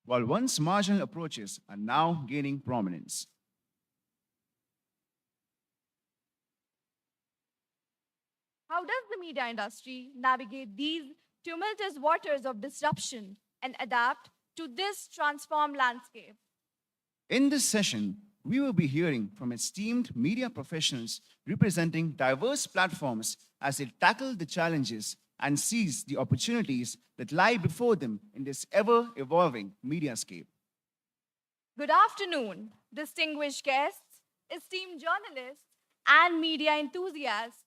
while once marginal approaches are now gaining prominence. How does the media industry navigate these tumultuous waters of disruption and adapt to this transformed landscape? In this session, we will be hearing from esteemed media professionals representing diverse platforms as they tackle the challenges and seize the opportunities that lie before them in this ever evolving mediascape. Good afternoon, distinguished guests, esteemed journalists, and media enthusiasts.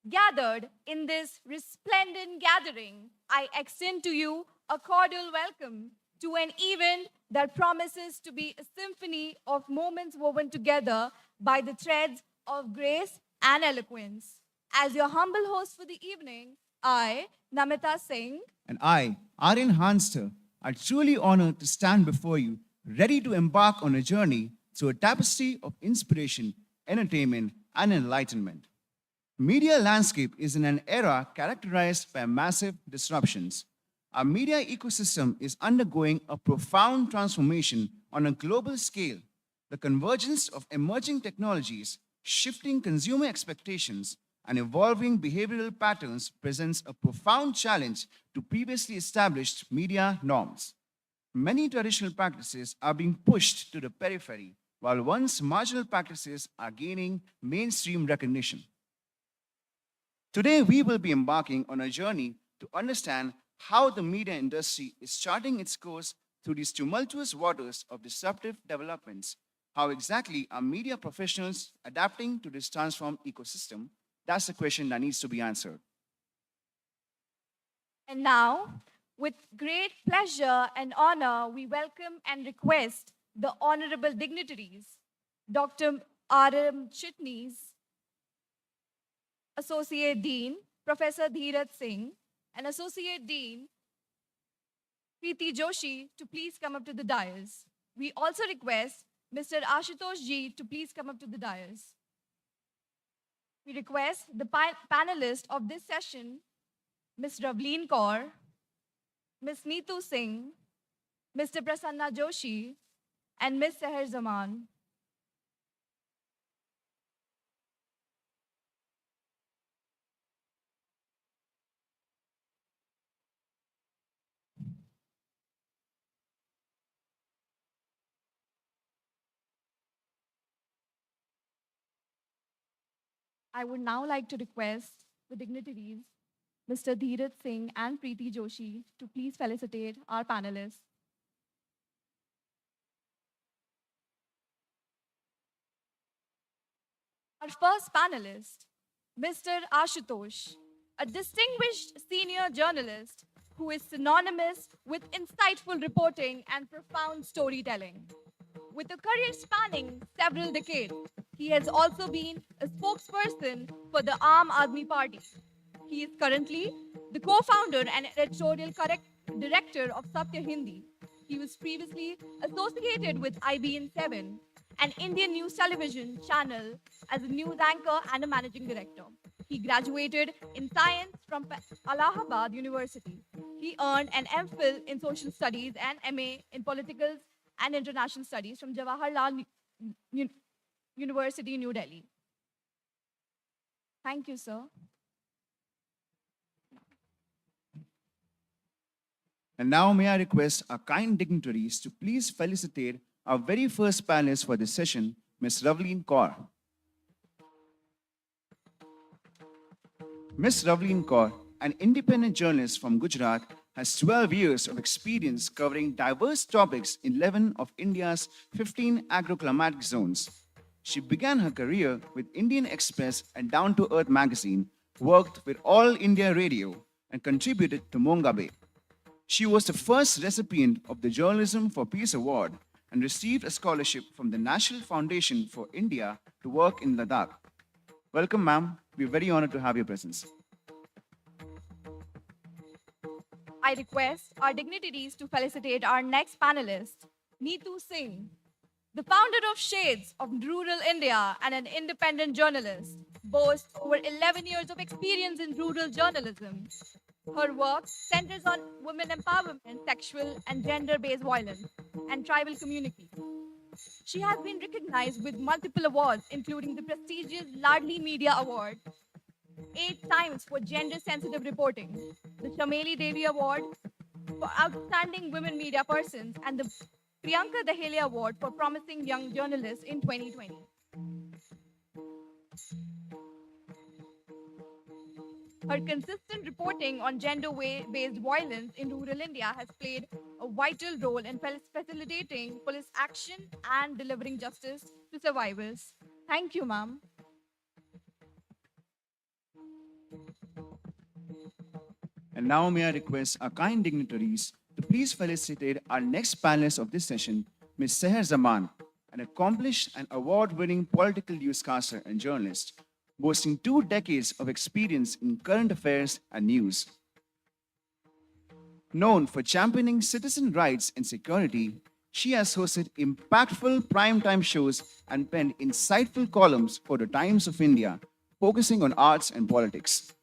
Gathered in this resplendent gathering, I extend to you a cordial welcome to an event that promises to be a symphony of moments woven together by the threads of grace and eloquence. As your humble host for the evening, I, Namita Singh, And I, Aryan Hanster, are truly honored to stand before you, ready to embark on a journey through a tapestry of inspiration, entertainment, and enlightenment. Media landscape is in an era characterized by massive disruptions. Our media ecosystem is undergoing a profound transformation on a global scale. The convergence of emerging technologies, shifting consumer expectations, and evolving behavioral patterns presents a profound challenge to previously established media norms. Many traditional practices are being pushed to the periphery, while once marginal practices are gaining mainstream recognition. Today, we will be embarking on a journey to understand how the media industry is charting its course through these tumultuous waters of disruptive developments. How exactly are media professionals adapting to this transformed ecosystem? That's the question that needs to be answered. and now, with great pleasure and honor, we welcome and request the honorable dignitaries, Dr. R.M. Chitnis, Associate Dean, Professor Dheeraj Singh, and Associate Dean, Preeti Joshi, to please come up to the dais. We also request Mr. Ashutosh Ji to please come up to the dais. We request the panelist of this session, Ms. Ravleen Kaur, Ms. Neetu Singh, Mr. Prasanna Joshi, and Ms. Seher Zaman. I would now like to request the dignitaries, Mr. Dheeraj Singh and Preeti Joshi, to please felicitate our panelists. Our first panelist, Mr. Ashutosh, a distinguished senior journalist who is synonymous with insightful reporting and profound storytelling. With a career spanning several decades, he has also been a spokesperson for the Aam Aadmi Party. He is currently the co-founder and editorial director of Satya Hindi. He was previously associated with IBN7, an Indian news television channel, as a news anchor and a managing director. He graduated in science from Allahabad University. He earned an MPhil in social studies and MA in political and international studies from Jawaharlal University, New Delhi. Thank you, sir. And now, may I request our kind dignitaries to please felicitate our very first panelist for this session, Ms. Ravleen Kaur. Ms. Ravleen Kaur, an independent journalist from Gujarat, has 12 years of experience covering diverse topics in 11 of India's 15 agroclimatic zones. She began her career with Indian Express and Down to Earth magazine, worked with All India Radio, and contributed to Mongabe. She was the first recipient of the Journalism for Peace Award and received a scholarship from the National Foundation for India to work in Ladakh. Welcome, ma'am. We're very honored to have your presence. I request our dignitaries to felicitate our next panelist, Neetu Singh, the founder of Shades of Rural India and an independent journalist, boasts over 11 years of experience in rural journalism. Her work centers on women empowerment, sexual and gender-based violence, and tribal communities. She has been recognized with multiple awards, including the prestigious Ladli Media Award, 8 times for gender-sensitive reporting, the Shameli Devi Award for Outstanding Women Media Persons, and the Priyanka Dahelia Award for Promising Young Journalists in 2020. Her consistent reporting on gender-based violence in rural India has played a vital role in facilitating police action and delivering justice to survivors. Thank you, ma'am. And now may I request our kind dignitaries to please felicitate our next panelist of this session, Ms. Seher Zaman, an accomplished and award-winning political newscaster and journalist, boasting 2 decades of experience in current affairs and news. Known for championing citizen rights and security, she has hosted impactful primetime shows and penned insightful columns for the Times of India, focusing on arts and politics.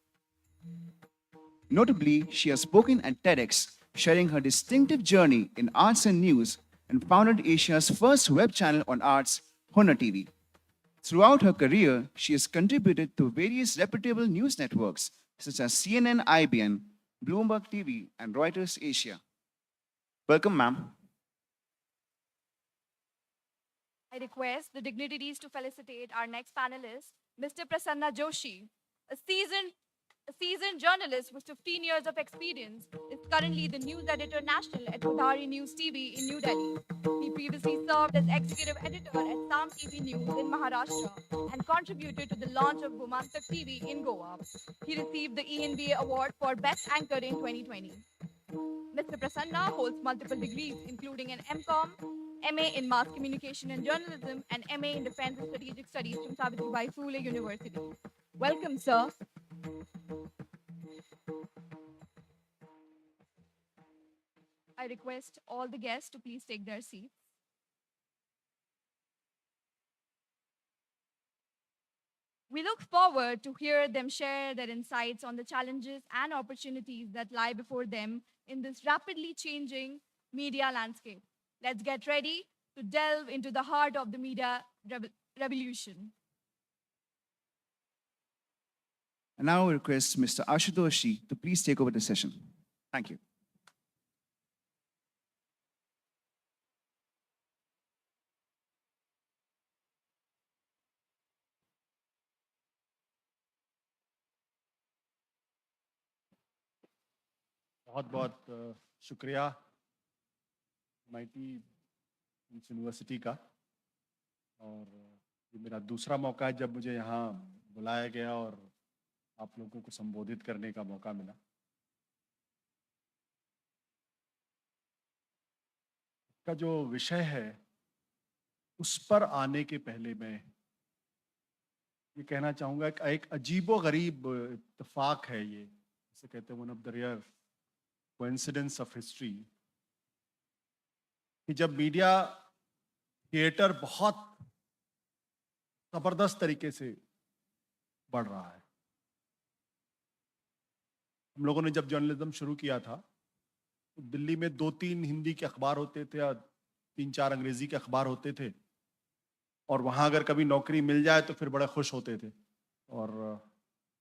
Notably, she has spoken at TEDx, sharing her distinctive journey in arts and news, and founded Asia's first web channel on arts, Hunar TV. Throughout her career, she has contributed to various reputable news networks such as CNN IBN, Bloomberg TV, and Reuters Asia. Welcome, ma'am. I request the dignitaries to felicitate our next panelist, Mr. Prasanna Joshi, a seasoned journalist with 15 years of experience, is currently the news editor national at Udhari News TV in New Delhi. He previously served as executive editor at Sam TV News in Maharashtra and contributed to the launch of Gomantak TV in Goa. He received the ENBA Award for Best Anchor in 2020. Mr. Prasanna holds multiple degrees, including an MCom, MA in Mass Communication and Journalism, and MA in Defense and Strategic Studies from Savitribai Phule University. Welcome, sir. I request all the guests to please take their seats. We look forward to hear them share their insights on the challenges and opportunities that lie before them in this rapidly changing media landscape. Let's get ready to delve into the heart of the media revolution. And now I request Mr. Ashutoshi to please take over the session. Thank you. बहुत बहुत शुक्रिया MIT university का और ये मेरा दूसरा मौका है जब मुझे यहाँ बुलाया गया और आप लोगों को संबोधित करने का मौका मिला। का जो विषय है उस पर आने के पहले मैं ये कहना चाहूँगा कि एक अजीबो-गरीब इत्तेफाक है ये, जिसे कहते हैं one of the rare coincidence of history, कि जब मीडिया थिएटर बहुत जबरदस्त तरीके से बढ़ रहा है। हम लोगों ने जब जर्नलिज्म शुरू किया था तो दिल्ली में 2-3 हिंदी के अखबार होते थे और 3-4 अंग्रेजी के अखबार होते थे, और वहाँ अगर कभी नौकरी मिल जाए तो फिर बड़े खुश होते थे। और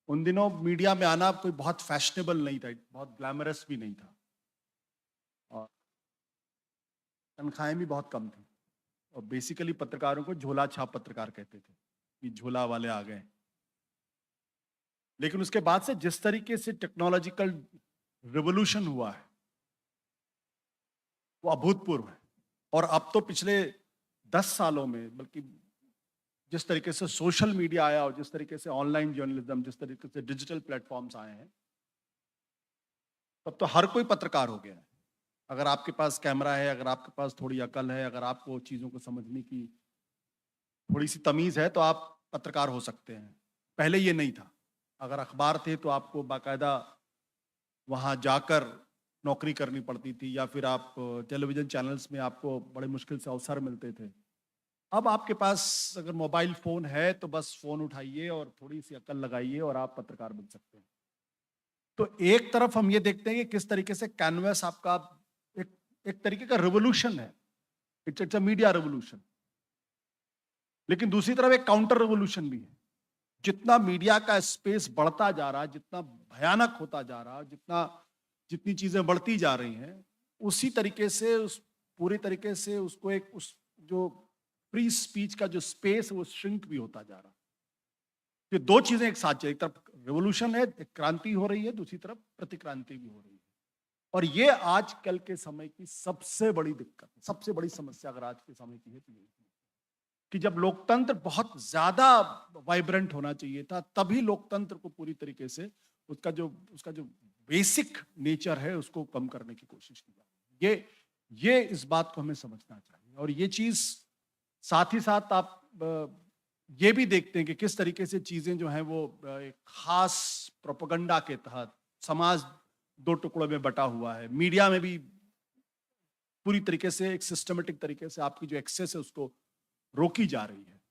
उन दिनों मीडिया में आना कोई बहुत फैशनेबल नहीं था, बहुत ग्लैमरस भी नहीं था, और तनख्वाहें भी बहुत कम थी, और बेसिकली पत्रकारों को झोला छाप पत्रकार कहते थे कि झोला वाले आ गए। लेकिन उसके बाद से जिस तरीके से टेक्नोलॉजिकल रिवोल्यूशन हुआ है वो अभूतपूर्व है, और अब तो पिछले 10 सालों में बल्कि जिस तरीके से सोशल मीडिया आया और जिस तरीके से ऑनलाइन जर्नलिज्म, जिस तरीके से डिजिटल प्लेटफॉर्म्स आए हैं, तब तो हर कोई पत्रकार हो गया है। अगर आपके पास कैमरा है, अगर आपके पास थोड़ी अकल है, अगर आपको चीज़ों को समझने की थोड़ी सी तमीज़ है तो आप पत्रकार हो सकते हैं। पहले ये नहीं था। अगर अखबार थे तो आपको बाकायदा वहाँ जाकर नौकरी करनी पड़ती थी, या फिर आप टेलीविज़न चैनल्स में आपको बड़े मुश्किल से अवसर मिलते थे। अब आपके पास अगर मोबाइल फ़ोन है तो बस फ़ोन उठाइए और थोड़ी सी अकल लगाइए और आप पत्रकार बन सकते हैं। तो एक तरफ हम ये देखते हैं कि किस तरीके से कैनवस आपका एक तरीके का रिवोल्यूशन है, इट्स अ मीडिया रिवोल्यूशन, लेकिन दूसरी तरफ एक काउंटर रिवोल्यूशन भी है। जितना मीडिया का स्पेस बढ़ता जा रहा है, जितना भयानक होता जा रहा है, जितनी चीजें बढ़ती जा रही हैं, उसी तरीके से उस पूरी तरीके से उसको उस जो फ्री स्पीच का जो स्पेस है वो श्रिंक भी होता जा रहा है। ये दो चीजें एक साथ चल, एक तरफ रिवोल्यूशन है, एक क्रांति हो रही है, दूसरी तरफ प्रतिक्रांति भी हो रही है। और ये आजकल के समय की सबसे बड़ी दिक्कत, सबसे बड़ी समस्या अगर आज के समय की है तो ये कि जब लोकतंत्र बहुत ज्यादा वाइब्रेंट होना चाहिए था, तभी लोकतंत्र को पूरी तरीके से उसका जो बेसिक नेचर है उसको कम करने की कोशिश की जा रही है। ये इस बात को हमें समझना चाहिए। और ये चीज साथ ही साथ आप ये भी देखते हैं कि किस तरीके से चीजें जो हैं वो एक खास प्रोपेगेंडा के तहत समाज दो टुकड़ों में बटा हुआ है। मीडिया में भी पूरी तरीके से एक सिस्टमेटिक तरीके से आपकी जो एक्सेस है उसको रोकी जा रही है।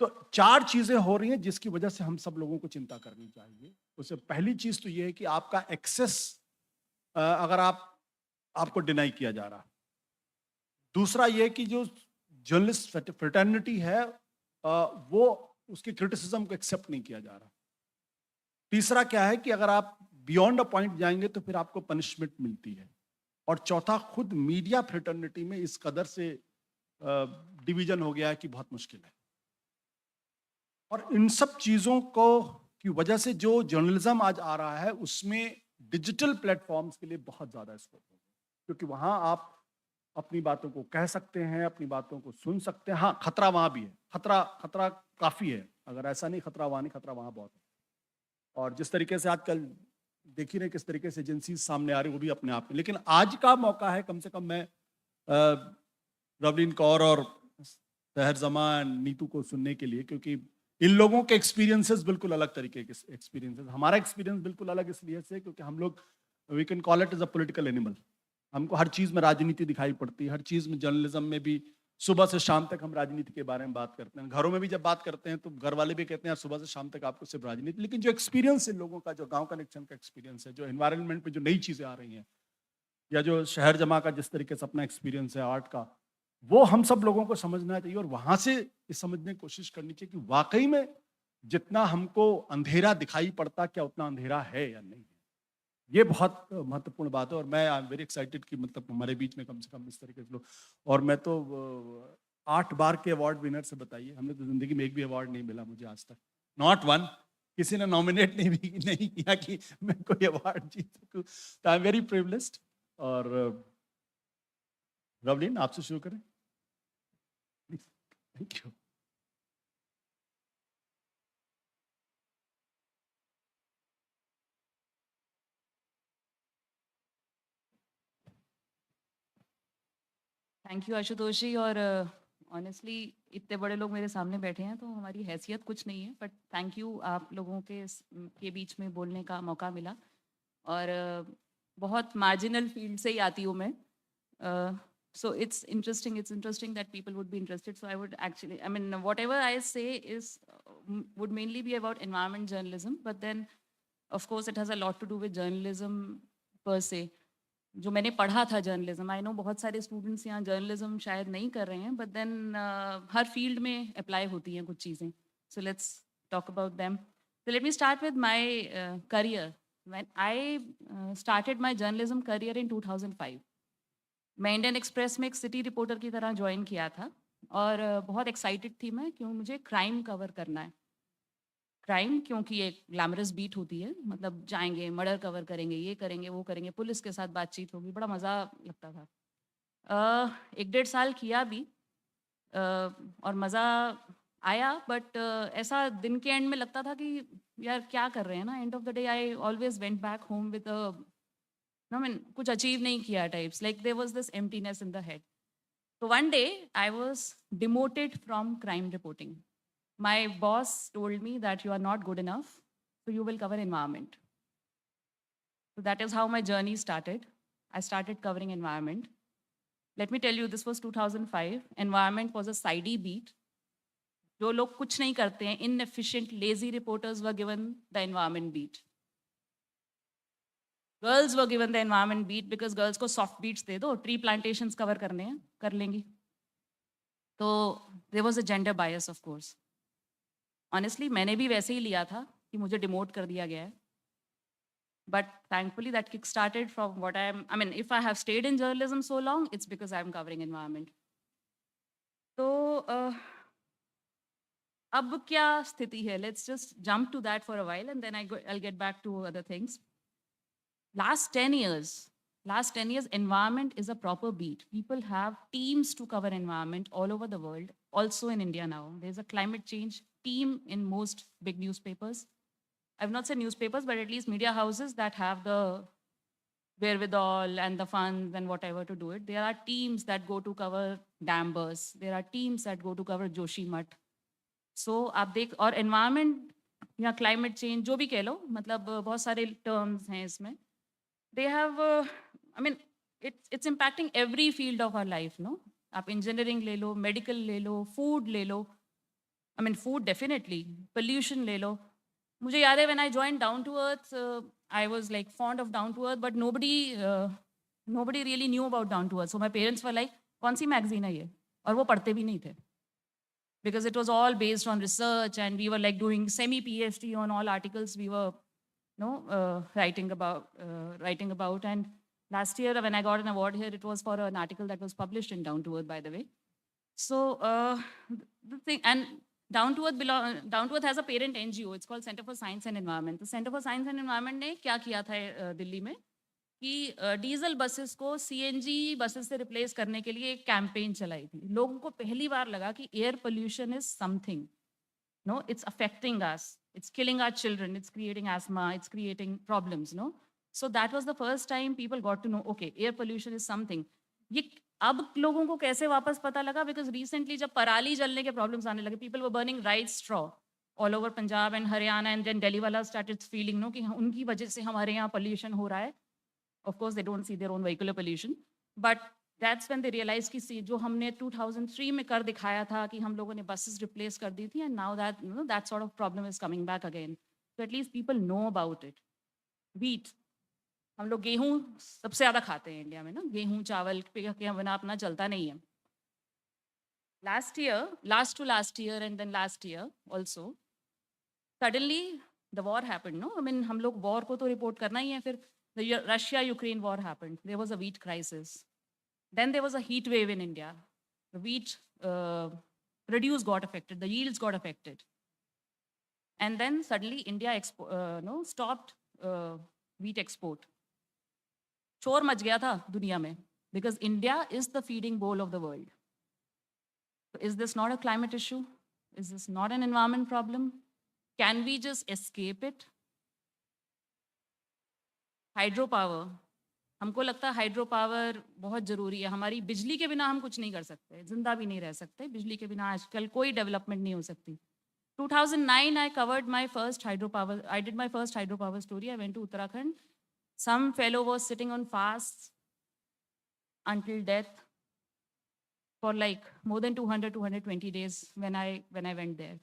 तो चार चीजें हो रही हैं जिसकी वजह से हम सब लोगों को चिंता करनी चाहिए। उससे पहली चीज तो ये है कि आपका एक्सेस अगर आपको डिनाई किया जा रहा। दूसरा ये कि जो जर्नलिस्ट फ्रेटर्निटी है वो उसकी क्रिटिसिज्म को एक्सेप्ट नहीं किया जा रहा। तीसरा क्या है कि अगर आप बियॉन्ड अ पॉइंट जाएंगे तो फिर आपको पनिशमेंट मिलती है। और चौथा, खुद मीडिया फ्रेटर्निटी में इस कदर से डिवीजन हो गया है कि बहुत मुश्किल है। और इन सब चीजों को की वजह से जो जर्नलिज्म आज आ रहा है उसमें डिजिटल प्लेटफॉर्म्स के लिए बहुत ज्यादा स्कोप है, क्योंकि वहां आप अपनी बातों को कह सकते हैं, अपनी बातों को सुन सकते हैं। हाँ, खतरा वहां भी है, खतरा काफी है। अगर ऐसा नहीं खतरा वहां नहीं, खतरा वहां बहुत है। और जिस तरीके से आजकल देख ही रहे किस तरीके से एजेंसीज सामने आ रही, वो भी अपने आप में। लेकिन आज का मौका है, कम से कम मैं रवलीन कौर और सहर जमान नीतू को सुनने के लिए, क्योंकि इन लोगों के एक्सपीरियंसेस बिल्कुल अलग तरीके के एक्सपीरियंसेस। हमारा एक्सपीरियंस बिल्कुल अलग इसलिए से क्योंकि हम लोग we can call it as a political animal. हमको हर चीज में राजनीति दिखाई पड़ती है, हर चीज में। जर्नलिज्म में भी सुबह से शाम तक हम राजनीति के बारे में बात करते हैं। घरों में भी जब बात करते हैं तो घर वाले भी कहते हैं सुबह से शाम तक आपको सिर्फ राजनीति। लेकिन जो एक्सपीरियंस इन लोगों का, जो गांव कनेक्शन का एक्सपीरियंस है, जो एनवायरनमेंट में जो नई चीजें आ रही हैं, या जो शहर जमा का जिस तरीके से अपना एक्सपीरियंस है आर्ट का, वो हम सब लोगों को समझना चाहिए। और वहां से ये समझने की कोशिश करनी चाहिए कि वाकई में जितना हमको अंधेरा दिखाई पड़ता, क्या उतना अंधेरा है या नहीं है। ये बहुत महत्वपूर्ण बात है। और मैं आई एम वेरी एक्साइटेड कि मतलब हमारे बीच में कम से कम इस तरीके से लोग। और मैं तो 8 बार के अवार्ड विनर से बताइए, हमने तो जिंदगी में एक भी अवार्ड नहीं मिला मुझे आज तक, नॉट वन। किसी ने नॉमिनेट नहीं किया कि मैं कोई अवार्ड जीत सकूं। तो आई एम वेरी प्रिविलेज्ड। और रवलीन, आपसे शुरू करें please. Thank you. Thank you Ashutosh ji. और ऑनेस्टली इतने बड़े लोग मेरे सामने बैठे हैं तो हमारी हैसियत कुछ नहीं है, बट थैंक यू, आप लोगों के बीच में बोलने का मौका मिला। और बहुत मार्जिनल फील्ड से ही आती हूँ मैं, so it's interesting that people would be interested. So I would actually, I mean, whatever I say is would mainly be about environment journalism, but then of course it has a lot to do with journalism per se, जो मैंने पढ़ा था journalism. I know बहुत सारे students यहाँ journalism शायद नहीं कर रहे हैं, बट देन हर फील्ड में अप्लाई होती हैं कुछ चीज़ें। So let's talk about them. So let me start with my career. When I started my journalism career in 2005, मैं इंडियन एक्सप्रेस में एक सिटी रिपोर्टर की तरह ज्वाइन किया था। और बहुत एक्साइटेड थी मैं, क्यों मुझे क्राइम कवर करना है। क्राइम क्योंकि एक ग्लैमरस बीट होती है, मतलब जाएंगे, मर्डर कवर करेंगे, ये करेंगे, वो करेंगे, पुलिस के साथ बातचीत होगी, बड़ा मज़ा लगता था। 1-1.5 साल किया भी और मज़ा आया, बट ऐसा दिन के एंड में लगता था कि यार क्या कर रहे हैं ना। End of the day I always went back home with I mean, कुछ अचीव नहीं किया types, like there was this emptiness in the head. So one day I was demoted from crime reporting. My boss told me that you are not good enough, so you will cover environment. So that is how my journey started. I started covering environment. Let me tell you, this was 2005. Environment was a sidey beat. जो लोग कुछ नहीं करते हैं, inefficient, lazy reporters were given the environment beat. Girls were given the environment beat because girls को soft beats दे दो, tree plantations cover करने हैं, कर लेंगी. तो there was a gender bias of course. Honestly, मैंने भी वैसे ही लिया था कि मुझे demote कर दिया गया है. But thankfully that kick-started from what I mean, if I have stayed in journalism so long, it's because I'm covering environment. तो अब क्या स्थिति है? Let's just jump to that for a while and then I'll get back to other things. Last 10 years, environment is a proper beat. People have teams to cover environment all over the world, also in India now. There's a climate change team in most big newspapers. I've not said newspapers, but at least media houses that have the wherewithal and the funds and whatever to do it. There are teams that go to cover dam bursts. There are teams that go to cover Joshimath. So आप देख और environment या climate change जो भी कह लो मतलब बहुत सारे terms हैं इसमें. They have I mean it's impacting every field of our life, no? आप engineering ले लो, medical ले लो, food ले लो. I mean food definitely, pollution ले लो. मुझे याद है when I joined Down to Earth, I was like fond of Down to Earth, but nobody really knew about Down to Earth. So my parents were like, कौन सी magazine है ये? और वो पढ़ते भी नहीं थे. Because it was all based on research and we were like doing semi PhD on all articles we were writing about. And last year when I got an award here, it was for an article that was published in Down to Earth, by the way. So the thing, and Down to Earth has a parent NGO. It's called Center for Science and Environment. The Center for Science and Environment ने क्या किया था दिल्ली में कि diesel buses को CNG buses से replace करने के लिए एक कैंपेन चलाई थी. लोगों को पहली बार लगा कि air pollution is something. No, it's affecting us. It's killing our children. It's creating asthma. It's creating problems, no? So that was the first time people got to know, okay, air pollution is something. ये अब लोगों को कैसे वापस पता लगा? Because recently जब पराली जलने के problems आने लगे, people were burning rice straw all over Punjab and Haryana, and then Delhi वाला started feeling, no, कि उनकी वजह से हमारे यहाँ pollution हो रहा है. Of course, they don't see their own vehicular pollution, but that's when they realized कि जो हमने 2003 में कर दिखाया था कि हम लोगों ने buses replace कर दी थी, and now that that sort of problem is coming back again. So at least people know about it. Wheat, हम लोग गेहूं सबसे ज़्यादा खाते हैं इंडिया में ना. गेहूं चावल के बिना अपना चलता नहीं है. Last to last year and then last year also, suddenly the war happened, no? I mean हम लोग war को तो report करना ही है. फिर the Russia-Ukraine war happened. There was a wheat crisis. Then there was a heat wave in India. The wheat produce got affected. The yields got affected. And then suddenly India stopped wheat export. शोर much गया था दुनिया में because India is the feeding bowl of the world. So is this not a climate issue? Is this not an environment problem? Can we just escape it? Hydro power, हमको लगता है hydro power बहुत ज़रूरी है. हमारी बिजली के बिना हम कुछ नहीं कर सकते, जिंदा भी नहीं रह सकते. बिजली के बिना आजकल कोई डेवलपमेंट नहीं हो सकती. 2009 I covered my first hydropower. I did my first hydropower story. I went to Uttarakhand. Some fellow was sitting on fast until death for like more than 220 days when I went there.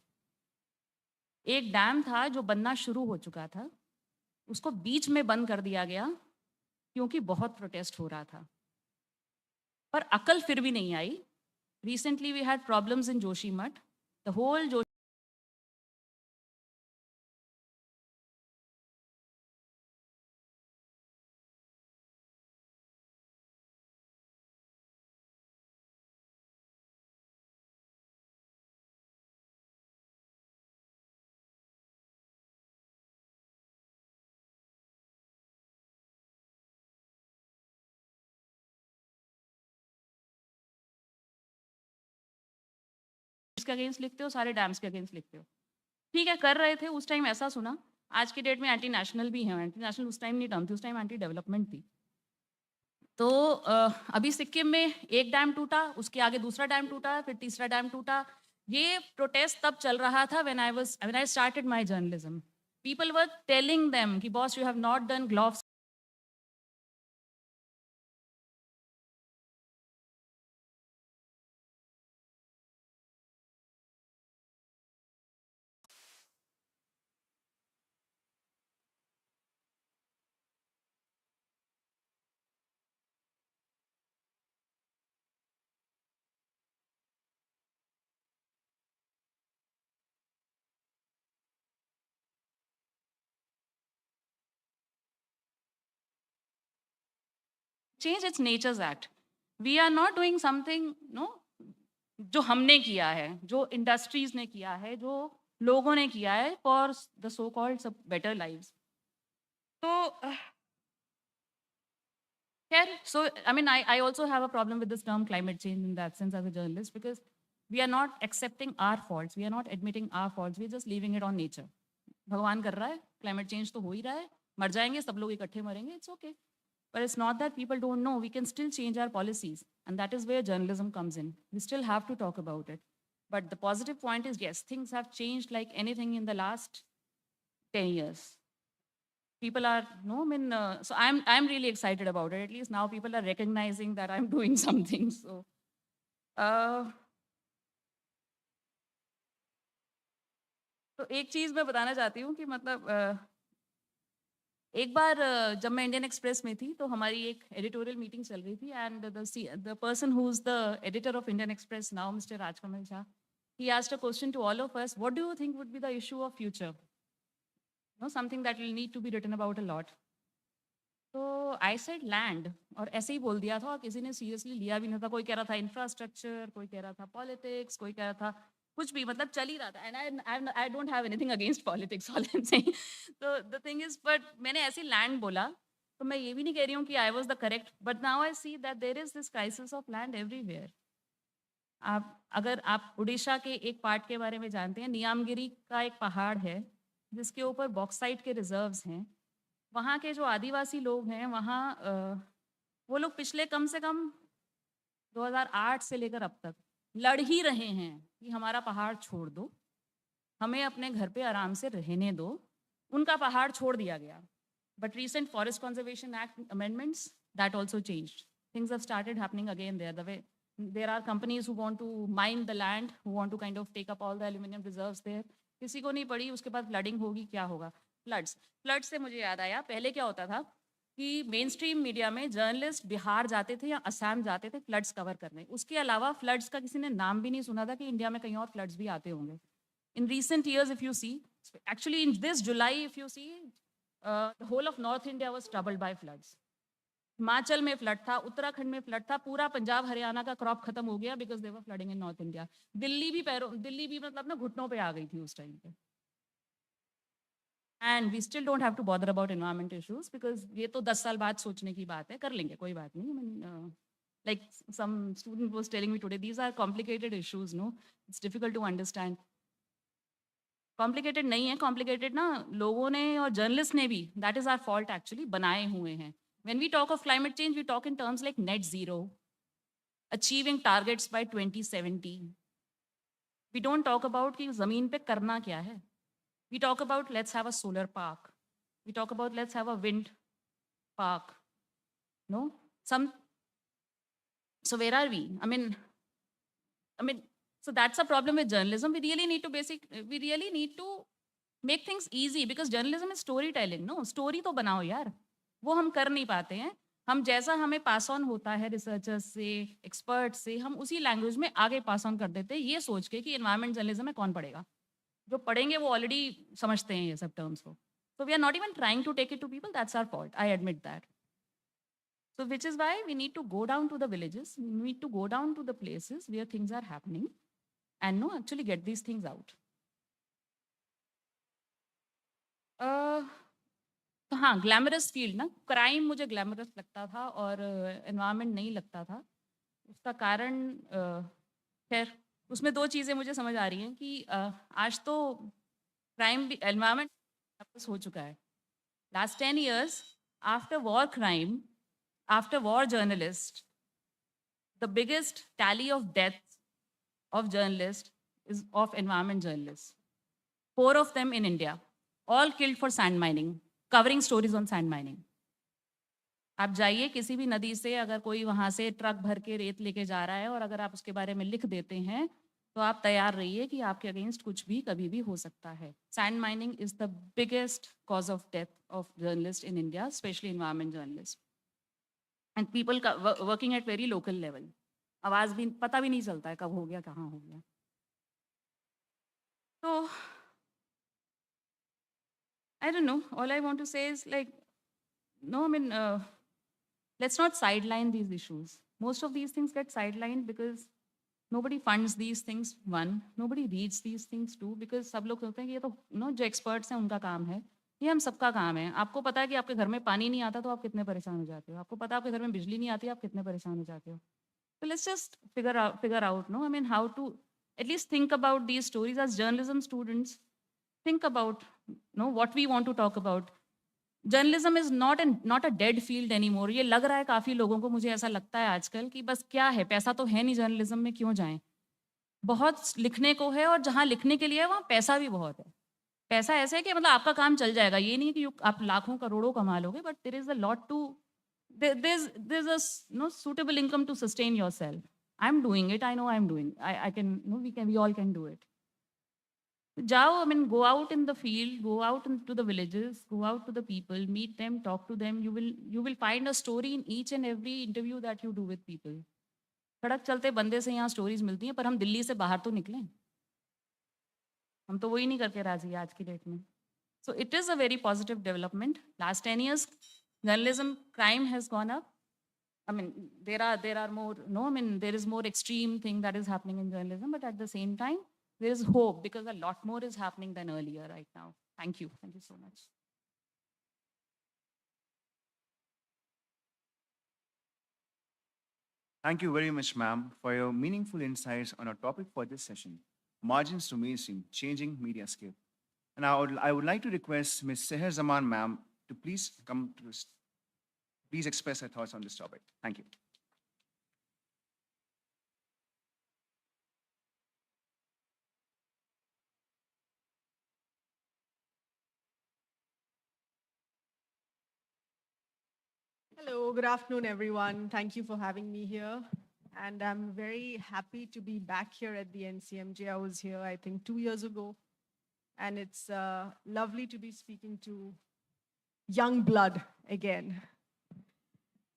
एक dam था जो बनना शुरू हो चुका था, उसको बीच में बंद कर दिया गया क्योंकि बहुत प्रोटेस्ट हो रहा था. पर अकल फिर भी नहीं आई. Recently we had problems in Joshimath. The whole के अगेंस्ट लिखते हो, सारे डैम्स के अगेंस्ट लिखते हो. ठीक है, कर रहे थे. उस टाइम ऐसा सुना. आज की डेट में एंटी नेशनल भी है. एंटी नेशनल उस टाइम नहीं टर्म थी, उस टाइम एंटी डेवलपमेंट थी. तो अभी सिक्किम में एक डैम टूटा, उसके आगे दूसरा डैम टूटा, फिर तीसरा डैम टूटा. ये प्रोटेस्ट तब चल रहा था when I started my journalism. People were telling them कि boss, you have not done gloves. change its nature's act. We are not doing something, no, जो हमने किया है, जो इंडस्ट्रीज ने किया है, जो लोगों ने किया है for the so called better lives. तो खैर, so I mean, I also have a problem with this term climate change in that sense as a journalist, because we are not accepting our faults, we are not admitting our faults, we are just leaving it on nature. भगवान कर रहा है, climate change तो हो ही रहा है, मर जाएंगे सब लोग इकट्ठे मरेंगे, it's okay. But it's not that people don't know. We can still change our policies. And that is where journalism comes in. We still have to talk about it. But the positive point is, yes, things have changed like anything in the last 10 years. People are, no, I mean, so I'm really excited about it. At least now people are recognizing that I'm doing something. So, तो एक चीज़ मैं बताना चाहती हूँ कि मतलब एक बार जब मैं इंडियन एक्सप्रेस में थी तो हमारी एक एडिटोरियल मीटिंग चल रही थी and the person who is the editor of Indian express now mister Rajkamal Shah, he asked a question to all of us, what do you think would be the issue of future, no, something that will need to be written about a lot. तो I said land, और ऐसे ही बोल दिया था और किसी ने seriously लिया भी नहीं था. कोई कह रहा था इंफ्रास्ट्रक्चर, कोई कह रहा था पॉलिटिक्स, कोई कह रहा था कुछ भी, मतलब चल ही रहा था. And I don't have anything against politics, all I am saying. तो द थिंग इज, बट मैंने ऐसे लैंड बोला, तो मैं ये भी नहीं कह रही हूँ कि I was the correct, but now I see that there is this crisis of land everywhere. अगर आप उड़ीसा के एक पार्ट के बारे में जानते हैं, नियामगिरी का एक पहाड़ है जिसके ऊपर बॉक्साइट के रिजर्व्स हैं. वहाँ के जो आदिवासी लोग हैं वहाँ वो लोग पिछले कम से कम 2008 से लेकर अब तक लड़ ही रहे हैं कि हमारा पहाड़ छोड़ दो, हमें अपने घर पे आराम से रहने दो. उनका पहाड़ छोड़ दिया गया. But recent Forest Conservation Act amendments, that also changed. Things have started happening again there. The way there are companies who want to mine the land, who want to kind of take up all the aluminum reserves there. किसी को नहीं पड़ी, उसके बाद flooding होगी, क्या होगा, floods से मुझे याद आया, पहले क्या होता था कि मेन स्ट्रीम मीडिया में जर्नलिस्ट बिहार जाते थे या असम जाते थे फ्लड्स कवर करने. उसके अलावा फ्लड्स का किसी ने नाम भी नहीं सुना था कि इंडिया में कहीं और फ्लड्स भी आते होंगे. In recent years, if you see, actually in this July, if you see, the whole of North India was troubled by floods. Himachal में फ्लड था, उत्तराखंड में फ्लड था, पूरा पंजाब हरियाणा का क्रॉप खत्म हो गया because they were flooding in north India. Delhi भी मतलब ना घुटनों पे आ गई थी उस टाइम पे. And we still don't have to bother about environment issues because ये तो 10 साल बाद सोचने की बात है, कर लेंगे, कोई बात नहीं. I mean, like some student was telling me today, these are complicated issues, no, it's difficult to understand. Complicated नहीं है, कॉम्प्लिकेटेड ना लोगों ने और जर्नलिस्ट ने भी, that is our fault actually, बनाए हुए हैं. When we talk of climate change we talk in terms like net zero, achieving targets by 2070. We don't talk about कि जमीन पे करना क्या है. We talk about let's have a solar park, we talk about let's have a wind park, no sum. So where are we? I mean, so that's a problem with journalism. We really need to make things easy because journalism is storytelling, no? Story तो बनाओ यार, वो हम कर नहीं पाते हैं. हम जैसा हमें पास ऑन होता है रिसर्चर्स से, एक्सपर्ट्स से, हम उसी लैंग्वेज में आगे पास ऑन कर देते हैं, ये सोच के कि एनवायरमेंट जर्नलिज्म में कौन पढ़ेगा. जो पढ़ेंगे वो ऑलरेडी समझते हैं ये सब टर्म्स को. So we are not even trying to take it to people. That's our fault. I admit that. So which is why we need to go down to the villages, we need to go down to the places where things are happening and no, actually get these things out. तो हाँ, glamorous field ना, crime मुझे glamorous लगता था और environment नहीं लगता था. उसका कारण खैर उसमें दो चीज़ें मुझे समझ आ रही हैं कि आज तो क्राइम भी एनवायरनमेंट वापस हो चुका है. Last 10 years after war crime, after war journalists, the biggest tally of deaths of journalists is of environment journalists. 4 of them in India, all killed for sand mining, covering stories on sand mining. आप जाइए किसी भी नदी से, अगर कोई वहाँ से ट्रक भर के रेत लेके जा रहा है और अगर आप उसके बारे में लिख देते हैं तो आप तैयार रहिए कि आपके अगेंस्ट कुछ भी कभी भी हो सकता है. Sand mining is the biggest cause of death of journalist in India, specially environment journalist. And people working at very local level. आवाज़ भी पता भी नहीं चलता है कब हो गया, कहाँ हो गया. तो I don't know, all I want to say is like, no, I mean, let's not sideline these issues. Most of these things get sidelined because nobody funds these things, one. Nobody reads these things, two, because सब लोग सोचते हैं कि ये तो जो experts हैं उनका काम है. ये हम सबका काम है. आपको पता है कि आपके घर में पानी नहीं आता तो आप कितने परेशान हो जाते हो. आपको पता है आपके घर में बिजली नहीं आती आप कितने परेशान हो जाते हो. So let's just figure out, no? I mean, how to at least think about these stories as journalism students. Think about, what we want to talk about. Journalism is not a dead field any more. ये लग रहा है काफ़ी लोगों को, मुझे ऐसा लगता है आजकल, कि बस क्या है, पैसा तो है नहीं जर्नलिज्म में, क्यों जाएं. बहुत लिखने को है और जहाँ लिखने के लिए है वहाँ पैसा भी बहुत है. पैसा ऐसे है कि मतलब आपका काम चल जाएगा. ये नहीं कि आप लाखों करोड़ों कमा लोगे, but there is a lot to, there's a suitable income to sustain yourself. I'm doing it. I know I'm doing. I can. We all can do it. Jao, I mean, go out in the field, go out into the villages, go out to the people, meet them, talk to them. You will find a story in each and every interview that you do with people. सड़क चलते बंदे से यहाँ stories मिलती हैं, पर हम दिल्ली से बाहर तो निकलें. हम तो वही नहीं करके राजी आज की डेट में. So it is a very positive development. Last 10 years, journalism crime has gone up. I mean, there are more. No, I mean, there is more extreme thing that is happening in journalism, but at the same time, there is hope because a lot more is happening than earlier right now. Thank you. Thank you so much. Thank you very much, ma'am, for your meaningful insights on our topic for this session, margins to mainstream, changing media scape. And I would like to request Ms. Seher Zaman, ma'am, to please come to this, please express her thoughts on this topic. Thank you. Hello, good afternoon, everyone. Thank you for having me here. And I'm very happy to be back here at the NCMJ. I was here, I think, 2 years ago. And it's lovely to be speaking to young blood again.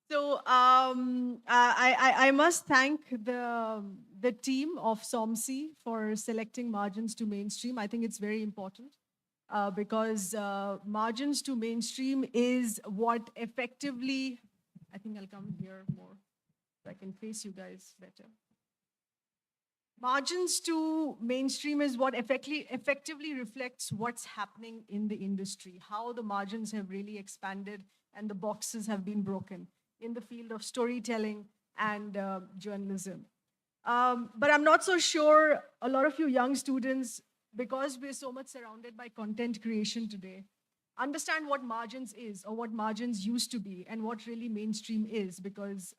So I must thank the team of SOMSI for selecting margins to mainstream. I think it's very important. Because margins to mainstream is what effectively, I think I'll come here more so I can face you guys better. Margins to mainstream is what effectively reflects what's happening in the industry, how the margins have really expanded and the boxes have been broken in the field of storytelling and journalism. But I'm not so sure a lot of you young students, because we're so much surrounded by content creation today, understand what margins is or what margins used to be and what really mainstream is, because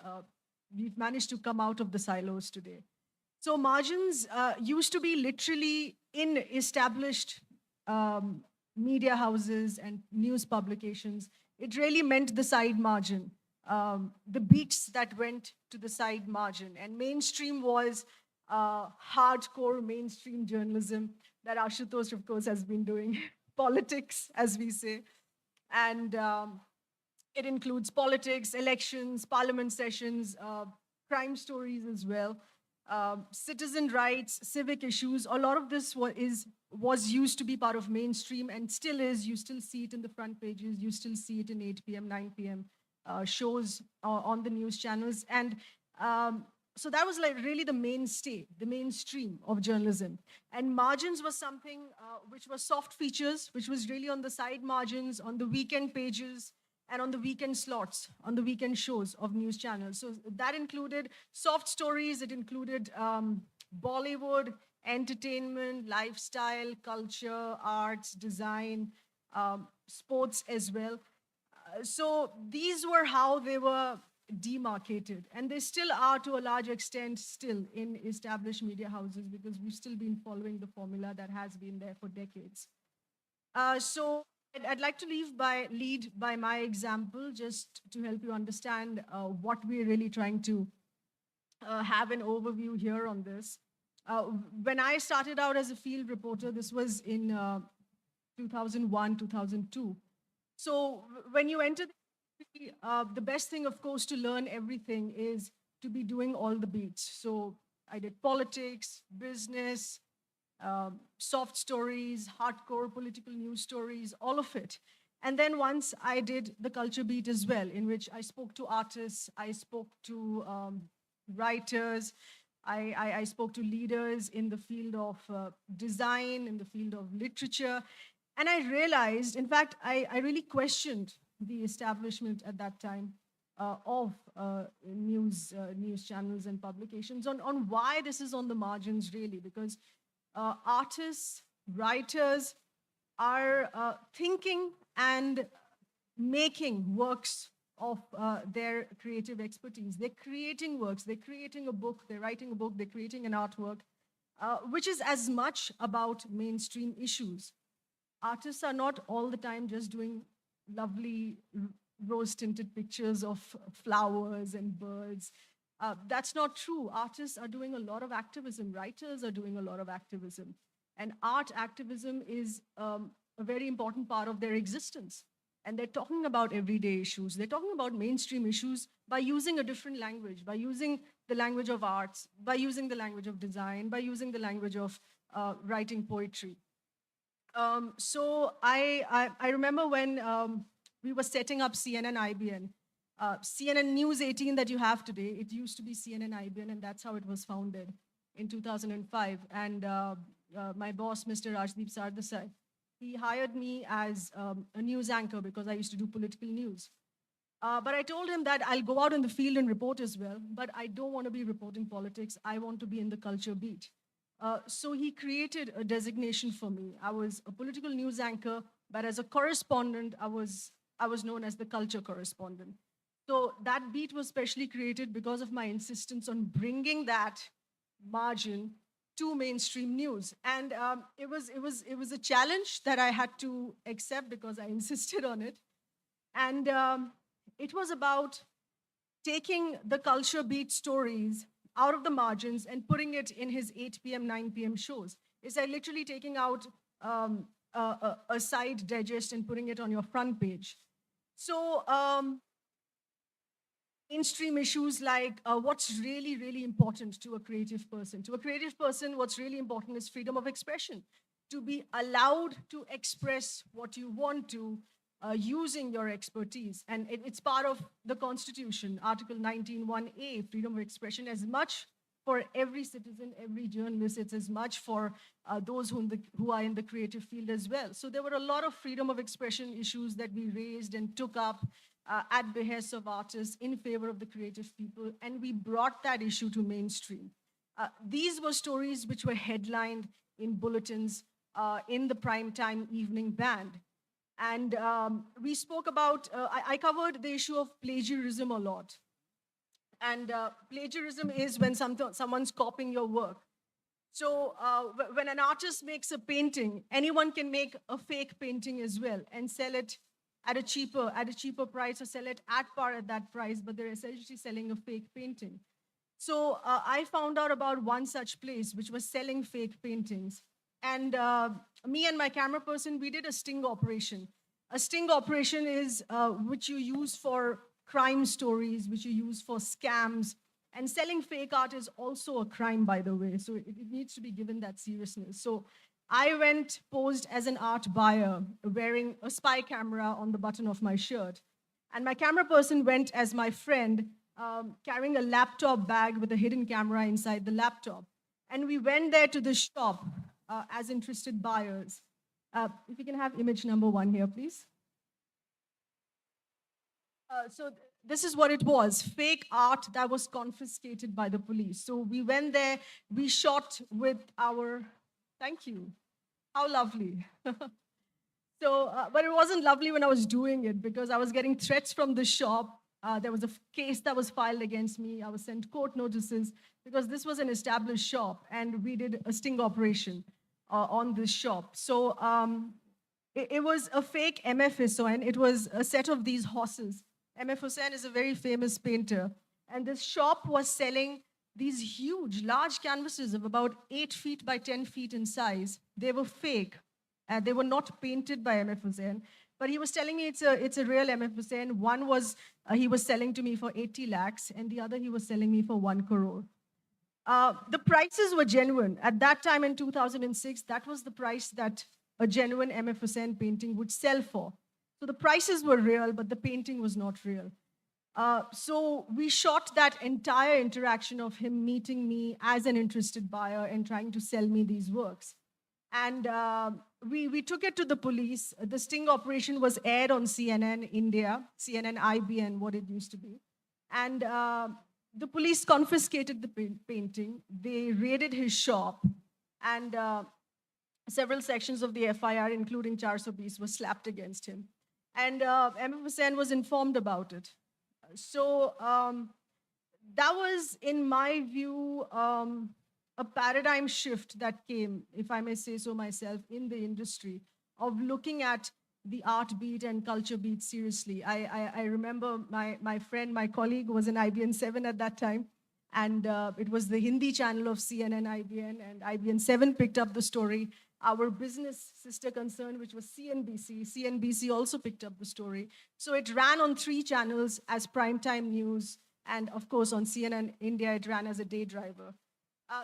we've managed to come out of the silos today. So margins used to be literally in established media houses and news publications. It really meant the side margin, the beats that went to the side margin. And mainstream was hardcore mainstream journalism that Ashutosh, of course, has been doing, politics, as we say. And it includes politics, elections, parliament sessions, crime stories as well, citizen rights, civic issues. A lot of this was used to be part of mainstream and still is. You still see it in the front pages. You still see it in 8 p.m., 9 p.m. Shows on the news channels. And so that was like really the mainstay, the mainstream of journalism. And margins was something which was soft features, which was really on the side margins, on the weekend pages, and on the weekend slots, on the weekend shows of news channels. So that included soft stories, it included Bollywood, entertainment, lifestyle, culture, arts, design, sports as well. So these were how they were demarcated, and they still are to a large extent still in established media houses, because we've still been following the formula that has been there for decades. So I'd like to lead by my example, just to help you understand what we're really trying to have an overview here on this. When I started out as a field reporter, this was in 2001, 2002. So when you enter the best thing, of course, to learn everything is to be doing all the beats. So I did politics, business, soft stories, hardcore political news stories, all of it. And then once I did the culture beat as well, in which I spoke to artists, I spoke to writers, I spoke to leaders in the field of design, in the field of literature. And I realized, in fact, I really questioned the establishment at that time of news channels and publications on why this is on the margins, really, because artists, writers are thinking and making works of their creative expertise. They're creating works, they're creating a book, they're writing a book, they're creating an artwork, which is as much about mainstream issues. Artists are not all the time just doing lovely rose-tinted pictures of flowers and birds. That's not true. Artists are doing a lot of activism. Writers are doing a lot of activism. And art activism is a very important part of their existence. And they're talking about everyday issues. They're talking about mainstream issues by using a different language, by using the language of arts, by using the language of design, by using the language of writing poetry. So I remember when we were setting up CNN IBN. CNN News 18 that you have today, it used to be CNN IBN, and that's how it was founded in 2005. And my boss, Mr. Rajdeep Sardesai, he hired me as a news anchor because I used to do political news. But I told him that I'll go out in the field and report as well, but I don't want to be reporting politics. I want to be in the culture beat. So he created a designation for me. I was a political news anchor, but as a correspondent, I was known as the culture correspondent. So that beat was specially created because of my insistence on bringing that margin to mainstream news. And it was a challenge that I had to accept because I insisted on it. And it was about taking the culture beat stories out of the margins and putting it in his 8 p.m., 9 p.m. shows. It's like literally taking out a side digest and putting it on your front page. So mainstream issues like what's really, really important to a creative person. To a creative person, what's really important is freedom of expression. To be allowed to express what you want to using your expertise. And it's part of the Constitution, Article 19(1)(a), freedom of expression, as much for every citizen, every journalist. It's as much for those who are in the creative field as well. So there were a lot of freedom of expression issues that we raised and took up at behest of artists in favor of the creative people, and we brought that issue to mainstream. These were stories which were headlined in bulletins in the primetime evening band. And we spoke about, I covered the issue of plagiarism a lot. And plagiarism is when someone's copying your work. So when an artist makes a painting, anyone can make a fake painting as well and sell it at a cheaper price, or sell it at par at that price, but they're essentially selling a fake painting. So I found out about one such place which was selling fake paintings. And me and my camera person, we did a sting operation. A sting operation is which you use for crime stories, which you use for scams. And selling fake art is also a crime, by the way. So it needs to be given that seriousness. So I went posed as an art buyer, wearing a spy camera on the button of my shirt. And my camera person went as my friend, carrying a laptop bag with a hidden camera inside the laptop. And we went there to the shop as interested buyers. If you can have image number 1 here, please. So this is what it was, fake art that was confiscated by the police. So we went there, we shot with our, thank you, how lovely. So, but it wasn't lovely when I was doing it because I was getting threats from the shop. There was a case that was filed against me. I was sent court notices because this was an established shop and we did a sting operation on this shop. So it was a fake MF Hussain. It was a set of these horses. MF Hussain is a very famous painter. And this shop was selling these huge, large canvases of about 8 feet by 10 feet in size. They were fake. They were not painted by MF Hussain. But he was telling me it's a real MF Hussain. One was he was selling to me for 80 lakhs, and the other he was selling me for 1 crore. The prices were genuine. At that time in 2006, that was the price that a genuine MF Hussain painting would sell for. So the prices were real, but the painting was not real. So we shot that entire interaction of him meeting me as an interested buyer and trying to sell me these works. And we took it to the police. The sting operation was aired on CNN India, CNN IBN, what it used to be. And the police confiscated the painting. They raided his shop. And several sections of the FIR, including 420, were slapped against him. And MFSN was informed about it. So that was, in my view, a paradigm shift that came, if I may say so myself, in the industry of looking at the art beat and culture beat seriously. I remember my friend, my colleague was in IBN 7 at that time, and it was the Hindi channel of CNN IBN, and IBN 7 picked up the story. Our business sister concern, which was CNBC also picked up the story. So it ran on 3 channels as primetime news, and of course on CNN India, it ran as a day driver.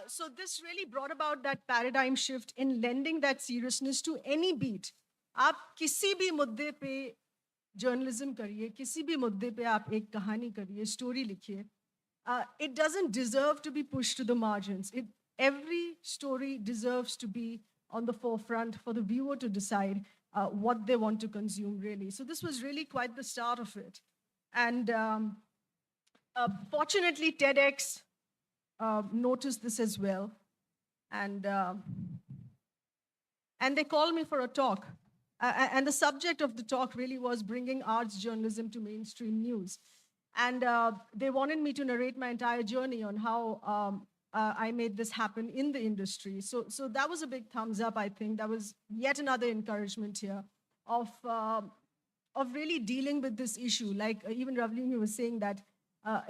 So this really brought about that paradigm shift in lending that seriousness to any beat. आप किसी भी मुद्दे पे journalism करिए, किसी भी मुद्दे पे आप एक कहानी करिए, स्टोरी लिखिए. It doesn't deserve to be pushed to the margins. Every story deserves to be on the forefront for the viewer to decide what they want to consume, really. So this was really quite the start of it. And fortunately, TEDx noticed this as well. And they called me for a talk. And the subject of the talk really was bringing arts journalism to mainstream news. And they wanted me to narrate my entire journey on how I made this happen in the industry. So that was a big thumbs up, I think. That was yet another encouragement here of really dealing with this issue. Like even Ravlini was saying that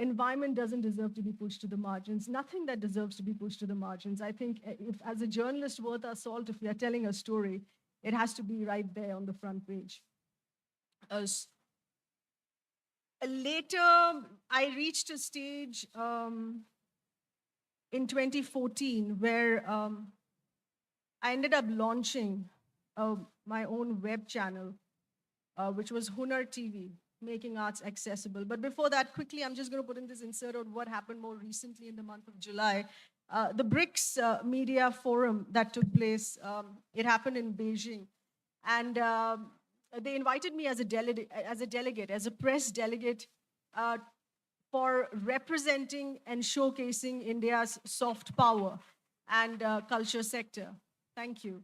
environment doesn't deserve to be pushed to the margins. Nothing that deserves to be pushed to the margins. I think if, as a journalist worth our salt, if we are telling a story, it has to be right there on the front page. Later, I reached a stage in 2014 where I ended up launching my own web channel, which was Hunar TV, making arts accessible. But before that, quickly, I'm just going to put in this insert on what happened more recently in the month of July. The BRICS Media Forum that took place, it happened in Beijing. And they invited me as a delegate, as a press delegate, for representing and showcasing India's soft power and culture sector. Thank you.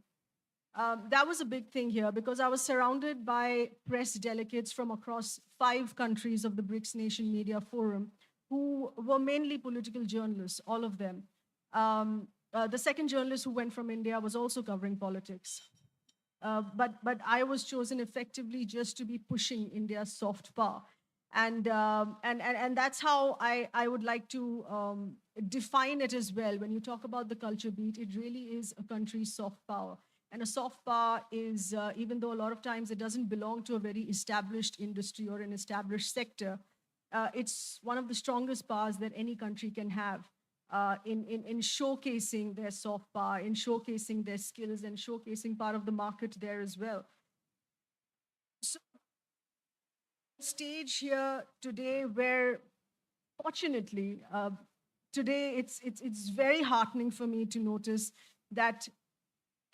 That was a big thing here because I was surrounded by press delegates from across 5 countries of the BRICS Nation Media Forum who were mainly political journalists, all of them. The second journalist who went from India was also covering politics. But I was chosen effectively just to be pushing India's soft power. And that's how I would like to define it as well. When you talk about the culture beat, it really is a country's soft power. And a soft power is, even though a lot of times it doesn't belong to a very established industry or an established sector, it's one of the strongest powers that any country can have in showcasing their soft power, in showcasing their skills, and showcasing part of the market there as well. So, stage here today where, fortunately, today it's very heartening for me to notice that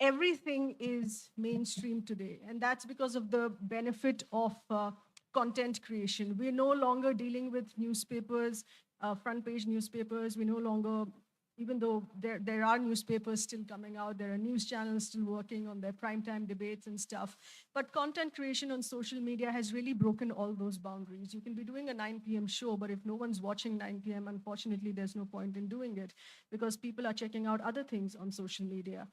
everything is mainstream today. And that's because of the benefit of content creation. We're no longer dealing with newspapers, front page newspapers. We no longer, even though there are newspapers still coming out, there are news channels still working on their primetime debates and stuff. But content creation on social media has really broken all those boundaries. You can be doing a 9 p.m. show, but if no one's watching 9 p.m., unfortunately, there's no point in doing it because people are checking out other things on social media.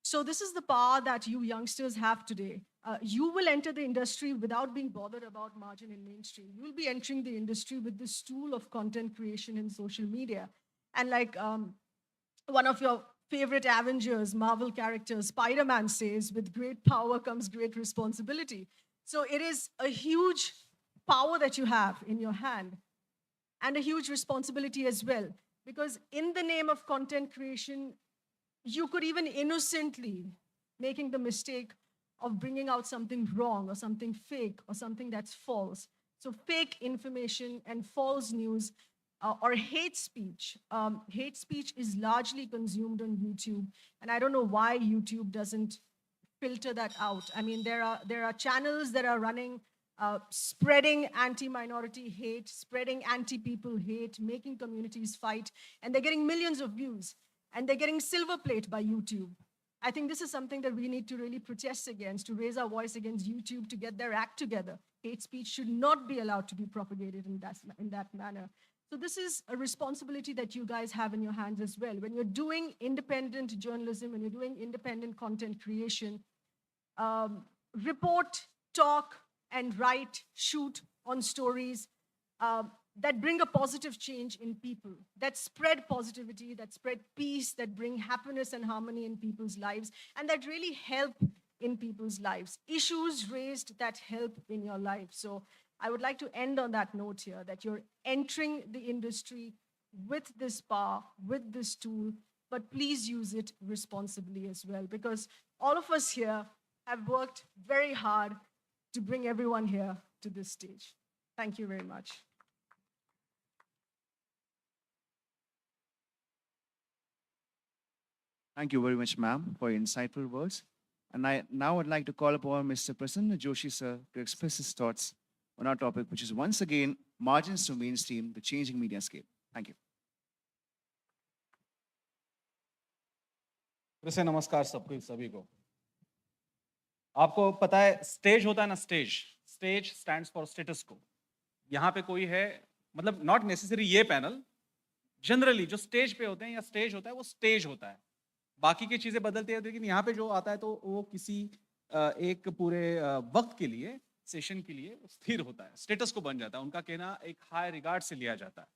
So this is the power that you youngsters have today. You will enter the industry without being bothered about margin and mainstream. You will be entering the industry with this tool of content creation in social media. And like one of your favorite Avengers, Marvel characters, Spider-Man says, with great power comes great responsibility. So it is a huge power that you have in your hand and a huge responsibility as well. Because in the name of content creation, you could even innocently making the mistake of bringing out something wrong or something fake or something that's false. So fake information and false news or hate speech. Hate speech is largely consumed on YouTube, and I don't know why YouTube doesn't filter that out. I mean, there are channels that are running, spreading anti-minority hate, spreading anti-people hate, making communities fight, and they're getting millions of views, and they're getting silver plate by YouTube. I think this is something that we need to really protest against, to raise our voice against YouTube, to get their act together. Hate speech should not be allowed to be propagated in that manner. So this is a responsibility that you guys have in your hands as well. When you're doing independent journalism, when you're doing independent content creation, report, talk, and write, shoot on stories that bring a positive change in people, that spread positivity, that spread peace, that bring happiness and harmony in people's lives, and that really help in people's lives. Issues raised that help in your life. So I would like to end on that note here, that you're entering the industry with this power, with this tool, but please use it responsibly as well, because all of us here have worked very hard to bring everyone here to this stage. Thank you very much. Thank you very much, ma'am, for your insightful words. And I now would like to call upon Mr. Prasanna Joshi, sir, to express his thoughts on our topic, which is once again margins to mainstream, the changing media scape. Thank you. फिर से नमस्कार सबको, सभी को। आपको पता है stage होता है ना, स्टेज स्टैंड्स फॉर स्टेटस को। यहाँ पे कोई है, मतलब नॉट नेसेसरी ये पैनल, जनरली जो स्टेज पे होते हैं या स्टेज होता है वो स्टेज होता है, बाकी की चीजें बदलती है, लेकिन यहाँ पे जो आता है तो वो किसी एक पूरे वक्त के लिए, सेशन के लिए स्थिर होता है, स्टेटस को बन जाता है, उनका कहना एक हाई रिगार्ड से लिया जाता है।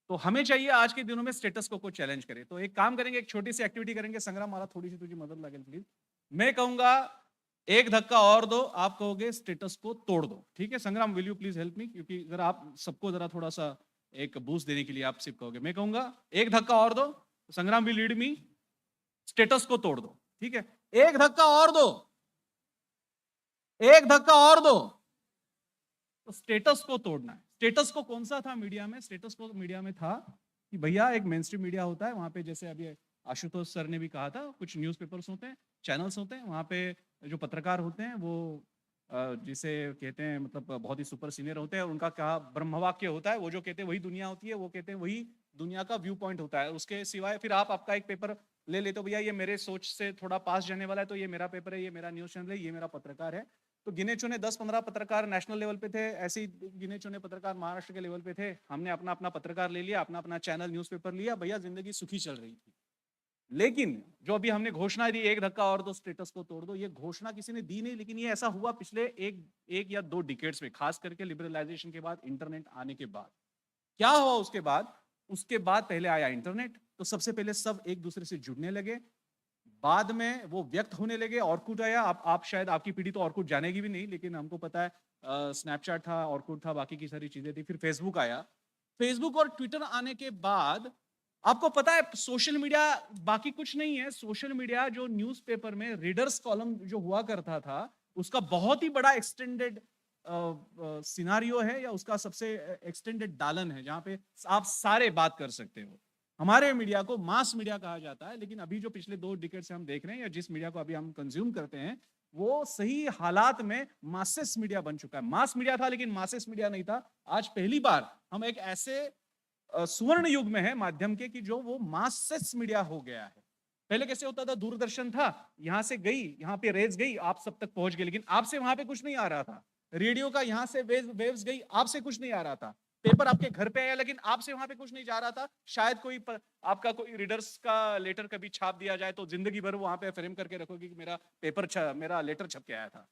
तो हमें चाहिए आज के दिनों में स्टेटस को चैलेंज करे। तो एक काम करेंगे, एक छोटी सी एक्टिविटी करेंगे। संग्राम, मारा थोड़ी सी तुझी मदद लगे प्लीज। मैं कहूंगा एक धक्का और दो, आप कहोगे स्टेटस को तोड़ दो, ठीक है? संग्राम, will you please help me, क्योंकि जरा आप सबको जरा थोड़ा सा एक बूस्ट देने के लिए आप सिर्फ कहोगे। मैं कहूंगा एक धक्का और दो, संग्राम विल लीड मी, स्टेटस को तोड़ दो, ठीक है? एक धक्का और दो, एक धक्का और दो, तो स्टेटस को तोड़ना है। स्टेटस को कौन सा था मीडिया में? स्टेटस को मीडिया में था कि भैया एक मेनस्ट्रीम मीडिया होता है, वहां पे जैसे अभी आशुतोष सर ने भी कहा था, कुछ न्यूज़पेपर्स होते हैं, चैनल्स होते हैं, वहां पे जो पत्रकार होते हैं वो जिसे कहते हैं मतलब बहुत ही सुपर सीनियर होते हैं, और उनका क्या ब्रह्मवाक्य होता है, वो जो कहते हैं वही दुनिया होती है, वो कहते हैं वही दुनिया का व्यू पॉइंट होता है। उसके सिवाय फिर आप आपका एक पेपर ले लेते हो, भैया ये मेरे सोच से थोड़ा पास जाने वाला है, तो ये मेरा पेपर है, ये मेरा न्यूज़ चैनल है, ये मेरा पत्रकार है। तो गिने चुने 10-15 पत्रकार नेशनल लेवल पे थे, ऐसे ही गिने चुने पत्रकार महाराष्ट्र के लेवल पे थे। हमने अपना अपना पत्रकार ले लिया, अपना अपना चैनल न्यूज़पेपर लिया, भैया जिंदगी सुखी चल रही थी। लेकिन जो अभी हमने घोषणा दी, एक धक्का और दो, स्टेटस को तोड़ दो, ये घोषणा किसी ने दी नहीं, लेकिन ये ऐसा हुआ पिछले एक या 2 डिकेड्स में, खास करके लिबरलाइजेशन के बाद, इंटरनेट आने के बाद। क्या हुआ उसके बाद? उसके बाद पहले आया इंटरनेट, तो सबसे पहले सब एक दूसरे से जुड़ने लगे, बाद में वो व्यक्त होने लगे। ऑर्कुट आया, आप शायद आपकी पीढ़ी तो ऑर्कुट जानेगी भी नहीं, लेकिन हमको पता है स्नैपचैट था, ऑर्कुट था, बाकी की सारी चीजें थी। फिर फेसबुक आया, फेसबुक और ट्विटर आने के बाद आपको पता है सोशल मीडिया बाकी कुछ नहीं है। सोशल मीडिया जो न्यूज़पेपर में रीडर्स कॉलम जो हुआ करता था, उसका बहुत ही बड़ा एक्सटेंडेड सिनारियो है, या उसका सबसे एक्सटेंडेड दालन है, जहां पे आप सारे बात कर सकते हो। हमारे मीडिया को मास मीडिया कहा जाता है, लेकिन अभी जो पिछले 2 डिकेड से हम देख रहे हैं, या जिस मीडिया को अभी हम कंज्यूम करते हैं, वो सही हालात में मासेस मीडिया बन चुका है। मास मीडिया था लेकिन मासेस मीडिया नहीं था। आज पहली बार हम एक ऐसे सुवर्ण युग में है माध्यम के कि जो वो मासेस मीडिया हो गया है। पहले कैसे होता था? दूरदर्शन था, यहां से गई, यहाँ पे रेज गई, आप सब तक पहुंच गई, लेकिन आपसे वहां पे कुछ नहीं आ रहा था। रेडियो का यहाँ से वेव्स गई, आपसे कुछ नहीं आ रहा था। पेपर आपके घर पे आया, लेकिन आपसे वहां पे कुछ नहीं जा रहा था। शायद कोई आपका कोई रीडर्स का लेटर कभी छाप दिया जाए तो जिंदगी भर वहां पे फ्रेम करके रखोगे कि मेरा लेटर छप के आया था।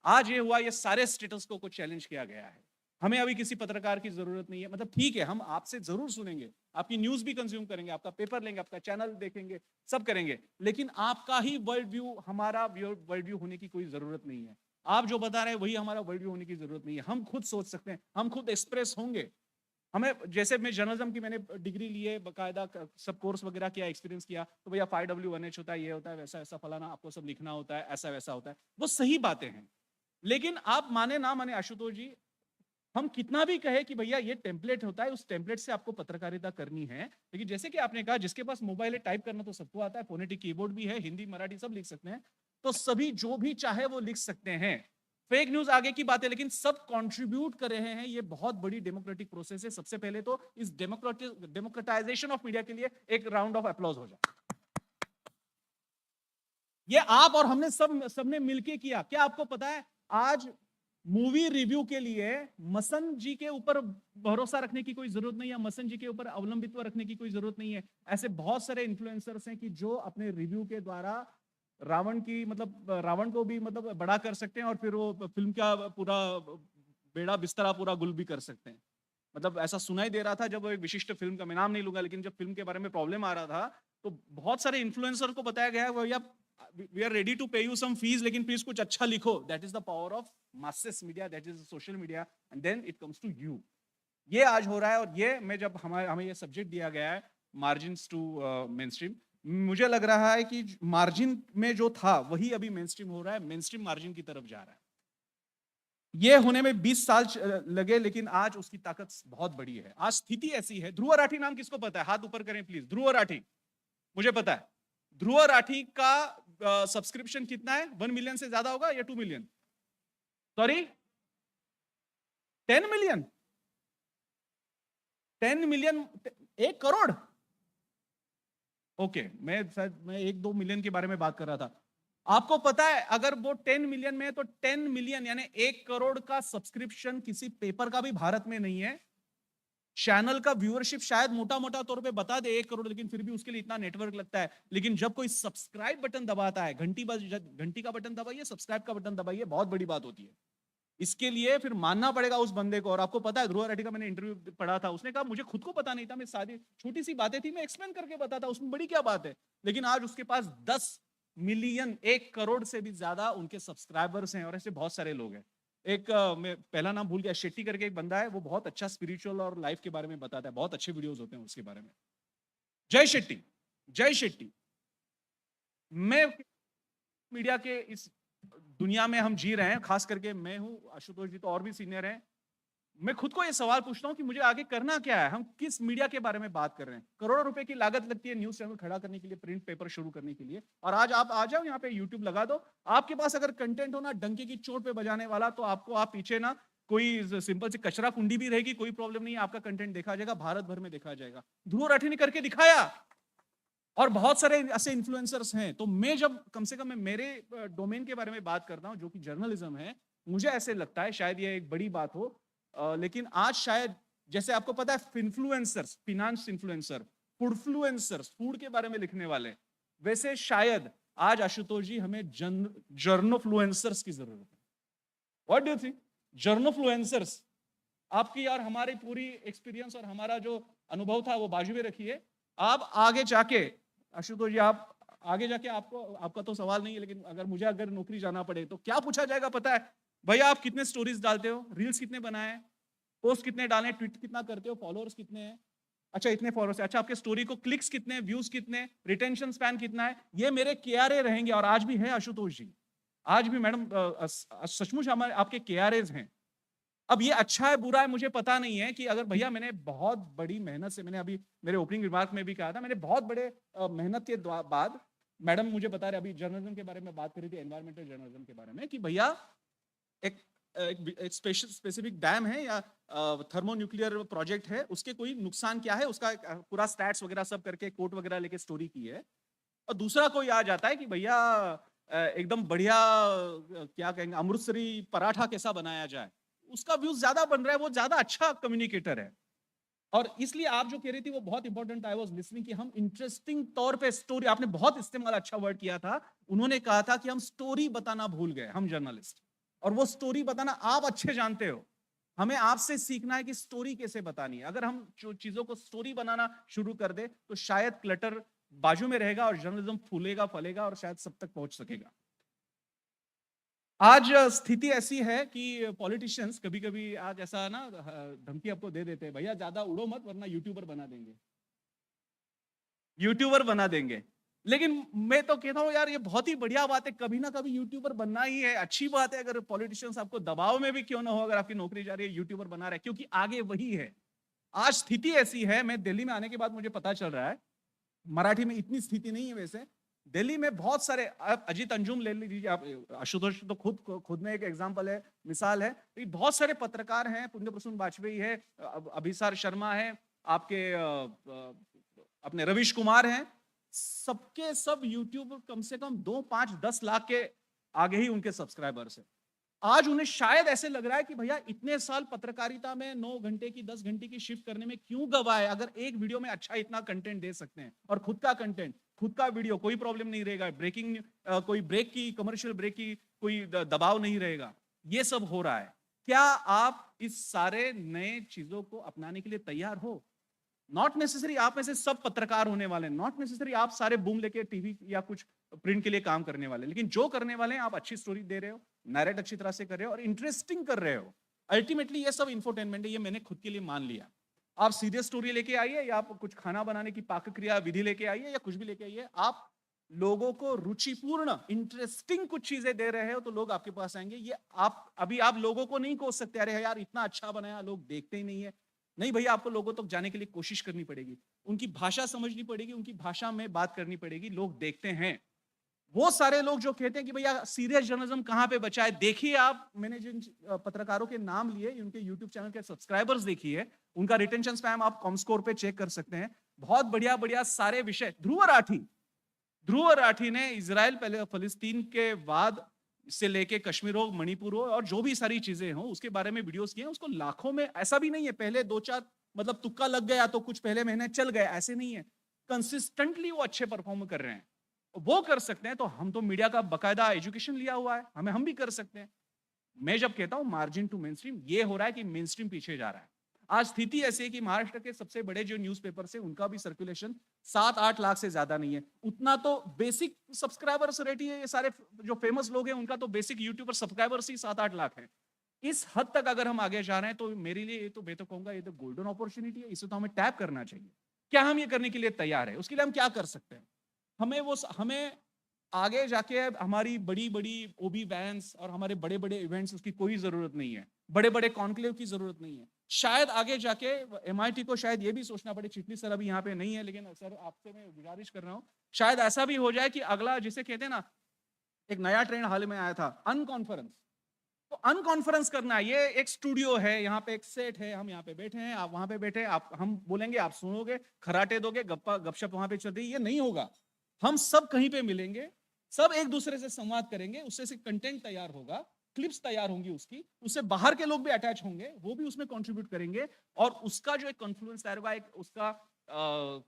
आज ये हुआ, ये सारे स्टेटस को चैलेंज किया गया है। हमें अभी किसी पत्रकार की जरूरत नहीं है। मतलब ठीक है, हम आपसे जरूर सुनेंगे, आपकी न्यूज भी कंज्यूम करेंगे, आपका पेपर लेंगे, आपका चैनल देखेंगे, सब करेंगे, लेकिन आपका ही वर्ल्ड व्यू हमारा वर्ल्ड व्यू होने की कोई जरूरत नहीं है। आप जो बता रहे हैं वही हमारा वर्ल्ड व्यू होने की जरूरत नहीं है। हम खुद सोच सकते हैं, हम खुद एक्सप्रेस होंगे, हमें जैसे मैं जर्नलिज्म की मैंने डिग्री ली है, बाकायदा सब कोर्स वगैरह किया, एक्सपीरियंस किया, तो भैया 5W1H होता है, ये होता है, वैसा ऐसा फलाना, आपको सब लिखना होता है, ऐसा वैसा होता है। वो सही बातें हैं, लेकिन आप माने ना माने आशुतोष जी, हम कितना भी कहे कि भैया ये टेम्पलेट होता है, उस टेम्पलेट से आपको पत्रकारिता करनी है, लेकिन जैसे कि आपने कहा जिसके पास मोबाइल है, टाइप करना तो सबको आता है, फोनेटिक कीबोर्ड भी है, हिंदी मराठी सब लिख सकते हैं, तो सभी जो भी चाहे वो लिख सकते हैं। फेक न्यूज आगे की बात है, लेकिन सब कंट्रीब्यूट कर रहे हैं, ये बहुत बड़ी डेमोक्रेटिक प्रोसेस है। सबसे पहले तो इस डेमोक्रेटाइजेशन ऑफ मीडिया के लिए एक राउंड ऑफ अप्लॉज हो जाए। ये आप और हमने सबने मिलके किया। क्या आपको पता है आज मूवी रिव्यू के लिए मसन जी के ऊपर भरोसा रखने की कोई जरूरत नहीं है, मसन जी के ऊपर अवलंबित्व रखने की कोई जरूरत नहीं है। ऐसे बहुत सारे इन्फ्लुएंसर्स हैं कि जो अपने रिव्यू के द्वारा रावण की मतलब रावण को भी मतलब बड़ा कर सकते हैं और फिर वो फिल्म का पूरा बेड़ा बिस्तरा पूरा गुल भी कर सकते हैं। मतलब ऐसा सुनाई दे रहा था जब वो एक विशिष्ट फिल्म का, मैं नाम नहीं लूंगा, लेकिन जब फिल्म के बारे में प्रॉब्लम आ रहा था तो बहुत सारे इन्फ्लुएंसर को बताया गया है भैया we are ready to pay you some fees, लेकिन प्लीज कुछ अच्छा लिखो। That is the power of masses media, that is social media, and then it comes to you. ये आज हो रहा है, और ये मैं जब हमें ये सब्जेक्ट दिया गया है मार्जिन्स टू मेनस्ट्रीम, मुझे लग रहा है कि मार्जिन में जो था वही अभी मेनस्ट्रीम हो रहा है, मेनस्ट्रीम मार्जिन की तरफ जा रहा है। ये होने में 20 साल लगे, लेकिन आज उसकी ताकत बहुत बड़ी है। आज स्थिति ऐसी है। ध्रुव राठी नाम किसको पता है? हाथ ऊपर करें प्लीज। ध्रुव राठी, मुझे पता है। ध्रुव राठी का सब्सक्रिप्शन कितना है? 1 मिलियन से ज्यादा होगा या 2 million? Sorry, 10 million? 10 million, 1 crore? Okay, मैं 1-2 मिलियन के बारे में बात कर रहा था। आपको पता है अगर वो 10 मिलियन में है तो 10 मिलियन यानी 1 करोड़ का सब्सक्रिप्शन किसी पेपर का भी भारत में नहीं है। चैनल का व्यूअरशिप शायद मोटा मोटा तौर पे बता दे 1 करोड़, लेकिन फिर भी उसके लिए इतना नेटवर्क लगता है। लेकिन जब कोई सब्सक्राइब बटन दबाता है, घंटी का बटन दबाइए, सब्सक्राइब का बटन दबाइए, बहुत बड़ी बात होती है। इसके लिए फिर मानना पड़ेगा उस बंदे को। और आपको पता है ध्रुव राठी का मैंने इंटरव्यू पढ़ा था, उसने कहा मुझे खुद को पता नहीं था, मैं सारी छोटी सी बातें थी मैं एक्सप्लेन करके बताता, उसमें बड़ी क्या बात है। लेकिन आज उसके पास 10 मिलियन, 1 करोड़ से भी ज्यादा उनके सब्सक्राइबर्स हैं, और ऐसे बहुत सारे लोग हैं। एक मैं पहला नाम भूल गया, शेट्टी करके एक बंदा है, वो बहुत अच्छा स्पिरिचुअल और लाइफ के बारे में बताता है, बहुत अच्छे वीडियोस होते हैं उसके बारे में। जय शेट्टी, जय शेट्टी। मैं मीडिया के इस दुनिया में हम जी रहे हैं, खास करके मैं हूं, आशुतोष जी तो और भी सीनियर हैं। मैं खुद को ये सवाल पूछता हूं कि मुझे आगे करना क्या है। हम किस मीडिया के बारे में बात कर रहे हैं? करोड़ों रुपए की लागत लगती है न्यूज चैनल खड़ा करने के लिए, प्रिंट पेपर शुरू करने के लिए। और आज आप आ जाओ यहाँ पे, यूट्यूब लगा दो, आपके पास अगर कंटेंट हो ना डंके की चोट पे बजाने वाला, तो आपको आप पीछे ना कोई सिंपल सी कचरा कुंडी भी रहेगी, कोई प्रॉब्लम नहीं है, आपका कंटेंट देखा जाएगा, भारत भर में देखा जाएगा। ध्रुव राठी ने करके दिखाया, और बहुत सारे ऐसे इन्फ्लुएंसर्स हैं। तो मैं जब कम से कम मैं मेरे डोमेन के बारे में बात करता हूं जो कि जर्नलिज्म है, मुझे ऐसे लगता है शायद ये एक बड़ी बात हो, लेकिन आज शायद जैसे आपको पता है इन्फ्लुएंसर्स, फिनांस इन्फ्लुएंसर, फूडफ्लुएंसर्स, फूड के बारे में लिखने वाले, वैसे शायद आज आशुतोष जी हमें जर्नोफ्लुएंसर्स की जरूरत है। What do you think? Journofluencers, आपकी और हमारी पूरी एक्सपीरियंस और हमारा जो अनुभव था वो बाजू में रखिए। आप आगे जाके आशुतोष जी, आप आगे जाके आपका तो सवाल नहीं है, लेकिन अगर नौकरी जाना पड़े तो क्या पूछा जाएगा पता है? भैया आप कितने स्टोरीज डालते हो, रील्स कितने बनाए, पोस्ट कितने डाले, ट्वीट कितना करते हो, फॉलोअर्स कितने हैं? अच्छा इतने फॉलोअर्स है। अच्छा आपके स्टोरी को क्लिक्स कितने, व्यूज कितने, रिटेंशन स्पैन कितना है? ये मेरे केआरए रहेंगे, और आज भी है आशुतोष जी, आज भी मैडम सचमुच हमारे आपके केआरएज हैं। अब ये अच्छा है बुरा है मुझे पता नहीं है, कि अगर भैया मैंने बहुत बड़ी मेहनत से, मैंने अभी मेरे ओपनिंग रिमार्क में भी कहा था, मैंने बहुत बड़े मेहनत के बाद, मैडम मुझे बता रहे, अभी जर्नलिज्म के बारे में बात करी थी, एनवायरमेंटल जर्नलिज्म के बारे में, कि भैया एक स्पेसिफिक डैम है या थर्मोन्यूक्लियर प्रोजेक्ट है, उसके कोई नुकसान क्या है, उसका पूरा स्टैट्स वगैरह सब करके कोट वगैरह लेके स्टोरी की है। और दूसरा कोई आ जाता है कि भैया एकदम बढ़िया क्या कहेंगे, अमृतसरी पराठा कैसा बनाया जाए, उसका व्यूज ज्यादा बन रहा है, वो ज्यादा अच्छा कम्युनिकेटर है। और इसलिए आप जो कह रही थी वो बहुत इंपॉर्टेंट, आई वाज लिसनिंग, कि हम इंटरेस्टिंग तौर पे स्टोरी, आपने बहुत इस्तेमाल अच्छा वर्ड किया था, उन्होंने कहा था कि हम स्टोरी बताना भूल गए, हम जर्नलिस्ट, और वो स्टोरी बताना आप अच्छे जानते हो। हमें आपसे सीखना है कि स्टोरी कैसे बतानी है। अगर हम जो चीजों को स्टोरी बनाना शुरू कर दे तो शायद क्लटर बाजू में रहेगा और जर्नलिज्म फूलेगा फलेगा और शायद सब तक पहुंच सकेगा। आज स्थिति ऐसी है कि पॉलिटिशियंस कभी कभी आज ऐसा ना धमकी आपको दे देते हैं, भैया ज्यादा उड़ो मत वरना यूट्यूबर बना देंगे, यूट्यूबर बना देंगे। लेकिन मैं तो कहता हूं यार ये बहुत ही बढ़िया बात है, कभी ना कभी यूट्यूबर बनना ही है, अच्छी बात है। अगर पॉलिटिशियंस आपको दबाव में भी क्यों ना हो, अगर आपकी नौकरी जा रही है, यूट्यूबर बना रहे हैं, क्योंकि आगे वही है। आज स्थिति ऐसी है, मैं दिल्ली में आने के बाद मुझे पता चल रहा है, मराठी में इतनी स्थिति नहीं है वैसे, दिल्ली में बहुत सारे, आप अजीत अंजुम ले लीजिए, आप आशुतोष तो खुद में एक एग्जांपल है, मिसाल है। बहुत सारे पत्रकार हैं, पुण्य प्रसून वाजपेयी है, अभिसार शर्मा है, आपके अपने रविश कुमार हैं, सबके सब यूट्यूब कम से कम 2, 5, 10 लाख के आगे ही उनके सब्सक्राइबर्स हैं। आज उन्हें शायद ऐसे लग रहा है कि भैया इतने साल पत्रकारिता में 9 घंटे की 10 घंटे की शिफ्ट करने में क्यों गवाए, अगर एक वीडियो में अच्छा इतना कंटेंट दे सकते हैं, और खुद का कंटेंट, खुद का वीडियो, कोई प्रॉब्लम नहीं रहेगा, ब्रेकिंग कोई ब्रेक की, कमर्शियल ब्रेक की कोई दबाव नहीं रहेगा, ये सब हो रहा है। क्या आप इस सारे नए चीजों को अपनाने के लिए तैयार हो? नॉट नेसेसरी आप में से सब पत्रकार होने वाले, नॉट नेसेसरी आप सारे बूम लेके टीवी या कुछ प्रिंट के लिए काम करने वाले, लेकिन जो करने वाले हैं आप अच्छी स्टोरी दे रहे हो, नैरेट अच्छी तरह से कर रहे हो और इंटरेस्टिंग कर रहे हो। अल्टीमेटली ये सब इंफोटेनमेंट है, ये मैंने खुद के लिए मान लिया। आप सीरियस स्टोरी लेके आइए या आप कुछ खाना बनाने की पाक क्रिया विधि लेके आइए या कुछ भी लेके आइए, आप लोगों को रुचिपूर्ण इंटरेस्टिंग कुछ चीजें दे रहे हो तो लोग आपके पास आएंगे। ये आप लोगों को नहीं कोस सकते, अरे यार इतना अच्छा बनाया लोग देखते ही नहीं है। नहीं भैया, आपको लोगों तक जाने के लिए कोशिश करनी पड़ेगी, उनकी भाषा समझनी पड़ेगी, उनकी भाषा में बात करनी पड़ेगी, लोग देखते हैं। वो सारे लोग जो कहते हैं कि भैया सीरियस जर्नलिज्म कहां पे बचा है, देखिए आप, मैंने जिन पत्रकारों के नाम लिए, उनके यूट्यूब चैनल के सब्सक्राइबर्स देखिए, उनका रिटेंशन स्पैम आप कॉमस्कोर पे चेक कर सकते हैं। बहुत बढ़िया बढ़िया सारे विषय। ध्रुव राठी ने इजराइल पहले फलस्तीन के बाद से लेके कश्मीर हो, मणिपुर हो और जो भी सारी चीजें हो उसके बारे में वीडियोस किए, उसको लाखों में, ऐसा भी नहीं है पहले 2-4 मतलब तुक्का लग गया तो कुछ पहले महीने चल गए, ऐसे नहीं है, कंसिस्टेंटली वो अच्छे परफॉर्म कर रहे हैं। वो कर सकते हैं तो हम तो मीडिया का बकायदा एजुकेशन लिया हुआ है, हम भी कर सकते हैं। मैं जब कहता हूं मार्जिन टू मेनस्ट्रीम, ये हो रहा है कि मेनस्ट्रीम पीछे जा रहा है। आज स्थिति ऐसी है कि महाराष्ट्र के सबसे बड़े जो न्यूज़पेपर है उनका भी सर्कुलेशन 7-8 लाख से ज्यादा नहीं है। उतना तो बेसिक सब्सक्राइबर्स रेट ही है, ये सारे जो फेमस लोग हैं उनका तो बेसिक यूट्यूबर सब्सक्राइबर्स ही 7-8 लाख है। इस हद तक अगर हम आगे जा रहे हैं तो मेरे लिए ये तो, मैं तो कहूंगा ये तो गोल्डन अपॉर्चुनिटी है, इसे तो हमें टैप करना चाहिए। क्या हम ये करने के लिए तैयार है? उसके लिए हम क्या कर सकते हैं? हमें आगे जाके हमारी बड़ी बड़ी ओबी वैन्स और हमारे बड़े बड़े इवेंट्स उसकी कोई जरूरत नहीं है, बड़े बड़े कॉन्क्लेव की जरूरत नहीं है। शायद आगे जाके MIT को शायद ये भी सोचना पड़े, चिटनी सर अभी यहाँ पे नहीं है लेकिन सर आपसे मैं गुजारिश कर रहा हूँ, शायद ऐसा भी हो जाए कि अगला, जिसे कहते हैं ना, एक नया ट्रेंड हाल में आया था अनकॉन्फ्रेंस, तो अनकॉन्फ्रेंस करना है। ये एक स्टूडियो है, यहाँ पे एक सेट है, हम यहाँ पे बैठे हैं, आप वहां पे बैठे हैं, आप हम बोलेंगे, आप सुनोगे, खराटे दोगे, गपशप वहां पे चल रही है, ये नहीं होगा। हम सब कहीं पे मिलेंगे, सब एक दूसरे से संवाद करेंगे, उससे से कंटेंट तैयार होगा, क्लिप्स तैयार होंगी उसकी, उससे बाहर के लोग भी अटैच होंगे, वो भी उसमें कंट्रीब्यूट करेंगे और उसका जो एक कॉन्फ्लुएंस तैयार होगा, एक उसका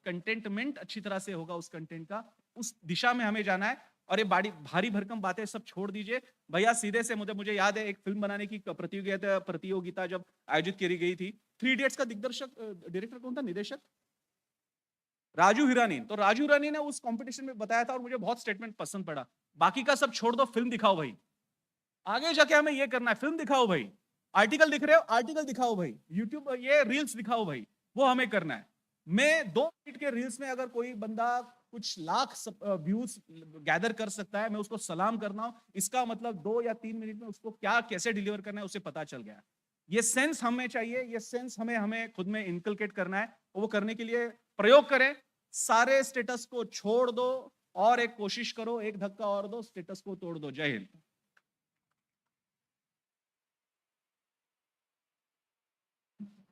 कंटेंटमेंट अच्छी तरह से होगा उस कंटेंट का, उस दिशा में हमें जाना है। और ये भारी भरकम बातें सब छोड़ दीजिए भैया, सीधे से मुझे याद है एक फिल्म बनाने की प्रतियोगिता जब आयोजित की गई थी, 3 इडियट्स का डायरेक्टर कौन था, निदेशक राजू हिरानी। तो राजू हिरानी ने उस कंपटीशन में बताया था और मुझे बहुत स्टेटमेंट पसंद पड़ा, बाकी का सब छोड़ दो, फिल्म दिखाओ भाई, आगे जाके हमें ये करना है, फिल्म दिखाओ भाई, आर्टिकल दिख रहे हो आर्टिकल दिखाओ भाई, यूट्यूब ये रील्स दिखाओ भाई, वो हमें करना है। मैं 2 मिनट के रील्स में अगर कोई बंदा कुछ लाख व्यूज गैदर कर सकता है, मैं उसको सलाम करना हूं, इसका मतलब 2 या 3 मिनट में उसको क्या कैसे डिलीवर करना है उसे पता चल गया। ये सेंस हमें चाहिए, ये सेंस हमें खुद में इनकलकेट करना है, वो करने के लिए प्रयोग करें। सारे स्टेटस को छोड़ दो और एक कोशिश करो, एक धक्का और दो, स्टेटस को तोड़ दो। जय Hind.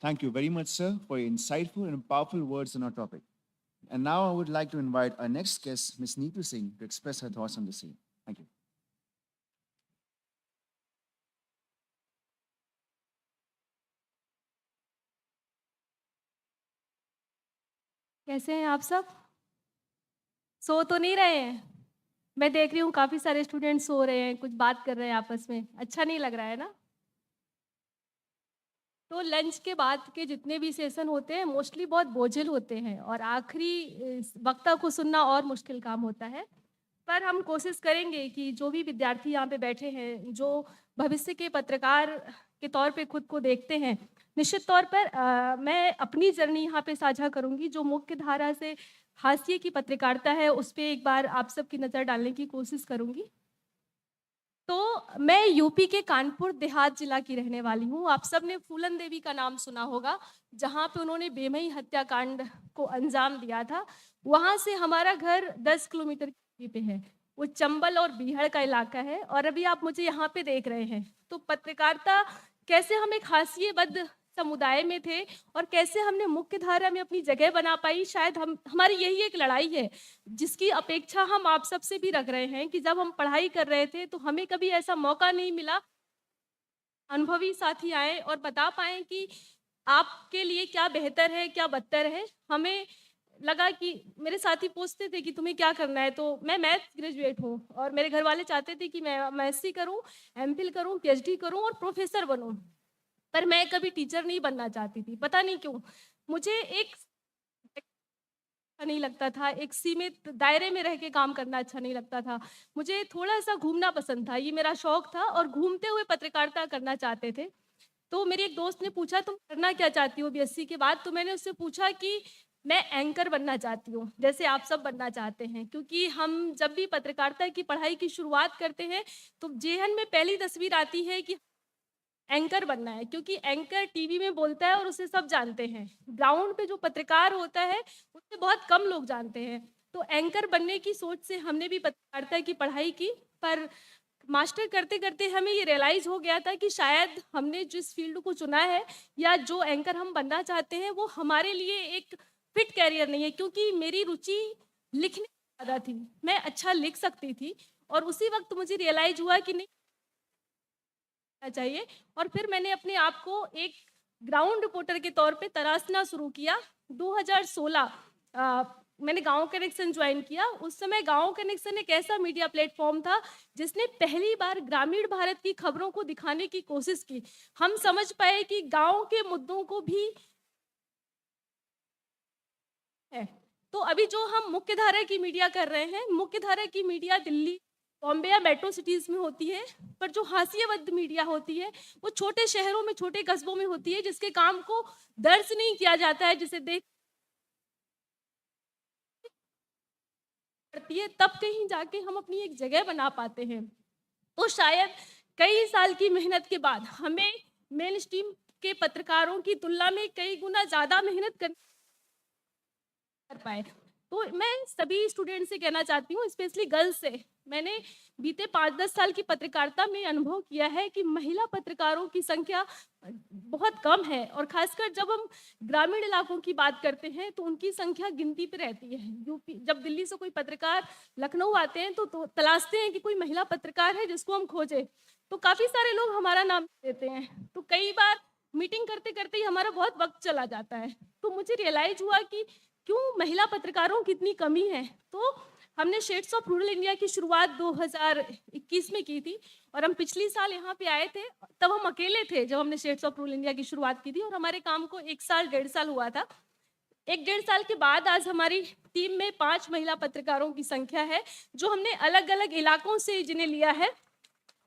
Thank you very much, sir, for your insightful and powerful words on our topic. And now I would like to invite our next guest, Ms. Neetu Singh, to express her thoughts on the same. Thank you. कैसे हैं आप सब? सो तो नहीं रहे हैं? मैं देख रही हूँ काफ़ी सारे स्टूडेंट सो रहे हैं, कुछ बात कर रहे हैं आपस में, अच्छा नहीं लग रहा है ना? तो लंच के बाद के जितने भी सेशन होते हैं मोस्टली बहुत बोझिल होते हैं और आखिरी वक्ता को सुनना और मुश्किल काम होता है। पर हम कोशिश करेंगे कि जो भी विद्यार्थी यहाँ पे बैठे हैं, जो भविष्य के पत्रकार के तौर पे खुद को देखते हैं, निश्चित तौर पर मैं अपनी जर्नी यहाँ पे साझा करूँगी। जो मुख्य धारा से हाशिए की पत्रकारिता है, उस पे एक बार आप सबकी नज़र डालने की कोशिश करूँगी। तो मैं यूपी के कानपुर देहात जिला की रहने वाली हूँ। आप सब ने फूलन देवी का नाम सुना होगा, जहाँ पे उन्होंने बेमई हत्याकांड को अंजाम दिया था। वहाँ से हमारा घर 10 किलोमीटर की दूरी पे है। वो चंबल और बीहड़ का इलाका है और अभी आप मुझे यहाँ पे देख रहे हैं। तो पत्रकारिता कैसे हम एक हाशिएबद्ध समुदाय में थे और कैसे हमने मुख्य धारा में अपनी जगह बना पाई, शायद हमारी यही एक लड़ाई है, जिसकी अपेक्षा हम आप सबसे भी रख रहे हैं कि जब हम पढ़ाई कर रहे थे तो हमें कभी ऐसा मौका नहीं मिला, अनुभवी साथी आए और बता पाएँ कि आपके लिए क्या बेहतर है, क्या बदतर है। हमें लगा कि मेरे साथी पूछते थे कि तुम्हें क्या करना है, तो मैं मैथ्स ग्रेजुएट हूँ और मेरे घर वाले चाहते थे कि मैं एमएससी करूँ, एमफिल करूँ, पीएचडी करूँ और प्रोफेसर बनूँ। पर मैं कभी टीचर नहीं बनना चाहती थी, पता नहीं क्यों। मुझे एक अच्छा नहीं लगता था, एक सीमित दायरे में रह के काम करना अच्छा नहीं लगता था। मुझे थोड़ा-सा घूमना पसंद था, ये मेरा शौक था और घूमते हुए पत्रकारिता करना चाहते थे। तो मेरे एक दोस्त ने पूछा, तुम करना क्या चाहती हो बीएससी के बाद? तो मैंने उससे पूछा कि मैं एंकर बनना चाहती हूँ, जैसे आप सब बनना चाहते हैं। क्योंकि हम जब भी पत्रकारिता की पढ़ाई की शुरुआत करते हैं, तो जेहन में पहली तस्वीर आती है कि एंकर बनना है, क्योंकि एंकर टीवी में बोलता है और उसे सब जानते हैं। ग्राउंड पे जो पत्रकार होता है, उसे बहुत कम लोग जानते हैं। तो एंकर बनने की सोच से हमने भी पत्रकारिता की पढ़ाई की, पर मास्टर करते-करते हमें ये रियलाइज़ हो गया था कि शायद हमने जिस फ़ील्ड को चुना है या जो एंकर हम बनना चाहते हैं, वो हमारे लिए एक फिट करियर नहीं है, क्योंकि मेरी रुचि लिखने में ज़्यादा थी। मैं अच्छा लिख सकती थी और उसी वक़्त मुझे रियलाइज़ हुआ कि नहीं चाहिए और फिर मैंने अपने आप को एक ग्राउंड रिपोर्टर के तौर पे तराशना शुरू किया। 2016 मैंने गाँव कनेक्शन ज्वाइन किया। उस समय गाँव कनेक्शन एक ऐसा मीडिया प्लेटफॉर्म था जिसने पहली बार ग्रामीण भारत की खबरों को दिखाने की कोशिश की। हम समझ पाए कि गाँव के मुद्दों को भी है। तो अभी जो हम मुख्य धारा की मीडिया कर रहे हैं, मुख्य धारा की मीडिया दिल्ली, बॉम्बे या मेट्रो सिटीज़ में होती है, पर जो हाशिएबद्ध मीडिया होती है, वो छोटे शहरों में, छोटे कस्बों में होती है, जिसके काम को दर्ज नहीं किया जाता है, जिसे देख पड़ती है, तब कहीं जाके हम अपनी एक जगह बना पाते हैं। तो शायद कई साल की मेहनत के बाद हमें मेन स्ट्रीम के पत्रकारों की तुलना में कई गुना ज़्यादा मेहनत कर पाए। तो मैं सभी स्टूडेंट से कहना चाहती हूँ, स्पेशली गर्ल्स से, मैंने बीते 5-10 साल की पत्रकारिता में अनुभव किया है कि महिला पत्रकारों की संख्या बहुत कम है और खासकर जब हम ग्रामीण इलाकों की बात करते हैं तो उनकी संख्या गिनती पे रहती है। यूपी जब दिल्ली से कोई पत्रकार लखनऊ आते हैं तो तलाशते हैं कि कोई महिला पत्रकार है जिसको हम खोजें, तो काफ़ी सारे लोग हमारा नाम देते हैं। तो कई बार मीटिंग करते-करते ही हमारा बहुत वक़्त चला जाता है। तो मुझे रियलाइज़ हुआ कि क्यों महिला पत्रकारों की इतनी कमी है। तो हमने शेड्स ऑफ रूरल इंडिया की शुरुआत 2021 में की थी और हम पिछली साल यहाँ पे आए थे। तब हम अकेले थे जब हमने शेड्स ऑफ रूरल इंडिया की शुरुआत की थी और हमारे काम को 1 साल 1.5 साल हुआ था। 1-1.5 साल के बाद आज हमारी टीम में 5 महिला पत्रकारों की संख्या है, जो हमने अलग-अलग इलाकों से जिन्हें लिया है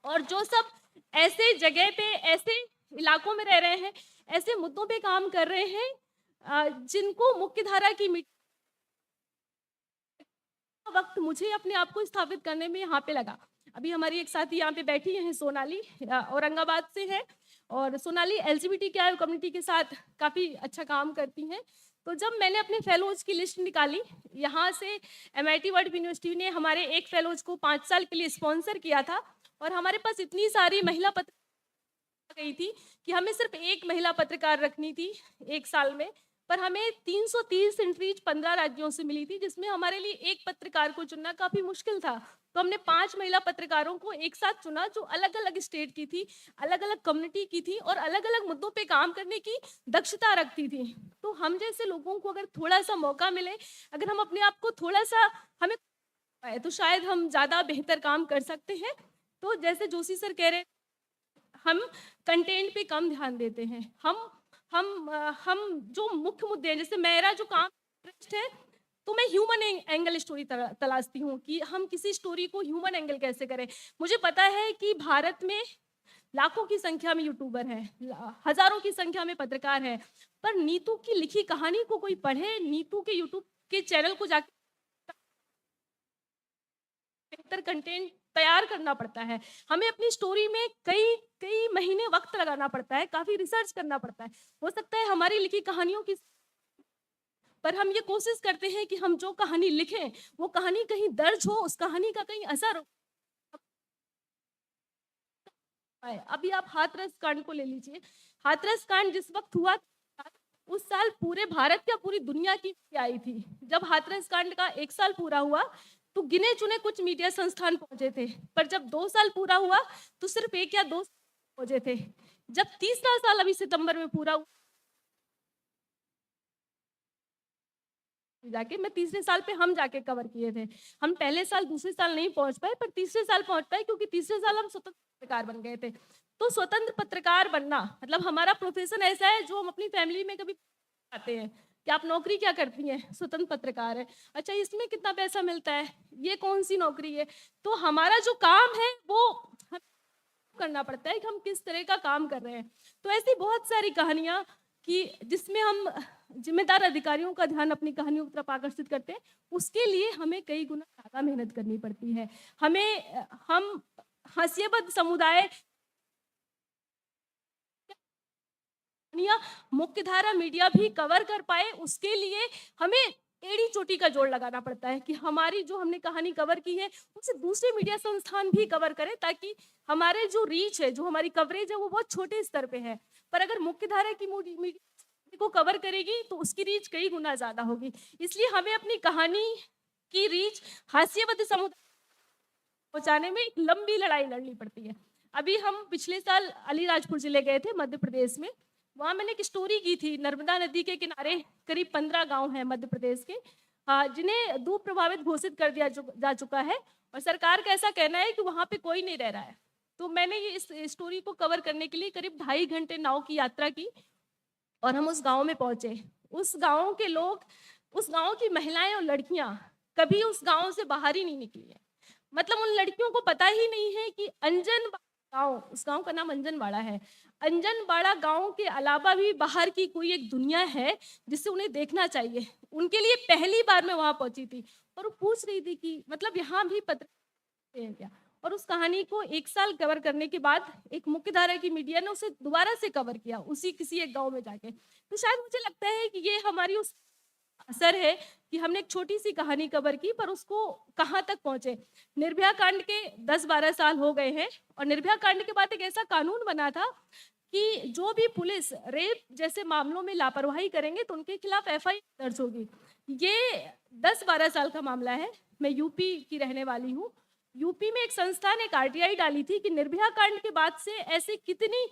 और जो सब ऐसे जगह पे, ऐसे इलाकों में रह रहे हैं, ऐसे मुद्दों पे काम कर रहे हैं जिनको मुख्य धारा की वक्त मुझे अपने आप को स्थापित करने में यहाँ पे लगा। अभी हमारी एक साथी यहाँ पे बैठी हैं, सोनाली, औरंगाबाद से है और सोनाली एलजीबीटीक्यू कम्युनिटी के साथ काफ़ी अच्छा काम करती हैं। तो जब मैंने अपने फेलोज़ की लिस्ट निकाली, यहाँ से MITWPU यूनिवर्सिटी ने हमारे एक फेलोज़ को 5 साल के लिए स्पॉन्सर किया था और हमारे पास इतनी सारी महिला पत्रकार गई थी कि हमें सिर्फ एक महिला पत्रकार रखनी थी 1 साल में, पर हमें 330 एंट्रीज 15 राज्यों से मिली थी, जिसमें हमारे लिए एक पत्रकार को चुनना काफ़ी मुश्किल था। तो हमने 5 महिला पत्रकारों को एक साथ चुना जो अलग-अलग स्टेट की थी, अलग-अलग कम्युनिटी की थी और अलग-अलग मुद्दों पे काम करने की दक्षता रखती थी। तो हम जैसे लोगों को अगर थोड़ा-सा मौका मिले, अगर हम अपने आप को थोड़ा-सा हमें तो शायद हम ज़्यादा बेहतर काम कर सकते हैं। तो जैसे जोशी सर कह रहे, हम कंटेंट पे कम ध्यान देते हैं। हम जो मुख्य मुद्दे हैं, जैसे मेरा जो काम इंटरेस्ट है, तो मैं ह्यूमन एंगल स्टोरी तलाशती हूँ कि हम किसी स्टोरी को ह्यूमन एंगल कैसे करें। मुझे पता है कि भारत में लाखों की संख्या में यूट्यूबर हैं, हजारों की संख्या में पत्रकार हैं, पर नीतू की लिखी कहानी को कोई पढ़े, नीतू के यूट्यूब के चैनल को जाके बेहतर कंटेंट तैयार करना पड़ता है। हमें अपनी स्टोरी में कई कई महीने वक्त लगाना पड़ता है, काफी रिसर्च करना पड़ता है। हो सकता है हमारी लिखी कहानियों की, पर हम ये कोशिश करते हैं कि हम जो कहानी लिखें वो कहानी कहीं दर्ज हो, उस कहानी का कहीं असर हो। अभी आप हाथरस कांड को ले लीजिए। हाथरस कांड जिस वक्त हुआ उस साल पूरे भारत या पूरी दुनिया की आई थी। जब हाथरस कांड का 1 साल पूरा हुआ तो गिने चुने कुछ मीडिया संस्थान पहुंचे थे, पर जब 2 साल पूरा हुआ तो सिर्फ 1 या 2 पहुंचे थे। जब तीसरा साल अभी सितंबर में पूरा हुआ, जाके मैं तीसरे साल पे हम जाके कवर किए थे। हम पहले साल दूसरे साल नहीं पहुंच पाए, पर तीसरे साल पहुंच पाए क्योंकि तीसरे साल हम स्वतंत्र पत्रकार बन गए थे। तो स्वतंत्र पत्रकार बनना मतलब हमारा प्रोफेशन ऐसा है जो हम अपनी फैमिली में कभी आते हैं कि आप नौकरी क्या करती हैं, स्वतंत्र पत्रकार है। अच्छा, इसमें कितना पैसा मिलता है, ये कौन सी नौकरी है। तो हमारा जो काम है वो करना पड़ता है कि हम किस तरह का काम कर रहे हैं। तो ऐसी बहुत सारी कहानियां कि जिसमें हम जिम्मेदार अधिकारियों का ध्यान अपनी कहानियों की तरफ आकर्षित करते हैं, उसके लिए हमें कई गुना ज्यादा मेहनत करनी पड़ती है। हम हास्यबद्ध समुदाय मुख्यधारा मीडिया भी कवर कर पाए, उसके लिए हमें एड़ी चोटी का जोड़ लगाना पड़ता है कि हमारी जो हमने कहानी कवर की है उसे दूसरे मीडिया संस्थान भी कवर करें, ताकि हमारे जो रीच है, जो हमारी कवरेज है वो बहुत छोटे स्तर पे है। पर अगर मुख्यधारा की मीडिया को कवर करेगी तो उसकी रीच कई गुना ज्यादा होगी। इसलिए हमें अपनी कहानी की रीच हास्यबद्ध समुदाय पहुंचाने में एक लंबी लड़ाई लड़नी पड़ती है। अभी हम पिछले साल अलीराजपुर जिले गए थे मध्य प्रदेश में। वहाँ मैंने एक स्टोरी की थी। नर्मदा नदी के किनारे करीब 15 गांव हैं मध्य प्रदेश के, जिन्हें डूब प्रभावित घोषित कर दिया जा चुका है और सरकार का ऐसा कहना है कि वहाँ पे कोई नहीं रह रहा है। तो मैंने ये इस स्टोरी को कवर करने के लिए करीब 2.5 घंटे नाव की यात्रा की और हम उस गांव में पहुंचे। उस गांव के लोग, उस गांव की महिलाएं और लड़कियां कभी उस गांव से बाहर ही नहीं निकली है। मतलब उन लड़कियों को पता ही नहीं है कि गांव, उस गांव का नाम अंजनवाड़ा है, अंजनवाड़ा गांव के अलावा भी बाहर की कोई एक दुनिया है जिसे उन्हें देखना चाहिए। उनके लिए पहली बार मैं वहां पहुंची थी और वो पूछ रही थी कि मतलब यहाँ भी पत्र हैं क्या। और उस कहानी को 1 साल कवर करने के बाद एक मुख्यधारा की मीडिया ने उसे दोबारा से कवर किया उसी किसी एक गाँव में जाके। तो शायद मुझे लगता है कि ये हमारी उस असर है कि हमने एक छोटी सी कहानी कवर की पर उसको कहाँ तक पहुंचे। निर्भया कांड के 10-12 साल हो गए हैं और निर्भया कांड के बाद एक ऐसा कानून बना था कि जो भी पुलिस रेप जैसे मामलों में लापरवाही करेंगे तो उनके खिलाफ एफआईआर दर्ज होगी। ये 10-12 साल का मामला है। मैं यूपी की रहने वाली हूँ। यूपी में एक संस्था ने एक आरटीआई डाली थी कि निर्भया कांड के बाद से ऐसे कितनी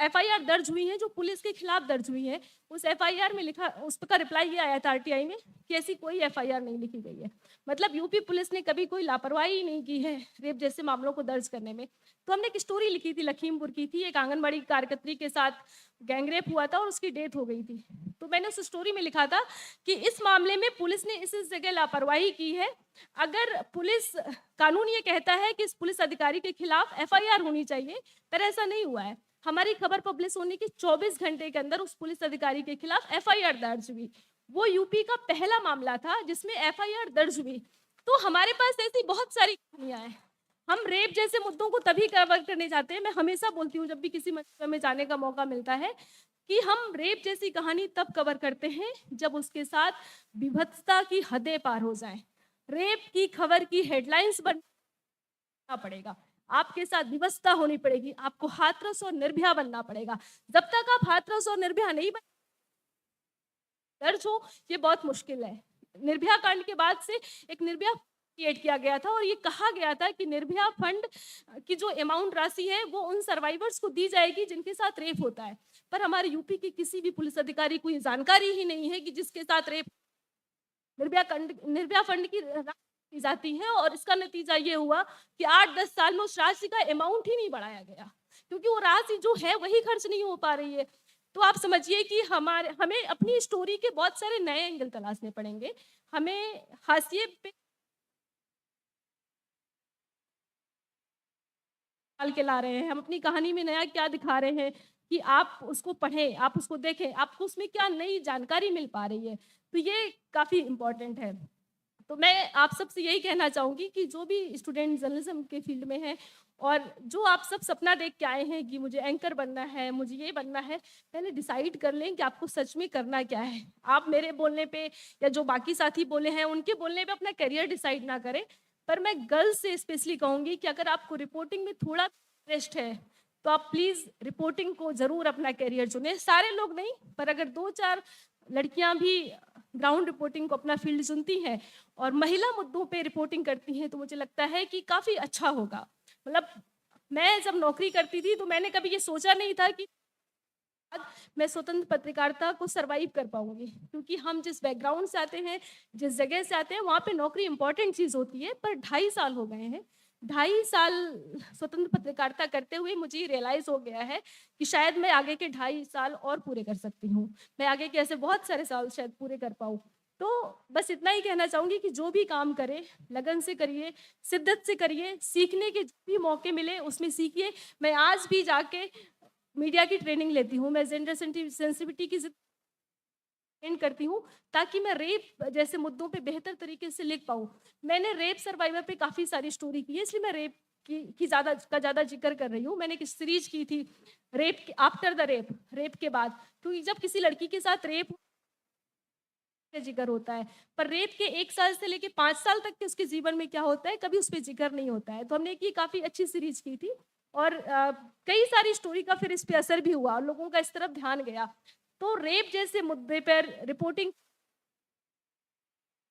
एफआईआर दर्ज हुई हैं जो पुलिस के खिलाफ दर्ज हुई हैं। उस एफआईआर में लिखा, उस पर रिप्लाई ये आया था आरटीआई में कि ऐसी कोई एफआईआर नहीं लिखी गई है। मतलब यूपी पुलिस ने कभी कोई लापरवाही नहीं की है रेप जैसे मामलों को दर्ज करने में। तो हमने एक स्टोरी लिखी थी, लखीमपुर की थी। एक आंगनबाड़ी कार्यकर्त्री के साथ गैंगरेप हुआ था और उसकी डेथ हो गई थी। तो मैंने उस स्टोरी में लिखा था कि इस मामले में पुलिस ने इस जगह लापरवाही की है। अगर पुलिस, कानून ये कहता है कि इस पुलिस अधिकारी के खिलाफ एफआईआर होनी चाहिए, पर ऐसा नहीं हुआ है। हमारी खबर पब्लिश होने के 24 घंटे के अंदर उस पुलिस अधिकारी के खिलाफ एफआईआर दर्ज हुई। वो यूपी का पहला मामला था जिसमें एफआईआर दर्ज हुई। तो हमारे पास ऐसी बहुत सारी कहानियां हैं। हम रेप जैसे मुद्दों को तभी कवर करने जाते हैं। मैं हमेशा बोलती हूँ जब भी किसी मंच में जाने का मौका मिलता है कि हम रेप जैसी कहानी तब कवर करते हैं जब उसके साथ विभत्सता की हदें पार हो जाएं। रेप की खबर की हेडलाइंस बनना पड़ेगा, आपके साथ विवशता होनी पड़ेगी, आपको हाथरस और निर्भया बनना पड़ेगा। जब तक आप हाथरस और निर्भया नहीं बन दर्ज हो, ये बहुत मुश्किल है। निर्भया कांड के बाद से एक निर्भया क्रिएट किया गया था और ये कहा गया था कि निर्भया फंड की जो अमाउंट राशि है वो उन सर्वाइवर्स को दी जाएगी जिनके साथ रेप होता है। पर हमारे यूपी के किसी भी पुलिस अधिकारी को ये जानकारी ही नहीं है कि जिसके साथ रेप निर्भया फंड की राशि जाती है। और इसका नतीजा ये हुआ कि 8-10 साल में उस राशि का अमाउंट ही नहीं बढ़ाया गया, क्योंकि वो राशि जो है वही खर्च नहीं हो पा रही है। तो आप समझिए कि हमें अपनी स्टोरी के बहुत सारे नए एंगल तलाशने पड़ेंगे। हमें हाशिए पे डाल के ला रहे हैं, हम अपनी कहानी में नया क्या दिखा रहे हैं कि आप उसको पढ़ें, आप उसको देखें, आपको उसमें क्या नई जानकारी मिल पा रही है। तो ये काफ़ी इम्पोर्टेंट है। तो मैं आप सबसे यही कहना चाहूँगी कि जो भी स्टूडेंट जर्नलिज्म के फील्ड में हैं और जो आप सब सपना देख के आए हैं कि मुझे एंकर बनना है, मुझे ये बनना है, पहले डिसाइड कर लें कि आपको सच में करना क्या है। आप मेरे बोलने पे या जो बाकी साथी बोले हैं, उनके बोलने पे अपना करियर डिसाइड ना करें। पर मैं गर्ल्स से स्पेशली कहूँगी कि अगर आपको रिपोर्टिंग में थोड़ा इंटरेस्ट है, तो आप प्लीज़ रिपोर्टिंग को ज़रूर अपना करियर चुनें। सारे लोग नहीं, पर अगर 2-4 लड़कियाँ भी ग्राउंड रिपोर्टिंग को अपना फील्ड चुनती हैं और महिला मुद्दों पे रिपोर्टिंग करती हैं, तो मुझे लगता है कि काफ़ी अच्छा होगा। मतलब मैं जब नौकरी करती थी, तो मैंने कभी ये सोचा नहीं था कि आज मैं स्वतंत्र पत्रकारिता को सर्वाइव कर पाऊँगी, क्योंकि हम जिस बैकग्राउंड से आते हैं, जिस जगह से आते हैं, वहाँ पे नौकरी इम्पोर्टेंट चीज़ होती है। पर 2.5 साल हो गए हैं, 2.5 साल स्वतंत्र पत्रकारिता करते हुए मुझे ये रियलाइज़ हो गया है कि शायद मैं आगे के 2.5 साल और पूरे कर सकती हूँ। मैं आगे के ऐसे बहुत सारे साल शायद पूरे कर पाऊँ। तो बस इतना ही कहना चाहूँगी कि जो भी काम करें, लगन से करिए, शिद्दत से करिए, सीखने के जो भी मौके मिले उसमें सीखिए। मैं आज भी जाके मीडिया की ट्रेनिंग लेती हूँ, मैं जेंडर सेंसिटिविटी की ट्रेन करती हूँ, ताकि मैं रेप जैसे मुद्दों पे बेहतर तरीके से लिख पाऊँ। मैंने रेप सर्वाइवर पे काफ़ी सारी स्टोरी की है, इसलिए मैं रेप की ज़्यादा ज़िक्र कर रही हूँ। मैंने एक सीरीज़ की थी rape after the rape, rape के बाद, क्योंकि जब किसी लड़की के साथ रेप का ज़िक्र होता है, पर रेप के 1 साल से लेके 5 साल तक के उसके जीवन में क्या होता है, कभी उस पे ज़िक्र नहीं होता है। तो हमने एक ये काफ़ी अच्छी सीरीज़ की थी और कई सारी स्टोरी का फिर इस पे असर भी हुआ और लोगों का इस तरफ ध्यान गया। तो रेप जैसे मुद्दे पर रिपोर्टिंग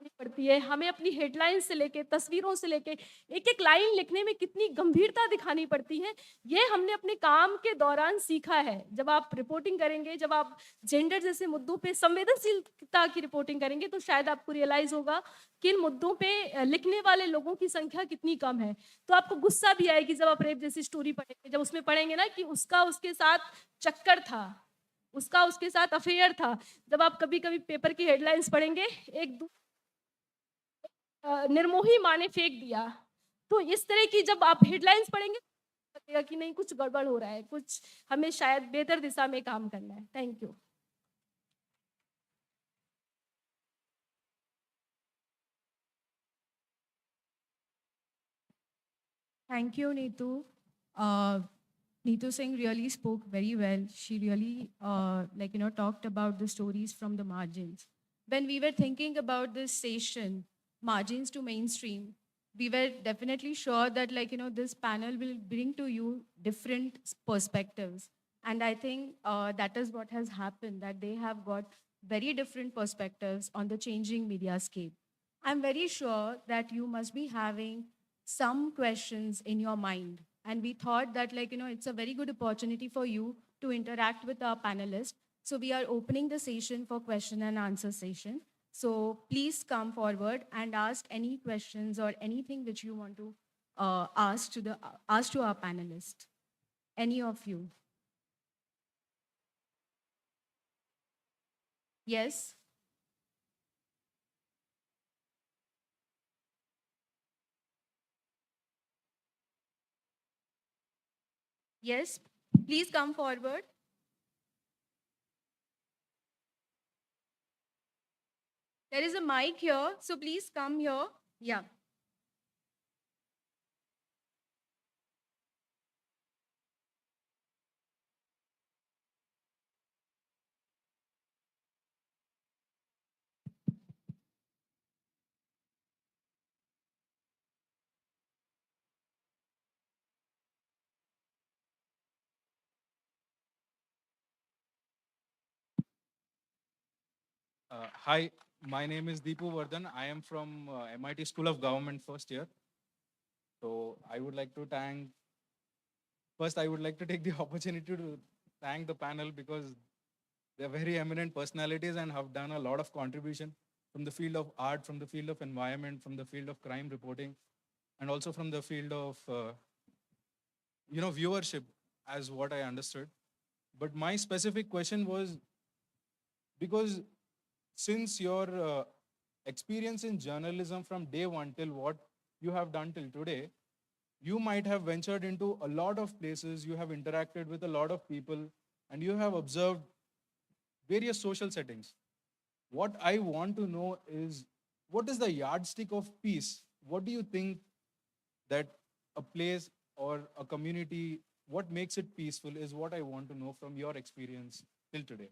करनी पड़ती है। हमें अपनी हेडलाइन से लेके, तस्वीरों से लेके, एक-एक लाइन लिखने में कितनी गंभीरता दिखानी पड़ती है, ये हमने अपने काम के दौरान सीखा है। जब आप रिपोर्टिंग करेंगे, जब आप जेंडर जैसे मुद्दों पे संवेदनशीलता की रिपोर्टिंग करेंगे, तो शायद आपको रियलाइज़ होगा कि इन मुद्दों पे लिखने वाले लोगों की संख्या कितनी कम है। तो आपको गुस्सा भी आएगी जब आप रेप जैसी स्टोरी पढ़ेंगे, जब उसमें पढ़ेंगे ना कि उसका उसके साथ चक्कर था, उसका उसके साथ अफ़ेयर था। जब आप कभी-कभी पेपर की हेडलाइन्स पढ़ेंगे, एक निर्मोही माँ ने फेंक दिया। तो इस तरह की जब आप हेडलाइन्स पढ़ेंगे, लगेगा कि नहीं कुछ गड़बड़ हो रहा है, कुछ हमें शायद बेहतर दिशा में काम करना है। Thank you. Thank you, Neetu. Neetu Singh really spoke very well. She really, talked about the stories from the margins. When we were thinking about this session, margins to mainstream, we were definitely sure that, this panel will bring to you different perspectives. And I think that is what has happened, that they have got very different perspectives on the changing media scape. I'm very sure that you must be having some questions in your mind. And we thought that, it's a very good opportunity for you to interact with our panelists. So we are opening the session for question and answer session. So please come forward and ask any questions or anything which you want to ask to our panelists. Any of you? Yes? Yes? Please come forward. There is a mic here, so please come here. Yeah. Hi, my name is Deepu Vardhan. I am from MIT School of Government first year. So I would like to take the opportunity to thank the panel because they're very eminent personalities and have done a lot of contribution from the field of art, from the field of environment, from the field of crime reporting, and also from the field of, viewership, as what I understood. But my specific question was, because since your experience in journalism from day one till what you have done till today, you might have ventured into a lot of places, you have interacted with a lot of people, and you have observed various social settings. What I want to know is, what is the yardstick of peace? What do you think that a place or a community, what makes it peaceful is what I want to know from your experience till today.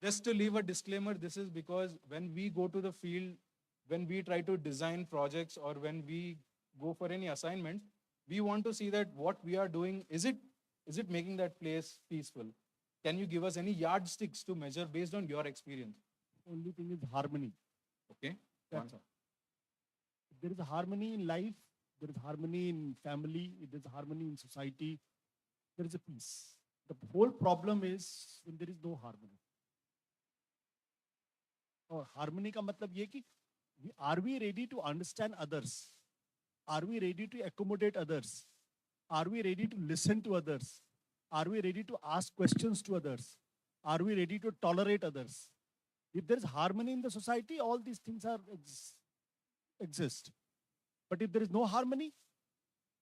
Just to leave a disclaimer, this is because when we go to the field, when we try to design projects or when we go for any assignments, we want to see that what we are doing, is it making that place peaceful? Can you give us any yardsticks to measure based on your experience? Only thing is harmony. Okay. That's all. If there is a harmony in life, there is harmony in family, if there is harmony in society, there is a peace. The whole problem is when there is no harmony. और harmony का मतलब ये कि are we ready to understand others? Are we ready to accommodate others? Are we ready to listen to others? Are we ready to ask questions to others? Are we ready to tolerate others? If there is harmony in the society, all these things are exist. But if there is no harmony,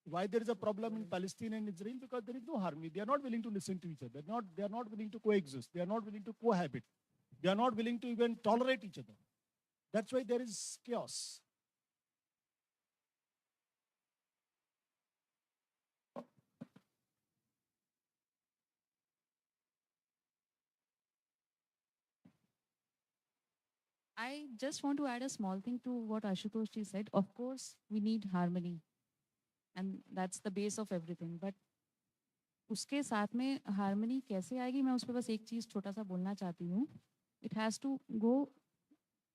why there is a problem in Palestine and Israel? Because there is no harmony. They are not willing to listen to each other. They are not willing to coexist. They are not willing to cohabit. They are not willing to even tolerate each other. That's why there is chaos. I just want to add a small thing to what Ashutosh ji said. Of course, we need harmony, and that's the base of everything. But उसके साथ में harmony कैसे आएगी? मैं उस पर बस एक चीज छोटा सा बोलना चाहती हूँ. It has to go.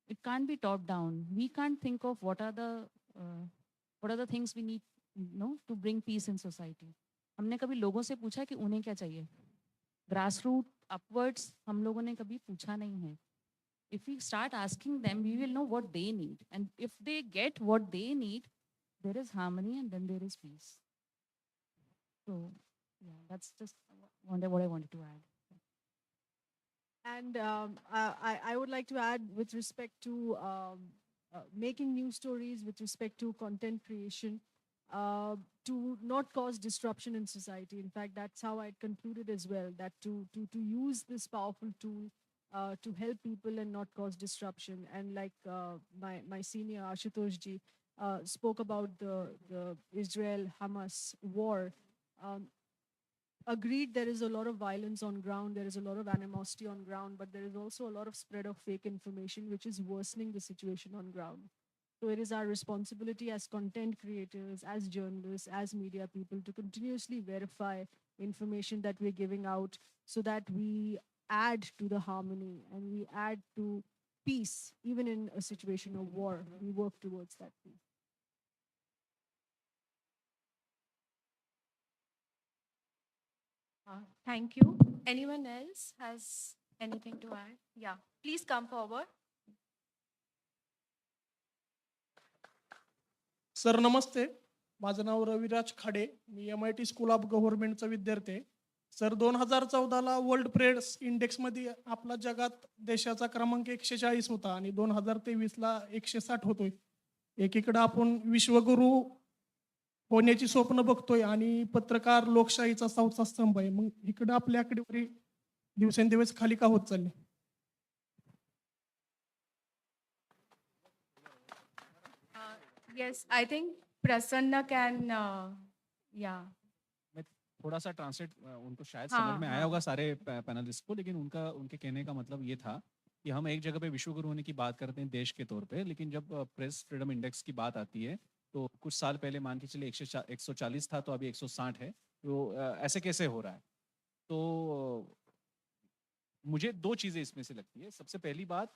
It can't be top down. We can't think of what are the things we need, to bring peace in society. हमने कभी लोगों से पूछा कि उन्हें क्या चाहिए? Grassroots, upwards, हम लोगों ने कभी पूछा नहीं है. If we start asking them, we will know what they need. And if they get what they need, there is harmony and then there is peace. So, yeah, that's just what I wanted to add. And I would like to add with respect to making news stories, with respect to content creation, to not cause disruption in society. In fact, that's how I concluded as well, that to use this powerful tool to help people and not cause disruption. And like my senior Ashutosh ji spoke about the Israel-Hamas war. Agreed, there is a lot of violence on ground, there is a lot of animosity on ground, but there is also a lot of spread of fake information, which is worsening the situation on ground. So it is our responsibility as content creators, as journalists, as media people to continuously verify information that we're giving out so that we add to the harmony and we add to peace, even in a situation of war. We work towards that peace. Thank you. Anyone else has anything to add? Yeah, please come forward. Sir नमस्ते, माझं नाव रविराज खाडे, मी MIT school of गव्हर्नमेंटचा विद्यार्थी आहे. Sir 2014ला world press इंडेक्समध्ये आपला जगात देशाचा क्रमांक 140 होता आणि 2023ला 160 होतोय. एकीकडे आपण विश्वगुरू होण्याची स्वप्न बघतोय आणि पत्रकार लोकशाहीचा चौथा स्तंभ आहे. मग इकडे आपली आकडेवारी दिवसेंदिवस खाली का होत चालली? Yes, I think Prasanna can, yeah. मैं थोड़ा सा ट्रांसलेट, उनको शायद हाँ, समझ में आया हाँ. होगा सारे पैनलिस्ट को, लेकिन उनके कहने का मतलब ये था कि हम एक जगह पे विश्वगुरु होने की बात करते हैं देश के तौर पे, लेकिन जब प्रेस फ्रीडम इंडेक्स की बात आती है तो कुछ साल पहले मान के चलिए 140 था तो अभी 160 है. तो ऐसे कैसे हो रहा है? तो मुझे दो चीज़ें इसमें से लगती है. सबसे पहली बात,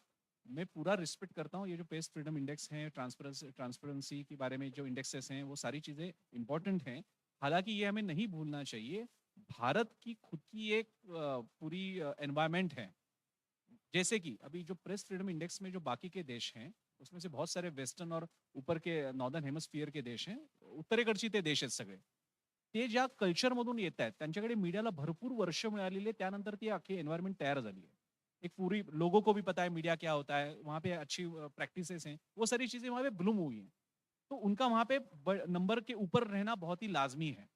मैं पूरा रिस्पेक्ट करता हूँ ये जो प्रेस फ्रीडम इंडेक्स हैं, ट्रांसपेरेंसी के बारे में जो इंडेक्सेस हैं, वो सारी चीज़ें इंपॉर्टेंट हैं. हालांकि ये हमें नहीं भूलना चाहिए, भारत की खुद की एक पूरी एनवायरनमेंट है. जैसे कि अभी जो प्रेस फ्रीडम इंडेक्स में जो बाकी के देश हैं उसमें से बहुत सारे वेस्टर्न और ऊपर के नॉर्दर्न हेमिस्फियर के देश हैं, उत्तरेकडची ते देश आहेत सगळे. ते ज्या कल्चरमधून येत आहेत त्यांच्याकडे मीडियाला भरपूर वर्ष मिळालेली आहे, त्यानंतर ती अख्खी एन्व्हायरमेंट तयार झाली है. एक पूरी लोगों को भी पता है मीडिया क्या होता है, वहाँ पे अच्छी प्रैक्टिसेस हैं, वो सारी चीजें वहाँ पे ब्लूम हुई हैं. तो उनका वहाँ पे नंबर के ऊपर रहना बहुत ही लाजमी है.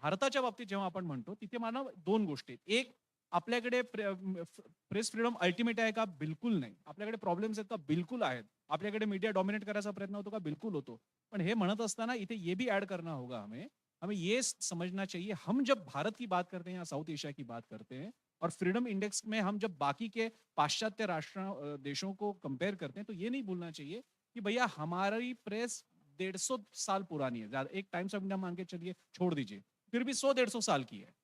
भारताच्या बाबतीत जेव्हा आपण म्हणतो तिथे मला दोन गोष्टी आहेत. एक, आपल्याकडे प्रेस फ्रीडम अल्टिमेट आहे का? बिलकुल नाही. आपल्याकडे प्रॉब्लेम्स आहेत का? बिलकुल आहेत. आपल्याकडे मीडिया डॉमिनेट करायचा प्रयत्न होतो का? बिल्कुल होतो. पण हे म्हणत असताना इथे ये भी ऐड करना होगा हमें हमें ये समझना चाहिए, हम जब भारत की बात करते हैं या साउथ एशिया की बात करते हैं और फ्रीडम इंडेक्स में हम जब बाकी के पाश्चात्य राष्ट्र देशों को कंपेयर करते हैं, तो ये नहीं भूलना चाहिए कि भैया हमारी प्रेस 150 साल पुरानी है. एक टाइम्स ऑफ इंडिया मान के चलिए, छोड़ दीजिए, फिर भी 100-150 साल की है.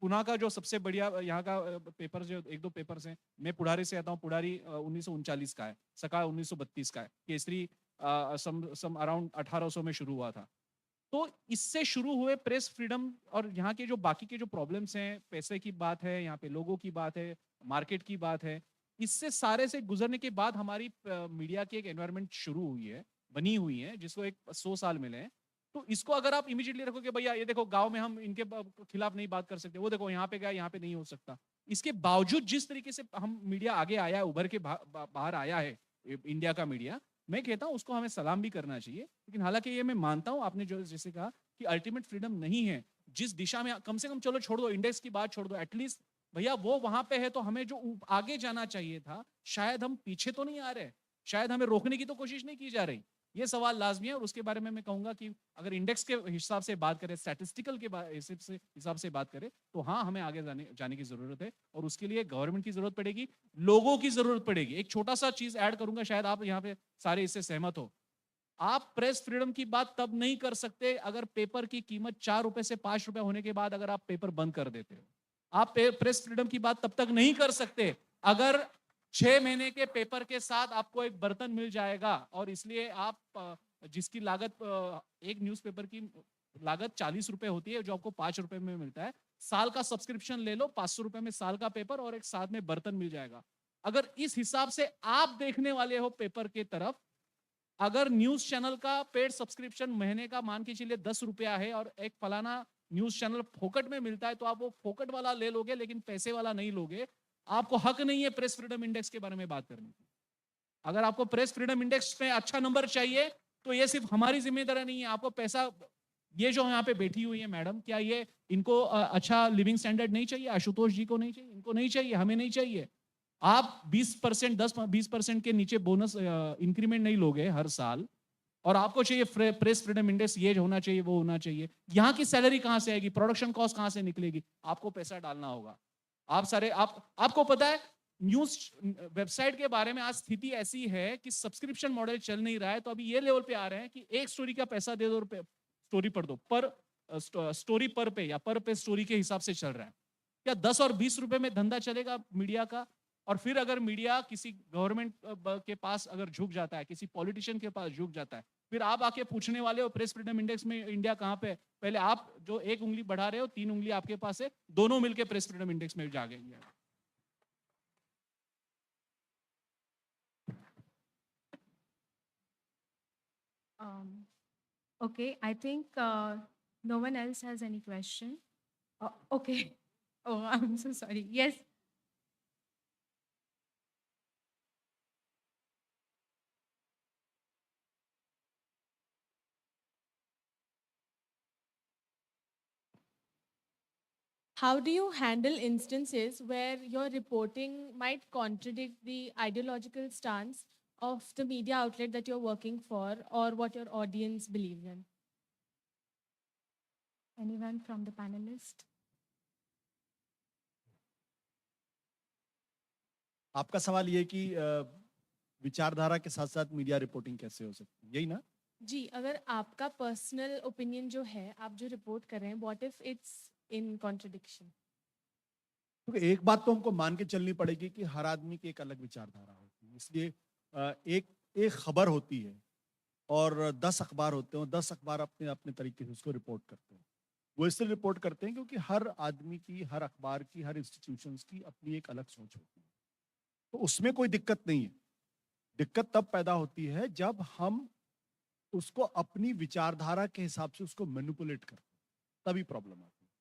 पुणे का जो सबसे बढ़िया यहाँ का पेपर, जो एक दो पेपर्स हैं, मैं पुढ़ारी से आता हूँ. पुढ़ारी 1939 का है, सकाळ 1932 का है, केसरी सम अराउंड 1800 में शुरू हुआ था. तो इससे शुरू हुए प्रेस फ्रीडम और यहाँ के जो बाकी के जो प्रॉब्लम्स हैं, पैसे की बात है, यहाँ पे लोगों की बात है, मार्केट की बात है, इससे सारे से गुजरने के बाद हमारी मीडिया की एक एनवायरनमेंट शुरू हुई है, बनी हुई है, जिसको एक 100 साल मिले हैं. तो इसको अगर आप इमीडिएटली रखोगे भैया ये देखो गांव में हम इनके खिलाफ नहीं बात कर सकते, वो देखो यहाँ पे गया, यहाँ पे नहीं हो सकता. इसके बावजूद जिस तरीके से हम मीडिया आगे आया है, उभर के बाहर आया है इंडिया का मीडिया, मैं कहता हूँ उसको हमें सलाम भी करना चाहिए. लेकिन हालांकि ये मैं मानता हूँ आपने जो जैसे कहा कि अल्टीमेट फ्रीडम नहीं है, जिस दिशा में कम से कम चलो छोड़ दो, इंडेक्स की बात छोड़ दो, एटलीस्ट भैया वो वहां पे है, तो हमें जो आगे जाना चाहिए था, शायद हम पीछे तो नहीं आ रहे, शायद हमें रोकने की तो कोशिश नहीं की जा रही. ये सवाल लाजमी है और उसके बारे में मैं कहूंगा कि अगर इंडेक्स के हिसाब से बात करें, स्टैटिस्टिकल के हिसाब से बात करें, तो हाँ हमें आगे जाने की जरूरत है और उसके लिए गवर्नमेंट की जरूरत पड़ेगी, लोगों की जरूरत पड़ेगी. एक छोटा सा चीज ऐड करूंगा, शायद आप यहाँ पे सारे इससे सहमत हो. आप प्रेस फ्रीडम की बात तब नहीं कर सकते अगर पेपर की कीमत 4 रुपए से 5 रुपए होने के बाद अगर आप पेपर बंद कर देते हो. आप प्रेस फ्रीडम की बात तब तक नहीं कर सकते अगर 6 महीने के पेपर के साथ आपको एक बर्तन मिल जाएगा और इसलिए आप जिसकी लागत एक न्यूज़पेपर की लागत 40 रुपए होती है, जो आपको 5 रुपए में मिलता है. साल का सब्सक्रिप्शन ले लो, 500 रुपए में साल का पेपर और एक साथ में बर्तन मिल जाएगा. अगर इस हिसाब से आप देखने वाले हो पेपर के तरफ, अगर न्यूज चैनल का पेड सब्सक्रिप्शन महीने का मान के चलिए 10 रुपया है और एक फलाना न्यूज चैनल फोकट में मिलता है, तो आप वो फोकट वाला ले लोगे लेकिन पैसे वाला नहीं लोगे. आपको हक नहीं है प्रेस फ्रीडम इंडेक्स के बारे में बात करने की. अगर आपको प्रेस फ्रीडम इंडेक्स में अच्छा नंबर चाहिए तो ये सिर्फ हमारी जिम्मेदारी नहीं है. आपको पैसा, ये जो यहाँ पे बैठी हुई है मैडम, क्या ये इनको अच्छा लिविंग स्टैंडर्ड नहीं चाहिए? आशुतोष जी को नहीं चाहिए? इनको नहीं चाहिए? हमें नहीं चाहिए? आप 20%, 10-20% के नीचे बोनस इंक्रीमेंट नहीं लोगे हर साल और आपको चाहिए प्रेस फ्रीडम इंडेक्स, ये होना चाहिए, वो होना चाहिए. यहाँ की सैलरी कहाँ से आएगी? प्रोडक्शन कॉस्ट कहाँ से निकलेगी? आपको पैसा डालना होगा. आपको पता है न्यूज वेबसाइट के बारे में आज स्थिति ऐसी है कि सब्सक्रिप्शन मॉडल चल नहीं रहा है, तो अभी ये लेवल पे आ रहे हैं कि एक स्टोरी का पैसा दे दो, स्टोरी पढ़ दो, पर स्टोरी पर पे या पर पे स्टोरी के हिसाब से चल रहा है. क्या 10 और 20 रुपए में धंधा चलेगा मीडिया का? और फिर अगर मीडिया किसी गवर्नमेंट के पास अगर झुक जाता है, किसी पॉलिटिशियन के पास झुक जाता है, फिर आप आके पूछने वाले हो प्रेस फ्रीडम इंडेक्स में इंडिया कहाँ पे है? पहले आप जो एक उंगली बढ़ा रहे हो, 3 उंगली आपके पास है, दोनों मिलके प्रेस फ्रीडम इंडेक्स में जा गए. Okay, I think no one else has any question. Okay. Oh, I'm so sorry. Yes. How do you handle instances where your reporting might contradict the ideological stance of the media outlet that you're working for or what your audience believes in? Anyone from the panelist? आपका सवाल ये कि विचारधारा के साथ साथ media reporting कैसे हो सकती है, यही ना? जी, अगर आपका पर्सनल ओपिनियन जो है, आप जो रिपोर्ट कर रहे हैं, what if it's in contradiction? क्योंकि एक बात तो हमको मान के चलनी पड़ेगी कि हर आदमी की एक अलग विचारधारा होती है. इसलिए एक खबर होती है और 10 अखबार होते हैं, 10 अखबार अपने अपने तरीके से उसको रिपोर्ट करते हैं. वो इसलिए रिपोर्ट करते हैं क्योंकि हर आदमी की, हर अखबार की, हर इंस्टीट्यूशंस की अपनी एक अलग सोच होती है. तो उसमें कोई दिक्कत नहीं है. दिक्कत तब पैदा होती है जब हम उसको अपनी विचारधारा के हिसाब से उसको मैनिपुलेट करते हैं, तभी प्रॉब्लम आती है।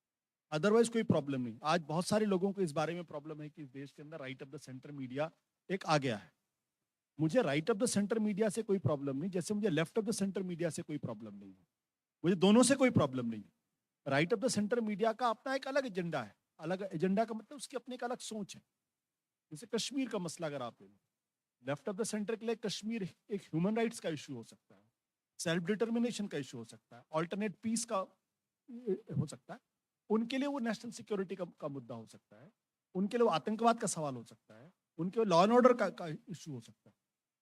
अदरवाइज कोई प्रॉब्लम नहीं। आज बहुत सारे लोगों को इस बारे में प्रॉब्लम है कि इस देश के अंदर right of the centre media एक आ गया है। मुझे right of the centre media से कोई प्रॉब्लम नहीं, जैसे मुझे left of the centre media से कोई प्रॉब्लम नहीं है। मुझे दोनों से कोई प्रॉब्लम नहीं है। Right of the centre media का अपना एक अलग एजेंडा है। अलग एजेंडा का मतलब उसकी अपनी एक अलग सोच है। जैसे कश्मीर का मसला अगर आप ले लो, लेफ्ट ऑफ द सेंटर के लिए कश्मीर एक ह्यूमन राइट्स का इशू हो सकता है, सेल्फ डिटर्मिनेशन का इशू हो सकता है, ऑल्टरनेट पीस का हो सकता है। उनके लिए वो नेशनल सिक्योरिटी का मुद्दा हो सकता है, उनके लिए वो आतंकवाद का सवाल हो सकता है, उनके लॉ एंड ऑर्डर का इशू हो सकता है।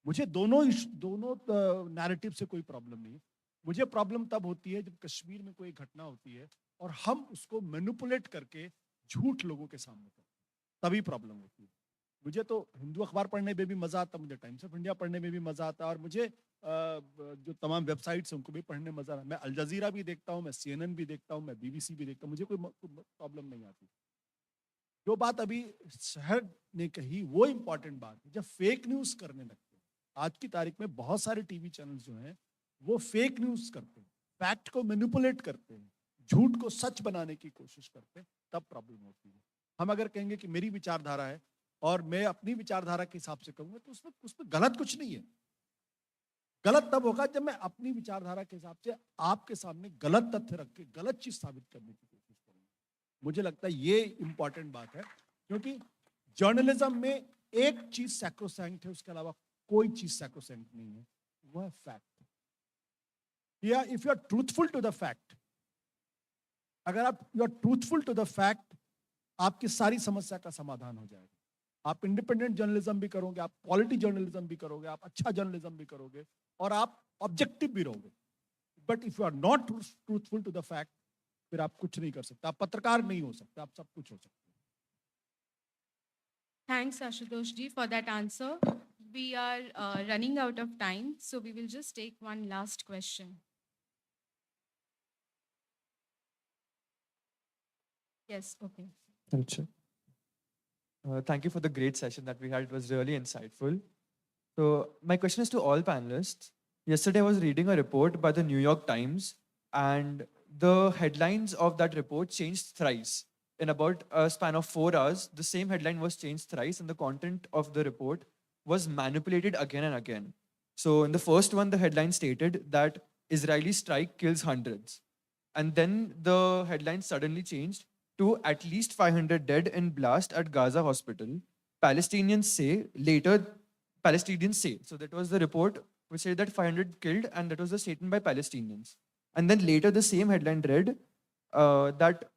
मुझे दोनों नैरेटिव से कोई प्रॉब्लम नहीं है। मुझे प्रॉब्लम तब होती है जब कश्मीर में कोई घटना होती है और हम उसको मैनिपुलेट करके झूठ लोगों के सामने करते हैं, तभी प्रॉब्लम होती है। मुझे तो हिंदू अखबार पढ़ने में भी मजा आता, मुझे टाइम्स ऑफ इंडिया पढ़ने में भी मजा आता, और मुझे जो तमाम वेबसाइट्स हैं उनको भी पढ़ने में मजा आता। मैं अल जजीरा भी देखता हूँ, मैं CNN भी देखता हूँ, मैं BBC भी देखता हूँ, मुझे कोई प्रॉब्लम नहीं आती। जो बात अभी शहर ने कही वो इंपॉर्टेंट बात है। जब फेक न्यूज करने लगते हैं, आज की तारीख में बहुत सारे टीवी चैनल्स जो हैं वो फेक न्यूज करते हैं, फैक्ट को मैनिपुलेट करते हैं, झूठ को सच बनाने की कोशिश करते हैं, तब प्रॉब्लम होती है। हम अगर कहेंगे कि मेरी विचारधारा है और मैं अपनी विचारधारा के हिसाब से कहूंगा तो उसमें गलत कुछ नहीं है। गलत तब होगा जब मैं अपनी विचारधारा के हिसाब से आपके सामने गलत तथ्य रख के गलत चीज साबित करने की कोशिश करूंगा। मुझे लगता है ये इंपॉर्टेंट बात है, क्योंकि जर्नलिज्म में एक चीज सैक्रोसैंक्ट है, उसके अलावा कोई चीज सैक्रोसैंक्ट नहीं है, वो है फैक्ट। या if you are truthful to the fact, अगर आप you are truthful to the fact, आपकी सारी समस्या का समाधान हो जाएगा। आप इंडिपेंडेंट जर्नलिज्म भी करोगे, आप क्वालिटी जर्नलिज्म भी करोगे, आप अच्छा जर्नलिज्म भी करोगे, और आप ऑब्जेक्टिव भी रहोगे। But if you are not truthful to the fact, फिर आप कुछ नहीं कर सकते, आप पत्रकार नहीं हो सकते, आप सब कुछ हो सकते। Thanks, Ashutosh ji, for that answer. We are running out of time, so we will just take one last question. Yes, okay. Sure. Thank you for the great session that we had. It was really insightful. So my question is to all panelists. Yesterday I was reading a report by the New York Times, and the headlines of that report changed thrice. In about a span of 4 hours, the same headline was changed thrice, and the content of the report was manipulated again and again. So in the first one, the headline stated that Israeli strike kills hundreds. And then the headline suddenly changed to at least 500 dead in blast at Gaza hospital. Palestinians say. So that was the report which said that 500 killed, and that was the statement by Palestinians. And then later the same headline read that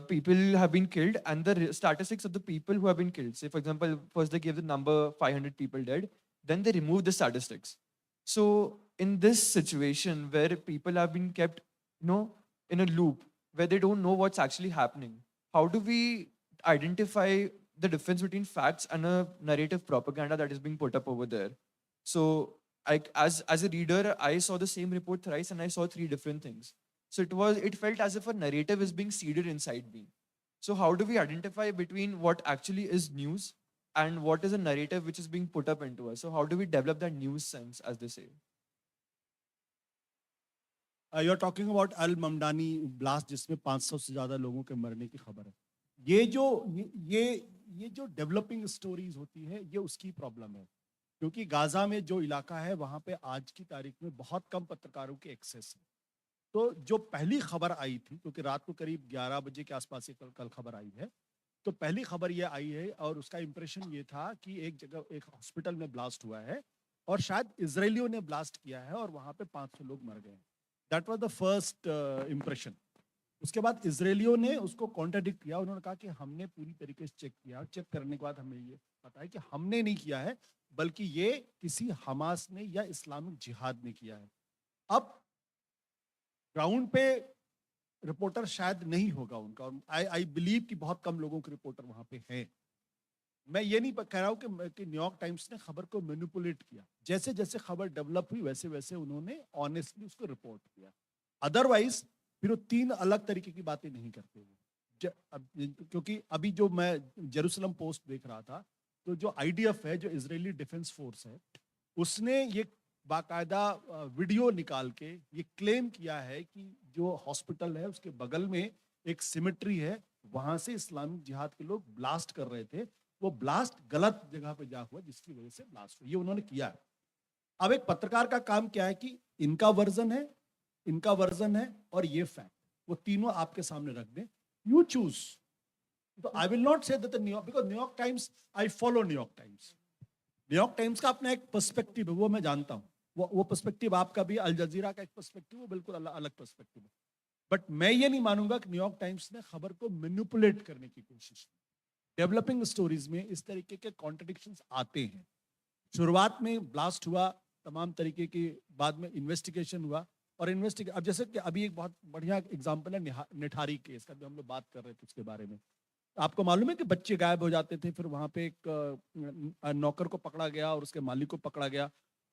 people have been killed, and the statistics of the people who have been killed. Say, for example, first they gave the number 500 people dead, then they removed the statistics. So in this situation where people have been kept, in a loop where they don't know what's actually happening, how do we identify the difference between facts and a narrative propaganda that is being put up over there? So as a reader, I saw the same report thrice and I saw 3 different things. So it felt as if a narrative is being seeded inside me. So how do we identify between what actually is news and what is a narrative which is being put up into us? So how do we develop that news sense, as they say? You're talking about Al Mamdani blast, जिसमें 500 से ज्यादा लोगों के मरने की खबर है। ये जो डेवलपिंग स्टोरीज होती है, ये उसकी प्रॉब्लम है, क्योंकि गाजा में जो इलाका है वहां पे आज की तारीख में बहुत कम पत्रकारों के एक्सेस है। तो जो पहली खबर आई थी, क्योंकि रात को करीब 11 बजे के आसपास कल खबर आई है, तो पहली खबर ये आई है और उसका इंप्रेशन ये था कि एक जगह एक हॉस्पिटल में ब्लास्ट हुआ है और शायद इजरायलियों ने ब्लास्ट किया है और वहां पे 500 लोग मर गए। That was the first impression. उसके बाद इजरायलियों ने उसको कॉन्ट्राडिक्ट किया, उन्होंने कहा कि हमने पूरी तरीके से चेक किया, चेक करने के बाद हमें ये पता है कि हमने नहीं किया है, बल्कि ये किसी हमास ने या इस्लामिक जिहाद ने किया है। अब ग्राउंड पे रिपोर्टर शायद नहीं होगा उनका, और आई बिलीव कि बहुत कम लोगों के रिपोर्टर वहां पे हैं। मैं ये नहीं कह रहा हूं कि न्यूयॉर्क टाइम्स ने खबर को मैनिपुलेट किया, जैसे जैसे खबर डेवलप हुई वैसे वैसे उन्होंने ऑनेस्टली उसको रिपोर्ट किया। अदरवाइज फिर वो 3 अलग तरीके की बातें नहीं करते हुए। क्योंकि अभी जो मैं जेरूसलम पोस्ट देख रहा था, तो जो IDF है, जो इजरायली डिफेंस फोर्स है, उसने ये बाकायदा वीडियो निकाल के ये क्लेम किया है कि जो हॉस्पिटल है उसके बगल में एक सिमेट्री है, वहां से इस्लामिक जिहाद के लोग ब्लास्ट कर रहे थे, वो ब्लास्ट गलत जगह पे जा हुआ जिसकी वजह से ब्लास्ट हुआ, ये उन्होंने किया है। अब एक पत्रकार का काम क्या है कि इनका वर्जन है और ये फैक्ट, वो तीनों आपके सामने रख दें, यू चूज। तो I will not say that New York, because New York times, I follow New York times, New York times का अपना एक पर्सपेक्टिव है, वो मैं जानता हूँ, वो पर्सपेक्टिव आपका भी, अल जजीरा का एक पर्सपेक्टिव, वो बिल्कुल अलग पर्सपेक्टिव है। बट मैं ये नहीं मानूंगा कि न्यूयॉर्क टाइम्स ने खबर को मैनिपुलेट करने की कोशिश की। डेवलपिंग स्टोरीज में इस तरीके के कॉन्ट्रडिक्शंस आते हैं। शुरुआत में ब्लास्ट हुआ, तमाम तरीके के, बाद में इन्वेस्टिगेशन हुआ, और अब जैसे कि अभी एक बहुत बढ़िया एग्जांपल है निठारी केस का, जो हम लोग बात कर रहे थे उसके बारे में। आपको मालूम है कि बच्चे गायब हो जाते थे, फिर वहां पे एक नौकर को पकड़ा गया और उसके मालिक को पकड़ा गया,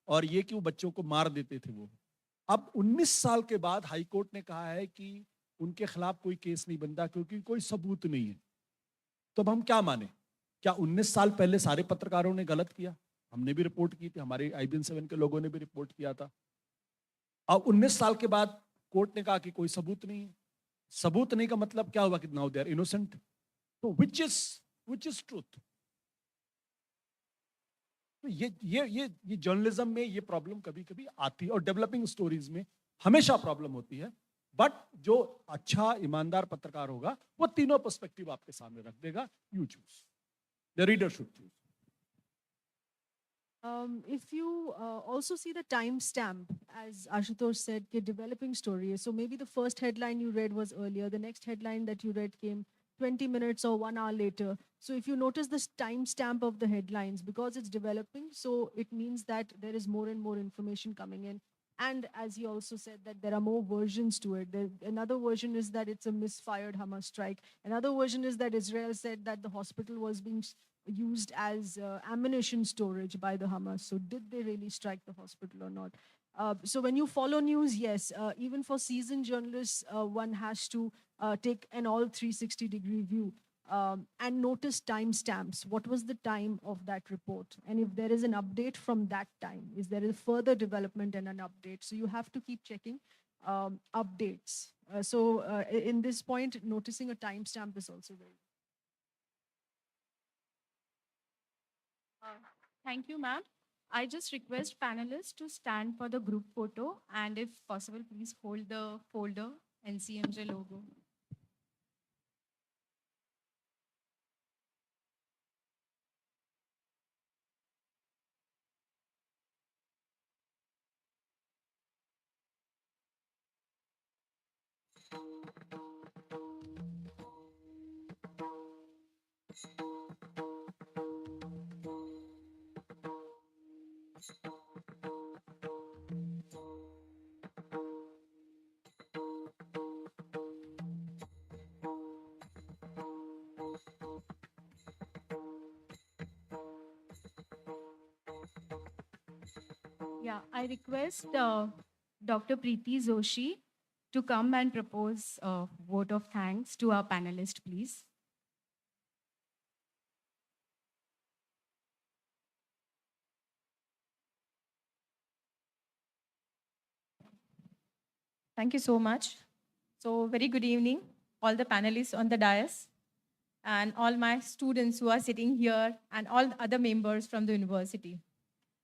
और ये कि वो बच्चों को मार देते थे वो। अब 19 साल के बाद हाई कोर्ट ने कहा है कि उनके खिलाफ कोई केस नहीं बनता क्योंकि कोई सबूत नहीं है। तो अब हम क्या माने? क्या 19 साल पहले सारे पत्रकारों ने गलत किया? हमने भी रिपोर्ट की थी, हमारे IBN 7 के लोगों ने भी रिपोर्ट किया था। अब 19 साल के बाद कोर्ट ने कहा कि कोई सबूत नहीं है। सबूत नहीं का मतलब क्या हुआ कि नाउ दे आर इनोसेंट। तो विच इज ट्रूथ? तो ये जर्नलिज्म में ये प्रॉब्लम कभी कभी आती है, और डेवलपिंग स्टोरीज में हमेशा प्रॉब्लम होती है। बट जो अच्छा ईमानदार पत्रकार होगा वो तीनों पर्सपेक्टिव आपके सामने रख देगा। You choose, the reader should choose. If you also see the timestamp, as Ashutosh said, कि developing story है. So maybe the first headline you read was earlier. The next headline that you read came 20 minutes or 1 hour later. So if you notice this timestamp of the headlines, because it's developing, so it means that there is more and more information coming in. And as he also said, that there are more versions to it. Another version is that it's a misfired Hamas strike. Another version is that Israel said that the hospital was being used as ammunition storage by the Hamas. So did they really strike the hospital or not? So when you follow news, yes, even for seasoned journalists, one has to take an all 360-degree view and notice timestamps. What was the time of that report? And if there is an update from that time, is there a further development and an update? So you have to keep checking updates. In this point, noticing a timestamp is also very. Thank you, ma'am. I just request panelists to stand for the group photo, and if possible, please hold the folder NCMJ logo. Yeah, I request Dr. Preeti Joshi to come and propose a vote of thanks to our panelists, please. Thank you so much. So very good evening, all the panelists on the dais and all my students who are sitting here and all other members from the university.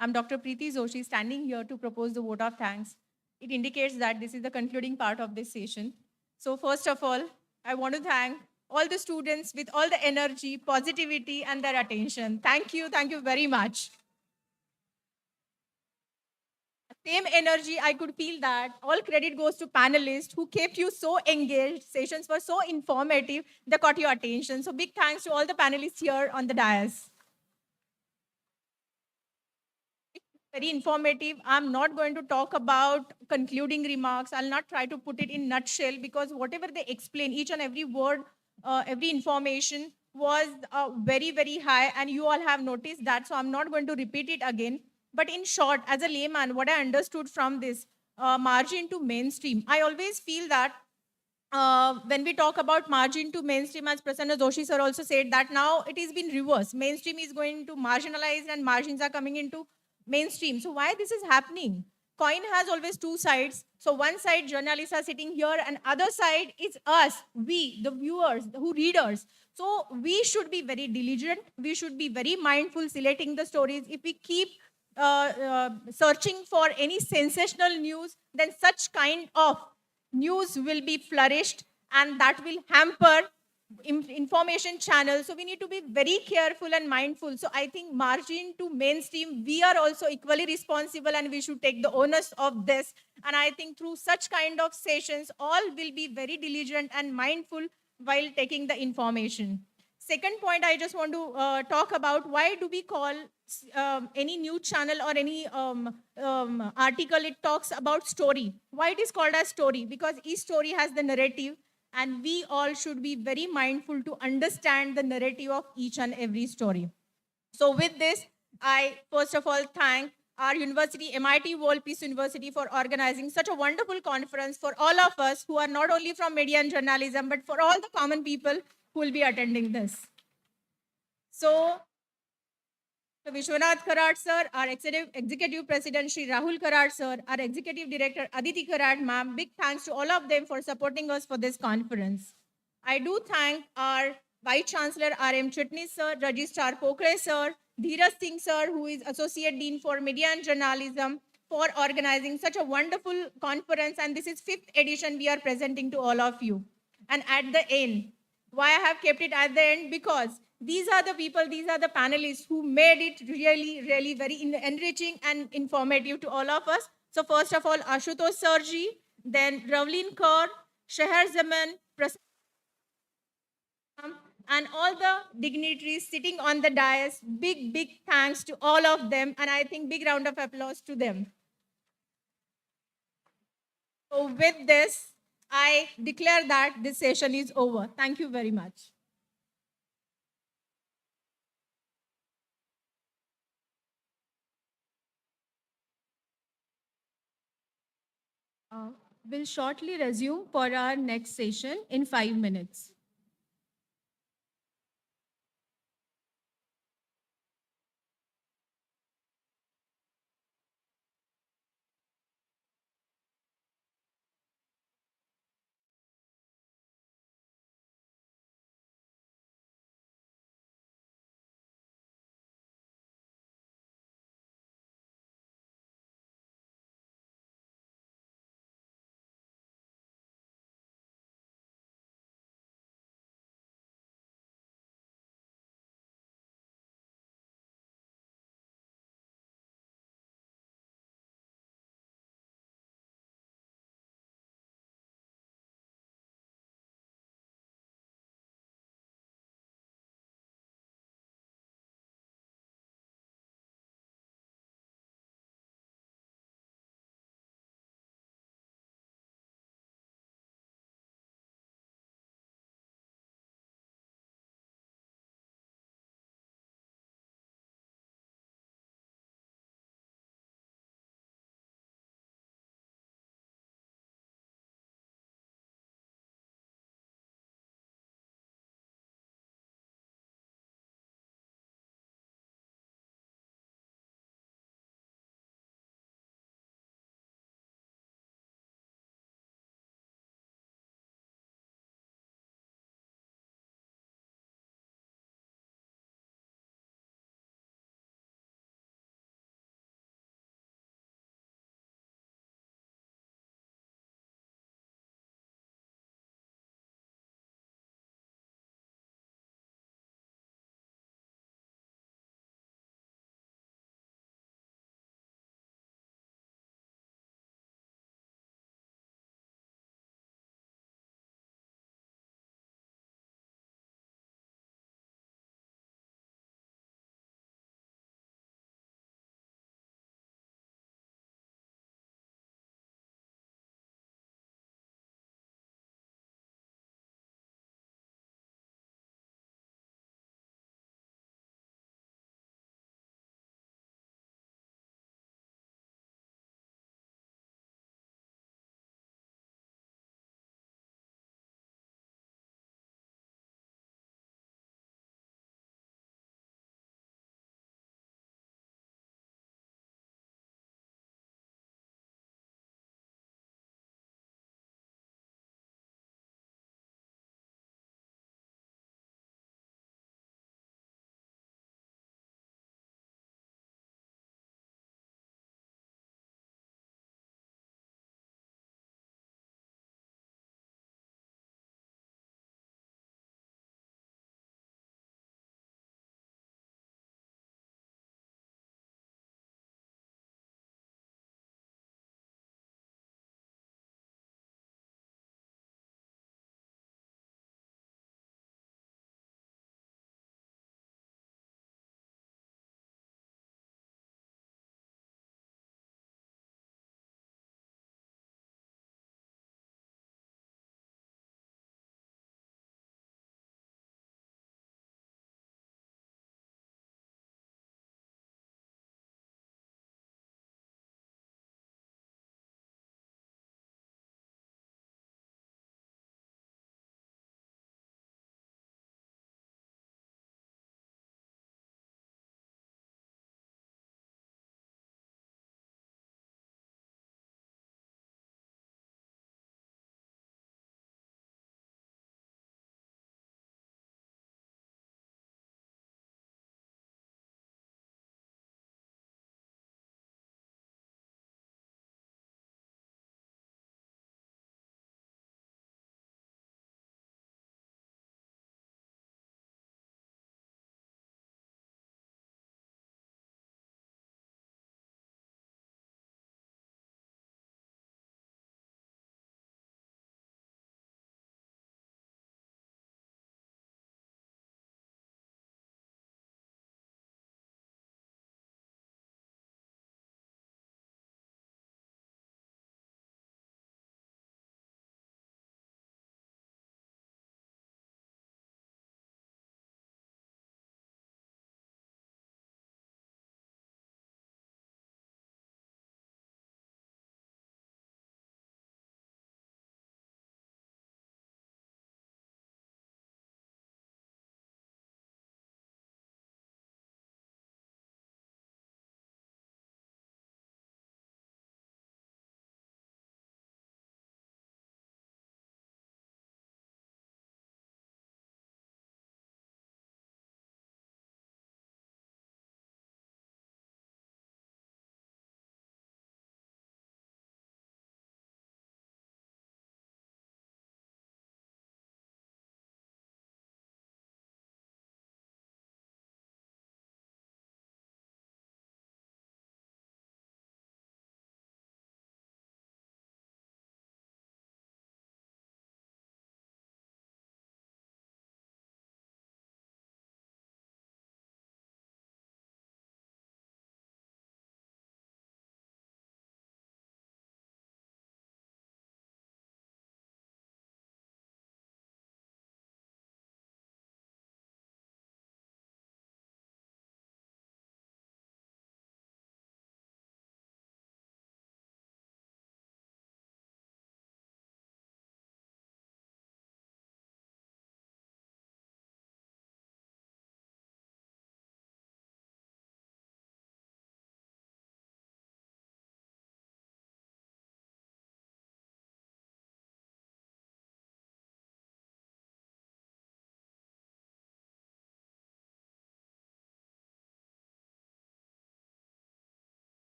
I'm Dr. Preeti Joshi, standing here to propose the vote of thanks. It indicates that this is the concluding part of this session. So first of all, I want to thank all the students with all the energy, positivity, and their attention. Thank you very much. Same energy, I could feel that all credit goes to panelists who kept you so engaged. Sessions were so informative, they caught your attention. So big thanks to all the panelists here on the dais. Very informative. I'm not going to talk about concluding remarks. I'll not try to put it in nutshell, because whatever they explain, each and every word, every information was very, very high, and you all have noticed that. So I'm not going to repeat it again. But in short, as a layman, what I understood from this margin to mainstream, I always feel that when we talk about margin to mainstream, as Prasanna Joshi sir also said, that now it has been reversed. Mainstream is going to marginalize and margins are coming into mainstream. So why this is happening? Coin has always two sides. So one side journalists are sitting here and other side is us, we, the viewers, who readers. So we should be very diligent. We should be very mindful selecting the stories. If we keep searching for any sensational news, then such kind of news will be flourished and that will hamper information channels. So we need to be very careful and mindful. So I think margin to mainstream, we are also equally responsible and we should take the onus of this. And I think through such kind of sessions, all will be very diligent and mindful while taking the information. Second point, I just want to talk about why do we call any news channel or any article, it talks about story. Why it is called as story? Because each story has the narrative and we all should be very mindful to understand the narrative of each and every story. So with this, I first of all thank our university, MIT World Peace University, for organizing such a wonderful conference for all of us who are not only from media and journalism, but for all the common people who will be attending this. So, Vishwanath Karad sir, our executive president Shri Rahul Karad sir, our executive director Aditi Karad ma'am, big thanks to all of them for supporting us for this conference. I do thank our Vice Chancellor R.M. Chutney sir, Registrar Pokhare sir, Dheeraj Singh sir, who is Associate Dean for Media and Journalism, for organizing such a wonderful conference. And this is 5th edition we are presenting to all of you. And at the end, why I have kept it at the end? Because these are the people, these are the panelists who made it really, really very enriching and informative to all of us. So first of all, Ashutosh Sarji, then Ravlin Kaur, Sheher Zaman, and all the dignitaries sitting on the dais. Big, big thanks to all of them. And I think big round of applause to them. So with this, I declare that this session is over. Thank you very much. We'll shortly resume for our next session in 5 minutes.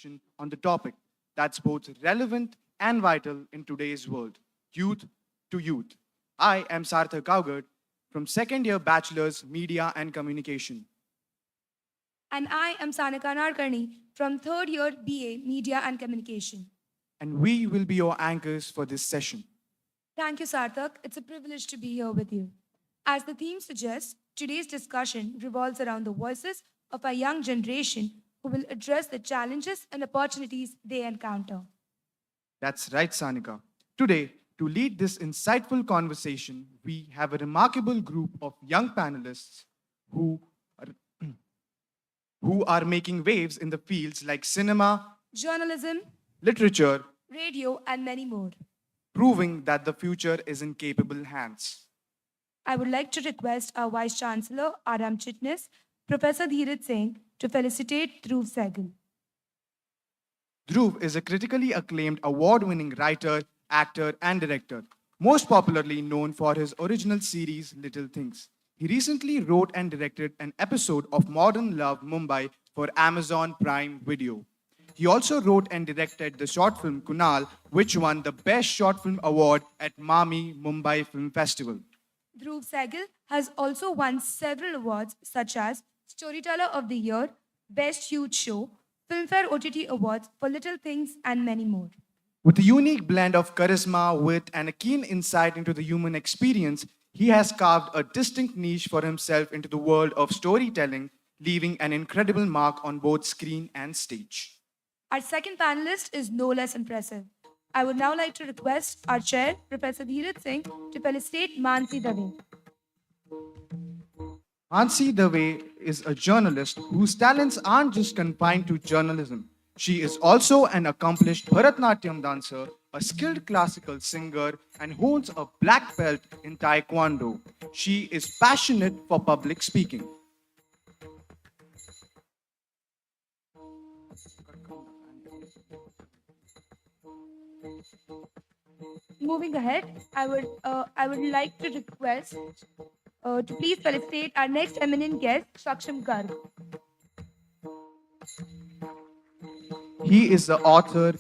conversation on the topic that's both relevant and vital in today's world, youth to youth. I am Sarthak Kaugad from second year Bachelor's Media and Communication. And I am Sanika Narkarni from third year BA Media and Communication. And we will be your anchors for this session. Thank you, Sarthak. It's a privilege to be here with you. As the theme suggests, today's discussion revolves around the voices of our young generation who will address the challenges and opportunities they encounter. That's right, Sanika. Today, to lead this insightful conversation, we have a remarkable group of young panelists who are making waves in the fields like cinema, journalism, literature, radio, and many more, proving that the future is in capable hands. I would like to request our Vice Chancellor, Aram Chitnis, Professor Dheeraj Singh, to felicitate Dhruv Sehgal. Dhruv is a critically acclaimed award-winning writer, actor, and director, most popularly known for his original series Little Things. He recently wrote and directed an episode of Modern Love Mumbai for Amazon Prime Video. He also wrote and directed the short film Kunal, which won the Best Short Film Award at Mami Mumbai Film Festival. Dhruv Sehgal has also won several awards such as Storyteller of the Year, Best Youth Show, Filmfare OTT Awards for Little Things, and many more. With a unique blend of charisma, wit, and a keen insight into the human experience, he has carved a distinct niche for himself into the world of storytelling, leaving an incredible mark on both screen and stage. Our second panelist is no less impressive. I would now like to request our chair, Professor Dheeraj Singh, to felicitate Mansi Dave. Mansi Dave is a journalist whose talents aren't just confined to journalism. She is also an accomplished Bharatnatyam dancer, a skilled classical singer, and holds a black belt in Taekwondo. She is passionate for public speaking. Moving ahead, I would like to request to please felicitate our next eminent guest, Saksham Garg. He is the author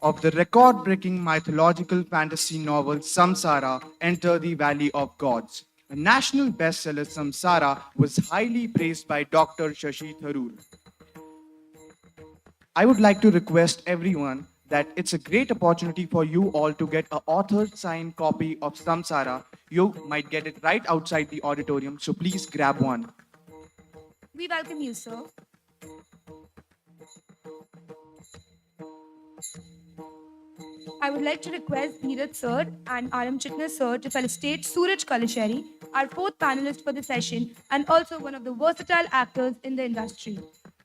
of the record-breaking mythological fantasy novel Samsara, Enter the Valley of Gods. A national bestseller, Samsara was highly praised by Dr. Shashi Tharoor. I would like to request everyone that it's a great opportunity for you all to get an author-signed copy of Samsara. You might get it right outside the auditorium, so please grab one. We welcome you, sir. I would like to request Dheeraj sir and Aram Chitnis sir to felicitate Suraj Kalasheri, our fourth panelist for the session and also one of the versatile actors in the industry.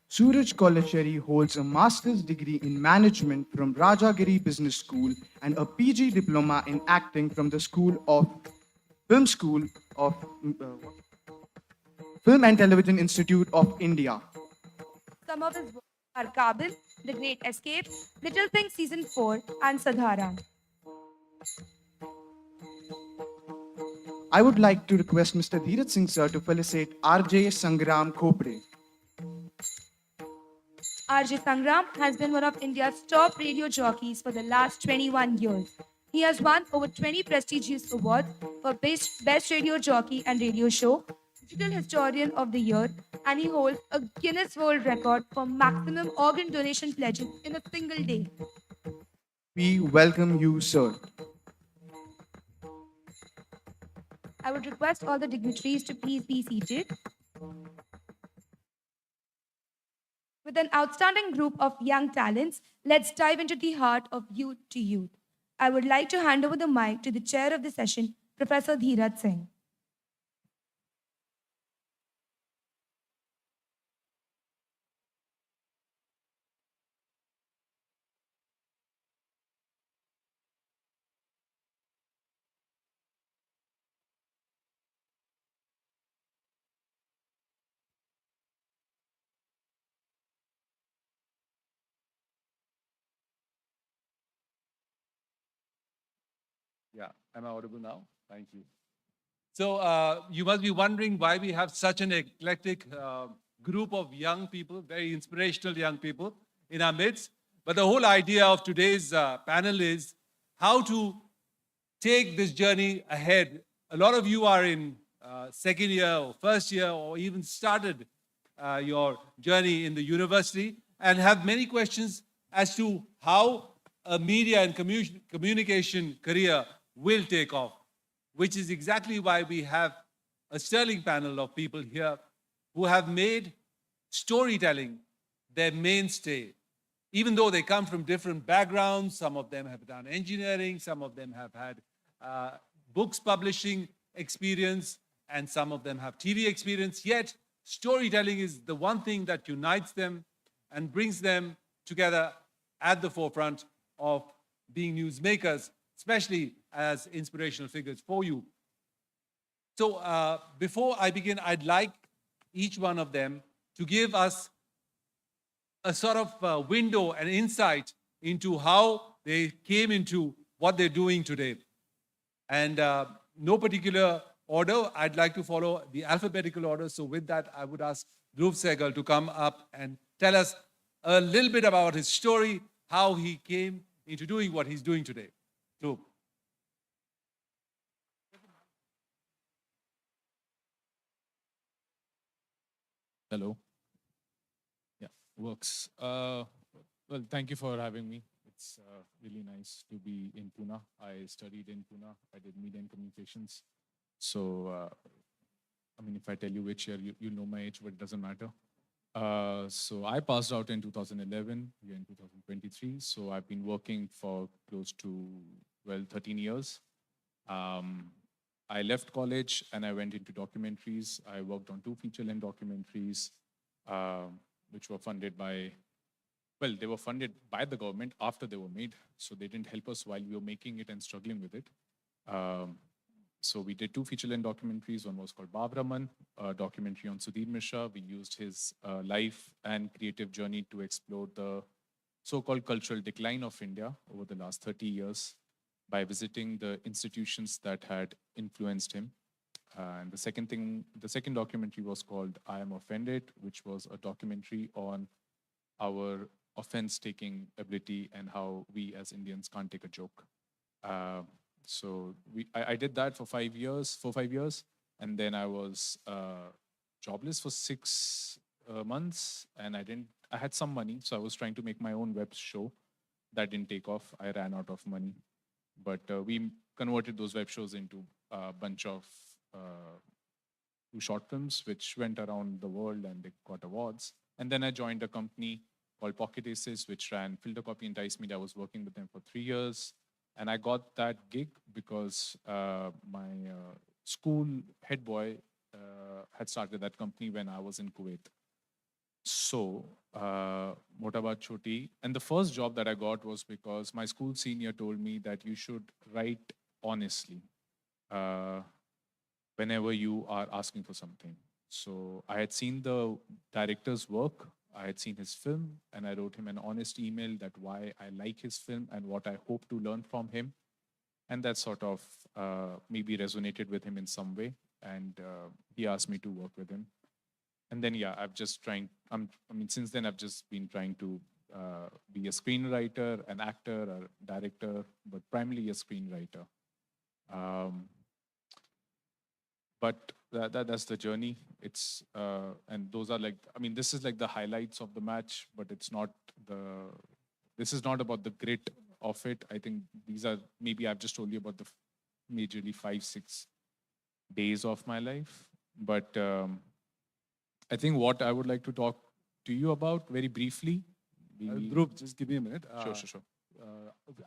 Suraj Kolacheri holds a master's degree in management from Rajagiri Business School and a PG diploma in acting from the Film and Television Institute of India. Some of his works are Kabil, The Great Escape, Little Things Season 4, and Sadharan. I would like to request Mr. Dheeraj Singh sir to felicitate RJ Sangram Khopre. RJ Sangram has been one of India's top radio jockeys for the last 21 years. He has won over 20 prestigious awards for Best Radio Jockey and Radio Show, Digital Historian of the Year, and he holds a Guinness World Record for maximum organ donation pledges in a single day. We welcome you, sir. I would request all the dignitaries to please be seated. With an outstanding group of young talents, let's dive into the heart of youth to youth. I would like to hand over the mic to the chair of the session, Professor Dheeraj Singh. Yeah, am I audible now? Thank you. So you must be wondering why we have such an eclectic group of young people, very inspirational young people in our midst. But the whole idea of today's panel is how to take this journey ahead. A lot of you are in second year or first year or even started your journey in the university and have many questions as to how a media and communication career will take off, which is exactly why we have a sterling panel of people here who have made storytelling their mainstay. Even though they come from different backgrounds, some of them have done engineering, some of them have had books publishing experience, and some of them have TV experience, yet storytelling is the one thing that unites them and brings them together at the forefront of being newsmakers, especially as inspirational figures for you. So before I begin, I'd like each one of them to give us a sort of window and insight into how they came into what they're doing today. And no particular order, I'd like to follow the alphabetical order. So with that, I would ask Dhruv Sehgal to come up and tell us a little bit about his story, how he came into doing what he's doing today. Dhruv. Hello. Yeah, works. Well, thank you for having me. It's really nice to be in Pune. I studied in Pune. I did media and communications. So, I mean, if I tell you which year, you know my age, but it doesn't matter. So I passed out in 2011. We're in 2023. So I've been working for close to, well, 13 years. I left college and I went into documentaries. I worked on 2 feature-length documentaries, which were funded by, well, they were funded by the government after they were made. So they didn't help us while we were making it and struggling with it. So we did 2 feature-length documentaries. One was called Bavraman, a documentary on Sudhir Mishra. We used his life and creative journey to explore the so-called cultural decline of India over the last 30 years by visiting the institutions that had influenced him. And the second documentary was called I Am Offended, which was a documentary on our offense-taking ability and how we as Indians can't take a joke. So I did that for 5 years, 4-5 years, and then I was jobless for 6 months, and I had some money, so I was trying to make my own web show. That didn't take off. I ran out of money. But we converted those web shows into a bunch of 2 short films, which went around the world and they got awards. And then I joined a company called Pocket Aces, which ran Filter Copy and Dice Media. I was working with them for 3 years. And I got that gig because my school head boy had started that company when I was in Kuwait. So, Mota Baat Choti. And the first job that I got was because my school senior told me that you should write honestly whenever you are asking for something. So I had seen the director's work, I had seen his film, and I wrote him an honest email that why I like his film and what I hope to learn from him. And that sort of maybe resonated with him in some way. And he asked me to work with him. And then, yeah, since then I've just been trying to be a screenwriter, an actor, or director, but primarily a screenwriter. But that's the journey. It's and those are this is like the highlights of the match, but this is not about the grit of it. I think these are, maybe I've just told you about the majorly 5-6 days of my life. But I think what I would like to talk to you about very briefly. Dhruv, just give me a minute. Sure.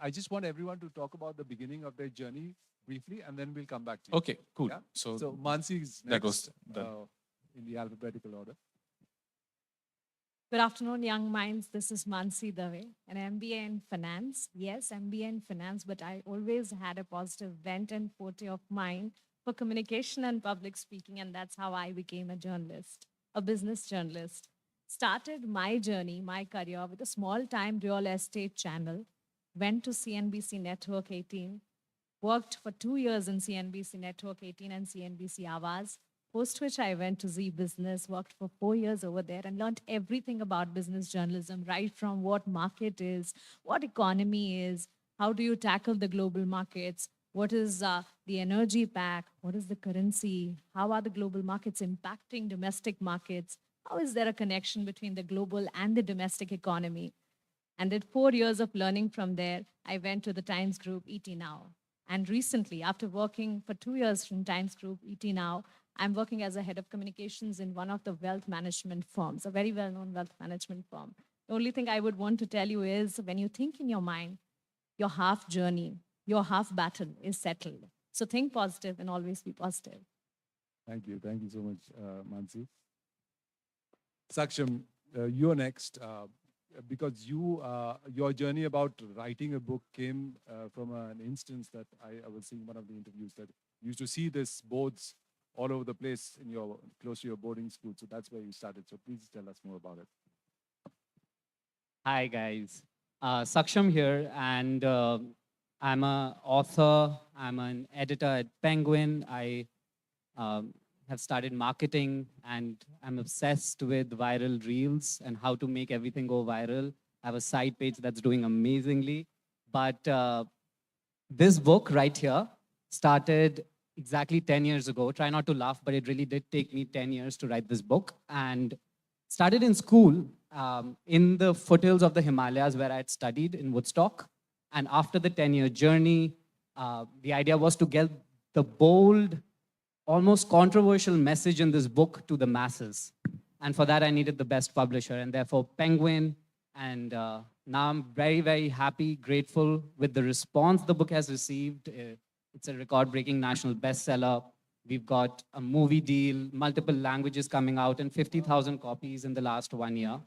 I just want everyone to talk about the beginning of their journey briefly, and then we'll come back to you. Okay, cool. Yeah? So Mansi is next that was done. In the alphabetical order. Good afternoon, young minds. This is Mansi Dave, an MBA in finance. Yes, MBA in finance, but I always had a positive bent and forte of mind for communication and public speaking, and that's how I became a journalist, a business journalist. Started my journey, my career with a small-time real estate channel, went to CNBC Network 18, worked for 2 years in CNBC Network 18 and CNBC Awaaz, Post which I went to Z Business, worked for 4 years over there and learned everything about business journalism, right from what market is, what economy is, how do you tackle the global markets, what is the energy pack, what is the currency, how are the global markets impacting domestic markets, how is there a connection between the global and the domestic economy. And did 4 years of learning from there, I went to the Times Group, ET Now. And recently, after working for 2 years from Times Group, ET Now, I'm working as a head of communications in one of the wealth management firms, a very well-known wealth management firm. The only thing I would want to tell you is when you think in your mind, your half journey, your half battle is settled. So think positive and always be positive. Thank you so much, Mansi. Saksham, you're next. Because your journey about writing a book came from an instance that I was seeing one of the interviews that you used to see this boards all over the place in close to your boarding school. So that's where you started. So please tell us more about it. Hi guys, Saksham here, and I'm an author. I'm an editor at Penguin. I have started marketing, and I'm obsessed with viral reels and how to make everything go viral. I have a side page that's doing amazingly. But this book right here started exactly 10 years ago. Try not to laugh, but it really did take me 10 years to write this book. And started in school, in the foothills of the Himalayas where I had studied in Woodstock. And after the 10-year journey, the idea was to get the bold, almost controversial message in this book to the masses. And for that, I needed the best publisher, and therefore Penguin. And now I'm very, very happy, grateful with the response the book has received. It's a record-breaking national bestseller. We've got a movie deal, multiple languages coming out, and 50,000 copies in the last 1 year.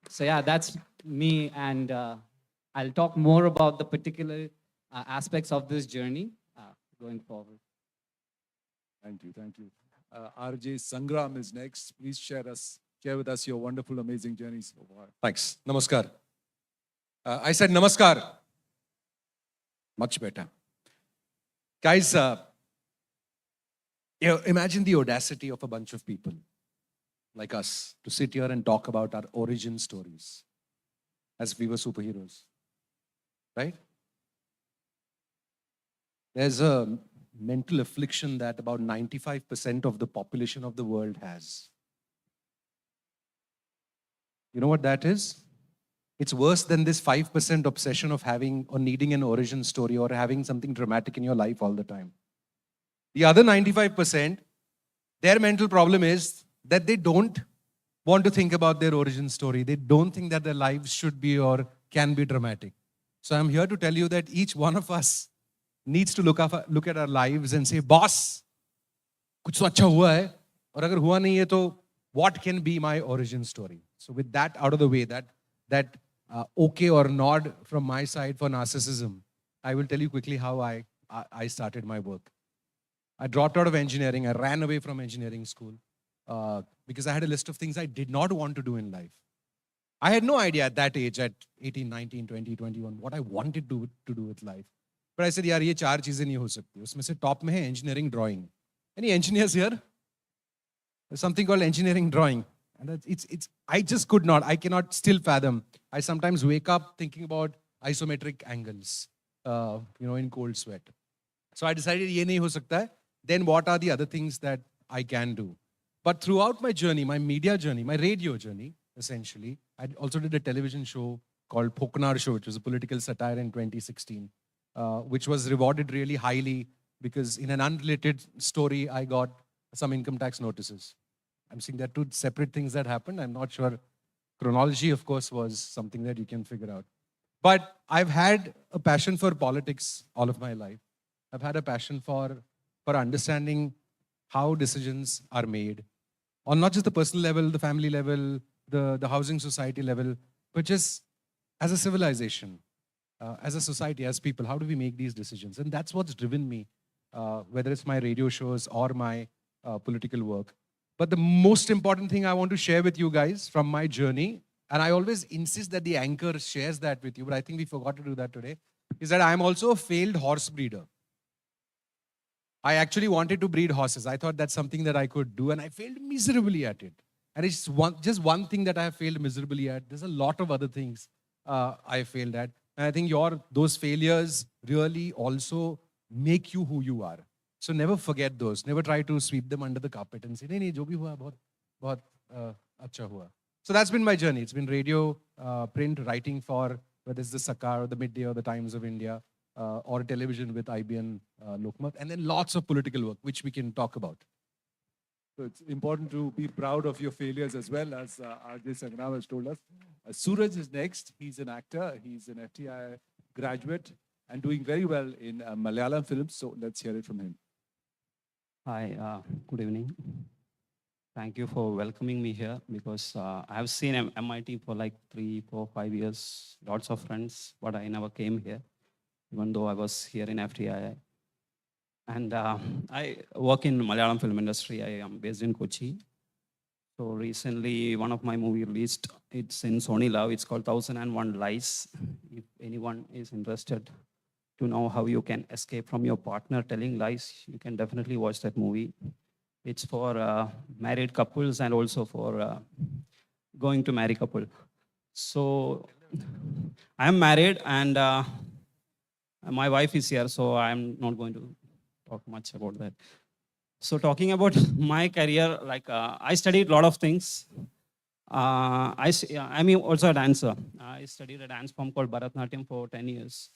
So yeah, that's me, and I'll talk more about the particular aspects of this journey going forward. Thank you. RJ Sangram is next. Please share with us your wonderful, amazing journeys so far. Thanks. Namaskar. I said namaskar. Much better. Guys, imagine the audacity of a bunch of people like us to sit here and talk about our origin stories as if we were superheroes, right? There's a mental affliction that about 95% of the population of the world has. You know what that is? It's worse than this 5% obsession of having or needing an origin story or having something dramatic in your life all the time. The other 95%, their mental problem is that they don't want to think about their origin story. They don't think that their lives should be or can be dramatic. So I'm here to tell you that each one of us needs to look at our lives and say, boss, kuch to acha hua hai, aur agar hua nahi hai to what can be my origin story? So with that out of the way, that okay or nod from my side for narcissism, I will tell you quickly how I started my work. I dropped out of engineering. I ran away from engineering school because I had a list of things I did not want to do in life. I had no idea at that age, at 18, 19, 20, 21, what I wanted to do with life. But I said, yaar, ye 4 cheezein nahi ho sakti. Usme se top mein hai engineering drawing. Any engineers here? There's something called engineering drawing. And I just could not, I cannot still fathom. I sometimes wake up thinking about isometric angles, in cold sweat. So I decided, ye nahi ho sakta hai. Then what are the other things that I can do? But throughout my journey, my media journey, my radio journey, essentially, I also did a television show called Phoknar Show, which was a political satire in 2016, which was rewarded really highly because in an unrelated story, I got some income tax notices. I'm saying there are 2 separate things that happened. I'm not sure. Chronology, of course, was something that you can figure out. But I've had a passion for politics all of my life. I've had a passion for understanding how decisions are made on not just the personal level, the family level, the housing society level, but just as a civilization, as a society, as people, how do we make these decisions? And that's what's driven me, whether it's my radio shows or my political work. But the most important thing I want to share with you guys from my journey, and I always insist that the anchor shares that with you, but I think we forgot to do that today, is that I'm also a failed horse breeder. I actually wanted to breed horses. I thought that's something that I could do, and I failed miserably at it. And it's just one thing that I have failed miserably at. There's a lot of other things I failed at. And I think those failures really also make you who you are. So never forget those. Never try to sweep them under the carpet and say, "Nee, nee, jo bhi hua, bahut acha hua." So that's been my journey. It's been radio, print, writing for whether it's the Sakar or the Midday or the Times of India, or television with IBN Lokmat, and then lots of political work, which we can talk about. So it's important to be proud of your failures as well, as R.J. Sangram has told us. Suraj is next. He's an actor. He's an FTI graduate and doing very well in Malayalam films. So let's hear it from him. Hi, good evening. Thank you for welcoming me here, because I have seen MIT for like 3, 4, 5 years, lots of friends, but I never came here, even though I was here in FTI. And I work in Malayalam film industry. I am based in Kochi. So recently, one of my movie released. It's in Sony Love. It's called 1001 Lies. If anyone is interested to know how you can escape from your partner telling lies, you can definitely watch that movie. It's for married couples and also for going to marry couple. So I'm married, and my wife is here, so I'm not going to talk much about that. So talking about my career, like I studied a lot of things. I'm also a dancer. I studied a dance form called Bharatanatyam for 10 years.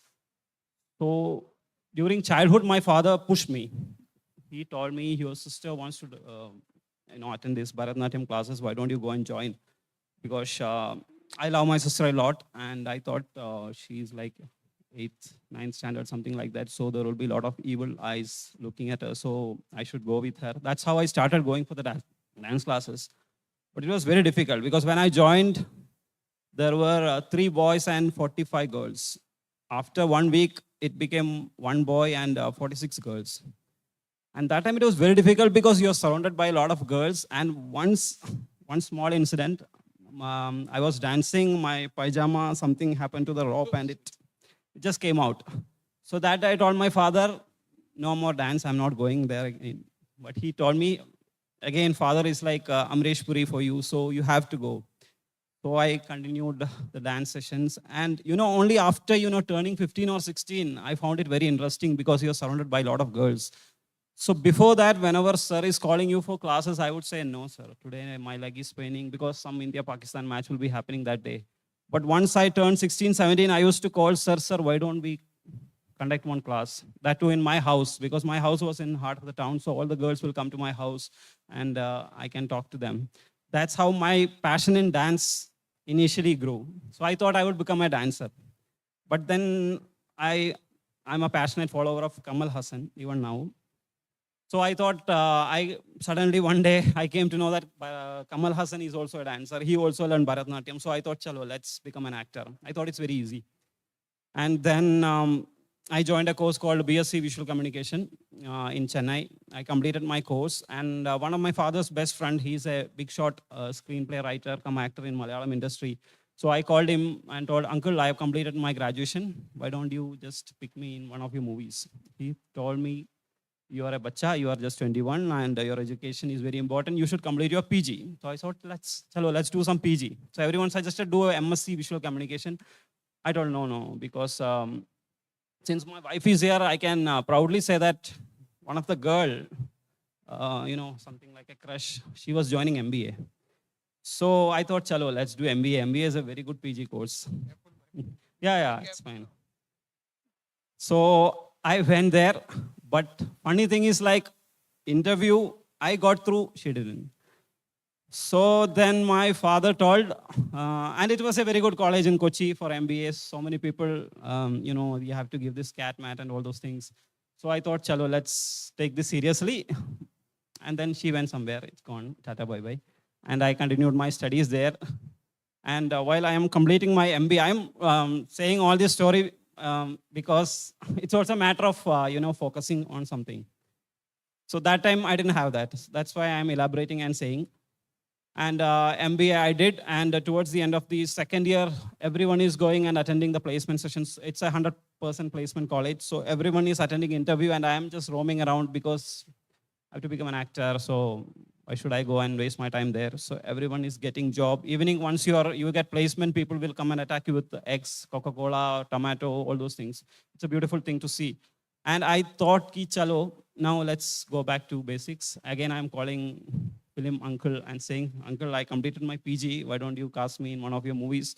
So during childhood, my father pushed me. He told me your sister wants to attend this Bharatanatyam classes. Why don't you go and join? Because I love my sister a lot, and I thought she's like 8th, 9th standard, something like that. So there will be a lot of evil eyes looking at her. So I should go with her. That's how I started going for the dance classes. But it was very difficult, because when I joined, there were 3 boys and 45 girls. After 1 week, it became 1 boy and 46 girls. And that time it was very difficult, because you're surrounded by a lot of girls. And one small incident, I was dancing, my pajama, something happened to the rope, and it just came out. So that I told my father, no more dance, I'm not going there again. But he told me, again, father is like Amresh Puri for you, so you have to go. So I continued the dance sessions. And, only after, turning 15 or 16, I found it very interesting, because you're surrounded by a lot of girls. So before that, whenever sir is calling you for classes, I would say, no, sir, today my leg is paining, because some India-Pakistan match will be happening that day. But once I turned 16, 17, I used to call, sir, why don't we conduct one class? That too in my house, because my house was in the heart of the town. So all the girls will come to my house, and I can talk to them. That's how my passion in dance initially grew. So I thought I would become a dancer. But then I'm a passionate follower of Kamal Hassan, even now. So I thought, suddenly one day I came to know that Kamal Hassan is also a dancer. He also learned Bharatanatyam. So I thought, chalo, let's become an actor. I thought it's very easy. And then I joined a course called BSc Visual Communication in Chennai. I completed my course. And one of my father's best friend, he's a big shot screenplay writer, come actor in Malayalam industry. So I called him and told, uncle, I have completed my graduation. Why don't you just pick me in one of your movies? He told me, you are a bacha, you are just 21, and your education is very important. You should complete your PG. So I thought, let's do some PG. So everyone suggested do a MSc Visual Communication. I told no, because since my wife is here, I can proudly say that one of the girl, something like a crush, she was joining MBA. So I thought, chalo, let's do MBA. MBA is a very good PG course. Yeah, it's fine. So I went there. But funny thing is, like, interview, I got through, she didn't. So then my father told, and it was a very good college in Kochi for MBA. So many people, you have to give this cat mat and all those things. So I thought, chalo, let's take this seriously. And then she went somewhere, it's gone, tata, bye-bye. And I continued my studies there. And while I am completing my MBA, I'm saying all this story because it's also a matter of, focusing on something. So that time I didn't have that. That's why I'm elaborating and saying. And MBA I did, and towards the end of the second year, everyone is going and attending the placement sessions. It's a 100% placement college, so everyone is attending interview, and I am just roaming around because I have to become an actor, so why should I go and waste my time there? So everyone is getting job. Evening, once you get placement, people will come and attack you with eggs, Coca-Cola, tomato, all those things. It's a beautiful thing to see. And I thought, ki chalo, now let's go back to basics. Again, I'm calling film uncle and saying, uncle, I completed my PG. Why don't you cast me in one of your movies?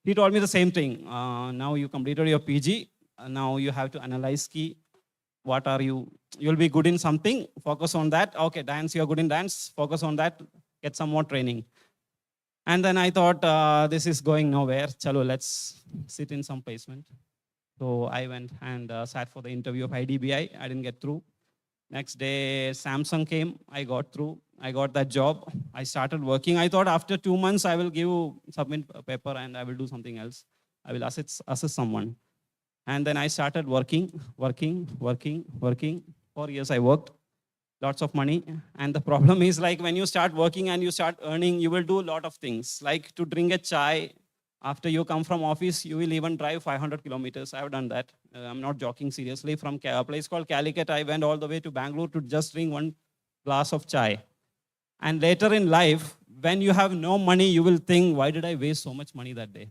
He told me the same thing. Now you completed your PG. Now you have to analyze ki, what are you? You'll be good in something. Focus on that. Okay, dance, you're good in dance. Focus on that. Get some more training. And then I thought, this is going nowhere. Chalo, let's sit in some placement. So I went and sat for the interview of IDBI. I didn't get through. Next day, Samsung came. I got through. I got that job. I started working. I thought after 2 months, I will submit a paper and I will do something else. I will assist someone. And then I started working. 4 years I worked. Lots of money. And the problem is, like, when you start working and you start earning, you will do a lot of things. Like to drink a chai. After you come from office, you will even drive 500 kilometers. I've done that. I'm not joking seriously. From a place called Calicut, I went all the way to Bangalore to just drink one glass of chai. And later in life, when you have no money, you will think, why did I waste so much money that day?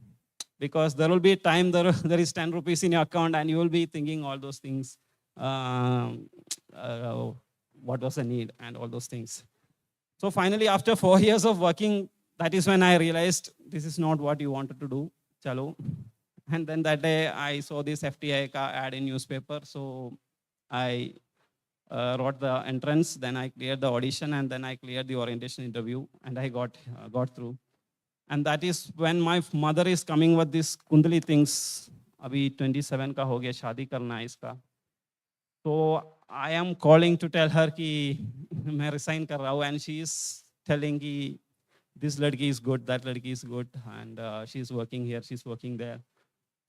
Because there will be a time there is 10 rupees in your account and you will be thinking all those things. What was the need and all those things. So finally, after 4 years of working, that is when I realized this is not what you wanted to do. Chalo. And then that day I saw this FTI ad in newspaper. So I wrote the entrance, then I cleared the audition, and then I cleared the orientation interview, and I got through. And that is when my mother is coming with these kundali things. Abhi 27 ka ho gaya, shaadi karna hai iska. So I am calling to tell her ki main resign kar raha hu, and she is telling ki this ladki is good, that ladki is good, and she's working here, she's working there.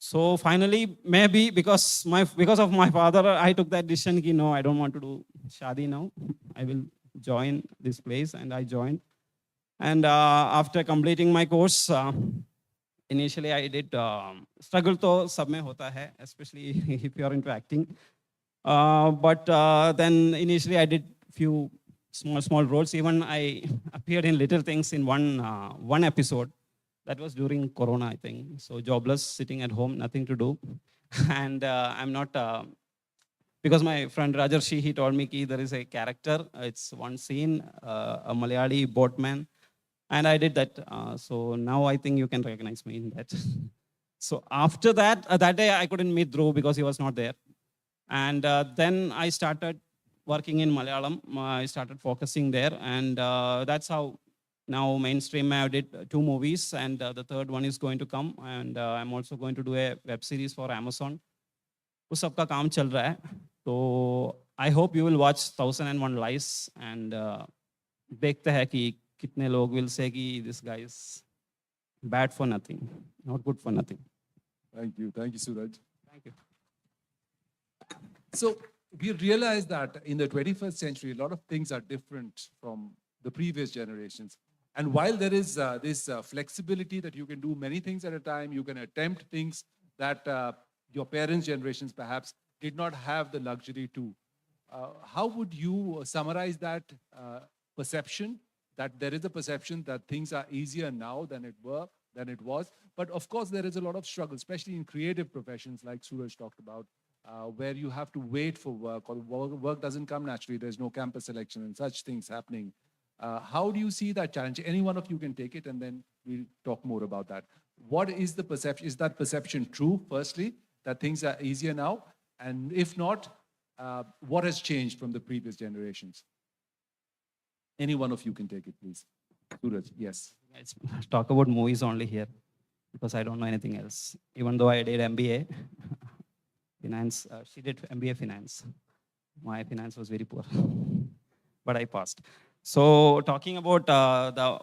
So finally, maybe because of my father, I took that decision ki no, I don't want to do shaadi now. I will join this place, and I joined. And after completing my course, initially I did struggle to sab mein hota hai, especially if you are into acting. But then initially I did few small roles. Even I appeared in Little Things in one episode. That was during Corona, I think. So jobless, sitting at home, nothing to do. And I'm not, because my friend Rajarshi, he told me ki there is a character. It's one scene, a Malayali boatman. And I did that. So now I think you can recognize me in that. So after that, that day I couldn't meet Dhruv because he was not there. And then I started working in Malayalam. I started focusing there. And that's how now mainstream I did 2 movies. And the third one is going to come. And I'm also going to do a web series for Amazon. Us sabka kaam chal raha hai. So I hope you will watch 1001 Lies. And dekhte hai ki kitne log will say ki this guy is bad for nothing, not good for nothing. Thank you, Suraj. Thank you. So we realize that in the 21st century, a lot of things are different from the previous generations. And while there is this flexibility that you can do many things at a time, you can attempt things that your parents' generations perhaps did not have the luxury to. How would you summarize that perception? That there is a perception that things are easier now than it was. But of course, there is a lot of struggle, especially in creative professions like Suraj talked about, where you have to wait for work, or work doesn't come naturally. There's no campus selection and such things happening. How do you see that challenge? Any one of you can take it, and then we'll talk more about that. What is the perception? Is that perception true, firstly, that things are easier now? And if not, what has changed from the previous generations? Any one of you can take it, please. Suraj, yes. Let's talk about movies only here, because I don't know anything else. Even though I did MBA, finance, she did MBA finance. My finance was very poor, but I passed. So talking about the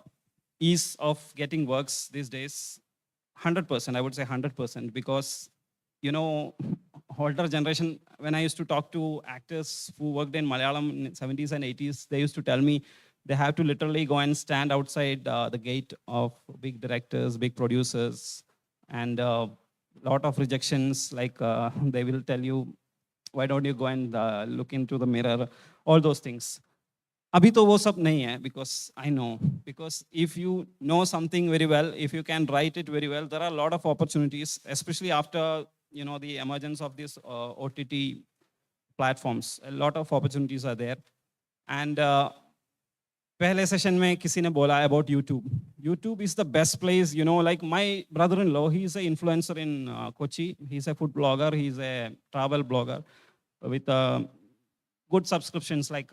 ease of getting works these days, 100%, I would say 100%, because, you know, older generation, when I used to talk to actors who worked in Malayalam in the 70s and 80s, they used to tell me, They have to literally go and stand outside the gate of big directors, big producers, and lot of rejections. Like they will tell you, why don't you go and look into the mirror? All those things. अभी तो वो सब नहीं है, because I know, because if you know something very well, if you can write it very well, there are a lot of opportunities, especially after the emergence of these OTT platforms. A lot of opportunities are there. And पहले session में किसी ने बोला about YouTube. YouTube is the best place, like my brother-in-law, he is an influencer in Kochi. He's a food blogger, he's a travel blogger with good subscriptions, like,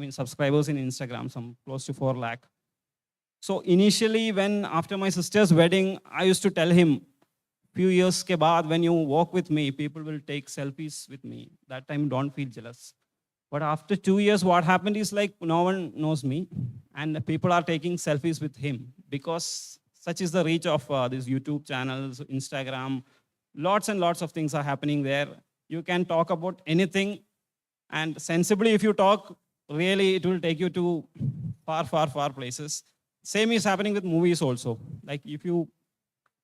subscribers in Instagram, some close to 4 lakh. So initially, after my sister's wedding, I used to tell him, few years ke baad, when you walk with me, people will take selfies with me. That time, don't feel jealous. But after 2 years, what happened is like, no one knows me, and people are taking selfies with him, because such is the reach of these YouTube channels, Instagram. Lots and lots of things are happening there. You can talk about anything, and sensibly, if you talk, really, it will take you to far, far, far places. Same is happening with movies also. Like if you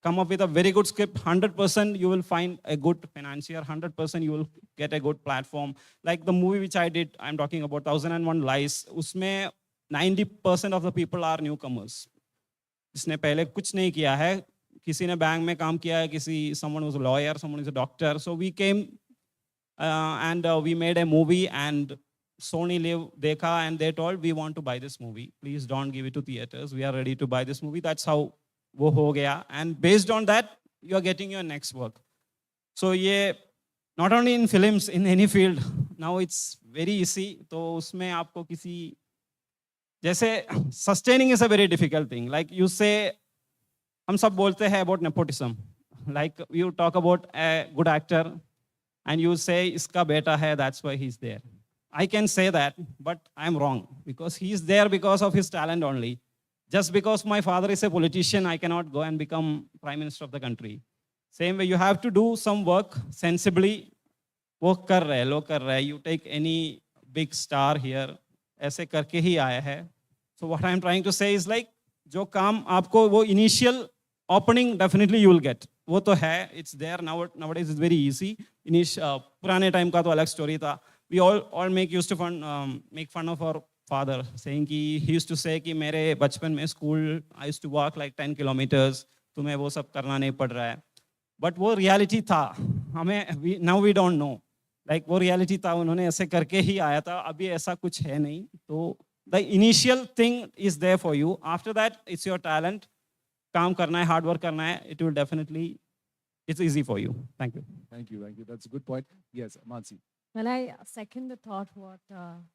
come up with a very good script, 100% you will find a good financier, 100% you will get a good platform. Like the movie which I did, I'm talking about 1001 Lies, usme 90% of the people are newcomers. जिसने पहले कुछ नहीं किया है, किसी ने bank में काम किया है, someone was a lawyer, someone is a doctor. So we came and we made a movie, and Sony Live dekha, and they told, we want to buy this movie. Please don't give it to theaters. We are ready to buy this movie. That's how wo ho gaya. And based on that, you are getting your next work. So ye, not only in films, in any field, now it's very easy. तो उसमें आपको किसी, जैसे sustaining is a very difficult thing. Like you say, हम सब बोलते हैं about nepotism. Like you talk about a good actor, and you say, iska beta hai, that's why he's there. I can say that, but I'm wrong, because he's there because of his talent only. Just because my father is a politician, I cannot go and become Prime Minister of the country. Same way, you have to do some work sensibly. Wo kar rahe, lo kar rahe. You take any big star here, ऐसे करके ही आया है. So what I'm trying to say is like, जो काम आपको वो initial opening definitely you will get. वो तो है, it's there nowadays. It's very easy. पुराने टाइम का तो अलग स्टोरी था. We all used to make fun of our father, saying कि he used to say कि मेरे बचपन में school I used to walk like 10 kilometers. तुम्हें वो सब करना नहीं पड़ रहा है. But वो reality था. Now we don't know. Like वो reality था, उन्होंने ऐसे करके ही आया था. अभी ऐसा कुछ है नहीं. तो the initial thing is there for you. After that, it's your talent. काम करना है, hard work करना है, it will definitely, it's easy for you. Thank you. Thank you. That's a good point. Yes, Mansi. Well, I second the thought what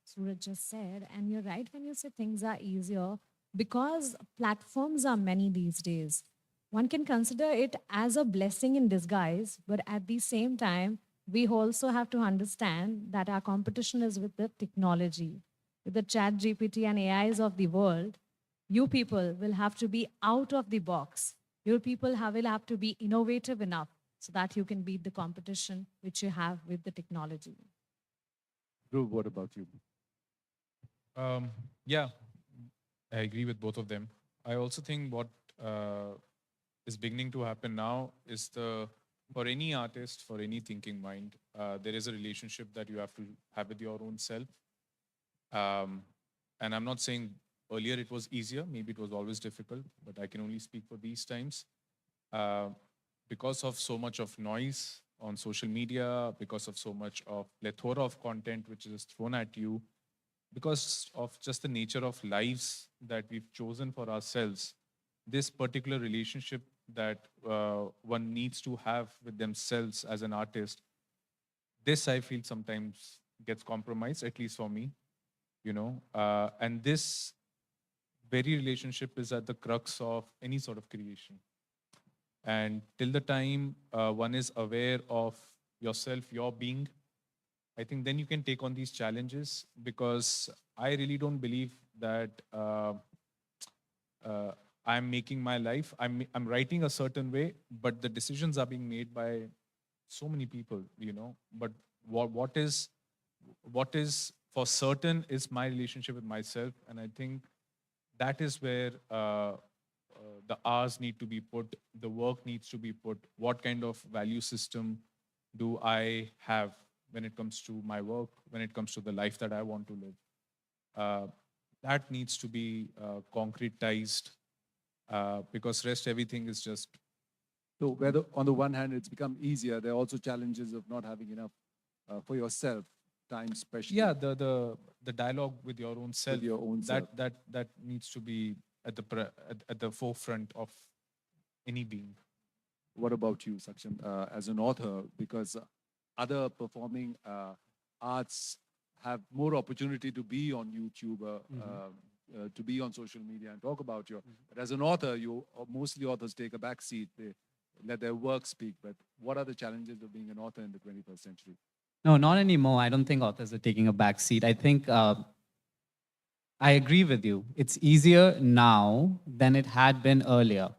Suraj just said, and you're right when you say things are easier, because platforms are many these days. One can consider it as a blessing in disguise, but at the same time, we also have to understand that our competition is with the technology, with the chat GPT and AIs of the world. You people will have to be out of the box. You people will have to be innovative enough so that you can beat the competition which you have with the technology. Dhruv, what about you? Yeah, I agree with both of them. I also think what is beginning to happen now is for any artist, for any thinking mind, there is a relationship that you have to have with your own self. And I'm not saying earlier it was easier, maybe it was always difficult, but I can only speak for these times. Because of so much of noise on social media, because of so much of plethora of content which is thrown at you, because of just the nature of lives that we've chosen for ourselves, this particular relationship that one needs to have with themselves as an artist, this I feel sometimes gets compromised, at least for me, and this very relationship is at the crux of any sort of creation. And till the time one is aware of yourself, your being, I think then you can take on these challenges, because I really don't believe that I'm making my life, I'm writing a certain way, but the decisions are being made by so many people, but what is for certain is my relationship with myself. And I think that is where the hours need to be put, the work needs to be put. What kind of value system do I have when it comes to my work, when it comes to the life that I want to live? That needs to be concretized, because rest everything is just. So whether on the one hand it's become easier, there are also challenges of not having enough for yourself time, especially. Yeah, the dialogue with your own self. With your own self. That needs to be at the forefront of any being. What about you, Saksham, as an author? Because other performing arts have more opportunity to be on YouTube, to be on social media and talk about your. But as an author, mostly authors take a back seat. They let their work speak. But what are the challenges of being an author in the 21st century? No, not anymore. I don't think authors are taking a back seat. I think I agree with you. It's easier now than it had been earlier.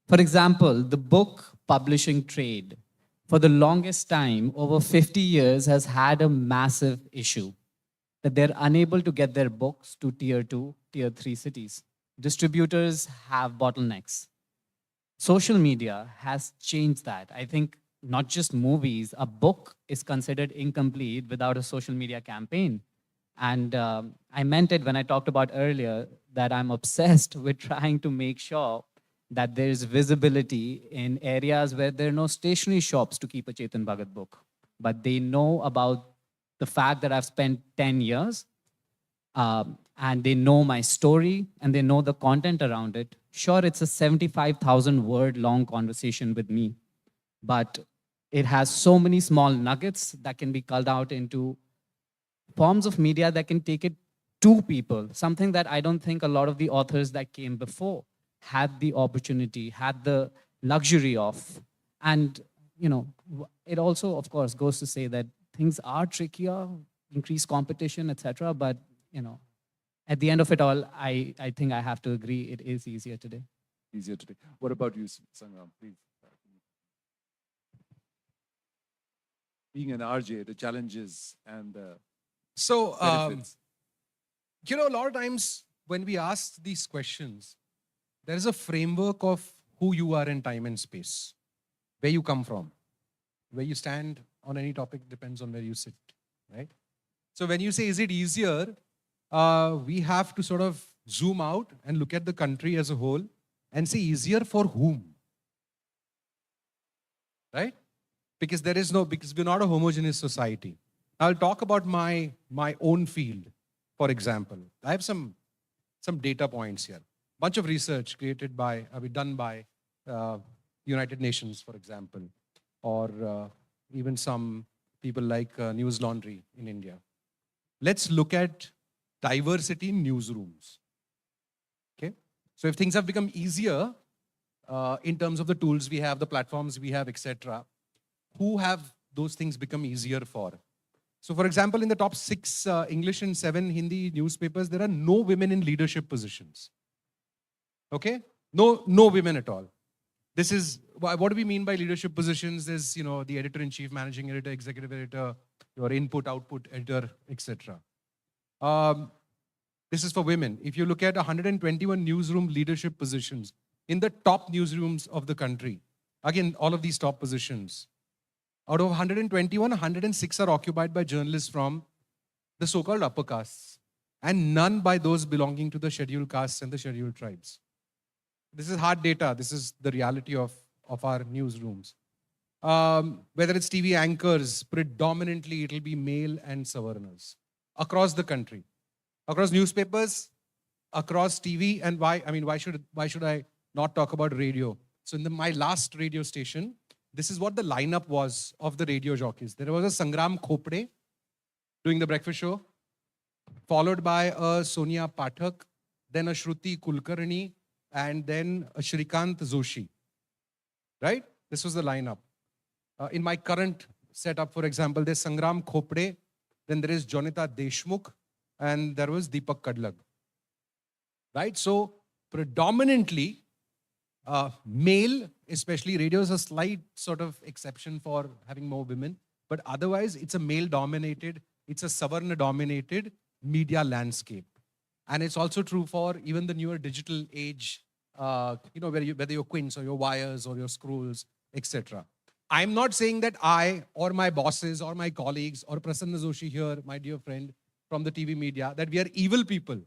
For example, the book publishing trade, for the longest time, over 50 years, has had a massive issue that they're unable to get their books to tier 2, tier 3 cities. Distributors have bottlenecks. Social media has changed that. I think not just movies, a book is considered incomplete without a social media campaign. And I meant it when I talked about earlier that I'm obsessed with trying to make sure that there's visibility in areas where there are no stationery shops to keep a Chetan Bhagat book. But they know about the fact that I've spent 10 years and they know my story and they know the content around it. Sure, it's a 75,000 word long conversation with me, but it has so many small nuggets that can be culled out into forms of media that can take it to people, something that I don't think a lot of the authors that came before had the opportunity, had the luxury of. And, you know, it also, of course, goes to say that things are trickier, increased competition, etc. But, you know, at the end of it all, I think I have to agree it is easier today. Easier today. What about you, Sangram, please? Being an RJ, the challenges and the benefits. You know, a lot of times when we ask these questions, there is a framework of who you are in time and space, where you come from, where you stand on any topic depends on where you sit, right? So when you say, is it easier? We have to sort of zoom out and look at the country as a whole and say easier for whom, right? Because because we're not a homogeneous society. I'll talk about my own field, for example. I have some data points here. Bunch of research done by United Nations, for example, or even some people like News Laundry in India. Let's look at diversity in newsrooms. Okay, so if things have become easier in terms of the tools we have, the platforms we have, etc., who have those things become easier for? So, for example, in the top 6 English and 7 Hindi newspapers, there are no women in leadership positions. Okay, no women at all. This is what do we mean by leadership positions? There's the editor-in-chief, managing editor, executive editor, your input, output editor, etc. This is for women. If you look at 121 newsroom leadership positions in the top newsrooms of the country, again, all of these top positions, out of 121, 106 are occupied by journalists from the so-called upper castes, and none by those belonging to the scheduled castes and the scheduled tribes. This is hard data. This is the reality of our newsrooms. Whether it's TV anchors, predominantly it'll be male and Savarnas across the country, across newspapers, across TV, and why should I not talk about radio? So in my last radio station, this is what the lineup was of the radio jockeys. There was a Sangram Khopde doing the breakfast show, followed by a Sonia Pathak, then a Shruti Kulkarni, and then a Shrikant Joshi. Right? This was the lineup. In my current setup, for example, there's Sangram Khopde, then there is B.Gdeshmukh, and there was Deepak Kadlag. Right? So predominantly male, especially radio is a slight sort of exception for having more women, but otherwise it's a male-dominated it's a Savarna-dominated media landscape. And it's also true for even the newer digital age, whether you're Quints or your Wires or your Scrolls, etc. I'm not saying that I or my bosses or my colleagues or Prasanna Joshi here, my dear friend from the TV media, that we are evil people.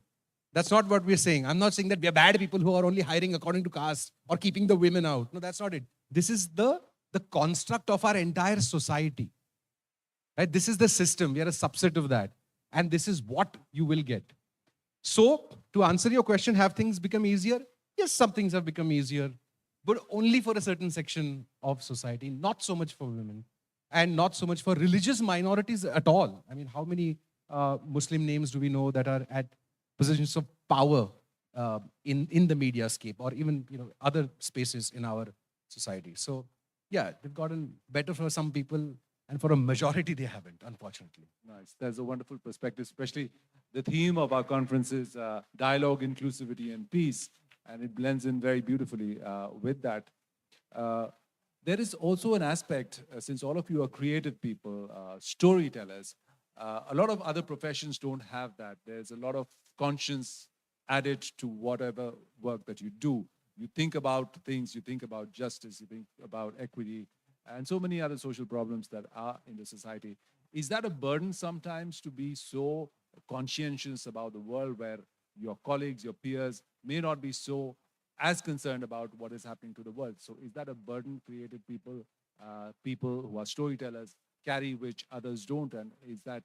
That's not what we're saying. I'm not saying that we are bad people who are only hiring according to caste or keeping the women out. No, that's not it. This is the construct of our entire society. Right? This is the system. We are a subset of that. And this is what you will get. So, to answer your question, have things become easier? Yes, some things have become easier, but only for a certain section of society, not so much for women, and not so much for religious minorities at all. I mean, how many Muslim names do we know that are at positions of power in the media scape, or even other spaces in our society? So, yeah, they've gotten better for some people, and for a majority, they haven't, unfortunately. Nice. That's a wonderful perspective, especially the theme of our conference is dialogue, inclusivity, and peace. And it blends in very beautifully with that. There is also an aspect, since all of you are creative people, storytellers, a lot of other professions don't have that. There's a lot of conscience added to whatever work that you do. You think about things, you think about justice, you think about equity, and so many other social problems that are in the society. Is that a burden sometimes to be so conscientious about the world where your colleagues, your peers may not be so as concerned about what is happening to the world? So is that a burden creative people, people who are storytellers carry which others don't? And is that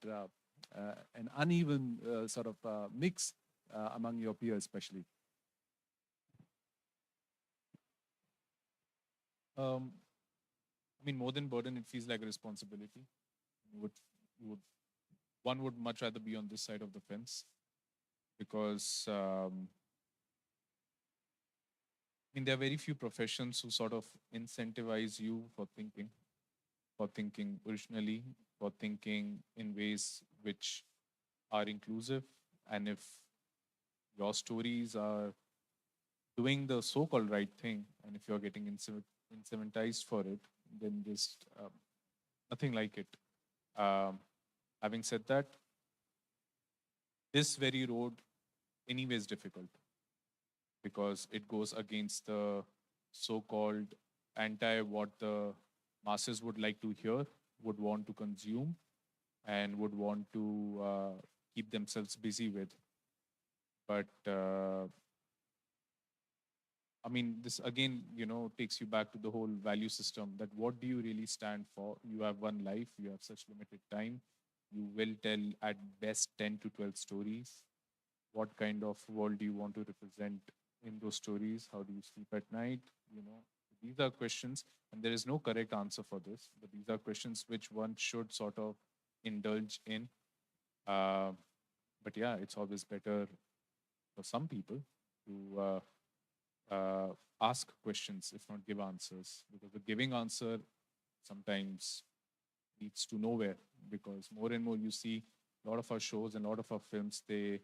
an uneven sort of mix among your peers especially? I mean, more than burden, it feels like a responsibility. One would much rather be on this side of the fence, because I mean, there are very few professions who sort of incentivize you for thinking originally, for thinking in ways which are inclusive. And if your stories are doing the so-called right thing, and if you're getting incentivized for it, then just nothing like it. Having said that, this very road anyway is difficult, because it goes against the so-called what the masses would like to hear, would want to consume, and would want to keep themselves busy with. But I mean, this again, takes you back to the whole value system, that what do you really stand for? You have one life, you have such limited time. You will tell at best 10 to 12 stories. What kind of world do you want to represent in those stories? How do you sleep at night? These are questions, and there is no correct answer for this, but these are questions which one should sort of indulge in. But yeah, it's always better for some people to ask questions, if not give answers, because the giving answer sometimes leads to nowhere, because more and more you see a lot of our shows and a lot of our films, they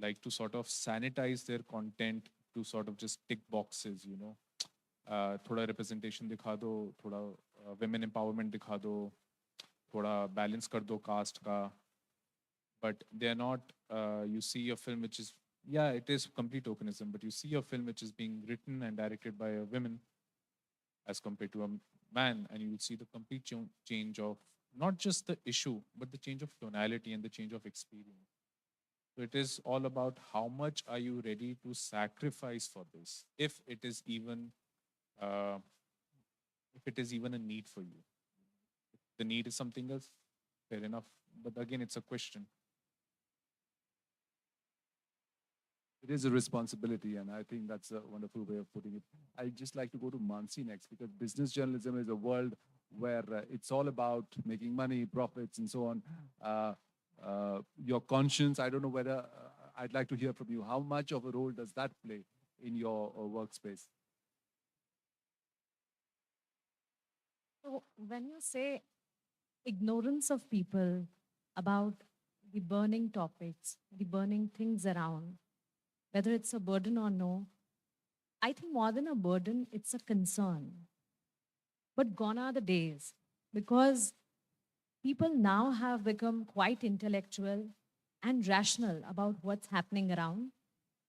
like to sort of sanitize their content to sort of just tick boxes, thoda representation dikha do, thoda women empowerment dikha do, thoda balance kar do caste ka. But they're not, you see a film which is, yeah, it is complete tokenism, but you see a film which is being written and directed by a woman as compared to a man, and you will see the complete change of not just the issue, but the change of tonality and the change of experience. So it is all about how much are you ready to sacrifice for this, if it is even a need for you. If the need is something else, fair enough. But again, it's a question. It is a responsibility, and I think that's a wonderful way of putting it. I'd just like to go to Mansi next, because business journalism is a world where it's all about making money, profits, and so on. Your conscience, I don't know whether I'd like to hear from you. How much of a role does that play in your workspace? So when you say ignorance of people about the burning topics, the burning things around, whether it's a burden or no, I think more than a burden, it's a concern. But gone are the days, because people now have become quite intellectual and rational about what's happening around,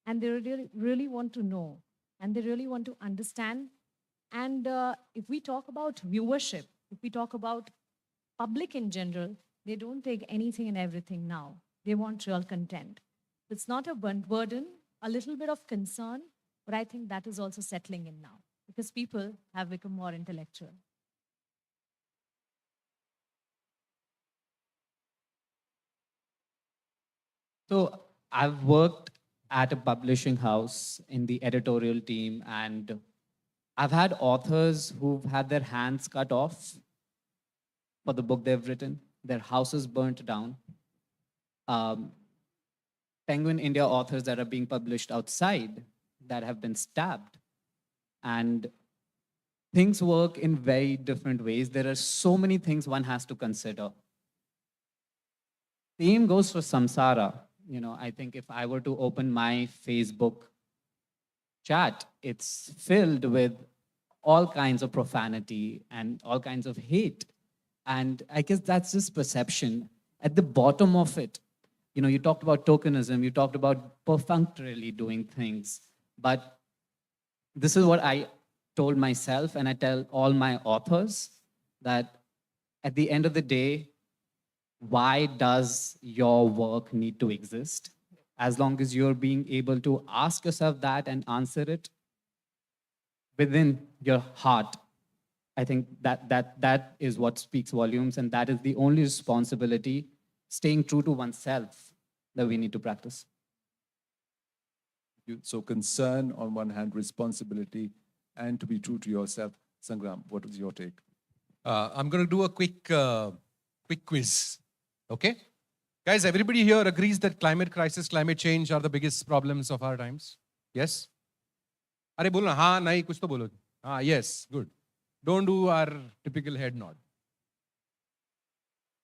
and they really want to know, and they really want to understand. And if we talk about viewership, if we talk about public in general, they don't take anything and everything now. They want real content. It's not a burden, a little bit of concern, but I think that is also settling in now because people have become more intellectual. So I've worked at a publishing house in the editorial team, and I've had authors who've had their hands cut off for the book they've written, their houses burnt down. Penguin India authors that are being published outside that have been stabbed. And things work in very different ways. There are so many things one has to consider. Same goes for samsara. You know, I think if I were to open my Facebook chat, it's filled with all kinds of profanity and all kinds of hate. And I guess that's just perception. At the bottom of it, you know, you talked about tokenism, you talked about perfunctorily doing things, but this is what I told myself, and I tell all my authors, that at the end of the day, why does your work need to exist? As long as you're being able to ask yourself that and answer it within your heart, I think that is what speaks volumes, and that is the only responsibility, staying true to oneself, that we need to practice. So concern on one hand, responsibility, and to be true to yourself. Sangram, what was your take? I'm going to do a quick quiz. Okay? Guys, everybody here agrees that climate crisis, climate change are the biggest problems of our times? Yes? Are bolo na, haan, nahi, kuch to bolo. Ah, yes, good. Don't do our typical head nod.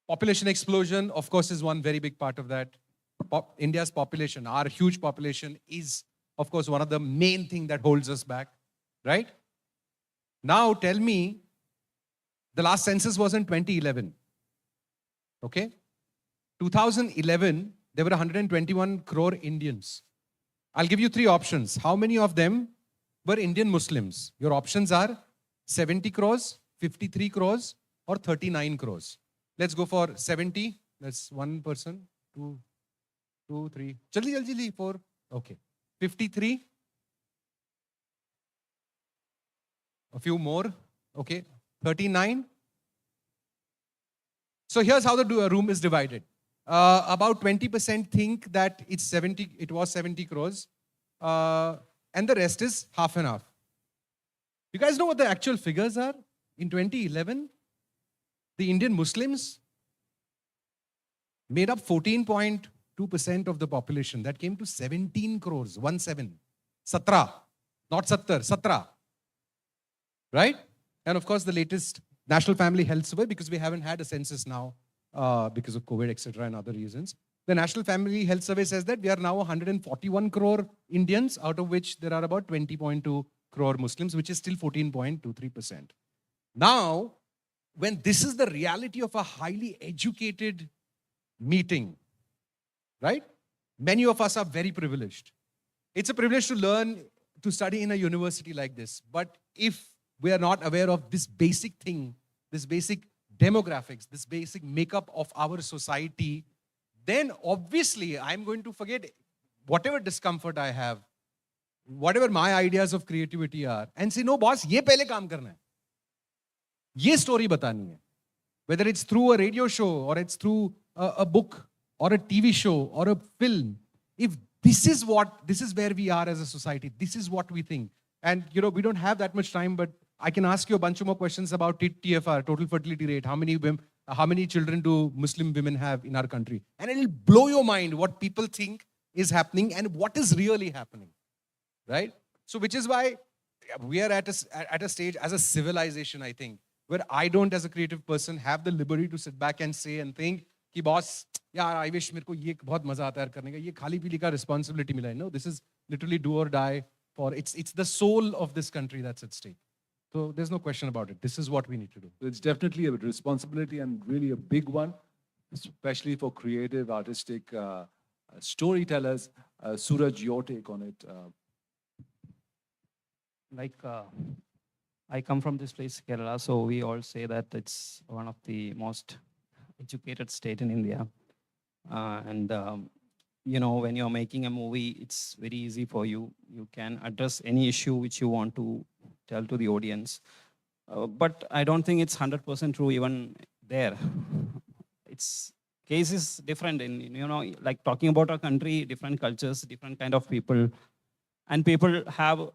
Population explosion, of course, is one very big part of that. India's population, our huge population, is, of course, one of the main things that holds us back, right? Now, tell me, the last census was in 2011, okay? 2011, there were 121 crore Indians. I'll give you 3 options. How many of them were Indian Muslims? Your options are 70 crores, 53 crores, or 39 crores. Let's go for 70. That's one person. 2, 3. Jaldi, 4. Okay. 53. A few more. Okay. 39. So here's how the room is divided. About 20% think that it was 70 crores. And the rest is half and half. You guys know what the actual figures are? In 2011, the Indian Muslims made up 14.2% of the population. That came to 17 crores, 17. 17, not 70, 17. Right? And of course, the latest National Family Health Survey, because we haven't had a census now because of COVID, etc., and other reasons. The National Family Health Survey says that we are now 141 crore Indians, out of which there are about 20.2 crore Muslims, which is still 14.23%. Now, when this is the reality of a highly educated meeting, right? Many of us are very privileged. It's a privilege to learn, to study in a university like this. But if we are not aware of this basic thing, this basic demographics, this basic makeup of our society, then obviously I'm going to forget whatever discomfort I have, whatever my ideas of creativity are, and say, no, boss, ye pehle kaam karna hai. Ye story batani hai. Whether it's through a radio show, or it's through a book, or a TV show, or a film, if this is where we are as a society, this is what we think. And, you know, we don't have that much time, but I can ask you a bunch of more questions about TFR, total fertility rate. How many children do Muslim women have in our country? And it'll blow your mind what people think is happening and what is really happening, right? So which is why we are at a stage as a civilization, I think, where I don't, as a creative person, have the liberty to sit back and say and think, ki boss, yaar, I wish mere ko ye bahut maza aata hai karne ka, ye khali pili ka responsibility mila hai. No, this is literally do or die for, it's the soul of this country that's at stake. So there's no question about it. This is what we need to do. It's definitely a responsibility and really a big one, especially for creative, artistic storytellers. Suraj, your take on it? I come from this place, Kerala, so we all say that it's one of the most educated state in India. You know, when you're making a movie, it's very easy for you. You can address any issue which you want to tell to the audience. But I don't think it's 100% true even there. It's case is different in, you know, like talking about our country, different cultures, different kind of people. And people have, you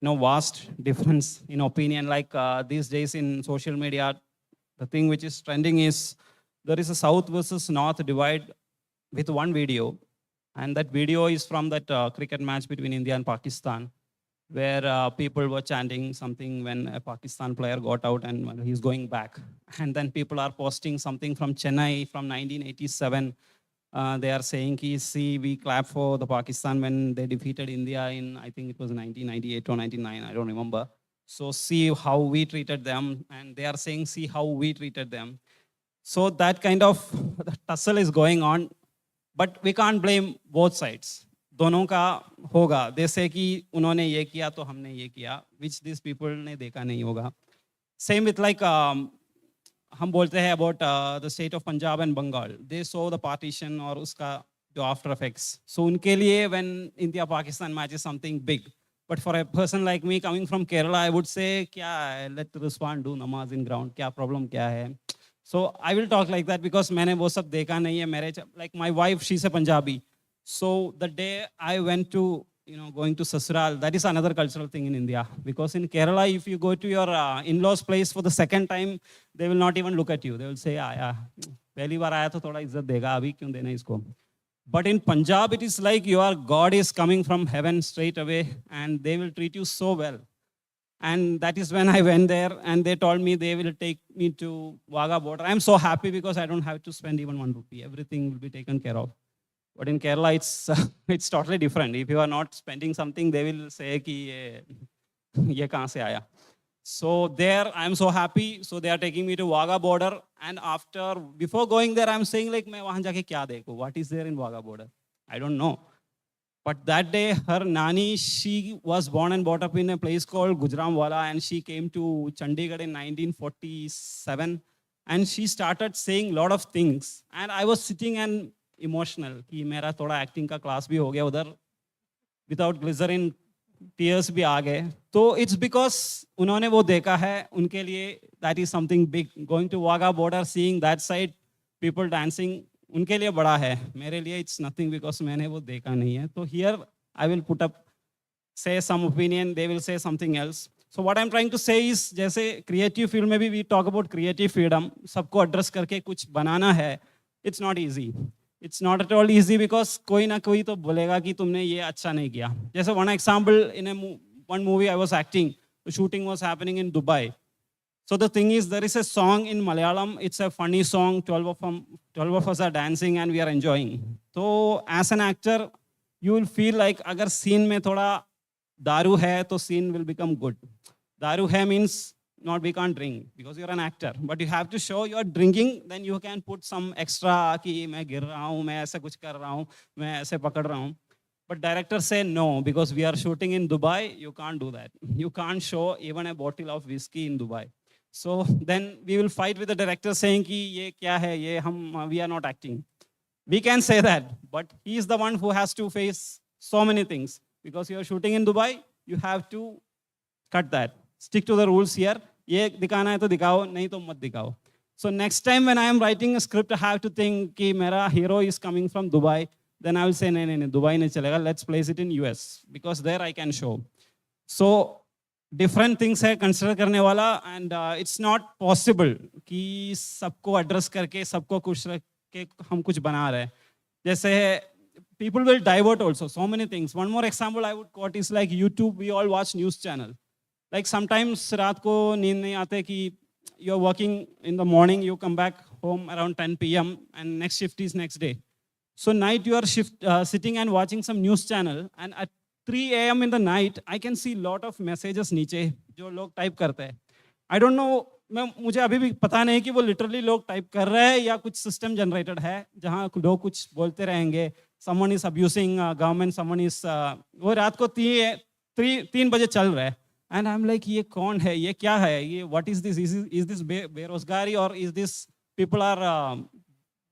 know, vast difference in opinion. Like these days in social media, the thing which is trending is there is a South versus North divide with one video. And that video is from that cricket match between India and Pakistan, where people were chanting something when a Pakistan player got out and he's going back. And then people are posting something from Chennai from 1987. They are saying, see, we clap for the Pakistan when they defeated India in, I think it was 1998 or 99, I don't remember. So see how we treated them. And they are saying, see how we treated them. So that kind of tussle is going on. But we can't blame both sides. दोनों का होगा, जैसे कि उन्होंने ये किया तो हमने ये किया, which these people ने देखा नहीं होगा. Same with like हम बोलते हैं about the state of Punjab and Bengal. They saw the partition और उसका जो after effects. So उनके लिए when India-Pakistan match is something big. But for a person like me coming from Kerala, I would say, क्या let respond, do namaz in ground, क्या problem क्या है. So I will talk like that because मैंने वो सब देखा नहीं है. मेरे like my wife, she's a Punjabi. So the day I went to, you know, going to Sasural, that is another cultural thing in India. Because in Kerala, if you go to your in-laws place for the second time, they will not even look at you. They will say, पहली बार आया तो थोड़ा इज्जत देगा, अभी क्यों देना इसको? But in Punjab, it is like your God is coming from heaven straight away and they will treat you so well. And that is when I went there and they told me they will take me to Wagah border. I'm so happy because I don't have to spend even 1 rupee. Everything will be taken care of. But in Kerala, it's totally different. If you are not spending something, they will say कि ये कहाँ से आया. So there, I'm so happy. So they are taking me to Wagah border. And before going there, I'm saying like, मैं वहाँ जाके क्या देखूँ? What is there in Wagah border? I don't know. But that day, her nani, she was born and brought up in a place called Gujranwala, and she came to Chandigarh in 1947. And she started saying a lot of things. And I was sitting and emotional कि मेरा थोड़ा acting का class भी हो गया उधर, without glycerin, tears भी आ गए. तो it's because उन्होंने वो देखा है, उनके लिए that is something big. Going to Wagah border, seeing that side, people dancing, उनके लिए बड़ा है. मेरे लिए it's nothing because मैंने वो देखा नहीं है. So here I will put up, say some opinion, they will say something else. So what I'm trying to say is, जैसे creative field में भी we talk about creative freedom, सबको address करके कुछ बनाना है, it's not easy. It's not at all easy because कोई ना कोई तो बोलेगा कि तुमने ये अच्छा नहीं किया. जैसे one example, in one movie I was acting, the shooting was happening in Dubai. So the thing is, there is a song in Malayalam, it's a funny song, 12 of us are dancing and we are enjoying. So as an actor, you will feel like अगर scene में थोड़ा दारू है तो scene will become good. दारू है means not we can't drink because you're an actor, but you have to show you're drinking, then you can put some extra कि मैं गिर रहा हूँ, मैं ऐसे कुछ कर रहा हूँ, मैं ऐसे पकड़ रहा हूँ. But directors say no, because we are shooting in Dubai, you can't do that. You can't show even a bottle of whiskey in Dubai. So then we will fight with the director saying कि ये क्या है, ये we are not acting. We can say that, but he is the one who has to face so many things. Because you are shooting in Dubai, you have to cut that. Stick to the rules here. ये दिखाना है तो दिखाओ, नहीं तो मत दिखाओ. So next time when I am writing a script, I have to think कि मेरा hero is coming from Dubai. Then I will say, नहीं, Dubai नहीं चलेगा. Let's place it in US because there I can show. So different things है consider करने वाला, and it's not possible कि सबको address करके सबको खुश रख के हम कुछ बना रहे. जैसे people will divert also so many things. One more example I would quote is like YouTube. We all watch news channel. Like sometimes रात को नींद नहीं आते कि you're working in the morning, you come back home around 10 p.m. and next shift is next day. So night you are sitting and watching some news channel, and at 3 a.m. in the night, I can see lot of messages नीचे जो लोग type करते हैं. I don't know, मुझे अभी भी पता नहीं कि वो लिटरली लोग टाइप कर रहे हैं या कुछ सिस्टम जनरेटेड है जहाँ लोग कुछ बोलते रहेंगे. Someone is abusing government, someone is वो रात को 3 बजे चल रहा है. And I'm like, ये कौन है, ये क्या है, ये what is this? Is this बेरोजगारी or is this people are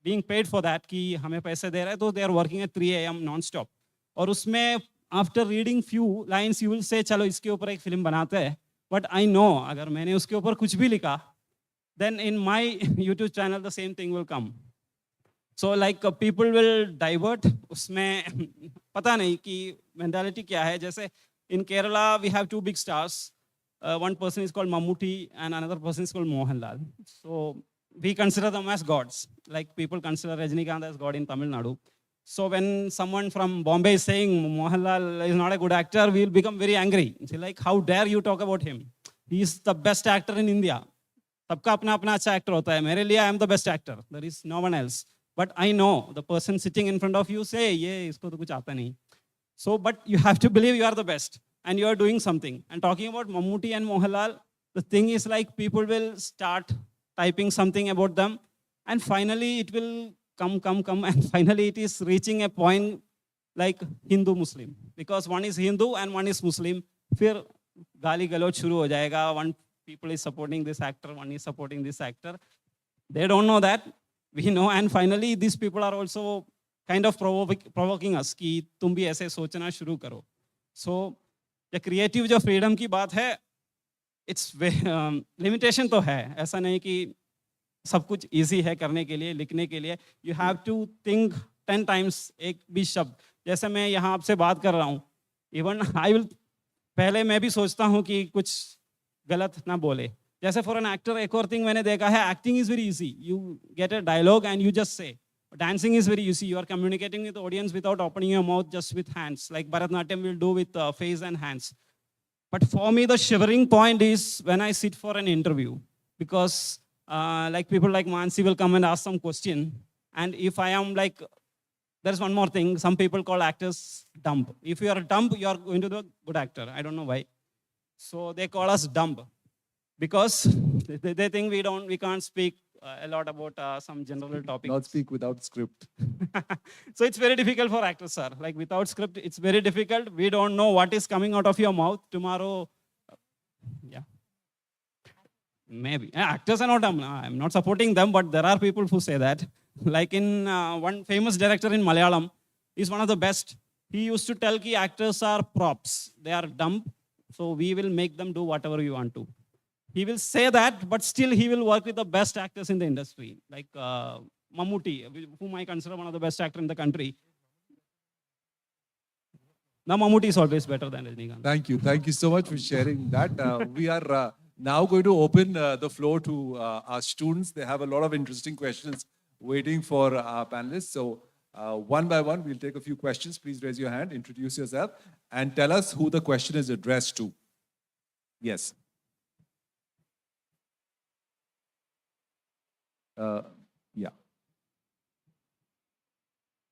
being paid for that कि हमें पैसे दे रहे हैं, तो they are working at 3 a.m. non-stop. और उसमें after reading few lines you will say चलो इसके ऊपर एक फिल्म बनाते हैं. But I know अगर मैंने उसके ऊपर कुछ भी लिखा, then in my YouTube channel the same thing will come. So like people will divert. उसमें पता नहीं कि mentality क्या है. जैसे in Kerala we have 2 big stars. One person is called Mammootty and another person is called Mohanlal. So we consider them as gods. Like people consider Rajinikanth as God in Tamil Nadu. So when someone from Bombay is saying Mohanlal is not a good actor, we'll become very angry. So like, how dare you talk about him? He is the best actor in India. सबका अपना अपना अच्छा actor होता है. मेरे लिए I am the best actor. There is no one else. But I know the person sitting in front of you say, ये इसको तो कुछ आता नहीं. So, but you have to believe you are the best and you are doing something. And talking about Mammootty and Mohanlal, the thing is like people will start typing something about them and finally it will come and finally it is reaching a point like Hindu-Muslim. Because one is Hindu and one is Muslim. फिर गाली गलौज शुरू हो जाएगा. One people is supporting this actor, one is supporting this actor. They don't know that. We know, and finally these people are also kind of provoking us कि तुम भी ऐसे सोचना शुरू करो. So the creative जो freedom की बात है, it's limitation तो है. ऐसा नहीं कि सब कुछ easy है करने के लिए, लिखने के लिए. You have to think 10 times एक भी शब्द. जैसे मैं यहाँ आपसे बात कर रहा हूँ, even I will पहले मैं भी सोचता हूँ कि कुछ गलत ना बोले. जैसे for an actor एक और thing मैंने देखा है, acting is very easy. You get a dialogue and you just say. Dancing is very easy. You are communicating with the audience without opening your mouth, just with hands, like Bharatanatyam will do with face and hands. But for me, the shivering point is when I sit for an interview, because like people like Mansi will come and ask some question, and if I am like, there's one more thing. Some people call actors dumb. If you are dumb, you are going to be a good actor. I don't know why. So they call us dumb because they think we can't speak a lot about some general topics. Not speak without script. So it's very difficult for actors, sir. Like without script, it's very difficult. We don't know what is coming out of your mouth tomorrow. Yeah. Maybe. Actors are not, I'm not supporting them, but there are people who say that. Like in one famous director in Malayalam, he's one of the best. He used to tell ki actors are props. They are dumb. So we will make them do whatever you want to. He will say that, but still he will work with the best actors in the industry, like Mammootty, whom I consider one of the best actors in the country. Now Mammootty is always better than Rajinikanth. Thank you. Thank you so much for sharing that. We are now going to open the floor to our students. They have a lot of interesting questions waiting for our panelists. So one by one, we'll take a few questions. Please raise your hand, introduce yourself, and tell us who the question is addressed to. Yes. Yeah.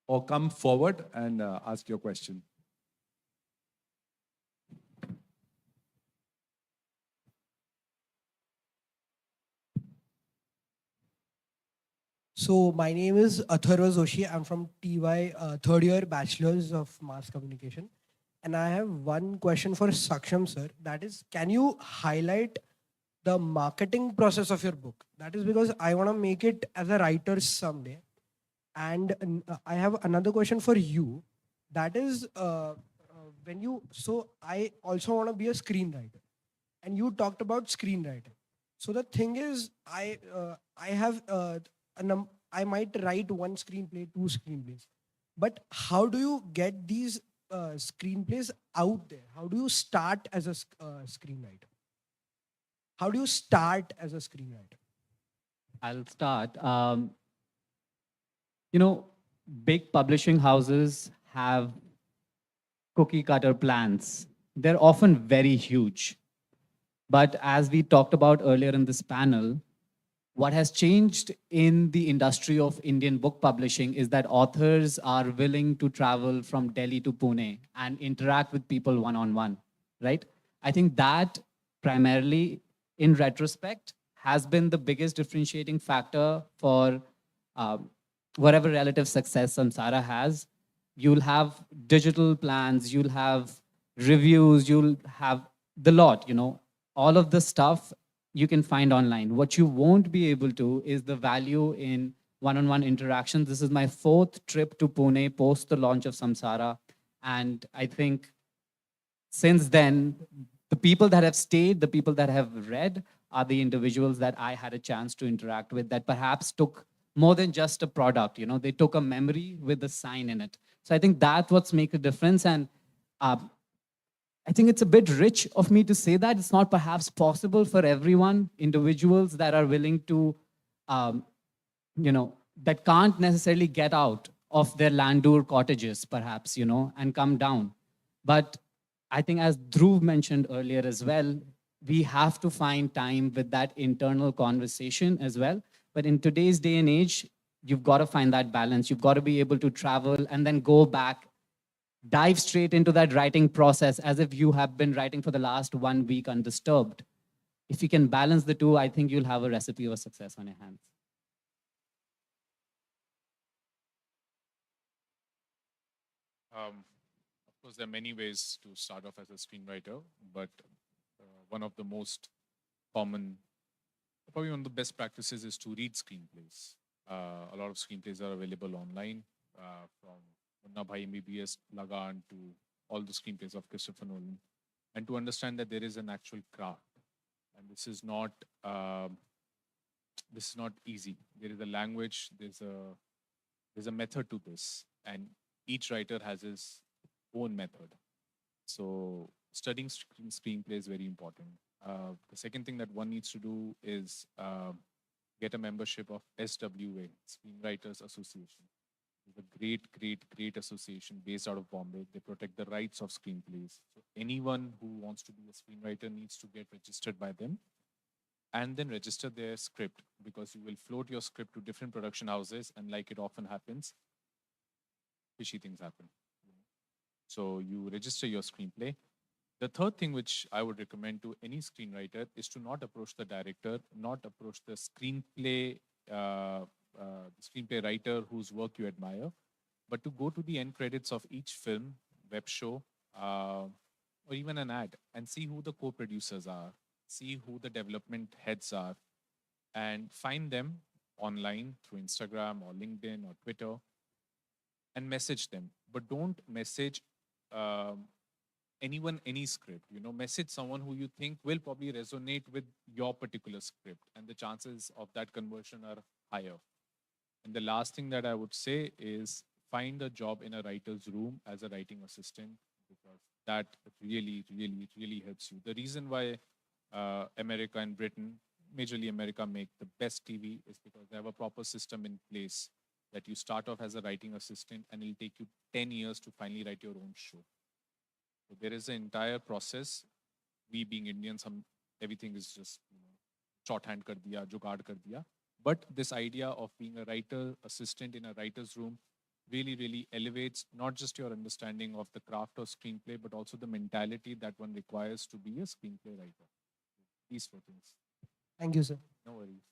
Or come forward and ask your question. So my name is Atharva Joshi. I'm from TY third year Bachelor's of Mass Communication. And I have one question for Saksham sir. That is, can you highlight the marketing process of your book? That is because I want to make it as a writer someday. And I have another question for you. That is, so I also want to be a screenwriter. And you talked about screenwriting. So the thing is, I might write one screenplay, 2 screenplays. But how do you get these screenplays out there? How do you start as a screenwriter? How do you start as a screenwriter? I'll start. You know, big publishing houses have cookie cutter plans. They're often very huge. But as we talked about earlier in this panel, what has changed in the industry of Indian book publishing is that authors are willing to travel from Delhi to Pune and interact with people one-on-one, right? I think that primarily, in retrospect, has been the biggest differentiating factor for whatever relative success Samsara has. You'll have digital plans, you'll have reviews, you'll have the lot, you know, all of the stuff you can find online. What you won't be able to is the value in one-on-one interactions. This is my 4th trip to Pune post the launch of Samsara. And I think since then, the people that have stayed, the people that have read are the individuals that I had a chance to interact with that perhaps took more than just a product, you know, they took a memory with a sign in it. So I think that's what's make a difference. And I think it's a bit rich of me to say that. It's not perhaps possible for everyone, individuals that are willing to, you know, that can't necessarily get out of their Landour cottages, perhaps, you know, and come down. But I think as Dhruv mentioned earlier as well, we have to find time with that internal conversation as well. But in today's day and age, you've got to find that balance. You've got to be able to travel and then go back, dive straight into that writing process as if you have been writing for the last 1 week undisturbed. If you can balance the two, I think you'll have a recipe of success on your hands. Of course, there are many ways to start off as a screenwriter, but one of the most common, probably one of the best practices is to read screenplays. A lot of screenplays are available online, from Munna Bhai MBBS, Lagan to all the screenplays of Christopher Nolan, and to understand that there is an actual craft, and this is not easy. There is a language, there's a method to this, and each writer has his own method. So studying screenplay is very important. The second thing that one needs to do is get a membership of SWA, Screenwriters Association. It's a great association based out of Bombay. They protect the rights of screenplays. So anyone who wants to be a screenwriter needs to get registered by them and then register their script, because you will float your script to different production houses, and like it often happens, fishy things happen. So you register your screenplay. The third thing which I would recommend to any screenwriter is to not approach the director, not approach the screenplay writer whose work you admire, but to go to the end credits of each film, web show, or even an ad, and see who the co-producers are, see who the development heads are, and find them online through Instagram or LinkedIn or Twitter, and message them. But don't message anyone, any script. You know, message someone who you think will probably resonate with your particular script, and the chances of that conversion are higher. And the last thing that I would say is find a job in a writer's room as a writing assistant, because that really helps you. The reason why America and Britain, majorly America, make the best TV is because they have a proper system in place that you start off as a writing assistant and it'll take you 10 years to finally write your own show. So there is an entire process. We being Indians, everything is just, you know, shorthand kar diya, jugaad kar diya. But this idea of being a writer assistant in a writer's room really elevates not just your understanding of the craft of screenplay, but also the mentality that one requires to be a screenplay writer. These 4 things. Thank you, sir. No worries.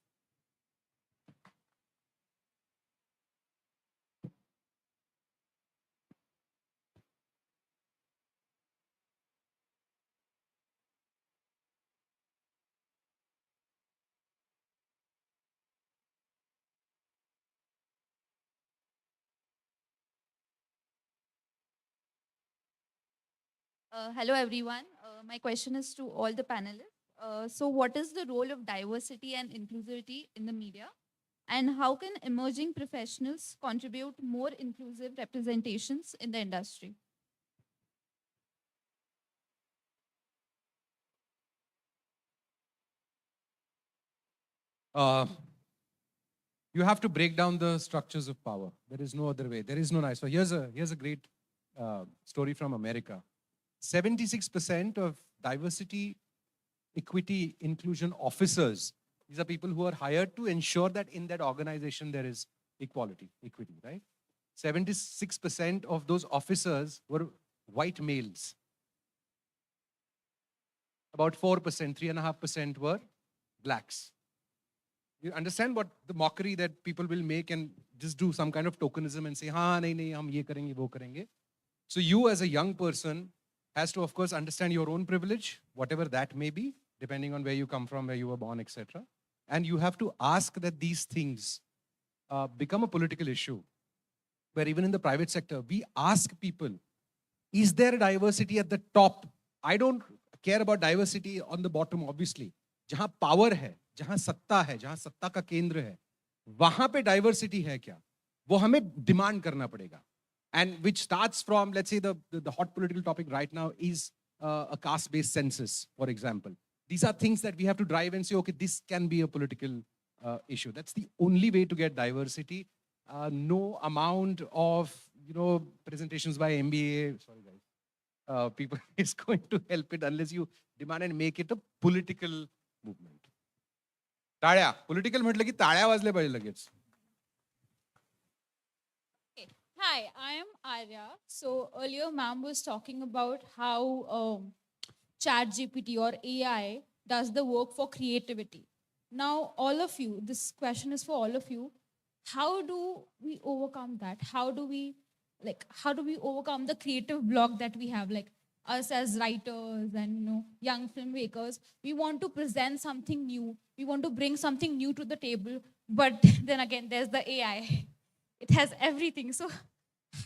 Hello, everyone. My question is to all the panelists. So what is the role of diversity and inclusivity in the media? And how can emerging professionals contribute more inclusive representations in the industry? You have to break down the structures of power. There is no other way. There is no nice. So here's a great story from America. 76% of diversity, equity, inclusion officers These are people who are hired to ensure that in that organization there is equality, equity, right? 76% of those officers were white males. About 4%, 3.5% were blacks. You understand what the mockery that people will make and just do some kind of tokenism and say, हाँ नहीं नहीं हम ये करेंगे वो करेंगे. So you as a young person has to of course understand your own privilege, whatever that may be, depending on where you come from, where you were born, etc. And you have to ask that these things become a political issue. Where even in the private sector, we ask people, is there diversity at the top? I don't care about diversity on the bottom, obviously. जहाँ power है, जहाँ सत्ता है, जहाँ सत्ता का केंद्र है, वहाँ पे diversity है क्या? वो हमें demand करना पड़ेगा. And which starts from, let's say, the hot political topic right now is a caste-based census, for example. These are things that we have to drive and say, okay, this can be a political issue. That's the only way to get diversity. No amount of, presentations by MBA, sorry guys, people is going to help it unless you demand and make it a political movement. टाळ्या, political म्हटलं की टाळ्या वाजल्या पाहिजे लगेच. Hi, I am Arya. So earlier ma'am was talking about how ChatGPT or AI does the work for creativity. Now all of you, this question is for all of you. How do we overcome that? How do we overcome the creative block that we have? Like us as writers and young filmmakers, we want to present something new. We want to bring something new to the table. But then again, there's the AI. It has everything. So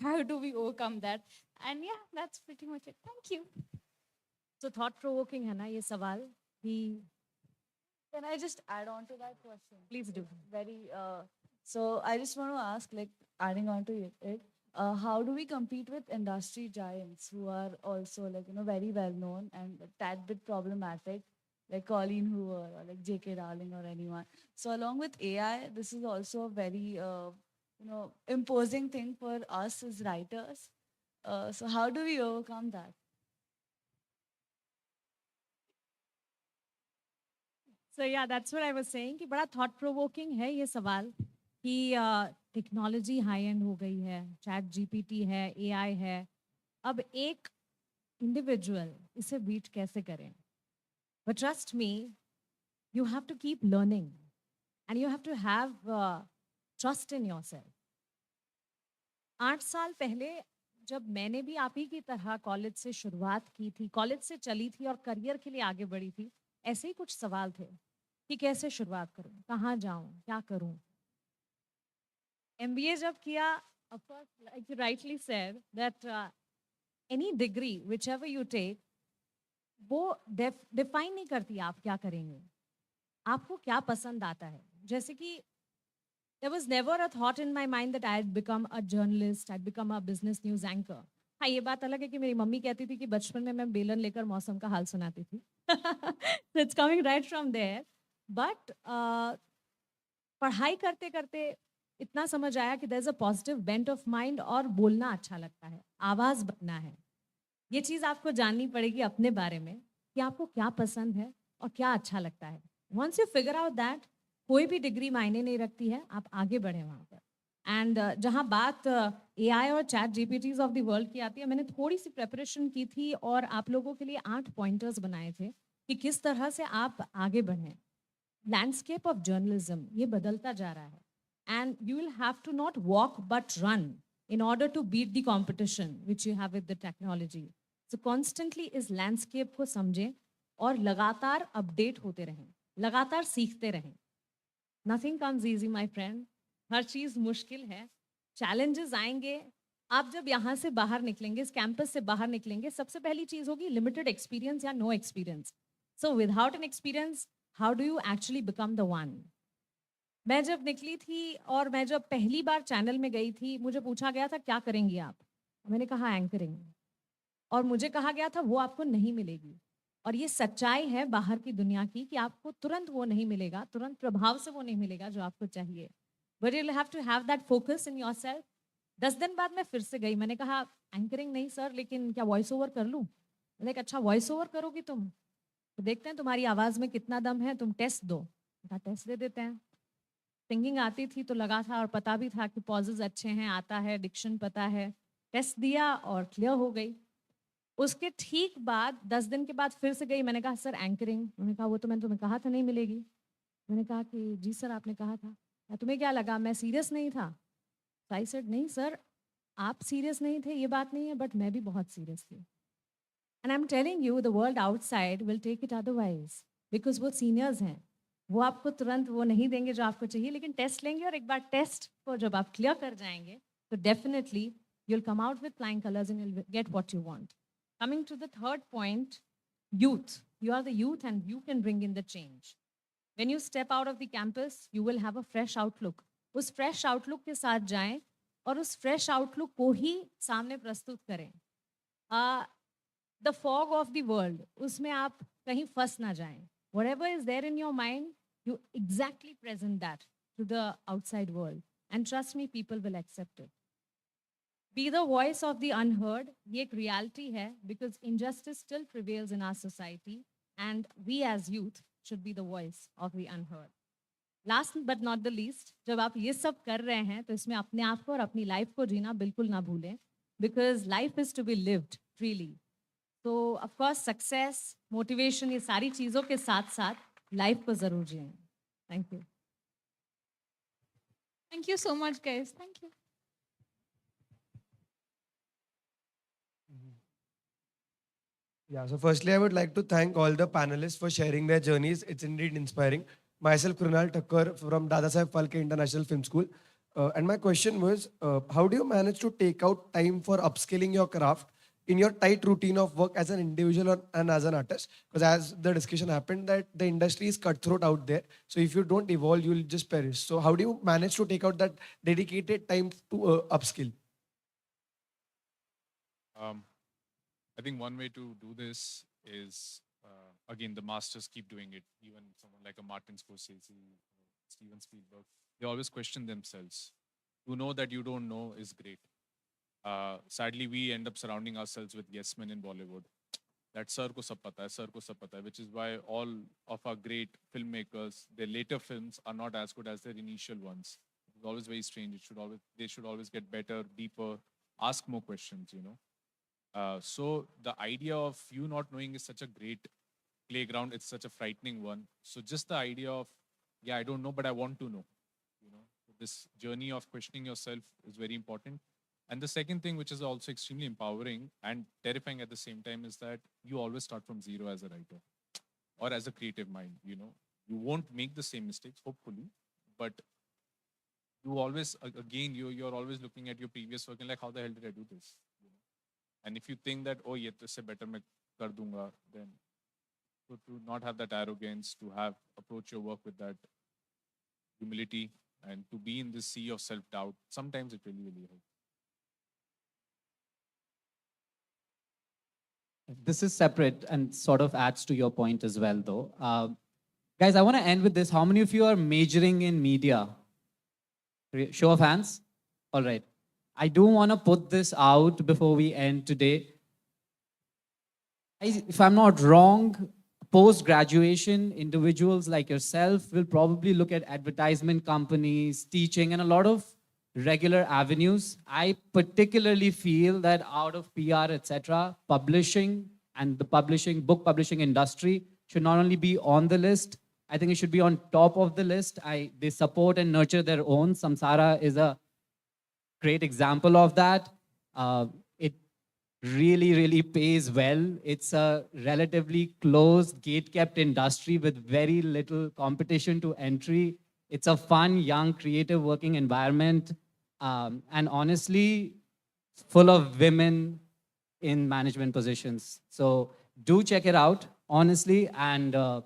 how do we overcome that? And yeah, that's pretty much it. Thank you. So thought-provoking है ना ये सवाल कि Can I just add on to that question? Please do. So I just want to ask, like, adding on to it, how do we compete with industry giants who are also, like, very well known and a tad bit problematic, like Colleen Hoover or like J.K. Rowling or anyone? So along with AI, this is also a very, imposing thing for us as writers. So how do we overcome that? So yeah, that's what I was saying कि बड़ा thought provoking है ये सवाल कि technology high and हो गई है, chat GPT है, एआई है. अब एक इंडिविजुअल इसे बीट कैसे करें? But trust me, you have to keep learning and you have to have trust in yourself. 8 साल पहले जब मैंने भी आप ही की तरह कॉलेज से शुरुआत की थी, कॉलेज से चली थी और करियर के लिए आगे बढ़ी थी, ऐसे ही कुछ सवाल थे कि कैसे शुरुआत करूं, कहाँ जाऊं, क्या करूं. MBA जब किया, of course, like you rightly said, that any degree, whichever you take, वो define नहीं करती आप क्या करेंगे, आपको क्या पसंद आता है. जैसे कि there was never a thought in my mind that I'd become a journalist, I'd become a business news anchor. हाँ, ये बात अलग है कि मेरी मम्मी कहती थी कि बचपन में मैं बेलन लेकर मौसम का हाल सुनाती थी. So it's coming right from there. But पढ़ाई करते करते इतना समझ आया कि there's a positive bent of mind और बोलना अच्छा लगता है, आवाज़ बनना है. ये चीज़ आपको जाननी पड़ेगी अपने बारे में कि आपको क्या पसंद है और क्या अच्छा लगता है. Once you figure out that, कोई भी डिग्री मायने नहीं रखती है, आप आगे बढ़े वहाँ पर. एंड जहाँ बात AI और चैट जीपीटीज ऑफ द वर्ल्ड की आती है, मैंने थोड़ी सी प्रेपरेशन की थी और आप लोगों के लिए 8 पॉइंटर्स बनाए थे कि किस तरह से आप आगे बढ़ें. लैंडस्केप ऑफ जर्नलिज्म ये बदलता जा रहा है and you will have to not walk but run in order to beat the competition which you have with the technology. So constantly इस लैंडस्केप को समझें और लगातार अपडेट होते रहें, लगातार सीखते रहें. Nothing comes easy, my friend. हर चीज़ मुश्किल है, चैलेंजेस आएंगे. आप जब यहाँ से बाहर निकलेंगे, इस कैंपस से बाहर निकलेंगे, सबसे पहली चीज़ होगी लिमिटेड एक्सपीरियंस या no experience. So without an experience, how do you actually become the one? मैं जब निकली थी और मैं जब पहली बार चैनल में गई थी, मुझे पूछा गया था क्या करेंगी आप. मैंने कहा एंकरिंग, और मुझे कहा गया था वो आपको नहीं मिलेगी. और ये सच्चाई है बाहर की दुनिया की कि आपको तुरंत वो नहीं मिलेगा, तुरंत प्रभाव से वो नहीं मिलेगा जो आपको चाहिए. But you'll have to have that focus in yourself. 10 दिन बाद मैं फिर से गई, मैंने कहा एंकरिंग नहीं सर, लेकिन क्या वॉइस ओवर कर लूँ. मैंने कहा अच्छा वॉइस ओवर करोगी तुम, तो देखते हैं तुम्हारी आवाज़ में कितना दम है, तुम टेस्ट दो. कहा टेस्ट दे देते हैं। सिंगिंग आती थी तो लगा था और पता भी था कि पॉजेज अच्छे हैं, आता है, डिक्शन पता है। टेस्ट दिया और क्लियर हो गई। उसके ठीक बाद 10 दिन के बाद फिर से गई। मैंने कहा सर एंकरिंग। उन्होंने कहा वो तो मैंने तुम्हें कहा था नहीं मिलेगी। मैंने कहा कि जी सर आपने कहा था। तुम्हें क्या लगा मैं सीरियस नहीं था? आई सेड नहीं सर, आप सीरियस नहीं थे ये बात नहीं है, बट मैं भी बहुत सीरियस थी। And I am telling you the world outside will take it otherwise, because वो सीनियर्स हैं। वो आपको तुरंत वो नहीं देंगे जो आपको चाहिए, लेकिन टेस्ट लेंगे और एक बार टेस्ट को जब आप क्लियर कर जाएंगे तो definitely you will come out with flying colours and you will get what you want. Coming to the third point, youth. You are the youth and you can bring in the change. When you step out of the campus, you will have a fresh outlook. उस fresh outlook के साथ जाएं और उस fresh outlook को ही सामने प्रस्तुत करें। The fog of the world, उसमें आप कहीं फंस ना जाएं। Whatever is there in your mind, you exactly present that to the outside world. And trust me, people will accept it. Be the voice of the unheard. ये एक reality है because injustice still prevails in our society and we as youth should be the voice of the unheard. Last but not the least, जब आप ये सब कर रहे हैं तो इसमें अपने आप को और अपनी लाइफ को जीना बिल्कुल ना भूलें because life is to be lived freely. So of course success, motivation ये सारी चीज़ों के साथ साथ लाइफ को ज़रूर जिएं. Thank you. Thank you so much, guys. Thank you. Yeah, so firstly, I would like to thank all the panelists for sharing their journeys. It's indeed inspiring. Myself, Krunal Thakkar from Dadasaheb Phalke International Film School. And my question was, how do you manage to take out time for upskilling your craft in your tight routine of work as an individual and as an artist? Because as the discussion happened, that the industry is cutthroat out there. So if you don't evolve, you'll just perish. So how do you manage to take out that dedicated time to upskill? I think one way to do this is, again, the masters keep doing it. Even someone like a Martin Scorsese, Steven Spielberg, they always question themselves. To know that you don't know is great. Sadly, we end up surrounding ourselves with yes men in Bollywood. That sir ko sab pata hai, sir ko sab pata hai, which is why all of our great filmmakers, their later films are not as good as their initial ones. It's always very strange. They should always get better, deeper, ask more questions, you know. So the idea of you not knowing is such a great playground. It's such a frightening one. So just the idea of, yeah, I don't know, but I want to know. You know, this journey of questioning yourself is very important. And the second thing, which is also extremely empowering and terrifying at the same time, is that you always start from zero as a writer or as a creative mind. You know, you won't make the same mistakes, hopefully, but you always, again, you're always looking at your previous work and like, how the hell did I do this? And if you think that, oh, ye to isse better main kar dunga, then to not have that arrogance, to approach your work with that humility, and to be in this sea of self-doubt, sometimes it really, really helps. This is separate and sort of adds to your point as well, though. Guys, I want to end with this. How many of you are majoring in media? Show of hands. All right. I do want to put this out before we end today. If I'm not wrong, post-graduation, individuals like yourself will probably look at advertisement companies, teaching, and a lot of regular avenues. I particularly feel that out of PR, etc., publishing and the book publishing industry should not only be on the list, I think it should be on top of the list. They support and nurture their own. Samsara is a great example of that. It really, really pays well. It's a relatively closed, gate-kept industry with very little competition to entry. It's a fun, young, creative working environment. And honestly, full of women in management positions. So do check it out, honestly. And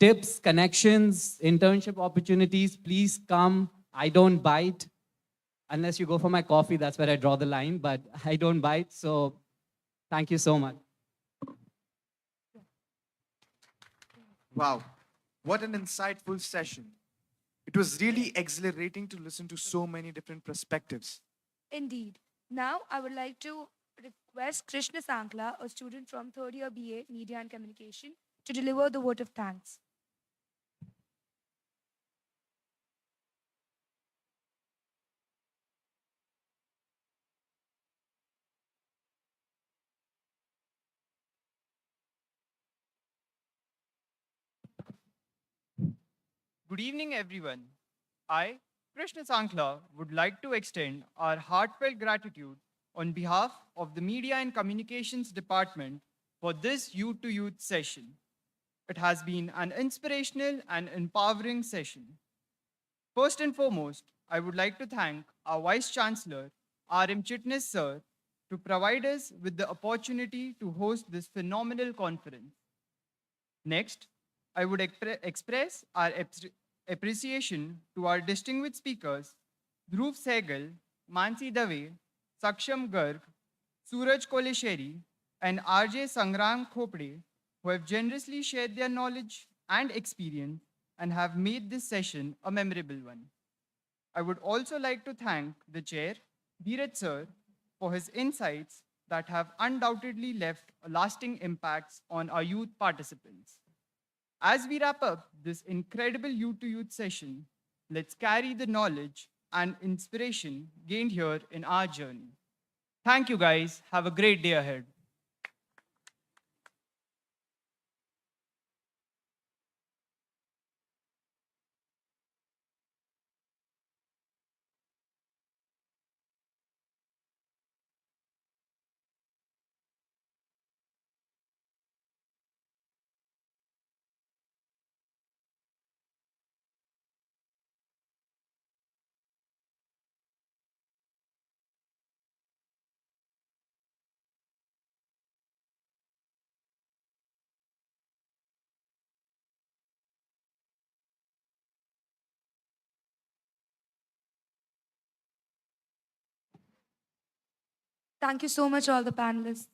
tips, connections, internship opportunities, please come. I don't bite. Unless you go for my coffee, that's where I draw the line, but I don't bite. So thank you so much. Wow, what an insightful session. It was really exhilarating to listen to so many different perspectives. Indeed. Now, I would like to request Krishna Sankla, a student from 3rd year BA Media and Communication, to deliver the vote of thanks. Good evening, everyone. I, Krishna Sankla, would like to extend our heartfelt gratitude on behalf of the Media and Communications Department for this Youth to Youth session. It has been an inspirational and empowering session. First and foremost, I would like to thank our Vice Chancellor, R.M. Chitnis Sir, to provide us with the opportunity to host this phenomenal conference. Next, I would express our appreciation to our distinguished speakers, Dhruv Sehgal, Mansi Dave, Saksham Garg, Suraj Kolesheri, and RJ Sangram Khopde, who have generously shared their knowledge and experience and have made this session a memorable one. I would also like to thank the chair, Dheeraj Sir, for his insights that have undoubtedly left lasting impacts on our youth participants. As we wrap up this incredible youth to youth session, let's carry the knowledge and inspiration gained here in our journey. Thank you, guys. Have a great day ahead. Thank you so much, all the panelists.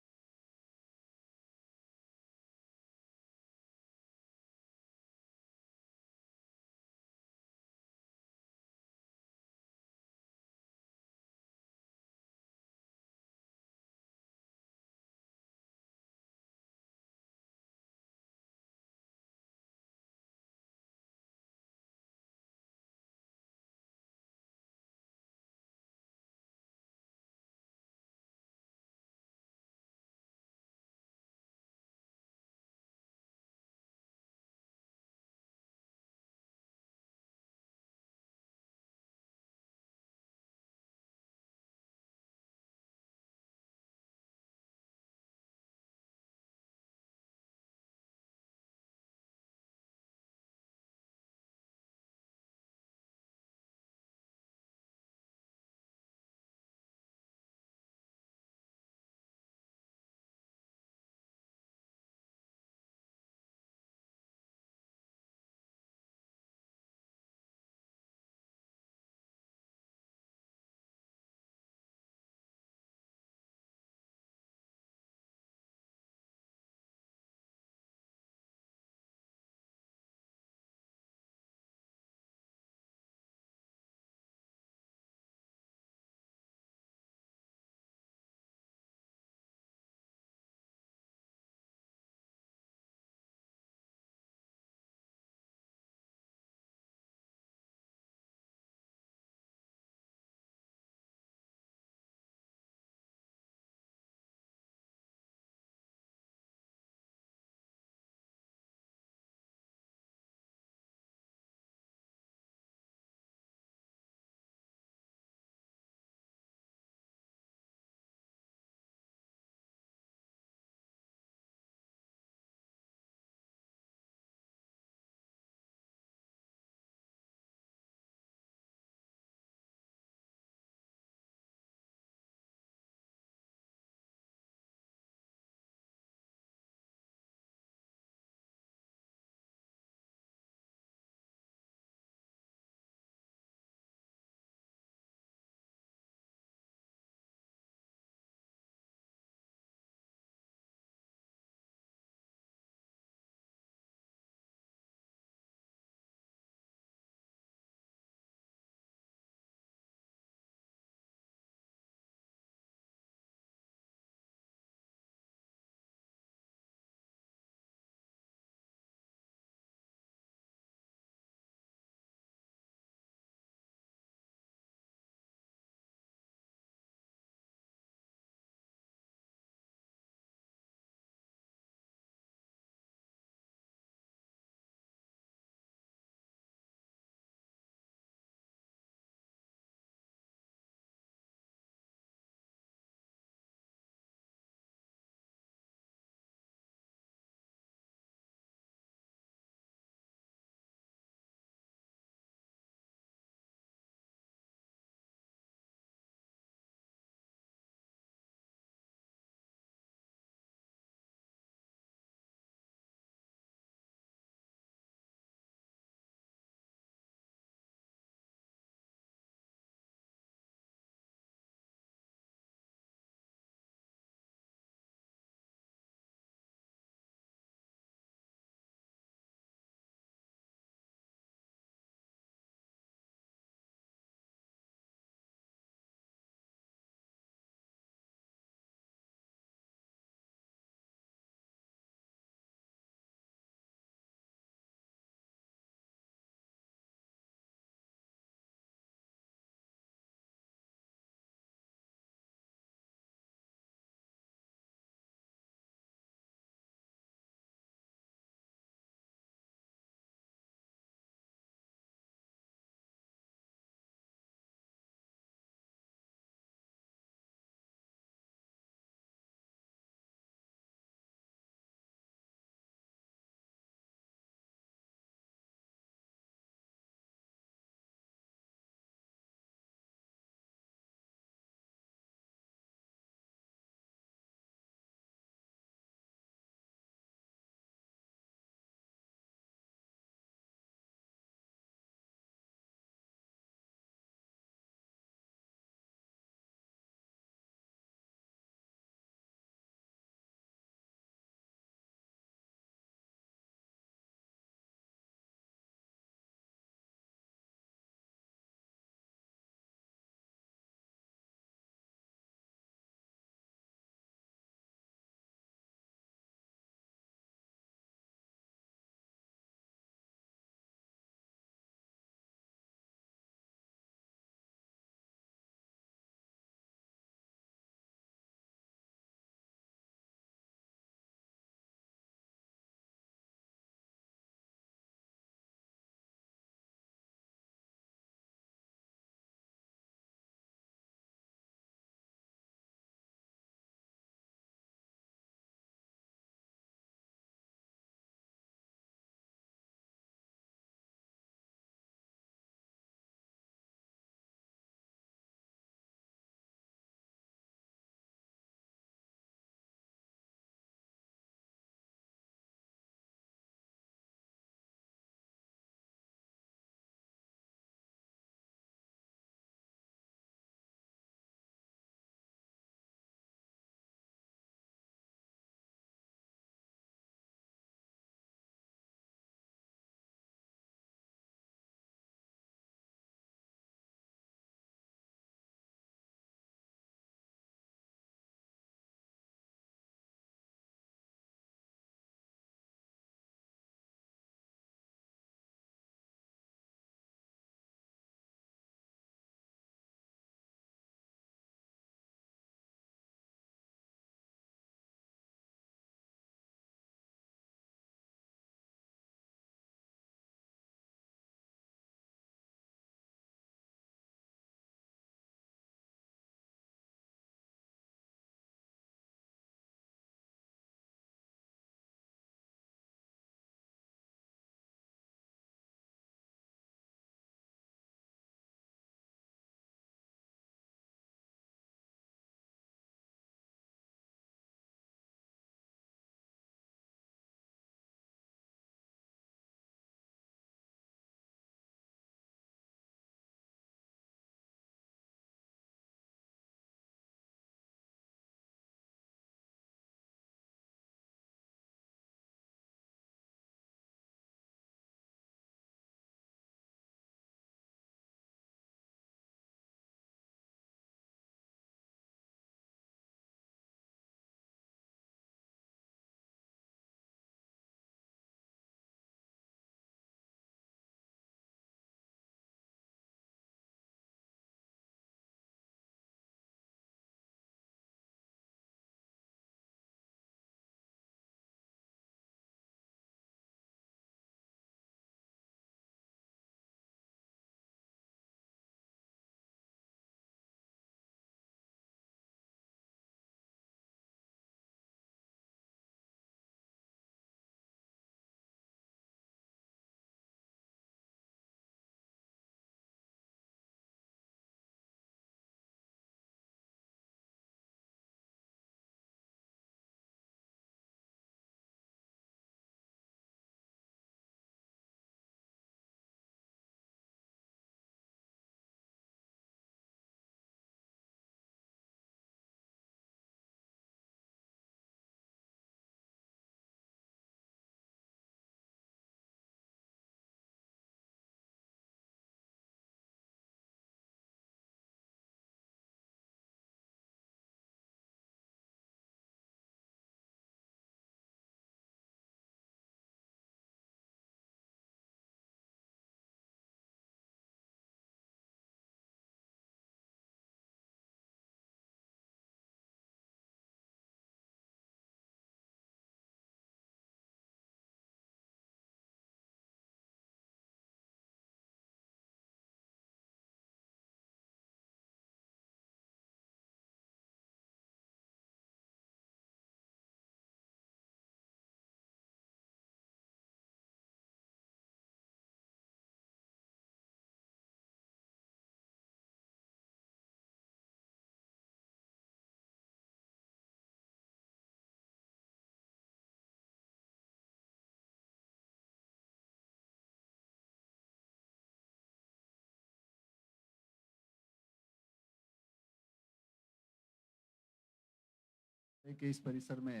कि इस परिसर में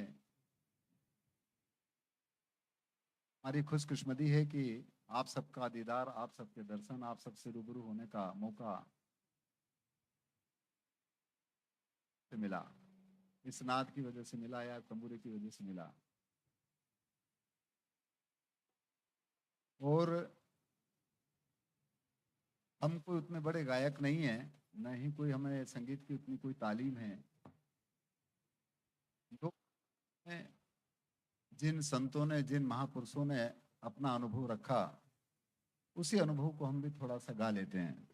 हमारी खुशकिस्मती है कि आप सबका दीदार, आप सबके दर्शन, आप सबसे रूबरू होने का मौका से मिला, इस नाद की वजह से मिला या तंबूरे की वजह से मिला। और हम कोई उतने बड़े गायक नहीं हैं, न ही कोई हमें संगीत की उतनी कोई तालीम है। जो जिन संतों ने, जिन महापुरुषों ने अपना अनुभव रखा, उसी अनुभव को हम भी थोड़ा सा गा लेते हैं।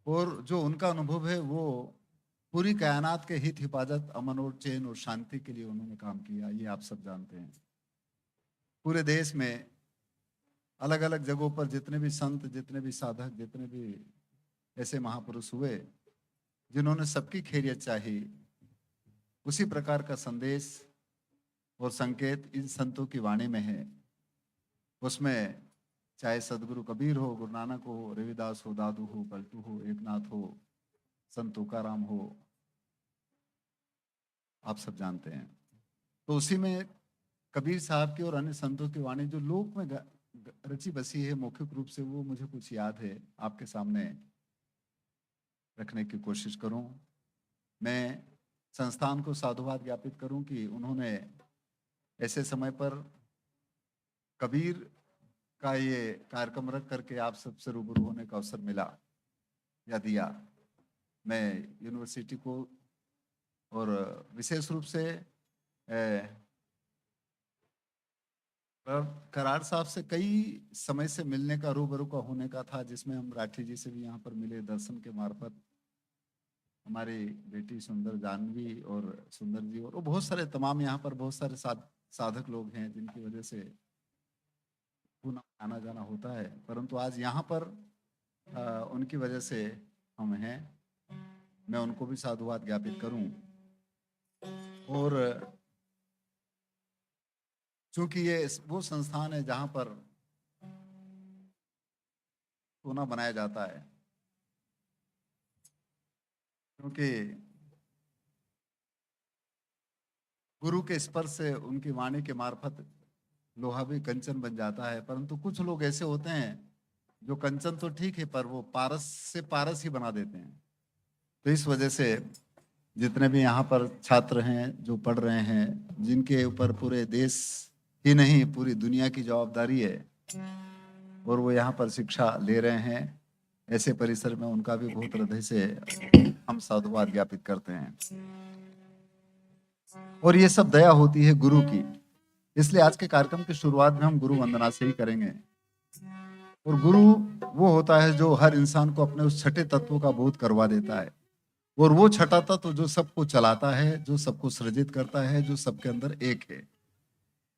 और जो उनका अनुभव है वो पूरी कायनात के हित, हिफाजत, अमन और चैन और शांति के लिए उन्होंने काम किया, ये आप सब जानते हैं। पूरे देश में अलग अलग जगहों पर जितने भी संत, जितने भी साधक, जितने भी ऐसे महापुरुष हुए जिन्होंने सबकी खैरियत चाही, उसी प्रकार का संदेश और संकेत इन संतों की वाणी में है। उसमें चाहे सदगुरु कबीर हो, गुरु नानक हो, रविदास हो, दादू हो, पलटू हो, एकनाथ हो, संत तुकाराम हो, आप सब जानते हैं। तो उसी में कबीर साहब की और अन्य संतों की वाणी जो लोक में रची बसी है मौखिक रूप से, वो मुझे कुछ याद है, आपके सामने रखने की कोशिश करूं। मैं संस्थान को साधुवाद ज्ञापित करूं कि उन्होंने ऐसे समय पर कबीर का ये कार्यक्रम रख करके आप सबसे रूबरू होने का अवसर मिला या दिया। मैं यूनिवर्सिटी को और विशेष रूप से करार साहब से कई समय से मिलने का, रूबरू का होने का था, जिसमें हम राठी जी से भी यहाँ पर मिले दर्शन के मार्फत, हमारी बेटी सुंदर जानवी और सुंदर जी और बहुत सारे तमाम यहाँ पर बहुत सारे साधक लोग हैं जिनकी वजह से पुणे आना जाना होता है। परंतु आज यहाँ पर उनकी वजह से हम हैं, मैं उनको भी साधुवाद ज्ञापित करूं। और चूंकि ये वो संस्थान है जहाँ पर पुणे बनाया जाता है, क्योंकि गुरु के स्पर्श से, उनकी वाणी के मार्फत लोहा भी कंचन बन जाता है। परंतु कुछ लोग ऐसे होते हैं जो कंचन तो ठीक है पर वो पारस से पारस ही बना देते हैं। तो इस वजह से जितने भी यहाँ पर छात्र हैं जो पढ़ रहे हैं, जिनके ऊपर पूरे देश ही नहीं पूरी दुनिया की जवाबदारी है और वो यहाँ पर शिक्षा ले रहे हैं, ऐसे परिसर में उनका भी बहुत हृदय से हम साधुवाद ज्ञापित करते हैं। और ये सब दया होती है गुरु की, इसलिए आज के कार्यक्रम की शुरुआत में हम गुरु वंदना से ही करेंगे। और गुरु वो होता है जो हर इंसान को अपने उस छठे तत्व का बोध करवा देता है, और वो छठा तत्व जो सबको चलाता है, जो सबको सृजित करता है, जो सबके अंदर एक है।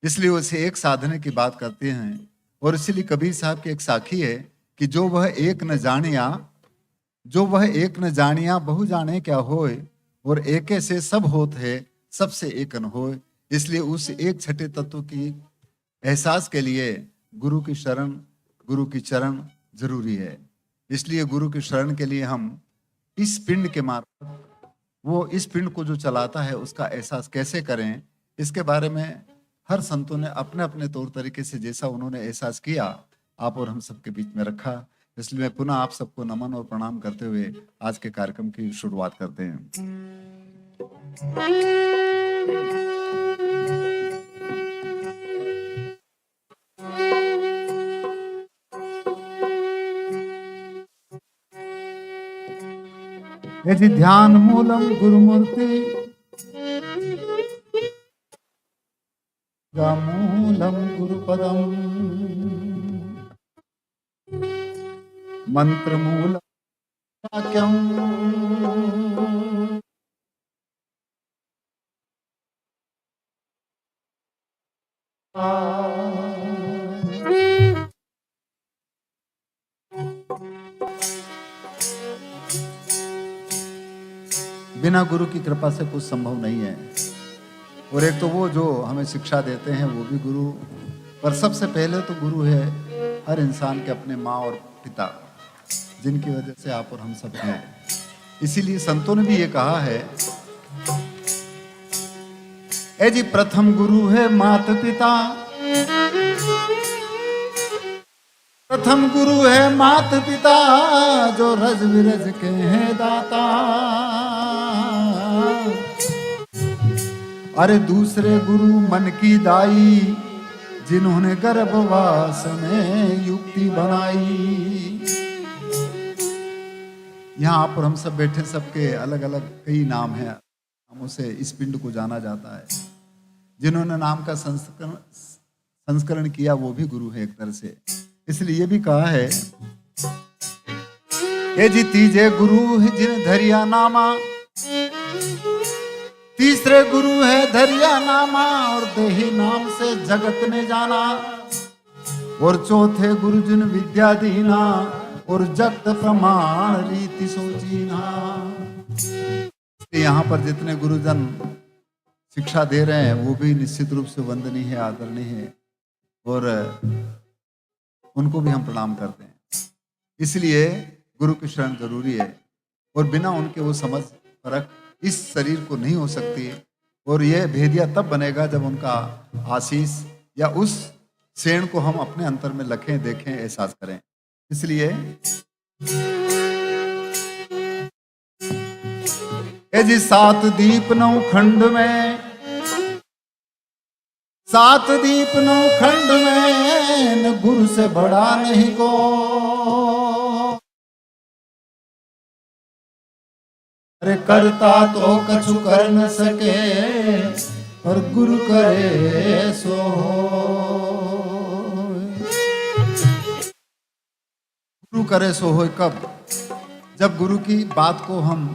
इसलिए उसे एक साधने की बात करते हैं। और इसीलिए कबीर साहब की एक साखी है कि जो वह एक न जानिया, जो वह एक न जानिया बहु जाने क्या होए, और एके से सब होत है सबसे एक न होए। इसलिए उस एक छठे तत्व की एहसास के लिए गुरु की शरण, गुरु की चरण जरूरी है। इसलिए गुरु की शरण के लिए हम इस पिंड के मार्फत, वो इस पिंड को जो चलाता है उसका एहसास कैसे करें, इसके बारे में हर संतों ने अपने अपने तौर तरीके से जैसा उन्होंने एहसास किया, आप और हम सबके बीच में रखा। इसलिए मैं पुनः आप सबको नमन और प्रणाम करते हुए आज के कार्यक्रम की शुरुआत करते हैं। यदि ध्यान मूलम गुरुमूर्ति मूलम गुरुपदम मंत्र मूलम वाक्यम बिना गुरु की कृपा से कुछ संभव नहीं है। और एक तो वो जो हमें शिक्षा देते हैं वो भी गुरु, पर सबसे पहले तो गुरु है हर इंसान के अपने माँ और पिता, जिनकी वजह से आप और हम सब हैं। इसीलिए संतों ने भी ये कहा है ए जी प्रथम गुरु है माता पिता, प्रथम गुरु है माता पिता, जो रज विरज के हैं दाता। अरे दूसरे गुरु मन की दाई, जिन्होंने गर्भवास में युक्ति बनाई। यहाँ पर हम सब बैठे, सबके अलग अलग कई नाम हैं, नामों से इस पिंड को जाना जाता है। जिन्होंने नाम का संस्करण किया वो भी गुरु है एक तरह से। इसलिए भी कहा है, ये जी तीजे गुरु है जिन धरिया नामा, तीसरे गुरु है धरिया नामा, और देही नाम से जगत ने जाना, और चौथे गुरु जिन विद्या दीना, और जगत प्रमाण रीति सोचीना। यहाँ पर जितने गुरुजन शिक्षा दे रहे हैं वो भी निश्चित रूप से वंदनीय है, आदरणीय है, और उनको भी हम प्रणाम करते हैं। इसलिए गुरु की शरण जरूरी है, और बिना उनके वो समझ फर्क इस शरीर को नहीं हो सकती। और ये भेदिया तब बनेगा जब उनका आशीष या उस शेण को हम अपने अंतर में लखें, देखें, एहसास करें। इसलिए ए जी सात दीप नौ खंड में, सात दीप नौ खंड में, न गुरु से बड़ा नहीं को। अरे करता तो कछु कर न सके, और गुरु करे सो। गुरु करे सो हो कब? जब गुरु की बात को हम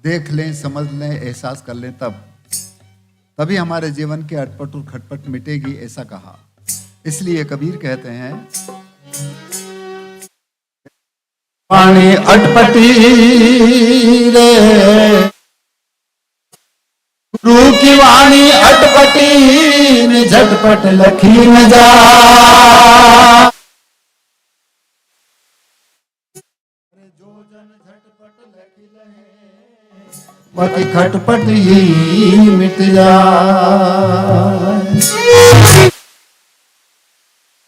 देख लें, समझ लें, एहसास कर लें, तभी हमारे जीवन के अटपट और खटपट मिटेगी, ऐसा कहा। इसलिए कबीर कहते हैं, पानी अटपटी रे, गुरु की वाणी अटपटी, न झटपट लखी न जा। बाकी खटपट ही मिट जाए।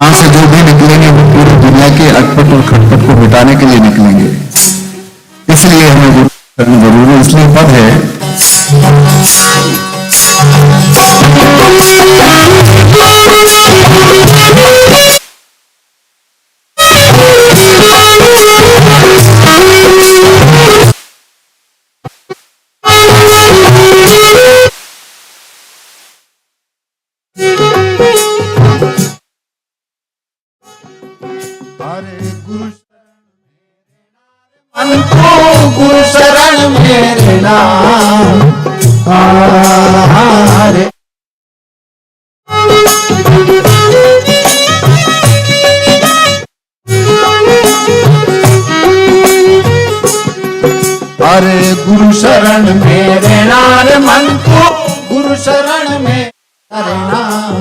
यहाँ से जो भी निकलेंगे वो पूरी दुनिया के अटपट और खटपट को मिटाने के लिए निकलेंगे। इसलिए हमें गुरु करना जरूरी है। इसलिए पद है, गुरु शरण मेरे नाम हारे। अरे गुरु शरण मेरे नार, मन को गुरु शरण में अरे नाम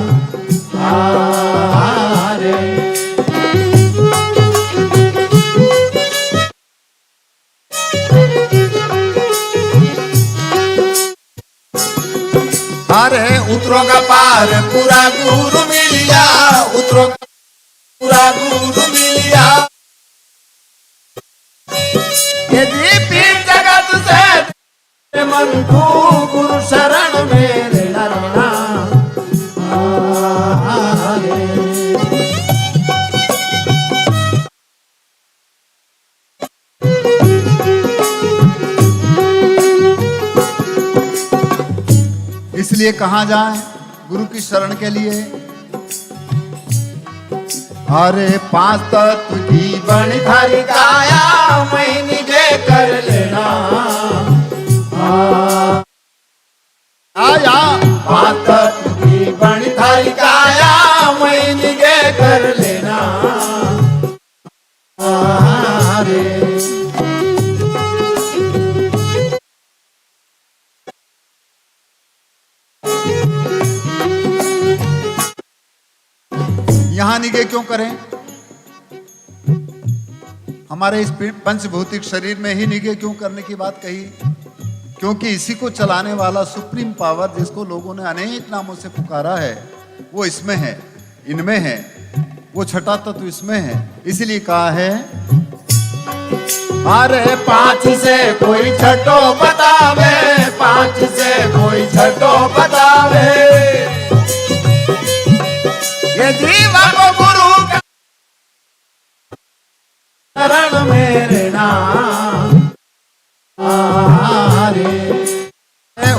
हारे। अरे उतरोगा पार पूरा गुरु मिल गया, उतरोगा पूरा गुरु मिल गया। यदि पीर जगत से मन को गुरु शरण मेरे नारायणा। इसलिए कहाँ जाए गुरु की शरण के लिए? अरे पांच तत्व की बन थारी काया, मैं निजे कर लेना आया। पांच तत्व की बन थारी काया, मैं निजे कर लेना अरे। यहां निगे क्यों करें? हमारे इस पंचभौतिक शरीर में ही निगे क्यों करने की बात कही? क्योंकि इसी को चलाने वाला सुप्रीम पावर, जिसको लोगों ने अनेक नामों से पुकारा है, वो इसमें है, इनमें है। वो छठा तत्व इसमें है। इसलिए कहा है, अरे पांच से कोई छठो बतावे, पांच से कोई छठो बतावे, ये जीवा को गुरु का शरण मेरे नाम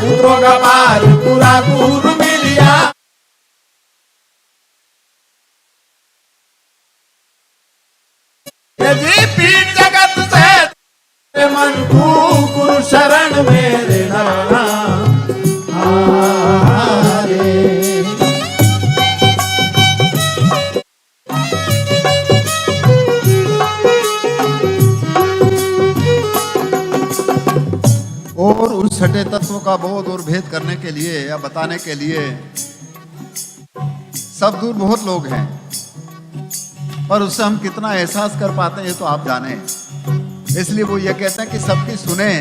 उतरोगा पार पूरा गुरु मिलिया। जी पीठ जगत से मन को गुरु शरण मेरे नाम। और उस छठे तत्व का बोध और भेद करने के लिए या बताने के लिए सब दूर बहुत लोग हैं, पर उससे हम कितना एहसास कर पाते हैं ये तो आप जाने। इसलिए वो ये कहते हैं कि सबकी सुने,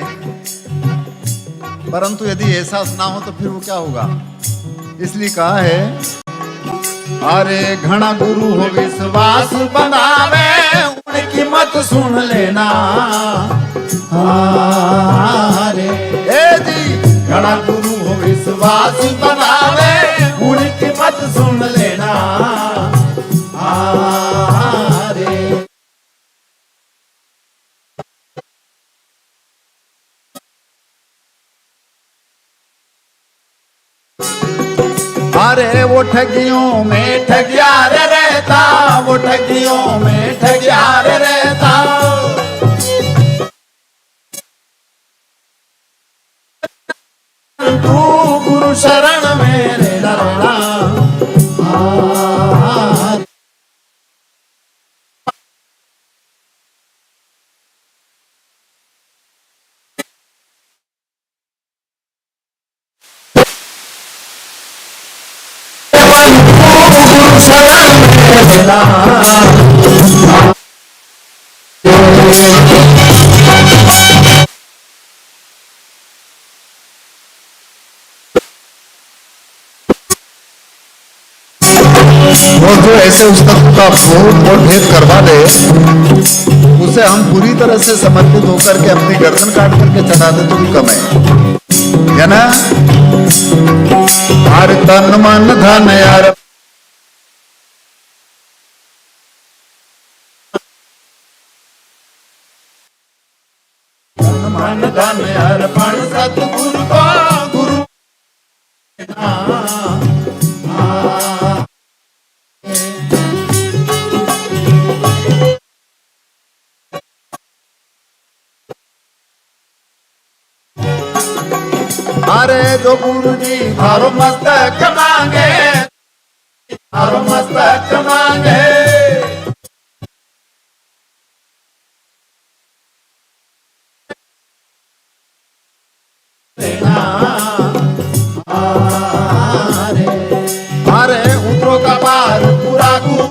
परंतु यदि एहसास ना हो तो फिर वो क्या होगा। इसलिए कहा है, अरे घना गुरु हो विश्वास बनावे, उनकी मत सुन लेना। अरे जी घना गुरु हो विश्वास बनावे, उनकी मत सुन लेना। अरे वो ठगियों में ठगियार रहता, वो ठगियों में ठगियार रहता। तू गुरु शरण मेरे नाम। और जो ऐसे उस तत्व का बोध और भेद करवा दे, उसे हम पूरी तरह से समर्पित होकर के अपनी गर्दन काट करके चढ़ा दे तो भी कम है ना। हर तन मन धन यार मन धन अर्पण सतगुरु को गुरु अरे जो गुरु जी थारो मस्तक मांगे, थारो मस्तक मांगे। अरे उतरो का पार पूरा गुरु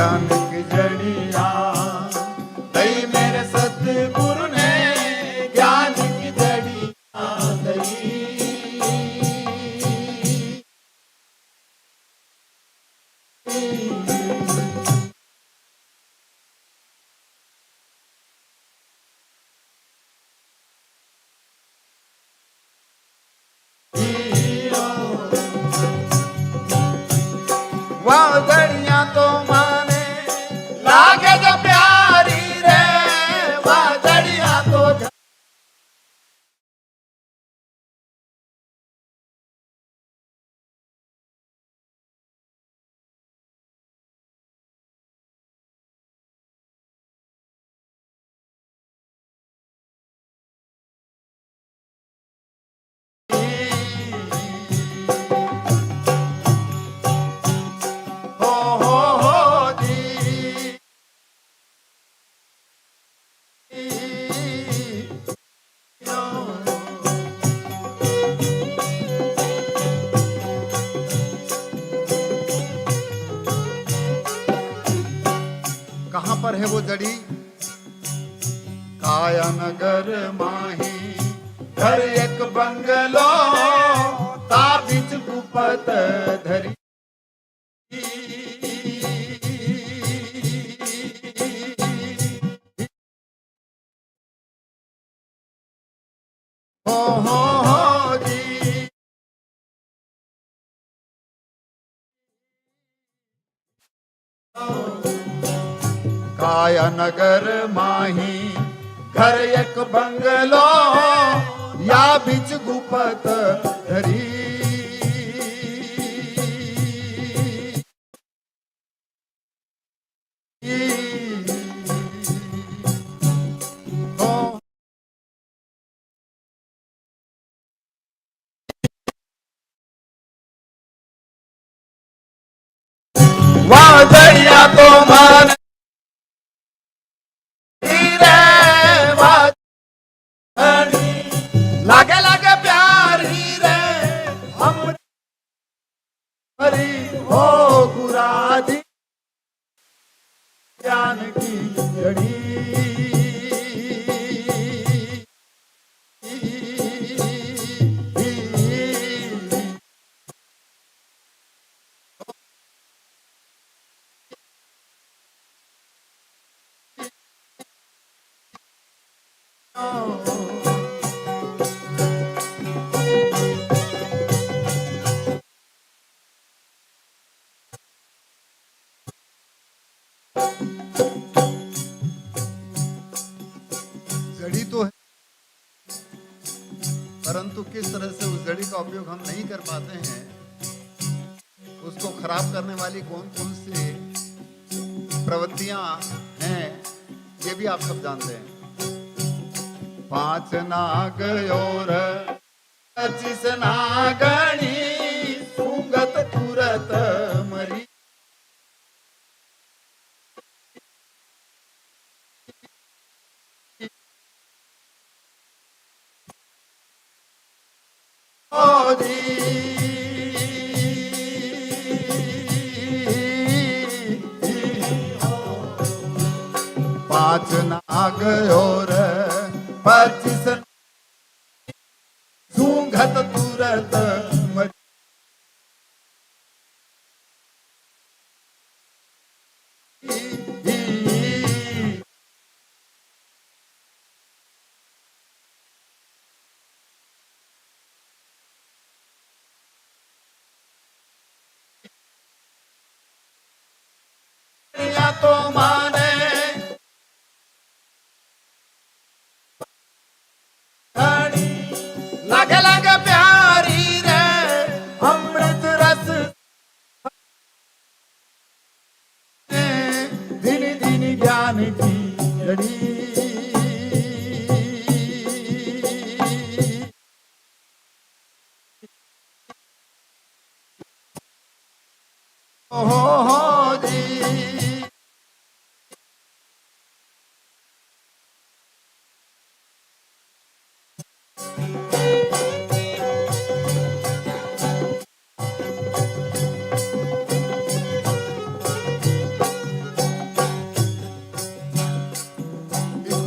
ज्ञान की जड़िया दई मेरे सतगुरु ने ज्ञान की जड़िया दई। वाह जड़ियां तो माने लागे जो प्यारी रे, वाह जड़ियां तो हो जी। कहां पर है वो जड़ी? काया नगर माही घर एक बंगलो ता बिच गुपत धरी। हो जी। काया नगर माही घर एक बंगलो या बिच गुपत धरी। वाह जड़िया तो मान लागे लागे प्यारी रे हम हरी हो गुरादी ज्ञान की जड़ी। जड़ी तो है, परंतु किस तरह से उस जड़ी का उपयोग हम नहीं कर पाते हैं, उसको खराब करने वाली कौन कौन सी प्रवृत्तियां हैं, ये भी आप सब जानते हैं। 5 नाग और 25 नागणी सूंगत तुरत मरी। ओ जी। 5 नाग और 25 सूंघत तुरत मरी। या तो माने लागे लागे प्यारी रे अमृत रस दिन दिन ज्ञान की जड़ी। हो जी।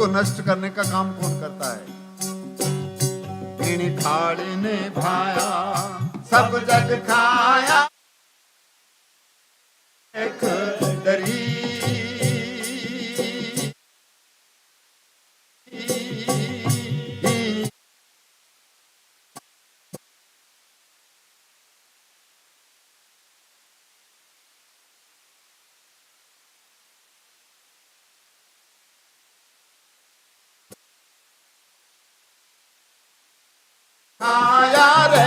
उसको नष्ट करने का काम कौन करता है? इन थाली ने भाया सब जग खाया, एक डरी आया रे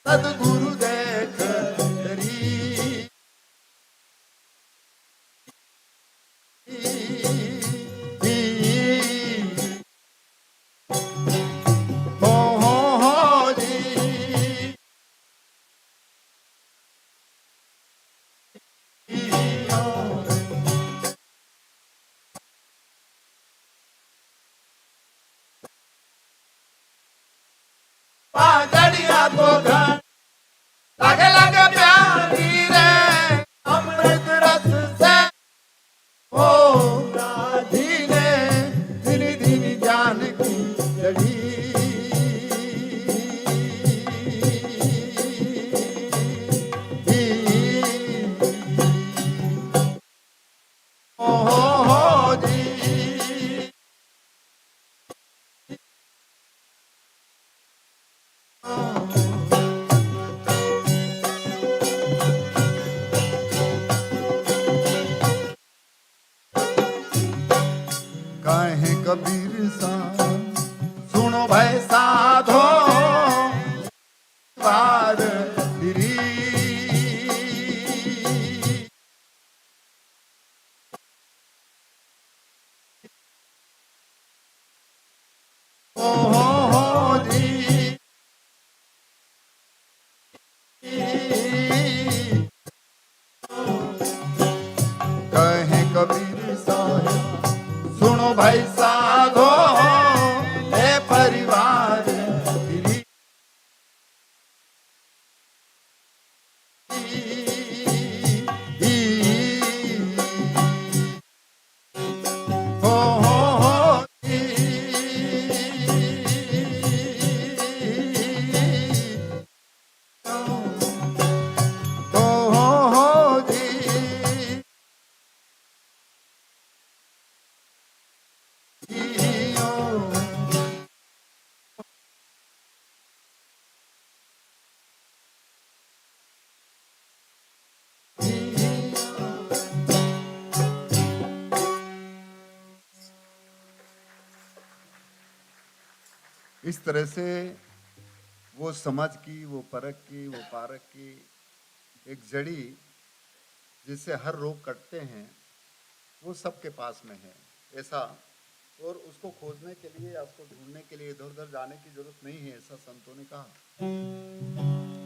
सदगुरु देख डरी। हो जी पाजड़िया तो घर लगे लगे प्यारी रे अमृत रस से ओ राधी ने धीरे धीरे जान की जड़ी। हो जी कहे कबीर सा सुनो भाई साधो बार फिरी। हो जी कहे कबीर साहेब सुनो भाई साधो ए परिवार फिरी। हो जी हो जी इस तरह से वो समझ की, वो परख की, वो पारक की एक जड़ी जिससे हर रोग कटते हैं, वो सबके पास में है ऐसा। और उसको खोजने के लिए या उसको ढूंढने के लिए इधर उधर जाने की जरूरत नहीं है, ऐसा संतों ने कहा।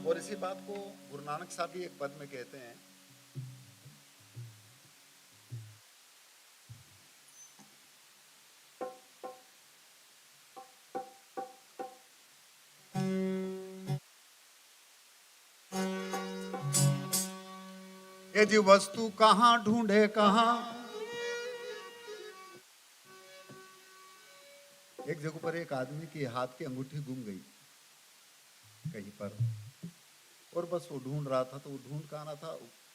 और इसी बात को गुरु नानक साहब भी एक पद में कहते हैं, ये जी वस्तु कहाँ ढूंढे कहाँ। एक जगह पर एक आदमी की हाथ की अंगूठी गुम गई कहीं पर, और बस वो ढूंढ रहा था। तो वो ढूंढ कहाँ रहा था,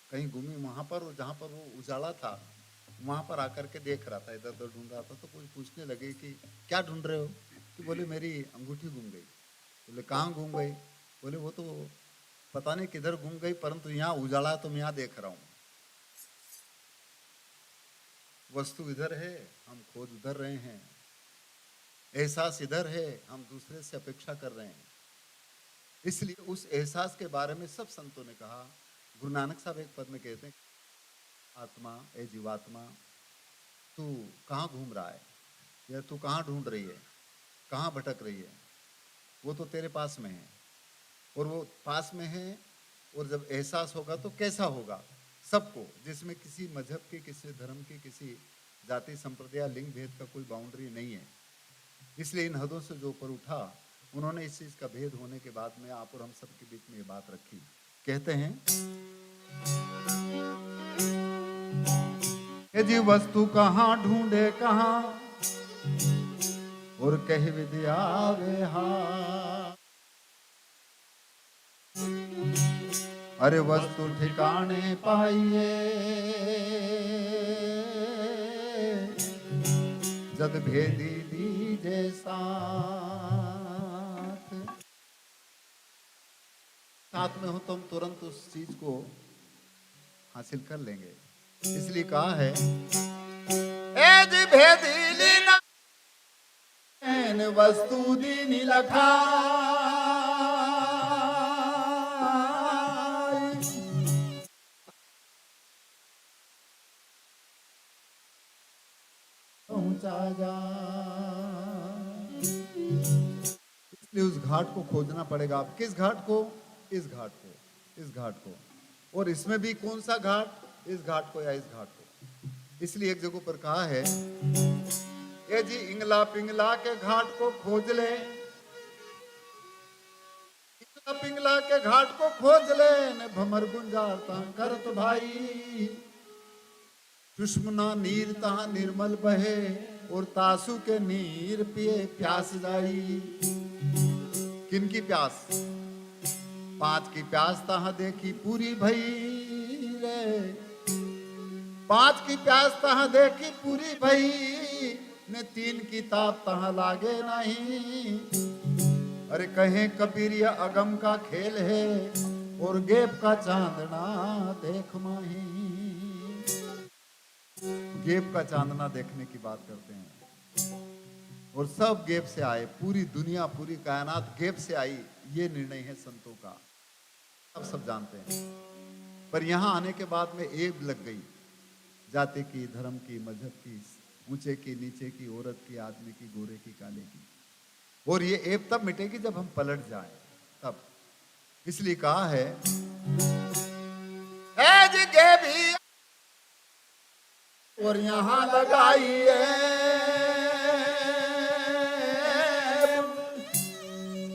कहीं गुमी वहां पर, और जहां पर वो उजाला था वहां पर आकर के देख रहा था, इधर उधर ढूंढ रहा था। तो कोई पूछने लगे कि क्या ढूंढ रहे हो? कि बोले मेरी अंगूठी गुम गई। बोले कहाँ गुम गई? बोले वो तो पता नहीं किधर गुम गई, परंतु यहाँ उजाला तो मैं यहाँ देख रहा हूँ। वस्तु इधर है, हम खोज उधर रहे हैं। एहसास इधर है, हम दूसरे से अपेक्षा कर रहे हैं। इसलिए उस एहसास के बारे में सब संतों ने कहा। गुरु नानक साहब एक पद में कहते हैं, आत्मा ए जीवात्मा, तू कहाँ घूम रहा है, या तू कहाँ ढूंढ रही है, कहाँ भटक रही है? वो तो तेरे पास में है, और वो पास में है। और जब एहसास होगा तो कैसा होगा? सबको, जिसमें किसी मजहब की, किसी धर्म की, किसी जाति संप्रदाय लिंग भेद का कोई बाउंड्री नहीं है। इसलिए इन हदों से जो ऊपर उठा, उन्होंने इस चीज का भेद होने के बाद में आप और हम सबके बीच में ये बात रखी। कहते हैं, ये जी वस्तु कहाँ ढूंढे कहाँ, और कह विधि आवे हा। अरे वस्तु ठिकाने पाइए जद भेदी दीजे साथ में हो तो हम तुरंत उस चीज को हासिल कर लेंगे। इसलिए कहा है ए जी भेदी लीना वस्तु दीनी लखा पहुंचा जा। इसलिए उस घाट को खोजना पड़ेगा। आप किस घाट को? इस घाट को, इस घाट को। और इसमें भी कौन सा घाट? इस घाट को या इस घाट को। इसलिए एक जगह पर कहा है ये जी इंगला पिंगला के घाट को खोज ले, इंगला पिंगला के घाट को खोज ले न भमर गुंजारता करत भाई। सुषमना नीर तहा निर्मल बहे और तासु के नीर पिए प्यास जाई। किनकी प्यास? 5 की प्यास तहा देखी पूरी भई रे, 5 की प्यास तहा देखी पूरी भई ने 3 की ताप तहा लागे नहीं। अरे कहें कबीर यह अगम का खेल है और गेप का चांदना देख माही। गेप का चांदना देखने की बात करते हैं और सब गेप से आए। पूरी दुनिया पूरी कायनात गेप से आई, ये निर्णय है संतों का, अब सब जानते हैं। पर यहाँ आने के बाद में एब लग गई जाति की, धर्म की, मजहब की, ऊंचे की, नीचे की, औरत की, आदमी की, गोरे की, काले की। और ये एब तब मिटेगी जब हम पलट जाएं, तब। इसलिए कहा है ए जी गेबी और यहाँ लगाइए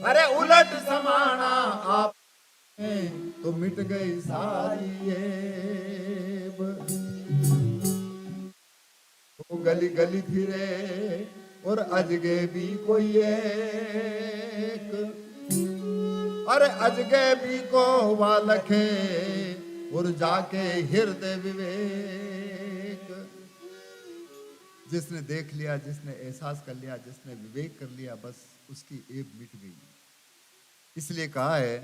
अरे उलट समाना आप तो मिट गई सारी एब। वो गली गली फिरे और अजगे भी कोई एक, अरे अजगे भी को हुआ लखे और जाके हृदय विवेक। जिसने देख लिया, जिसने एहसास कर लिया, जिसने विवेक कर लिया, बस उसकी एब मिट गई। इसलिए कहा है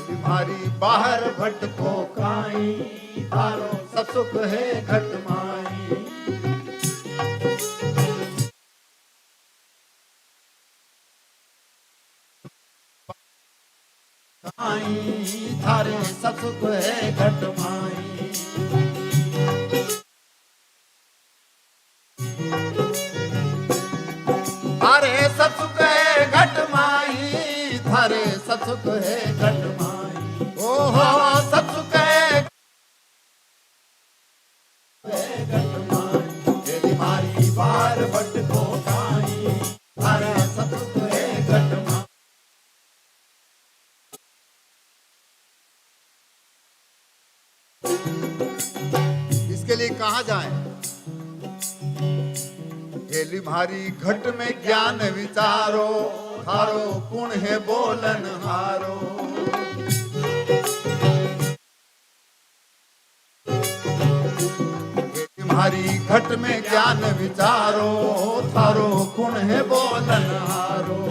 बीमारी बाहर भटको काई, तारो सब सुख है घट माई। थारे सब सुख है घट माई। थारे सब सुख है घट माई, थारे सब सुख है घट माई। ओहो सब सुख है घट माई। ये बीमारी बार भटको काई, थारे सब सुख है घट माई। इसके लिए कहाँ जाएं? ये भारी घट में ज्ञान विचारो, थारो पुण्य है बोलन हारो। ये भारी घट में ज्ञान विचारो, थारो पुण्य है बोलन हारो।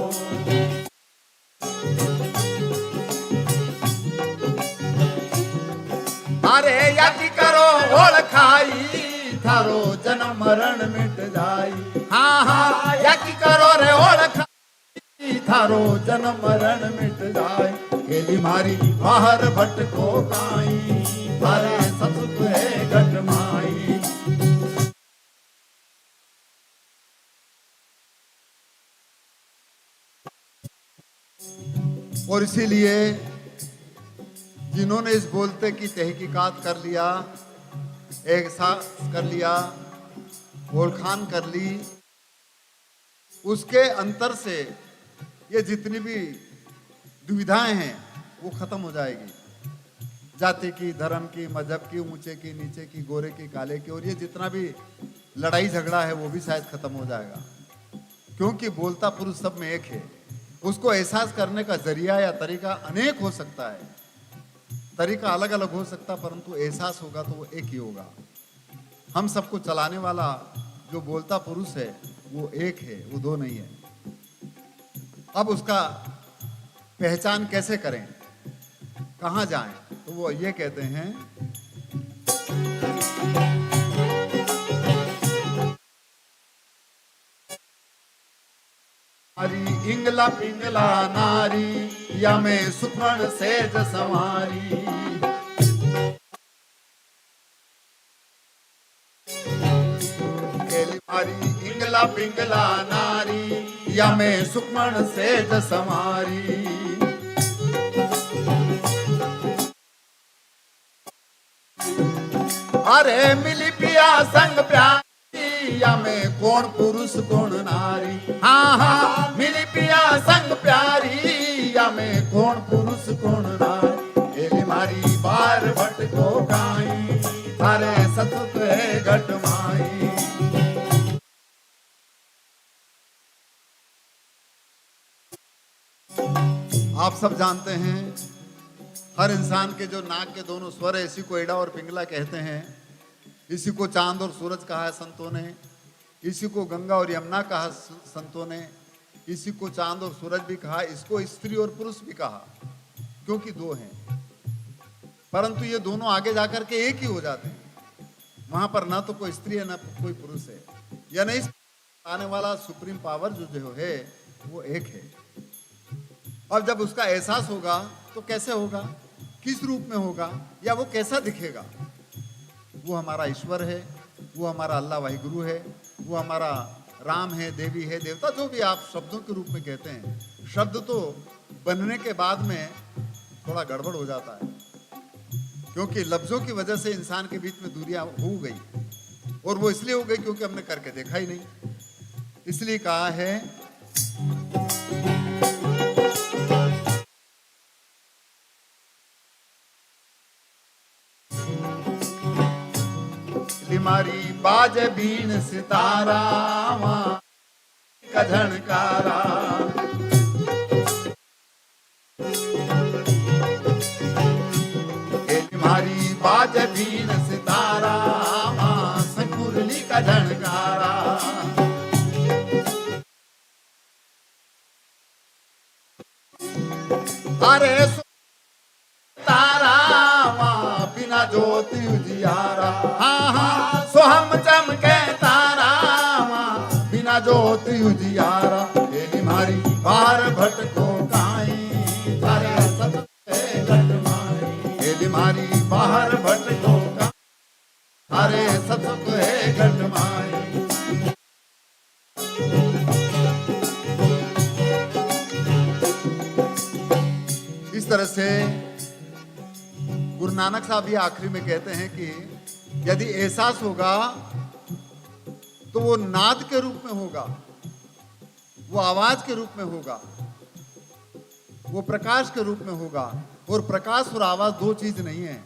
अरे यज्ञ करो ओळ खाई, थारो जन्म मरण मिट जाई। हाँ हाँ यज्ञ करो रे ओळ खाई, थारो जन्म मरण मिट जाए। ये बीमारी बाहर भटको काई, थारे सब सुख है घट माई। और इसीलिए जिन्होंने इस बोलते की तहकीकात कर लिया, एहसास कर लिया, ओळखान कर ली, उसके अंतर से ये जितनी भी दुविधाएं हैं वो खत्म हो जाएगी। जाति की, धर्म की, मजहब की, ऊंचे की, नीचे की, गोरे की, काले की, और ये जितना भी लड़ाई झगड़ा है वो भी शायद खत्म हो जाएगा, क्योंकि बोलता पुरुष सब में एक है। उसको एहसास करने का जरिया या तरीका अनेक हो सकता है, तरीका अलग अलग हो सकता, परंतु एहसास होगा तो वो एक ही होगा। हम सबको चलाने वाला जो बोलता पुरुष है वो एक है, वो दो नहीं है। अब उसका पहचान कैसे करें, कहाँ जाएं, तो वो ये कहते हैं, हमारी इंगला पिंगला नारी या में सुखण सेज संवारी। हमारी इंगला पिंगला नारी या में सुखण सेज संवारी। अरे मिली पिया संग प्यारी या में कौन पुरुष कौन नारी। हाँ हाँ मिली पिया संग प्यारी या में कौन पुरुष कौन नारी। एली मारी बार भट को गाई थारे सतुत है घट माई। आप सब जानते हैं हर इंसान के जो नाक के दोनों स्वर है, इसी को एड़ा और पिंगला कहते हैं। इसी को चांद और सूरज कहा है संतों ने, इसी को गंगा और यमुना कहा संतों ने, इसी को चांद और सूरज भी कहा, इसको स्त्री और पुरुष भी कहा, क्योंकि दो हैं, परंतु ये दोनों आगे जाकर के एक ही हो जाते हैं। वहां पर ना तो कोई स्त्री है ना कोई पुरुष है, या नहीं आने वाला सुप्रीम पावर जो है वो एक है। और जब उसका एहसास होगा तो कैसे होगा, किस रूप में होगा, या वो कैसा दिखेगा। वो हमारा ईश्वर है, वो हमारा अल्लाह वाहिगुरु है, वो हमारा राम है, देवी है, देवता, जो भी आप शब्दों के रूप में कहते हैं। शब्द तो बनने के बाद में थोड़ा गड़बड़ हो जाता है, क्योंकि लफ्जों की वजह से इंसान के बीच में दूरियां हो गई, और वो इसलिए हो गई क्योंकि हमने करके देखा ही नहीं। इसलिए कहा है मारी बाज बीन सितारा का झनकारा। मारी बाज बीन सितारा संकुरली का झनकारा। अरे तारा बिना ज्योति उजियारा। हाँ हाँ सो हम चमके तारा बिना ज्योति उजियारा। एली मारी बार भटको काई तारे सतते घट माई। एली मारी बाहर भटको तारे सतते घट माई। इस तरह से गुरु नानक साहब भी आखिरी में कहते हैं कि यदि एहसास होगा तो वो नाद के रूप में होगा, वो आवाज के रूप में होगा, वो प्रकाश के रूप में होगा। और प्रकाश और आवाज दो चीज नहीं है।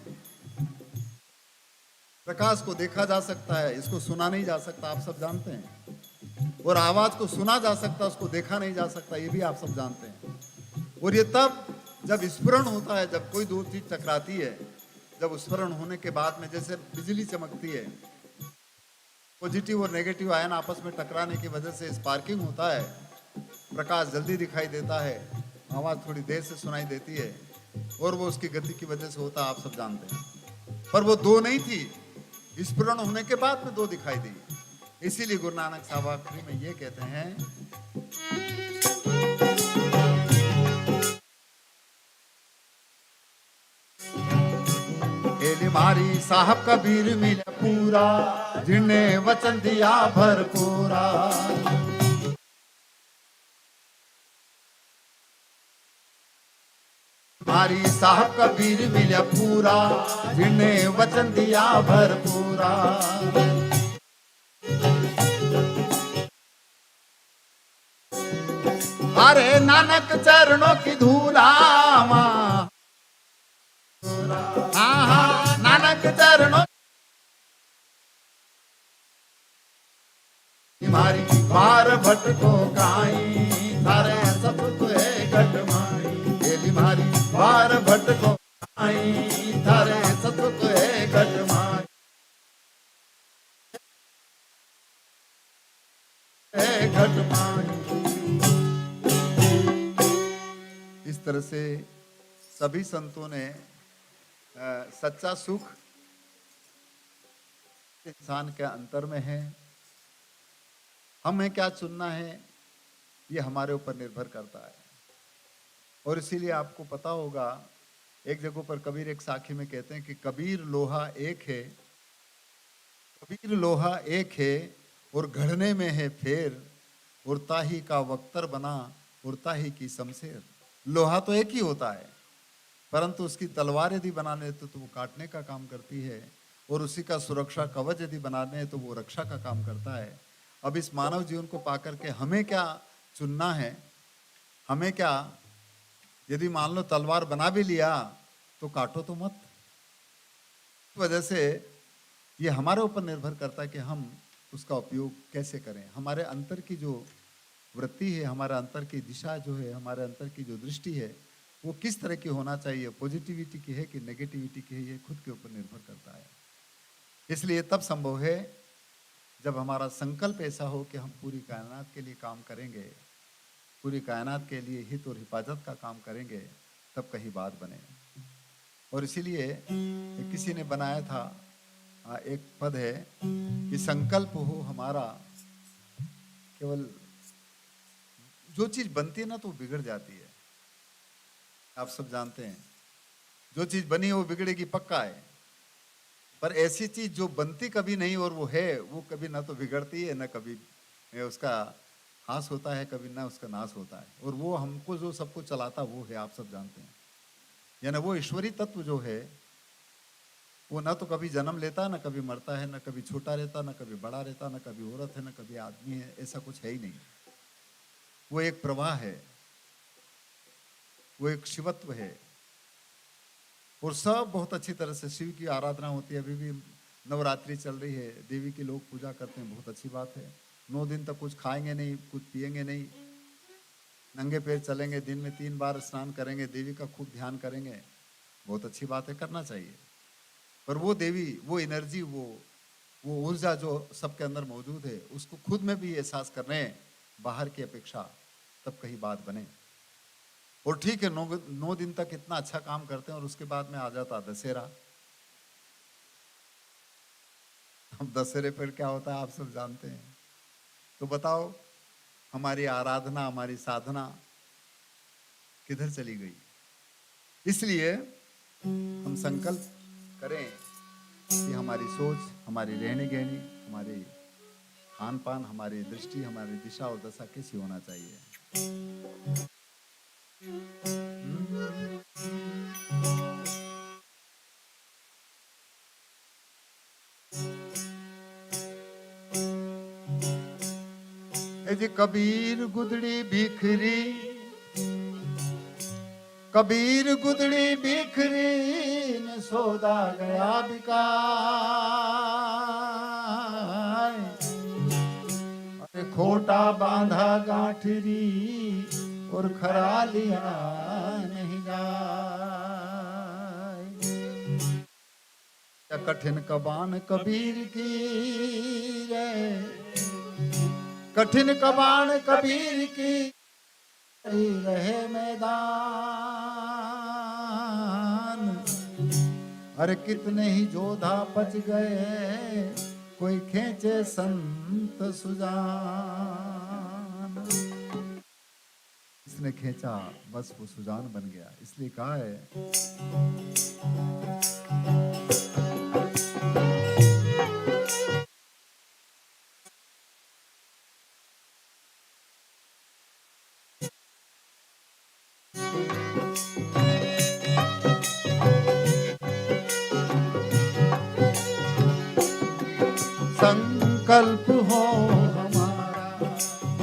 प्रकाश को देखा जा सकता है, इसको सुना नहीं जा सकता, आप सब जानते हैं। और आवाज को सुना जा सकता है, उसको देखा नहीं जा सकता, ये भी आप सब जानते हैं। और ये तब जब स्फुरण होता है, जब कोई दो चीज टकराती है, जब स्फुरण होने के बाद में जैसे बिजली चमकती है, पॉजिटिव और नेगेटिव आयन आपस में टकराने की वजह से स्पार्किंग होता है, प्रकाश जल्दी दिखाई देता है, आवाज थोड़ी देर से सुनाई देती है, और वो उसकी गति की वजह से होता है, आप सब जानते हैं। पर वो दो नहीं थी, स्फुरण होने के बाद में दो दिखाई दी। इसीलिए गुरु नानक साहब आखिरी में ये कहते हैं, एली मारी साहब कबीर मिले पूरा, जिन्हें वचन दिया भरपूरा। मारी साहब कबीर मिले पूरा, जिन्हें वचन दिया भरपूरा। थारे नानक चरणों की धूलावा, हाँ हाँ नानक चरणों मारी बार भटको काई, थारे सतुत है गटमाई, गेली मारी बार भटको काई, थारे सतुत है गटमाई, गटमाई। इस तरह से सभी संतों ने सच्चा सुख इंसान के अंतर में है, हमें क्या चुनना है ये हमारे ऊपर निर्भर करता है। और इसीलिए आपको पता होगा, एक जगह पर कबीर एक साखी में कहते हैं कि कबीर लोहा एक है, कबीर लोहा एक है और घड़ने में है फेर, और ताही का वक्तर बना और ताही की शमशेर। लोहा तो एक ही होता है, परंतु उसकी तलवार यदि बनाने तो वो काटने का काम करती है, और उसी का सुरक्षा कवच यदि बनाने है तो वो रक्षा का काम करता है। अब इस मानव जीवन को पाकर के हमें क्या चुनना है, हमें क्या, यदि मान लो तलवार बना भी लिया तो काटो तो मत। इस वजह से ये हमारे ऊपर निर्भर करता है कि हम उसका उपयोग कैसे करें। हमारे अंतर की जो वृत्ति है, हमारे अंतर की दिशा जो है, हमारे अंतर की जो दृष्टि है, वो किस तरह की होना चाहिए, पॉजिटिविटी की है कि नेगेटिविटी की है, ये खुद के ऊपर निर्भर करता है। इसलिए तब संभव है जब हमारा संकल्प ऐसा हो कि हम पूरी कायनात के लिए काम करेंगे, पूरी कायनात के लिए हित और हिफाजत का काम करेंगे, तब कहीं बात बने। और इसीलिए किसी ने बनाया था, एक पद है कि संकल्प हो हमारा, केवल जो चीज बनती है ना तो बिगड़ जाती है, आप सब जानते हैं, जो चीज बनी है वो बिगड़ेगी पक्का है, पर ऐसी चीज जो बनती कभी नहीं और वो है, वो कभी ना तो बिगड़ती है ना कभी उसका हास होता है, कभी ना उसका नाश होता है। और वो हमको जो सबको चलाता वो है, आप सब जानते हैं, यानी वो ईश्वरीय तत्व जो है वो ना तो कभी जन्म लेता ना कभी मरता है, ना कभी छोटा रहता ना कभी बड़ा रहता, ना कभी औरत है ना कभी आदमी है, ऐसा कुछ है ही नहीं। वो एक प्रवाह है, वो एक शिवत्व है, और सब बहुत अच्छी तरह से शिव की आराधना होती है। अभी भी नवरात्रि चल रही है, देवी की लोग पूजा करते हैं, बहुत अच्छी बात है। 9 दिन तक कुछ खाएंगे नहीं, कुछ पिएंगे नहीं, नंगे पैर चलेंगे, दिन में 3 बार स्नान करेंगे, देवी का खूब ध्यान करेंगे, बहुत अच्छी बात है, करना चाहिए। पर वो देवी, वो एनर्जी, वो ऊर्जा जो सबके अंदर मौजूद है, उसको खुद में भी एहसास करने बाहर की अपेक्षा, तब कहीं बात बने। और ठीक है, 9 दिन तक इतना अच्छा काम करते हैं और उसके बाद में आ जाता दशहरा। अब दशहरे पर क्या होता है आप सब जानते हैं, तो बताओ हमारी आराधना, हमारी साधना किधर चली गई। इसलिए हम संकल्प करें कि हमारी सोच, हमारी रहनी गहनी, हमारी खान पान, हमारी दृष्टि, हमारी दिशा और दशा कैसी होना चाहिए। जी कबीर गुदड़ी बिखरी, कबीर गुदड़ी बिखरी न सौदा गया बिका, अरे खोटा बांधा गांठरी और खरा लिया नहीं जाए। कठिन कबान कबीर की रे, कठिन कबान कबीर की रहे मैदान, अरे कितने ही जोधा बच गए, कोई खेचे संत सुजान। इसने खींचा बस वो सुजान बन गया। इसलिए कहा है संकल्प हो हमारा,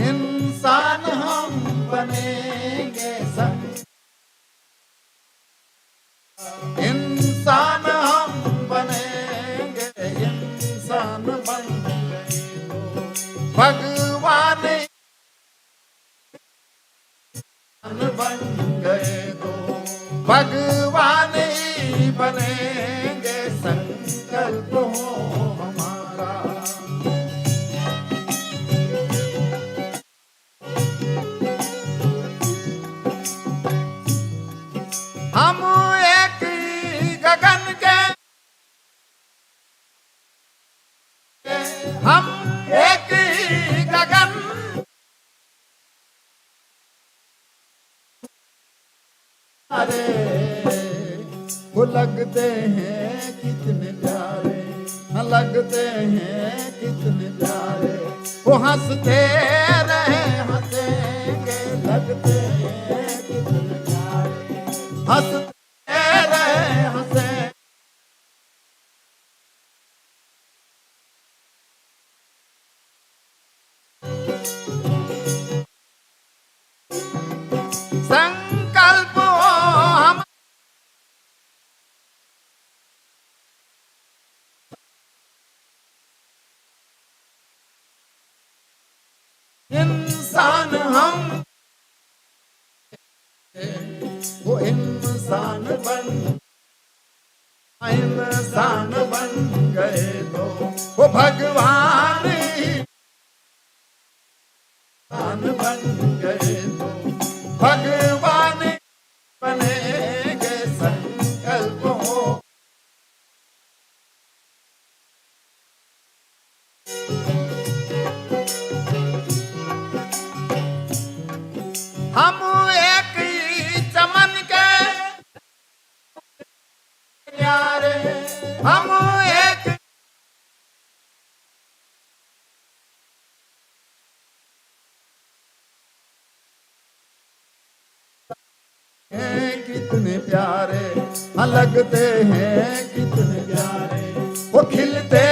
इंसान हम बने, इंसान बन गए तो भगवान बन गए तो भगवान ही बनेंगे, संकल्प हो हमारा। हम एक ही गगन के, हम एक ही गगन, अरे वो लगते हैं कितने प्यारे, लगते हैं कितने प्यारे, वो हंसते रहे हंसेंगे, लगते हैं कितने प्यारे, हंसते रहे हंसे। संकल्प हो हम इंसान, हम वो इंसान बन गए तो वो भगवान ही इंसान बन गए तो भगवान बनेंगे, संकल्प हो। हम एक ही चमन के प्यारे, हम एक हैं कितने प्यारे, लगते हैं कितने प्यारे, वो खिलते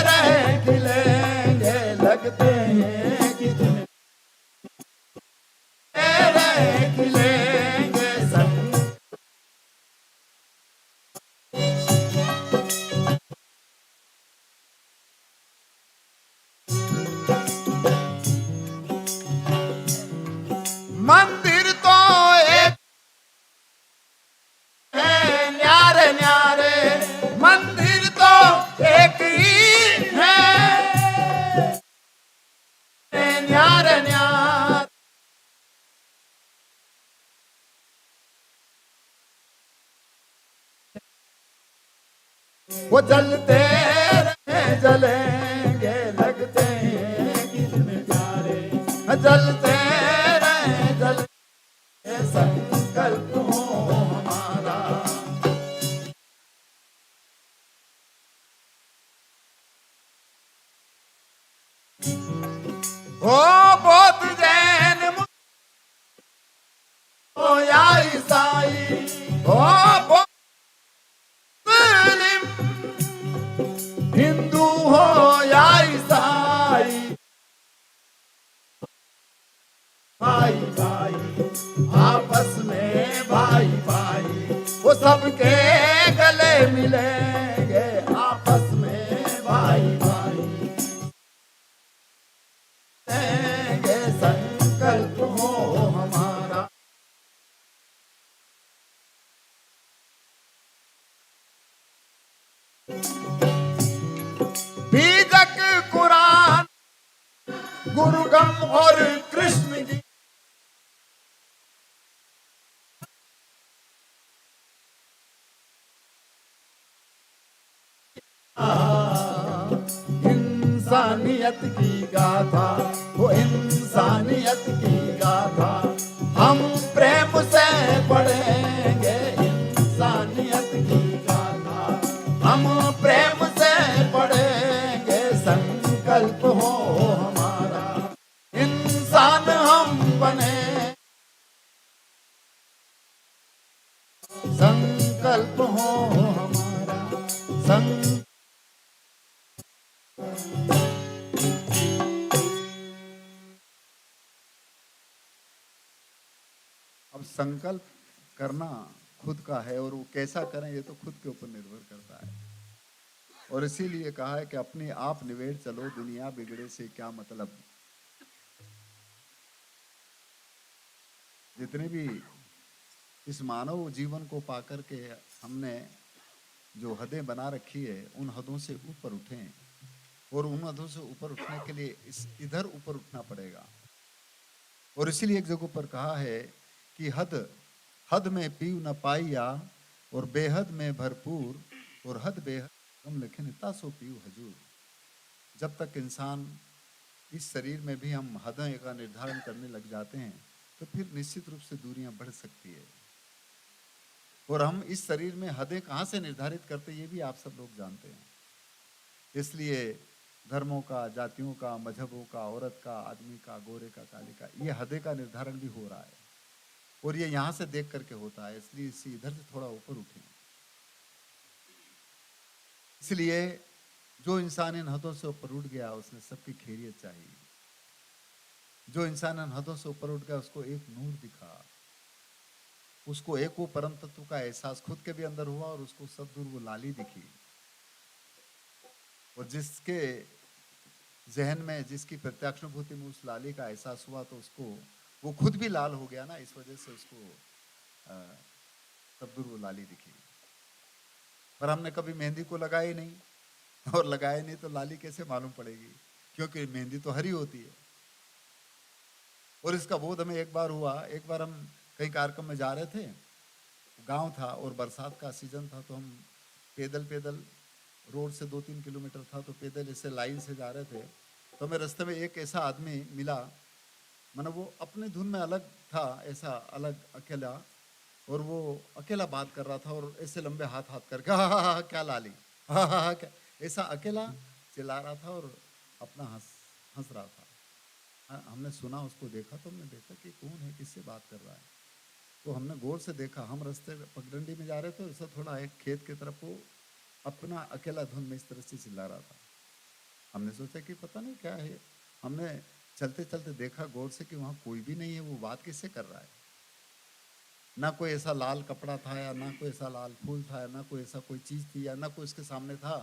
रहे खिलेंगे, लगते हैं कितने रहे खिलेंगे, मंदिर तो एक है न्यारे न्यारे, मंदिर तो एक ही है न्यारे न्यारे, वो जलते रहे जलेंगे, लगते हैं कितने प्यारे, जलते रहे जल, संकल्प हो हमारा। ओ बौद्ध जैन ओ या ईसाई, ओ मुस्लिम हिंदू हो या ईसाई, भाई भाई आपस में भाई भाई, वो सबके गले मिलेंगे, आपस में भाई भाई लेंगे, संकल्प हो हमारा। बीजक कुरान गुरुगम और कृष्ण जी, इंसानियत की गाथा, वो इंसानियत की गाथा, हम प्रेम से पढ़ेंगे, इंसानियत की गाथा, हम प्रेम से पढ़ेंगे, संकल्प हो हमारा, इंसान हम बने, संकल्प हो हमारा, अब संकल्प करना खुद का है, और वो कैसा करें ये तो खुद के ऊपर निर्भर करता है। और इसीलिए कहा है कि अपने आप निवेड़ चलो, दुनिया बिगड़े से क्या मतलब। जितने भी इस मानव जीवन को पाकर के हमने जो हदें बना रखी है, उन हदों से ऊपर उठें, और उन हदों से ऊपर उठने के लिए इधर ऊपर उठना पड़ेगा। और इसीलिए एक जगह पर कहा है कि हद में पीव न पाइया, और बेहद में भरपूर, और हद बेहद हम लिखे तासो पीव हजूर। जब तक इंसान इस शरीर में भी हम हदें का निर्धारण करने लग जाते हैं, तो फिर निश्चित रूप से दूरियां बढ़ सकती है। और हम इस शरीर में हदें कहाँ से निर्धारित करते हैं, ये भी आप सब लोग जानते हैं। इसलिए धर्मों का, जातियों का, मजहबों का, औरत का, आदमी का, गोरे का, काले का, ये हदें का निर्धारण भी हो रहा है, और ये यहाँ से देख करके होता है। इसलिए इसी इधर से थोड़ा ऊपर उठें। इसलिए जो इंसान इन हदों से ऊपर उठ गया, उसने सबकी खैरियत चाहिए। जो इंसान इन हदों से ऊपर उठ गया, उसको एक नूर दिखा, उसको एक वो परम तत्व का एहसास खुद के भी अंदर हुआ, और उसको सब दूर वो लाली दिखी। और जिसके जहन में, जिसकी प्रत्यक्षानुभूति में उस लाली का एहसास हुआ, तो उसको वो खुद भी लाल हो गया ना, इस वजह से उसको सब दूर वो लाली दिखी। पर हमने कभी मेहंदी को लगाया ही नहीं, और लगाया नहीं तो लाली कैसे मालूम पड़ेगी, क्योंकि मेहंदी तो हरी होती है। और इसका बोध हमें एक बार हुआ। एक बार हम कहीं कार्यक्रम में जा रहे थे, गांव था और बरसात का सीजन था, तो हम पैदल रोड से 2-3 किलोमीटर था, तो पैदल ऐसे लाइन से जा रहे थे। तो हमें रास्ते में एक ऐसा आदमी मिला, मतलब वो अपने धुन में अलग था, ऐसा अलग अकेला, और वो अकेला बात कर रहा था, और ऐसे लंबे हाथ करके हा क्या लाली, हा क्या, ऐसा अकेला चिल्ला रहा था और अपना हंस रहा था। हमने सुना, उसको देखा, तो हमने देखा कि कौन है, किससे बात कर रहा है। तो हमने गौर से देखा, हम रास्ते पगडंडी में जा रहे थे, ऐसा थोड़ा एक खेत की तरफ वो अपना अकेला धुन में इस तरह से चिल्ला रहा था। हमने सोचा कि पता नहीं क्या है। हमने चलते चलते देखा गौर से कि वहाँ कोई भी नहीं है, वो बात किससे कर रहा है। ना कोई ऐसा लाल कपड़ा था, या ना कोई ऐसा लाल फूल था, या ना कोई ऐसा कोई चीज़ थी, या ना कोई उसके सामने था।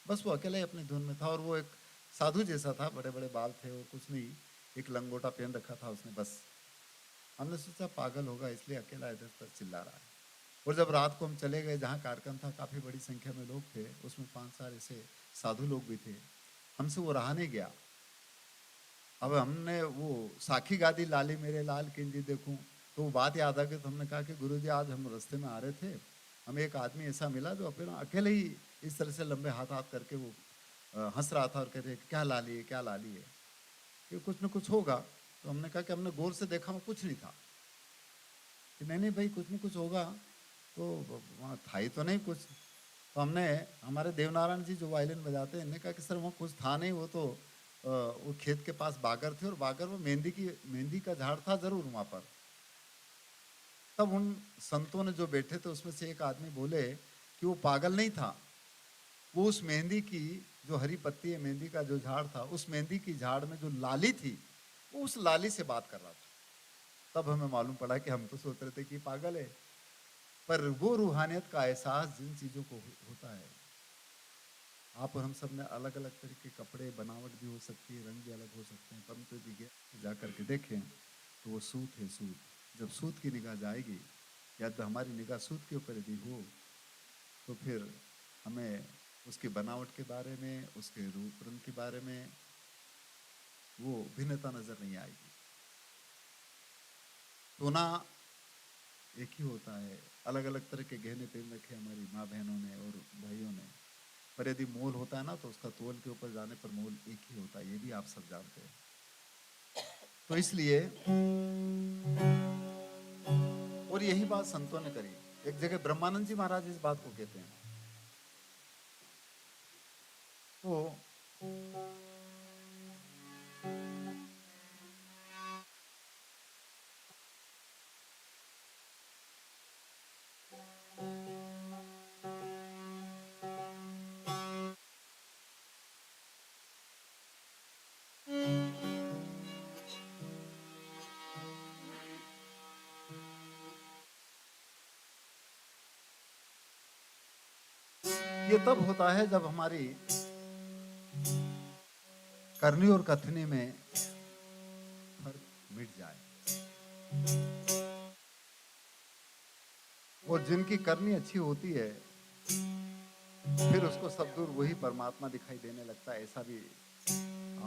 बस वो अकेला ही अपनी धुन में था, और वो एक साधु जैसा था, बड़े बड़े बाल थे और कुछ नहीं, एक लंगोटा पहन रखा था उसने बस। हमने सोचा पागल होगा, इसलिए अकेला इधर उधर चिल्ला रहा है। और जब रात को हम चले गए, जहाँ कार्यक्रम था, काफ़ी बड़ी संख्या में लोग थे, उसमें 5-4 ऐसे साधु लोग भी थे। हमसे वो रहा नहीं गया। अब हमने वो साखी गादी, लाली मेरे लाल किंजी देखूं, तो वो बात याद आ गई। तो हमने कहा कि गुरुजी, आज हम रास्ते में आ रहे थे, हमें एक आदमी ऐसा मिला जो अपना अकेले ही इस तरह से लंबे हाथ करके वो हंस रहा था और कहते क्या लाली है, क्या लाली है, कि कुछ न कुछ होगा। तो हमने कहा कि हमने गौर से देखा, वो कुछ नहीं था। कि नहीं भाई, कुछ न कुछ होगा, तो वहाँ था ही तो नहीं कुछ। तो हमने, हमारे देवनारायण जी जो वायलिन बजाते हैं, इन्हें कहा कि सर वहाँ कुछ था नहीं, वो तो वो खेत के पास बागर थे, और बागर में मेहंदी का झाड़ था जरूर वहाँ पर। तब उन संतों ने जो बैठे थे, उसमें से एक आदमी बोले कि वो पागल नहीं था, वो उस मेहंदी की जो हरी पत्ती है, मेहंदी का जो झाड़ था, उस मेहंदी की झाड़ में जो लाली थी, वो उस लाली से बात कर रहा था। तब हमें मालूम पड़ा कि हम तो सोच रहे थे कि पागल है, पर वो रूहानियत का एहसास जिन चीज़ों को होता है, आप और हम सब ने अलग अलग तरह के कपड़े, बनावट भी हो सकती है, रंग भी अलग हो सकते हैं, परंतु यदि जा करके देखें तो वो सूत है, सूत। जब सूत की निगाह जाएगी, या तो हमारी निगाह सूत के ऊपर यदि हो, तो फिर हमें उसकी बनावट के बारे में, उसके रूप रंग के बारे में वो भिन्नता नजर नहीं आएगी। सोना एक ही होता है, अलग अलग तरह के गहने पहन रखे हमारी माँ बहनों ने और भाइयों ने, पर यदि मोल होता है ना, तो उसका तोल के ऊपर जाने पर मोल एक ही होता है, ये भी आप सब जानते हैं। तो इसलिए, और यही बात संतों ने करी। एक जगह ब्रह्मानंद जी महाराज इस बात को कहते हैं, तो ये तब होता है जब हमारी करनी और कथनी में फर्क मिट जाए। और जिनकी करनी अच्छी होती है फिर उसको सब दूर वही परमात्मा दिखाई देने लगता है, ऐसा भी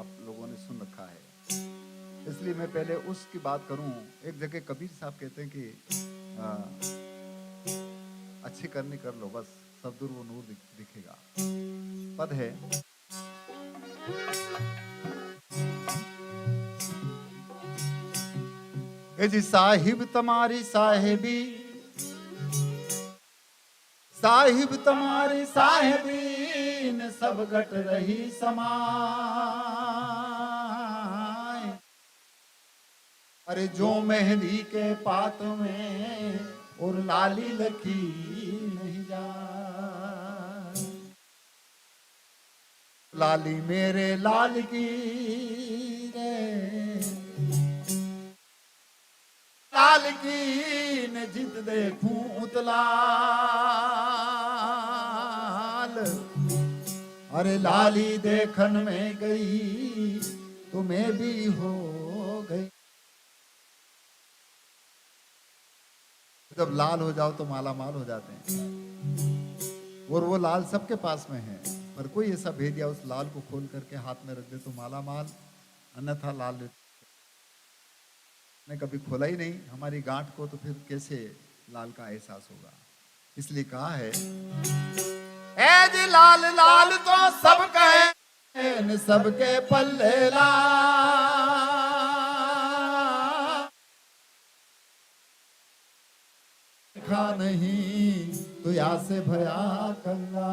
आप लोगों ने सुन रखा है। इसलिए मैं पहले उसकी बात करूं। एक जगह कबीर साहब कहते हैं कि अच्छी करनी कर लो, बस सब दूर वो नूर दिखेगा। पद है, ए जी साहिब तुम्हारी साहेबी, साहिब तुम्हारी साहेबी न सब गट रही समाय। अरे जो मेहंदी के पात में और लाली लखी नहीं जा, लाली मेरे लाल की रे, लाल की न जित देखूं उतलाल। अरे लाली देखन में गई तो मैं भी हो गई। जब लाल हो जाओ तो माला माल हो जाते हैं, और वो लाल सबके पास में है, पर कोई ऐसा भेद या उस लाल को खोल करके हाथ में रख दे तो माला माल, अन्यथा लाल ने कभी खोला ही नहीं हमारी गांठ को, तो फिर कैसे लाल का एहसास होगा। इसलिए कहा है, ए जी लाल लाल तो सब कहे सबके पल्ले लाल, खा नहीं तो या से भया कंगा।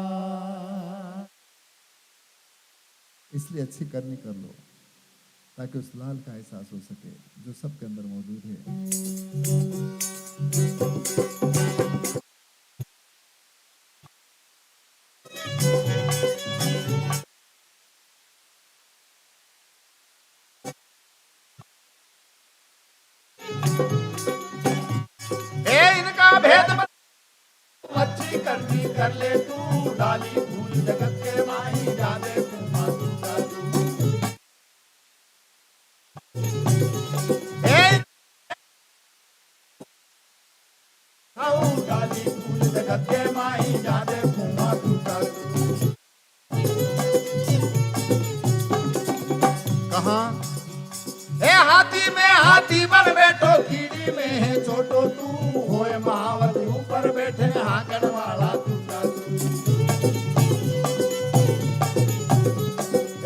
इसलिए अच्छी करनी कर लो ताकि उस लाल का एहसास हो सके जो सबके अंदर मौजूद है। इनका भेद अच्छी करनी कर ले तू, डाली फूल जगत के माही जाने तू मातू जादू। डाली फूल जगत के माही जाने तू मातू जादू। कहाँ ए हाथी में हाथी बन बैठो, कीड़ी में है छोटो तू, होए महावती ऊपर बैठे हाकड़ वाला तू जादू।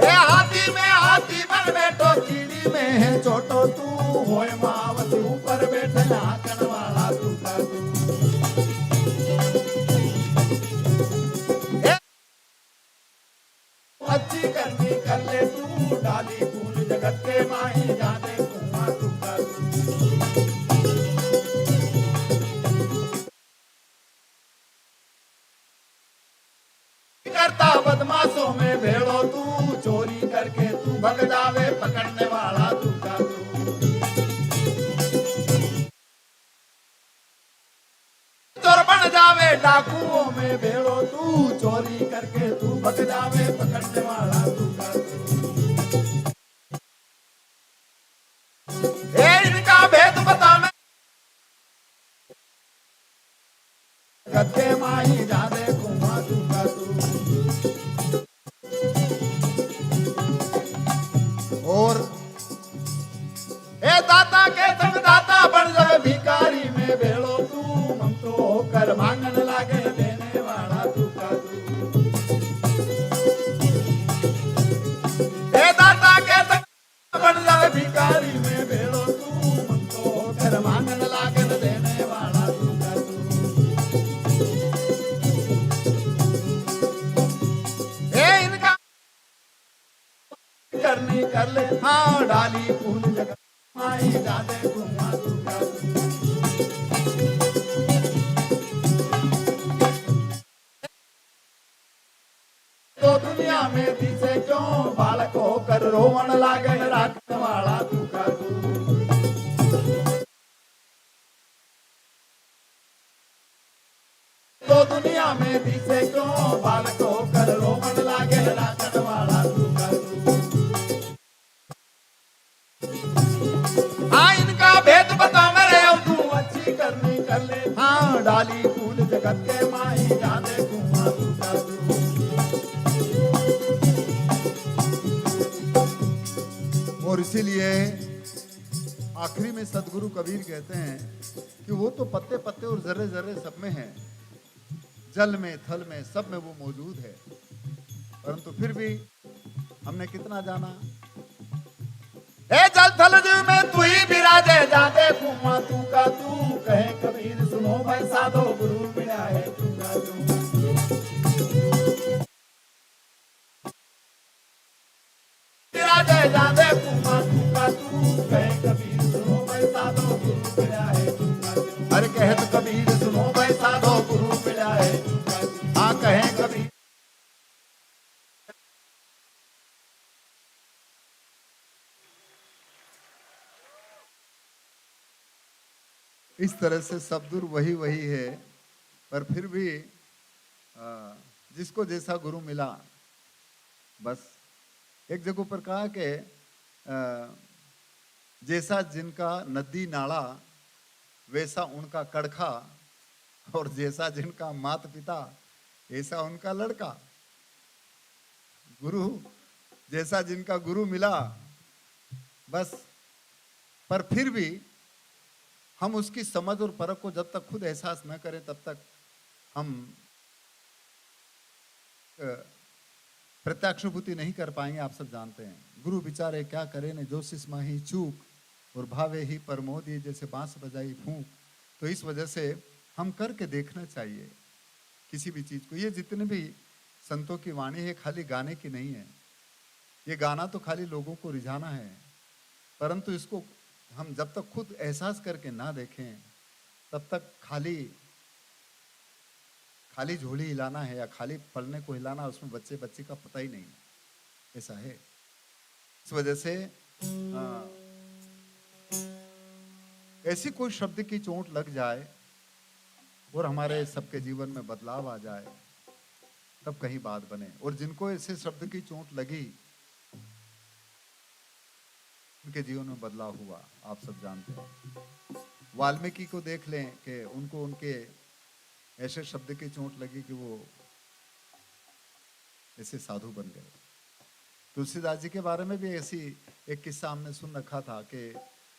ए हाथी में हाथी बन बैठो, कीड़ी में है छोटो तू, होए महावती ऊपर बैठे हाकड़ वाला तू जादू। अच्छी करनी कर ले तू, डाली फूल जगत के माही जाने कुआं तू जादू। करता बदमाशों में भेड़ो तू, चोरी करके तू भग जावे पकड़ने वाला तू जादू। चोर बन जावे डाकुओं में भेड़ो तू, चोरी करके तू भग जावे पकड़ने वाला तू जादू। ए इनका भेद बता मैं गद्दे माही जाने कुआं तू जादू। और ए दाता के संग दाता बन जाए भिखारी में भेड़ो तू, मंगतो होकर मांगन लागे देने वाला तू जादू। ए दाता के संग बन जाए भिखारी में भेड़ो तू, मंगतो होकर मांगन लागे देने वाला तू जादू। ए इनका करनी कर ले हाँ, डाली फूल जगत माही जाने कुआं तू जादू। तो दुनिया में दिसे क्यों बालक होकर रोवन लागे राखने वाला तू जादू। तो दुनिया में दिसे क्यों बालक इसीलिए आखिरी में सदगुरु कबीर कहते हैं कि वो तो पत्ते पत्ते और जर्रे जर्रे सब में है, जल में थल में सब में वो मौजूद है, परंतु फिर भी हमने कितना जाना। ए जल थल जीव में तू ही विराजे, जाते कुआं तू का तू, कहे कबीर सुनो भाई साधो गुरु मिला है तू का तू। विराजे जाते कुआं तू का तू, कहे कबीर सुनो भाई साधो गुरु मिला है तू का तू। अरे कहे तो कबीर सुनो भाई साधो गुरु मिला है तू का तू। हाँ कहे कबीर। इस तरह से सब दूर वही वही है, पर फिर भी जिसको जैसा गुरु मिला, बस एक जगह पर कहा कि जैसा जिनका नदी नाला वैसा उनका कड़खा, और जैसा जिनका माता पिता ऐसा उनका लड़का। गुरु जैसा जिनका गुरु मिला बस, पर फिर भी हम उसकी समझ और परख को जब तक खुद एहसास न करें तब तक हम प्रत्यक्षानुभूति नहीं कर पाएंगे। आप सब जानते हैं, गुरु विचारे क्या करे ने, जो सिस्मा ही चूक और भावे ही प्रमोद, ये जैसे बांस बजाई फूंक। तो इस वजह से हम करके देखना चाहिए किसी भी चीज को। ये जितने भी संतों की वाणी है खाली गाने की नहीं है, ये गाना तो खाली लोगों को रिझाना है, परंतु इसको हम जब तक खुद एहसास करके ना देखें तब तक खाली झोली हिलाना है या खाली पढ़ने को हिलाना, उसमें बच्चे का पता ही नहीं, ऐसा है। इस वजह से ऐसी कोई शब्द की चोट लग जाए और हमारे सबके जीवन में बदलाव आ जाए, तब कहीं बात बने। और जिनको ऐसे शब्द की चोट लगी उनके जीवन में बदलाव हुआ, आप सब जानते हैं। वाल्मीकि को देख लें कि उनको उनके ऐसे शब्द की चोट लगी कि वो ऐसे साधु बन गए। तुलसीदास जी के बारे में भी ऐसी एक किस्सा हमने सुन रखा था कि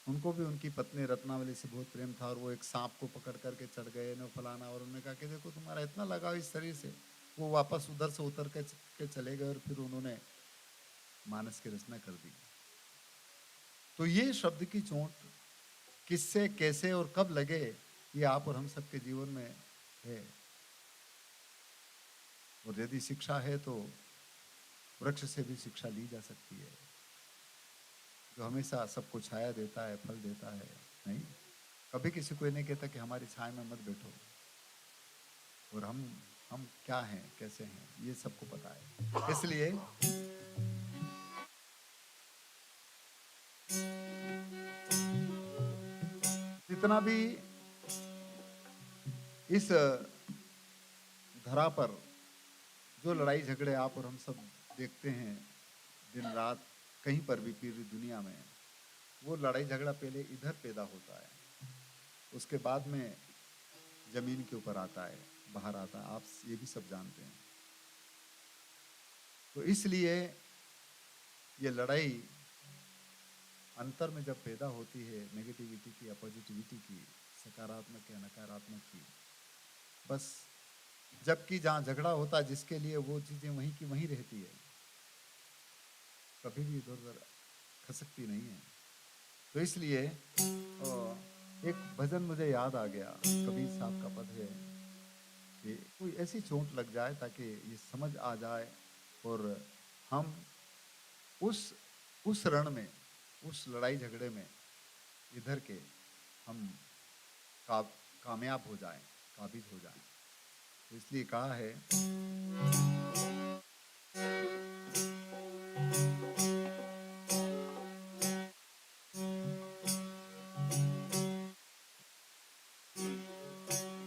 उनको भी उनकी पत्नी रत्नावली से बहुत प्रेम था, और वो एक सांप को पकड़ करके चढ़ गए न फलाना, और उन्होंने कहा कि देखो तुम्हारा इतना लगाव इस शरीर से। वो वापस उधर से उतर के चले गए, और फिर उन्होंने मानस की रचना कर दी। तो ये शब्द की चोट किससे कैसे और कब लगे, ये आप और हम सबके जीवन में है। और यदि शिक्षा है तो वृक्ष से भी शिक्षा ली जा सकती है, जो हमेशा सबको छाया देता है, फल देता है। नहीं, कभी किसी को नहीं कहता कि हमारी छाया में मत बैठो। और हम क्या हैं, कैसे हैं, ये सबको पता है। इसलिए जितना भी इस धरा पर जो लड़ाई झगड़े आप और हम सब देखते हैं दिन रात, कहीं पर भी पूरी दुनिया में, वो लड़ाई झगड़ा पहले इधर पैदा होता है, उसके बाद में जमीन के ऊपर आता है, बाहर आता है। आप ये भी सब जानते हैं। तो इसलिए ये लड़ाई अंतर में जब पैदा होती है, नेगेटिविटी की या पॉजिटिविटी की, सकारात्मक या नकारात्मक की, बस जबकि जहाँ झगड़ा होता है जिसके लिए, वो चीज़ें वहीं की वहीं रहती है, कभी भी इधर उधर खसकती नहीं है। तो इसलिए एक भजन मुझे याद आ गया, कबीर साहब का पद है कि कोई ऐसी चोट लग जाए ताकि ये समझ आ जाए और हम उस रण में, उस लड़ाई झगड़े में इधर के हम कामयाब हो जाएं, काबिज हो जाएं। तो इसलिए कहा है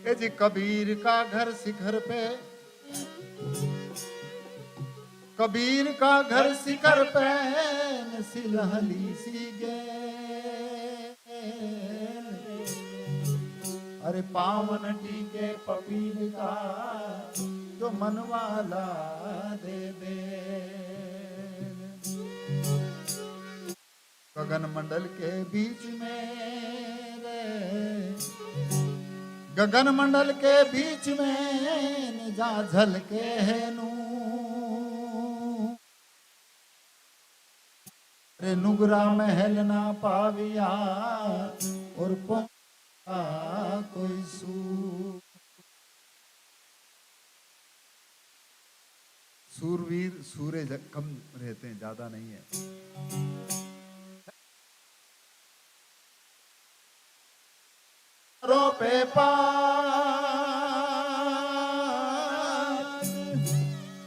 कि जी कबीर का घर शिखर पे, कबीर का घर शिखर पे सिलहली सी गे, अरे पावन टीके पपीर का जो मनवाला दे दे। गगन मंडल के बीच में रे, गगन मंडल के बीच में जा झलके है नू, रे नुगरा महल ना पाविया और पहुंचा कोई सूरवीर सूर्य कम रहते हैं, ज्यादा नहीं है। पे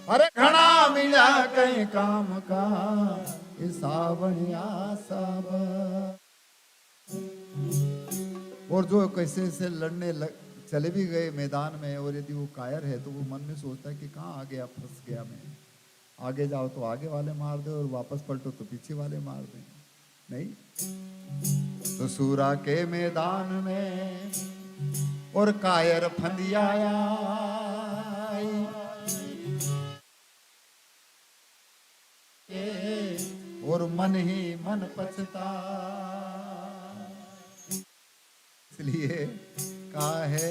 अरे घना मिला कहीं काम का सावनिया सब, और जो कैसे से लड़ने चले भी गए मैदान में, और यदि वो कायर है तो वो मन में सोचता है कि कहाँ आ गया, फंस गया मैं, आगे जाओ तो आगे वाले मार दे और वापस पलटो तो पीछे वाले मार दे, नहीं। तो सूरा के मैदान में और कायर फंदियाया, और मन ही मन पछता, इसलिए कहा है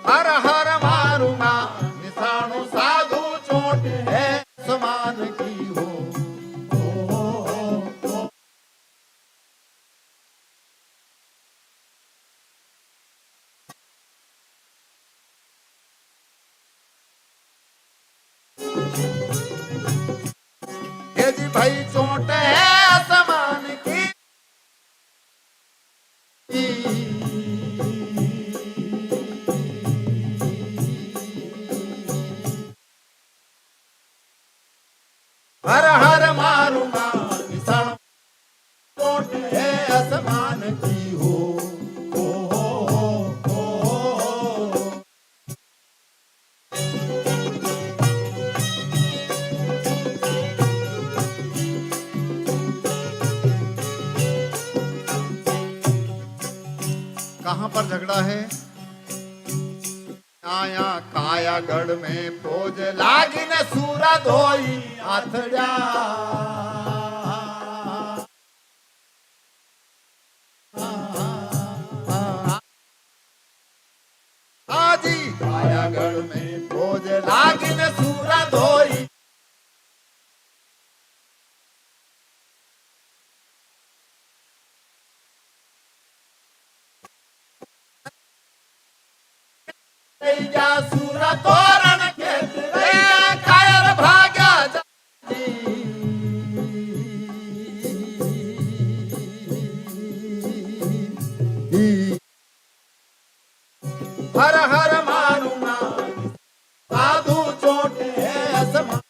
हर हर मारूंगा निशानु साधु चोट है समान की हो, यदि भाई चोट है समान की, हर हर मारूंगा निशान चोट है आसमान की हो, कहां पर झगड़ा है? आया कायागढ़ में फौज लागी न सूरा धोई आथड़ा, आजी कायागढ़ में फौज लागी न सूरा धोई, जा सूरा तोरण खेत रे कायर भाग्या हर हर मारूंगा साधु चोट है असमान,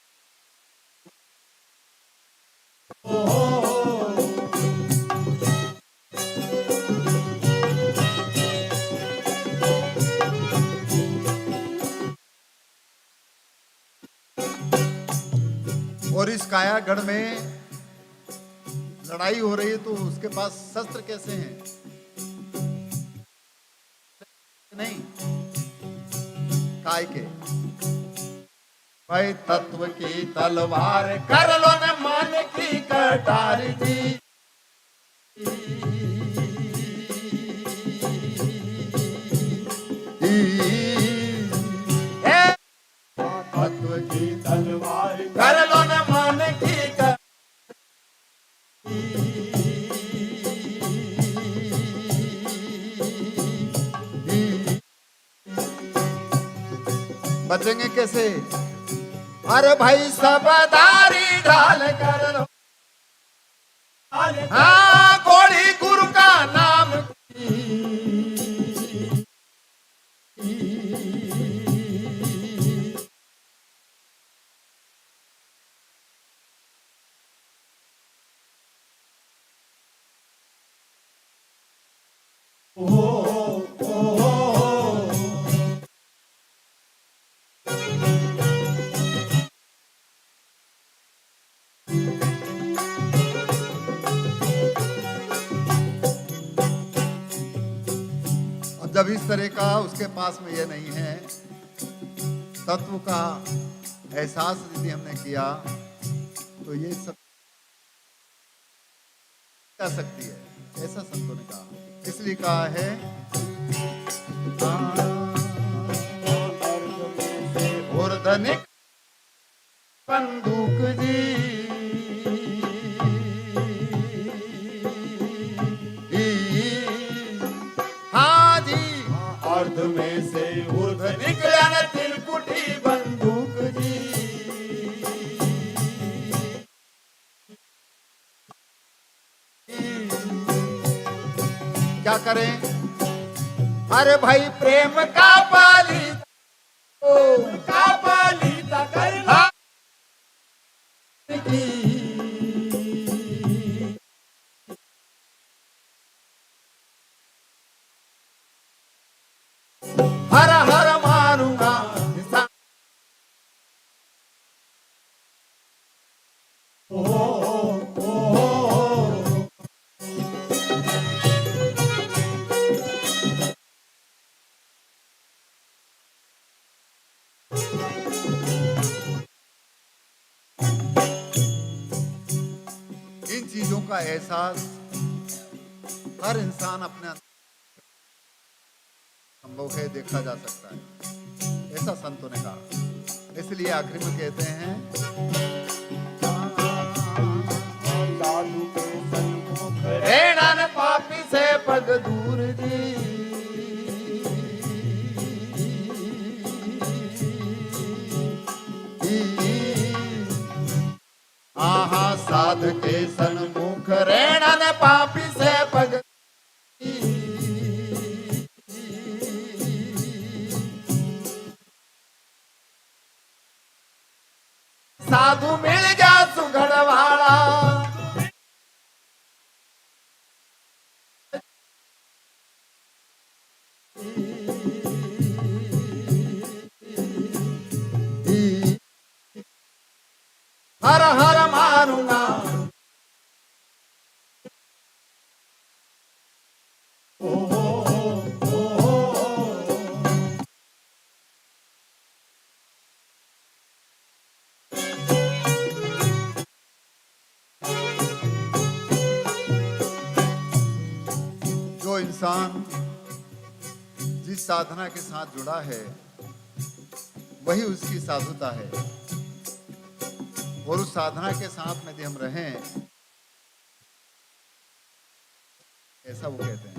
और इस कायागढ़ में लड़ाई हो रही है तो उसके पास शस्त्र कैसे हैं? नहीं, काय के भाई तत्व की तलवार कर लो न मान की कटार जी, तत्व की तलवार कर लो न मान की बचेंगे कैसे? अरे भाई सबदारी ढाल कर लो, हाँ गोली गुरु का नाम जब इस तरह का उसके पास में ये नहीं है, तत्व का एहसास यदि हमने किया तो ये सब जा सकती है, ऐसा संतों ने कहा। इसलिए कहा है और धनिक बंदूक जी हाँ जी, अर्ध में से ऊर्ध निकला न तिलकुटी बंदूक जी। क्या करें? अरे भाई प्रेम का पाली का पालीता करना हर हर मारूंगा इन चीजों का एहसास हर इंसान अपने संभव है, देखा जा सकता है, ऐसा संतों ने कहा। इसलिए आखिर में कहते हैं रेणन पापी से पग दूर जी। आहा साध के सन्मुख रेणन पापी से पग साधु मिल जा सुघड़ वाला हर हर मारूंगा जो इंसान जिस साधना के साथ जुड़ा है वही उसकी साधुता है, और उस साधना के साथ में यदि हम रहें, ऐसा वो कहते हैं।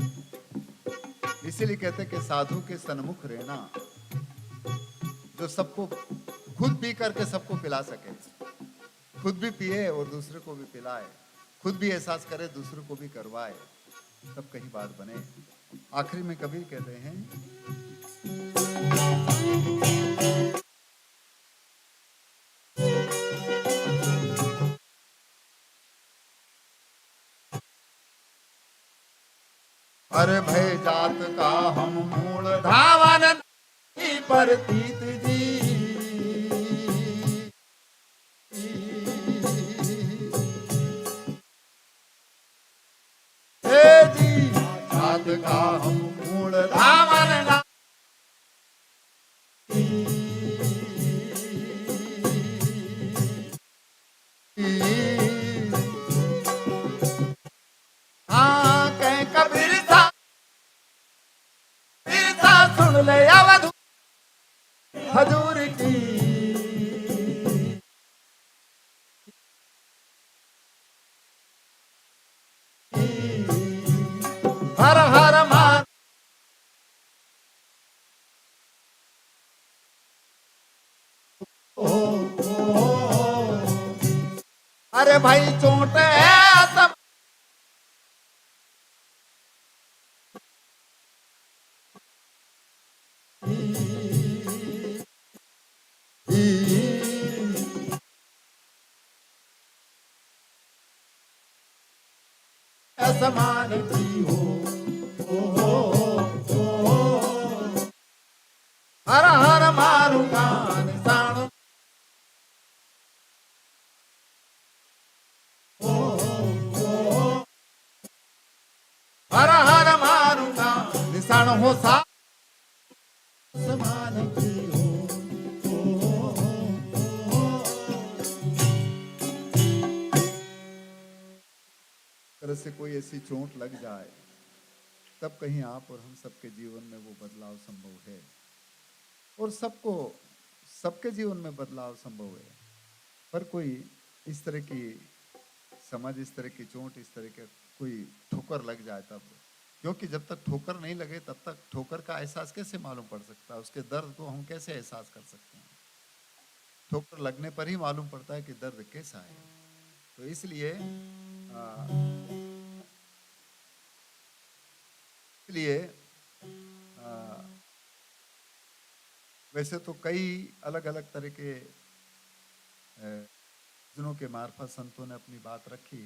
इसीलिए कहते हैं कि साधु के सन्मुख रहना, जो सबको खुद पी करके सबको पिला सके, खुद भी पिए और दूसरे को भी पिलाए, खुद भी एहसास करे दूसरे को भी करवाए, तब कहीं बात बने। आखिरी में कबीर कहते हैं अरे भय जात का हम मूल धावन परतीत जी। हे जी जात का हम मूल धावन ना हाँ कहीं कबीर सुन ले अवधू हजूर की। हर हर मान अरे भाई चोट है सब समान की हो हर हर मारूंगा निशान हर हर मारूंगा निशान हो सा समान की हो। तरह से कोई ऐसी चोट लग जाए तब कहीं आप और हम सबके जीवन में वो बदलाव संभव है, और सबके जीवन में बदलाव संभव है। पर कोई इस तरह की समझ, इस तरह की चोट, इस तरह के कोई ठोकर लग जाए तब, क्योंकि जब तक ठोकर नहीं लगे तब तक ठोकर का एहसास कैसे मालूम पड़ सकता है, उसके दर्द को हम कैसे एहसास कर सकते हैं। ठोकर लगने पर ही मालूम पड़ता है कि दर्द कैसा है। तो इसलिए वैसे तो कई अलग अलग तरह के जनों के मार्फत संतों ने अपनी बात रखी,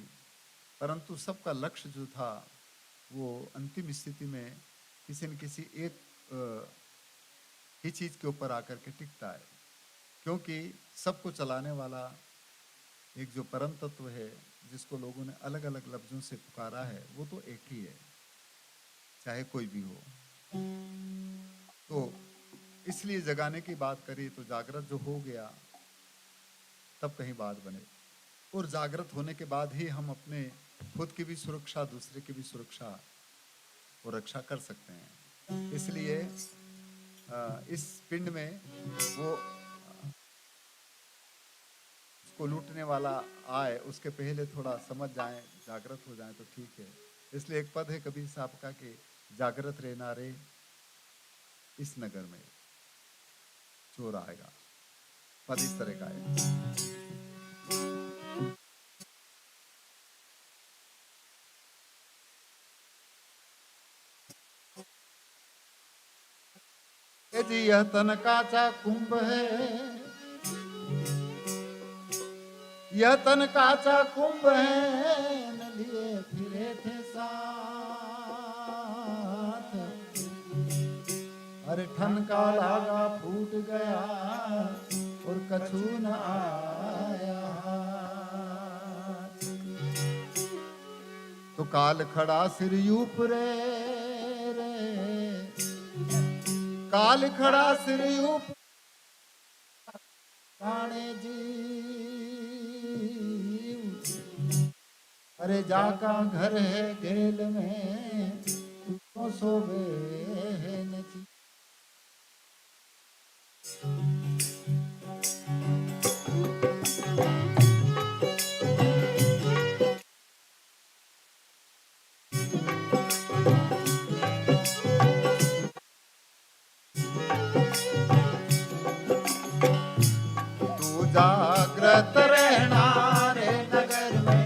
परंतु सबका लक्ष्य जो था वो अंतिम स्थिति में किसी न किसी एक ही चीज के ऊपर आकर के टिकता है, क्योंकि सबको चलाने वाला एक जो परम तत्व है जिसको लोगों ने अलग अलग लफ्जों से पुकारा है, वो तो एक ही है, चाहे कोई भी हो। तो इसलिए जगाने की बात करी तो जागृत जो हो गया तब कहीं बात बने, और जागृत होने के बाद ही हम अपने खुद की भी सुरक्षा, दूसरे की भी सुरक्षा और रक्षा कर सकते हैं। इसलिए इस पिंड में वो उसको लूटने वाला आए उसके पहले थोड़ा समझ जाएं, जागृत हो जाएं तो ठीक है। इसलिए एक पद है कबीर साहब का कि जागृत रहना रे इस नगर में चोर आएगा। पद इस तरह का है। जी यह तन काचा कुंभ है, यह तन काचा कुंभ है, न लिए फिरे थे साथ। अरे ठनका लागा फूट गया और कछु न आया। तो काल खड़ा सिर यूप रे, काल खड़ा सिर यूप काने जी। अरे जाका घर है गेल में तू सोवे नची। तू जागृत रहना रे नगर में,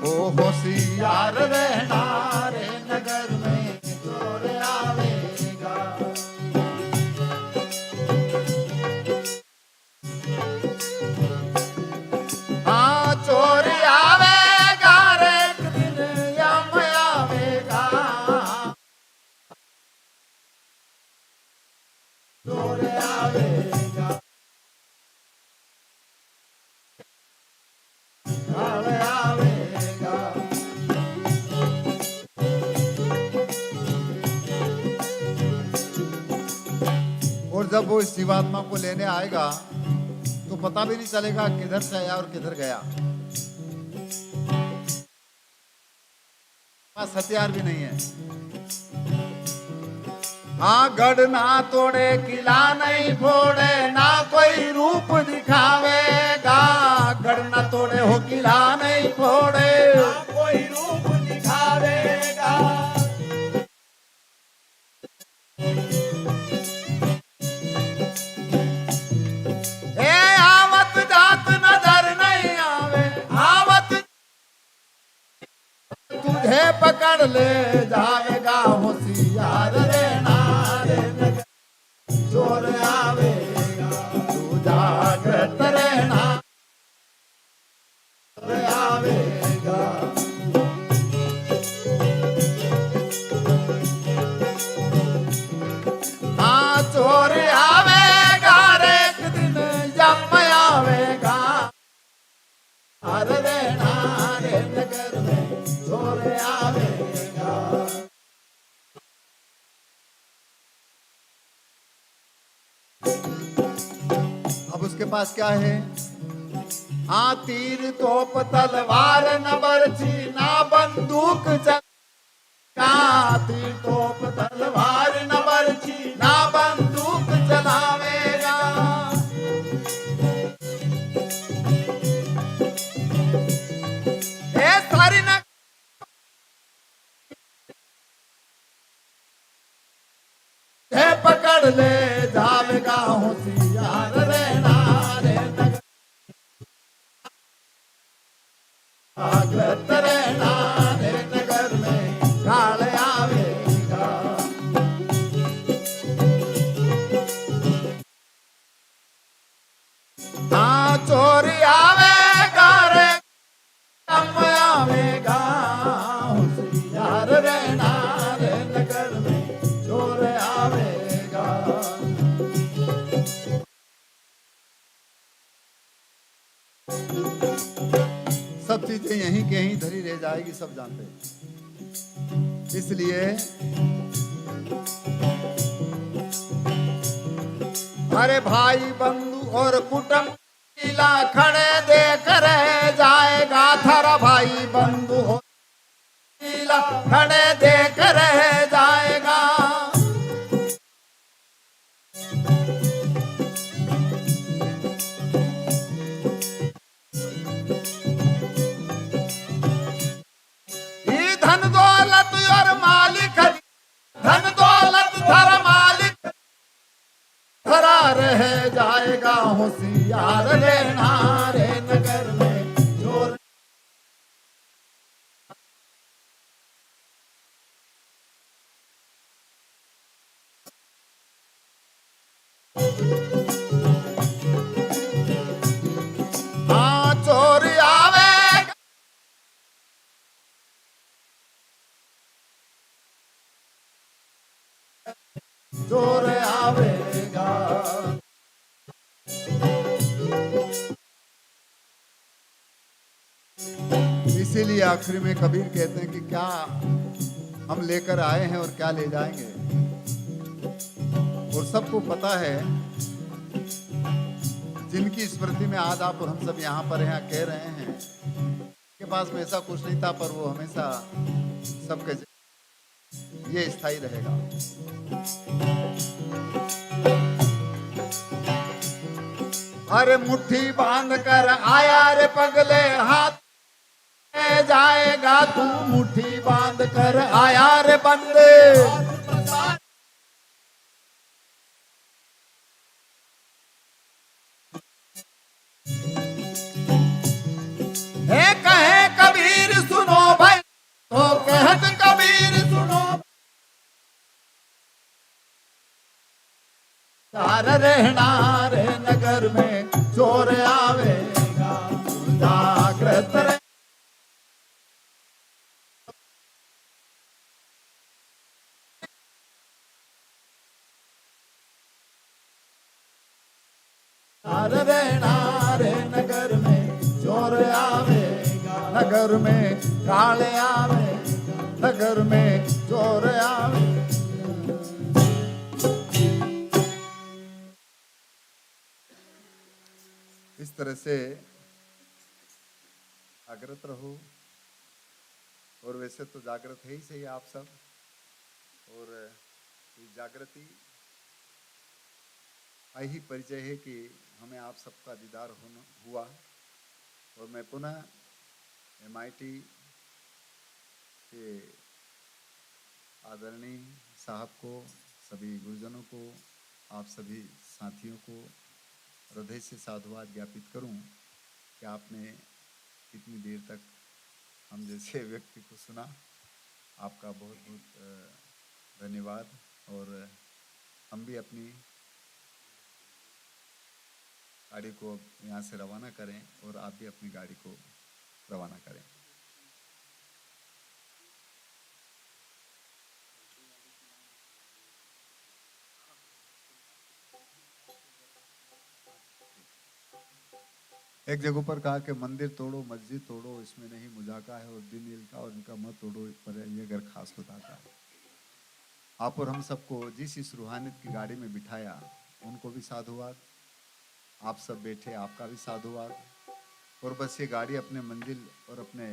ओ होशियार रहना रे नगर में चोर आवेगा। हाँ चोर आवेगा रे एक दिन यम आवेगा। चोर आवेगा आवेगा। और जब वो इस जीवात्मा को लेने आएगा तो पता भी नहीं चलेगा किधर से आया और किधर गया। पास हथियार भी नहीं है। हाँ गढ़ ना तोड़े, किला नहीं फोड़े, ना कोई रूप दिखावेगा। गढ़ ना तोड़े हो, किला नहीं फोड़े, ना कोई रूप दिखावेगा। ए आवत जात नजर नहीं आवे, आवत तुझे पकड़ ले जाएगा। होशियार रहना रे नगर चोर आवेगा। तू जागृत रहना चोर आवेगा। हाँ चोर आवेगा रे एक दिन यम आवेगा। अरे रहना रे अब उसके पास क्या है? हाँ, तीर तोप तलवार न बरछी ना बंदूक चला, तीर तोप तलवार न बरछी ना बंदूक चलावेगा। ए सारी न पकड़ ले जावेगा, होशियार रहना रे नगर, जागृत रहना रे नगर में काल आवेगा। हाँ, चोरी आवेगा रे कम आवेगा, होशियार रहना रे नगर में चोर आवेगा। सब चीजें यहीं के यहीं धरी रह जाएगी, सब जानते हैं। इसलिए अरे भाई बंधु और कुटुंब लीला खड़े देख रह जाएगा, थारा भाई बंधु और लीला खड़े देख रह जाएगा। ये धन दौलत और मालिक, धन दौलत धर मालिक धरा रह जाएगा, होशियार रहना रे नगर में चोर। हाँ, चोर आवेगा, चोर आवेगा। इसीलिए आखिरी में कबीर कहते हैं कि क्या हम लेकर आए हैं और क्या ले जाएंगे। और सबको पता है, जिनकी स्मृति में आज आप और हम सब यहाँ पर हैं, कह रहे हैं के पास में ऐसा कुछ नहीं था, पर वो हमेशा सबके ये स्थायी रहेगा। अरे मुट्ठी बांध कर आया रे पगले, हाथ में जाएगा तू, मुट्ठी बांध कर आया रे बंदे। हे कहे कबीर सुनो भाई, तो कहत कबीर सुनो, चार रहना रे नगर में चोर आवेगा, जागृत रह। चार रहना रे नगर में चोर आवेगा, नगर में काले आवेगा, नगर में चोर आवेगा। इस तरह से जागृत रहो। और वैसे तो जागृत है ही सही आप सब, और इस जागृति का ही परिचय है कि हमें आप सबका दीदार हुआ। और मैं पुनः MIT के आदरणीय साहब को, सभी गुरुजनों को, आप सभी साथियों को हृदय से साधुवाद ज्ञापित करूं कि आपने इतनी देर तक हम जैसे व्यक्ति को सुना। आपका बहुत बहुत धन्यवाद। और हम भी अपनी गाड़ी को यहाँ से रवाना करें, और आप भी अपनी गाड़ी को रवाना करें। एक जगह पर कहा कि मंदिर तोड़ो, मस्जिद तोड़ो, इसमें नहीं मुजाका है, और दिन ईल का और इनका मत तोड़ो, पर ये घर खास बताता है। आप और हम सबको जिस इस रूहानियत की गाड़ी में बिठाया, उनको भी साधुवाद, आप सब बैठे आपका भी साधुवाद। और बस ये गाड़ी अपने मंजिल और अपने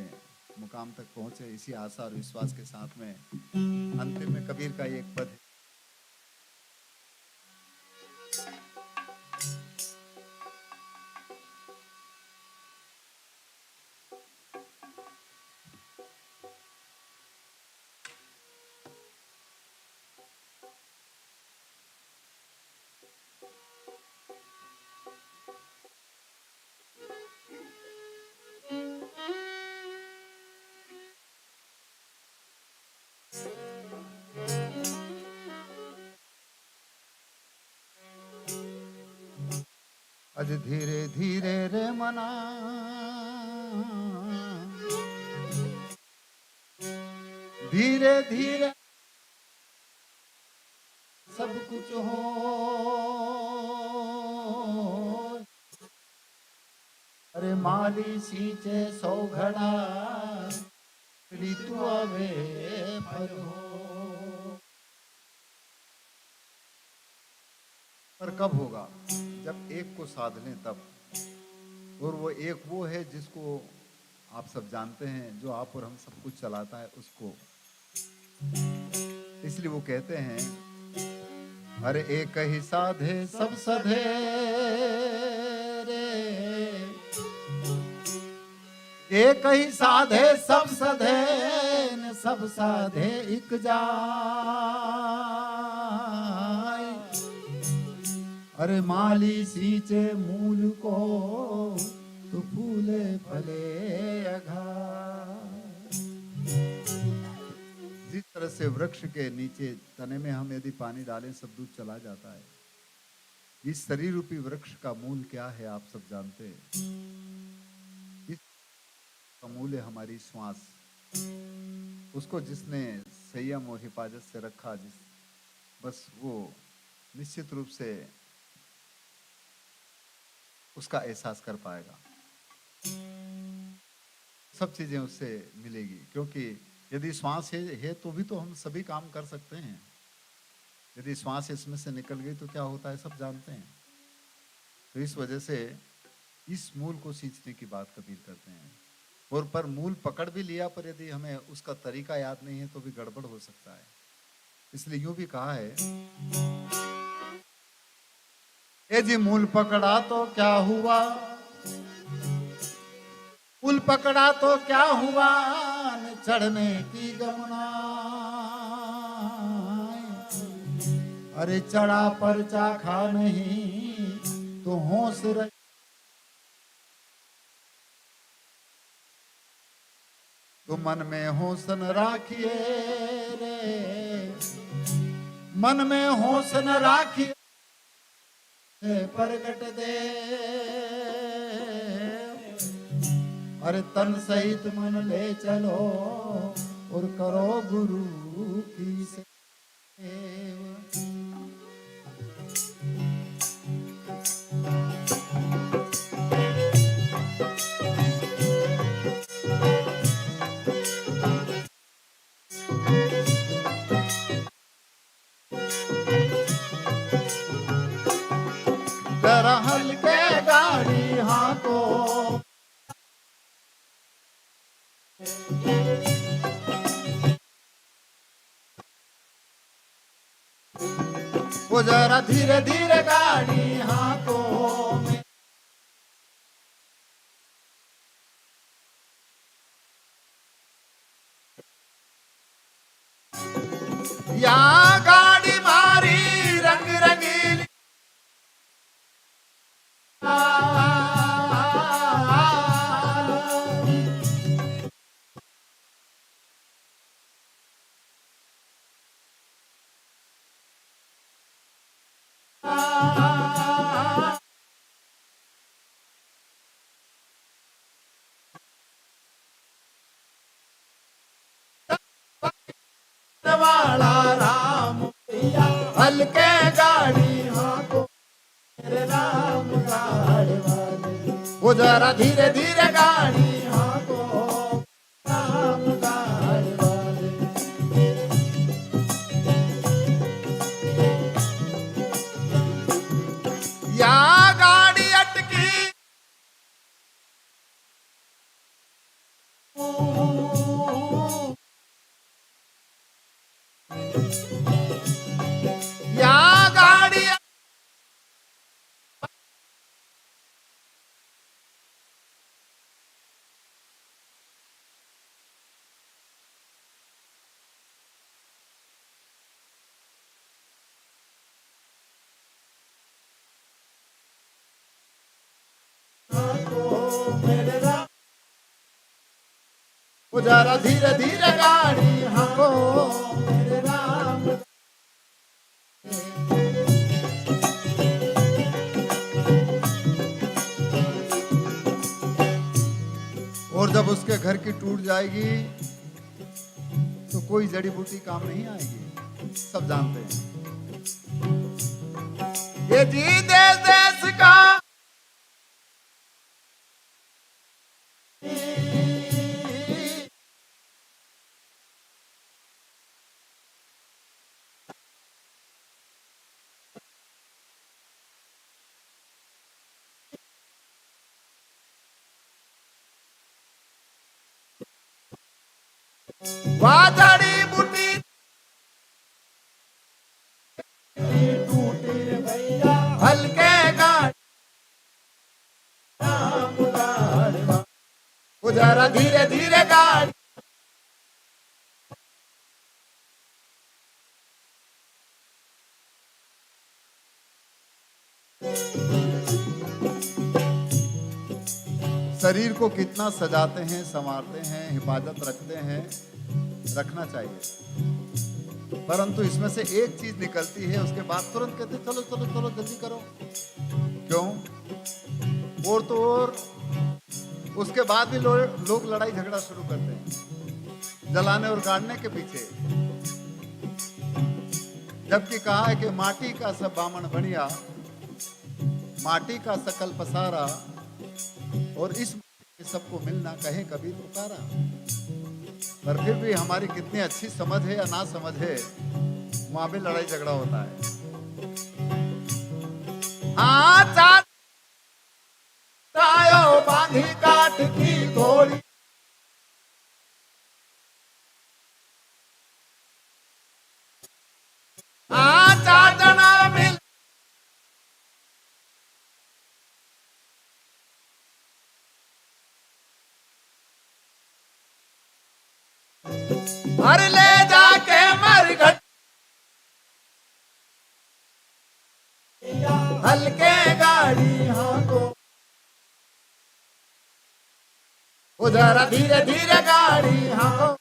मुकाम तक पहुंचे, इसी आशा और विश्वास के साथ में अंतिम में कबीर का एक पद है, अज धीरे धीरे रे मना, धीरे धीरे सब कुछ हो। अरे माली सींचे 100 घड़ा, ऋतु आवे फल हो। पर कब होगा? जब एक को साध लें तब। और वो एक वो है जिसको आप सब जानते हैं, जो आप और हम सब कुछ चलाता है उसको। इसलिए वो कहते हैं, हर एक ही साधे सब सधे रे, एक ही साधे सब सधे न सब साधे एक जाय। अरे माली सींचे मूल को तो फूले फले अघाय। जिस तरह से वृक्ष के नीचे तने में हम यदि पानी डालें सब दूध चला जाता है, इस शरीर रूपी वृक्ष का मूल क्या है आप सब जानते हैं। इसका मूल है हमारी श्वास। उसको जिसने संयम और हिफाजत से रखा, बस वो निश्चित रूप से उसका एहसास कर पाएगा। सब चीजें उससे मिलेगी, क्योंकि यदि श्वास है तो भी तो हम सभी काम कर सकते हैं। यदि श्वास इसमें से निकल गई तो क्या होता है सब जानते हैं। तो इस वजह से इस मूल को सींचने की बात कबीर करते हैं। और पर मूल पकड़ भी लिया, पर यदि हमें उसका तरीका याद नहीं है तो भी गड़बड़ हो सकता है। इसलिए यूं भी कहा है, ए जी मूल पकड़ा तो क्या हुआ, मूल पकड़ा तो क्या हुआ, न चढ़ने की गमना। अरे चढ़ा पर चाखा नहीं तो होश रहे, तो मन में होसन राखिए रे, मन में होसन राखिए प्रगट दे। अरे तन सहित मन ले चलो और करो गुरु की सेवा। जरा हल्के गाड़ी हाथों, वो जरा धीरे धीरे गाड़ी हाथों में। या गाड़ी मारी रंग रंगीली, वाला राम हल्के गाड़ी हाथों मेरे राम गाड़ी वाले। वो जरा धीरे धीरे गाड़ी हाथों राम गाड़ी वाले। मेरे राम वो जरा धीरे धीरे गाड़ी हाँको मेरे राम और जब उसके घर की टूट जाएगी तो कोई जड़ी बूटी काम नहीं आएगी, सब जानते हैं। ये जी देश देश का वाजड़ी बूटी टूटी रे भैया हल्के गाड़ी वो जरा धीरे धीरे गाड़ी शरीर को कितना सजाते हैं, संवारते हैं, हिफाजत रखते हैं, रखना चाहिए, परंतु इसमें से एक चीज निकलती है, उसके बाद तुरंत कहते चलो चलो चलो जल्दी करो। क्यों? और तो और उसके बाद भी लोग लड़ाई झगड़ा शुरू करते हैं जलाने और गाड़ने के पीछे, जबकि कहा है कि माटी का सब बामण बढ़िया, माटी का सकल पसारा, और इस सबको मिलना कहे कबीर पुकारा। पर फिर भी हमारी कितनी अच्छी समझ है या ना समझ है, वहां भी लड़ाई झगड़ा होता है। हाँ चायो बांधी काट की घोड़ी, हाँ चाचना मिल हर ले जाके मरघट हल्के गाड़ी हाँको वो जरा धीरे धीरे गाड़ी हाँको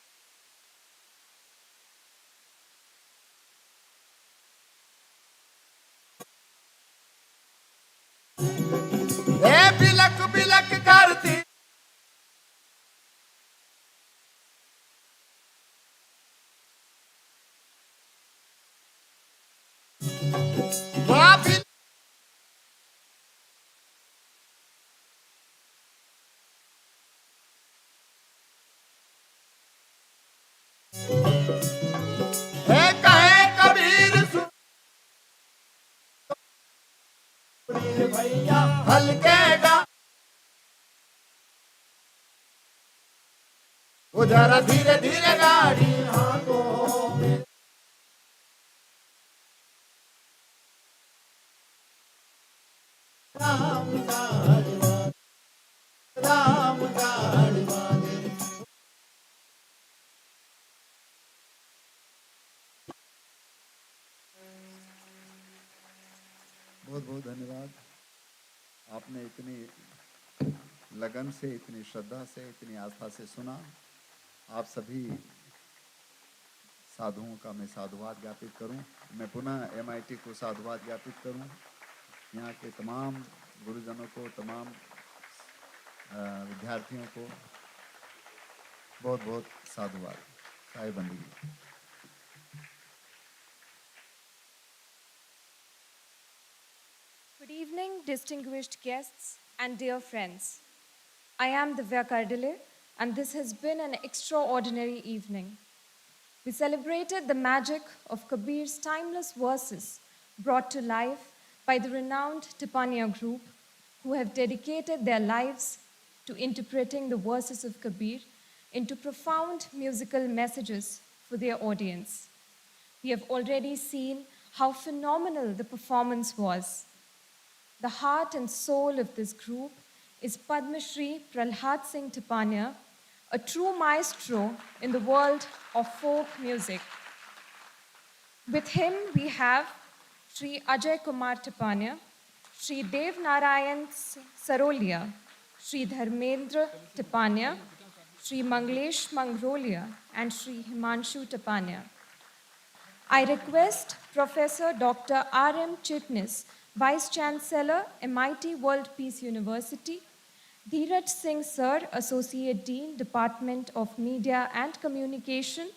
ए बिलक बिलक करती कहे कबीर भैया हल्के गा वो जरा धीरे धीरे गाड़ी हाँको राम गाड़ी राम गाड़ी वाले। बहुत बहुत धन्यवाद, आपने इतनी लगन से, इतनी श्रद्धा से, इतनी आस्था से सुना। आप सभी साधुओं का मैं साधुवाद ज्ञापित करूं। मैं पुनः MIT को साधुवाद ज्ञापित करूं, यहाँ के तमाम गुरुजनों को, तमाम विद्यार्थियों को बहुत बहुत साधुवाद। साई बंदी। Good evening, distinguished guests and dear friends. I am Divya Kardile, and this has been an extraordinary evening. We celebrated the magic of Kabir's timeless verses brought to life by the renowned Tipania group, who have dedicated their lives to interpreting the verses of Kabir into profound musical messages for their audience. We have already seen how phenomenal the performance was. The heart and soul of this group is Padma Shri Pralhad Singh Tipania, a true maestro in the world of folk music. With him, we have Shri Ajay Kumar Tipania, Shri Dev Narayan Sarolia, Shri Dharmendra Tipania, Shri Manglesh Mangrolia, and Shri Himanshu Tipania. I request Professor Dr. R.M. Chitnis, Vice Chancellor, MIT World Peace University, Dheeraj Singh Sir, Associate Dean, Department of Media and Communication,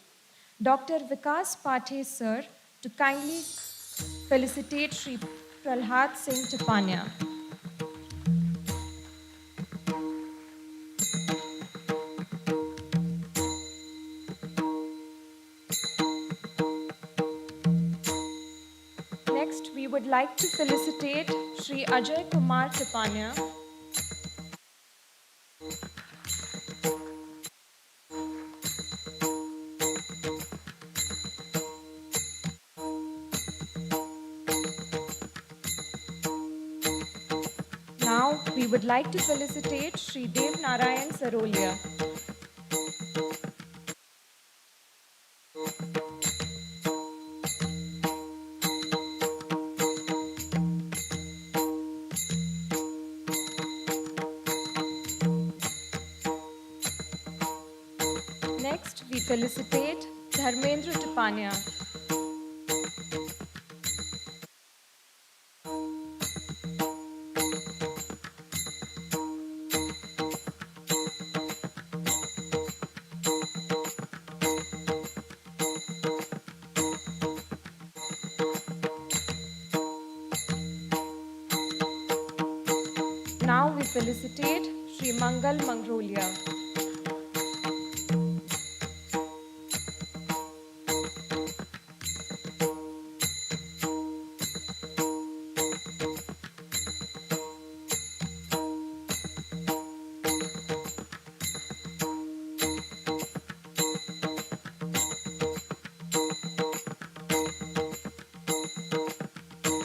Dr. Vikas Pathe Sir, to kindly felicitate Shri Pralhad Singh Tipania. Next, we would like to felicitate Shri Ajay Kumar Tipania. Now, we would like to felicitate Shri Dev Narayan Sarolia. Next, we felicitate Dharmendra Tipania. Now we felicitate Shri Mangal Mangrolia.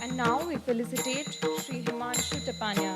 And now we felicitate Shri Himanshu Tipania.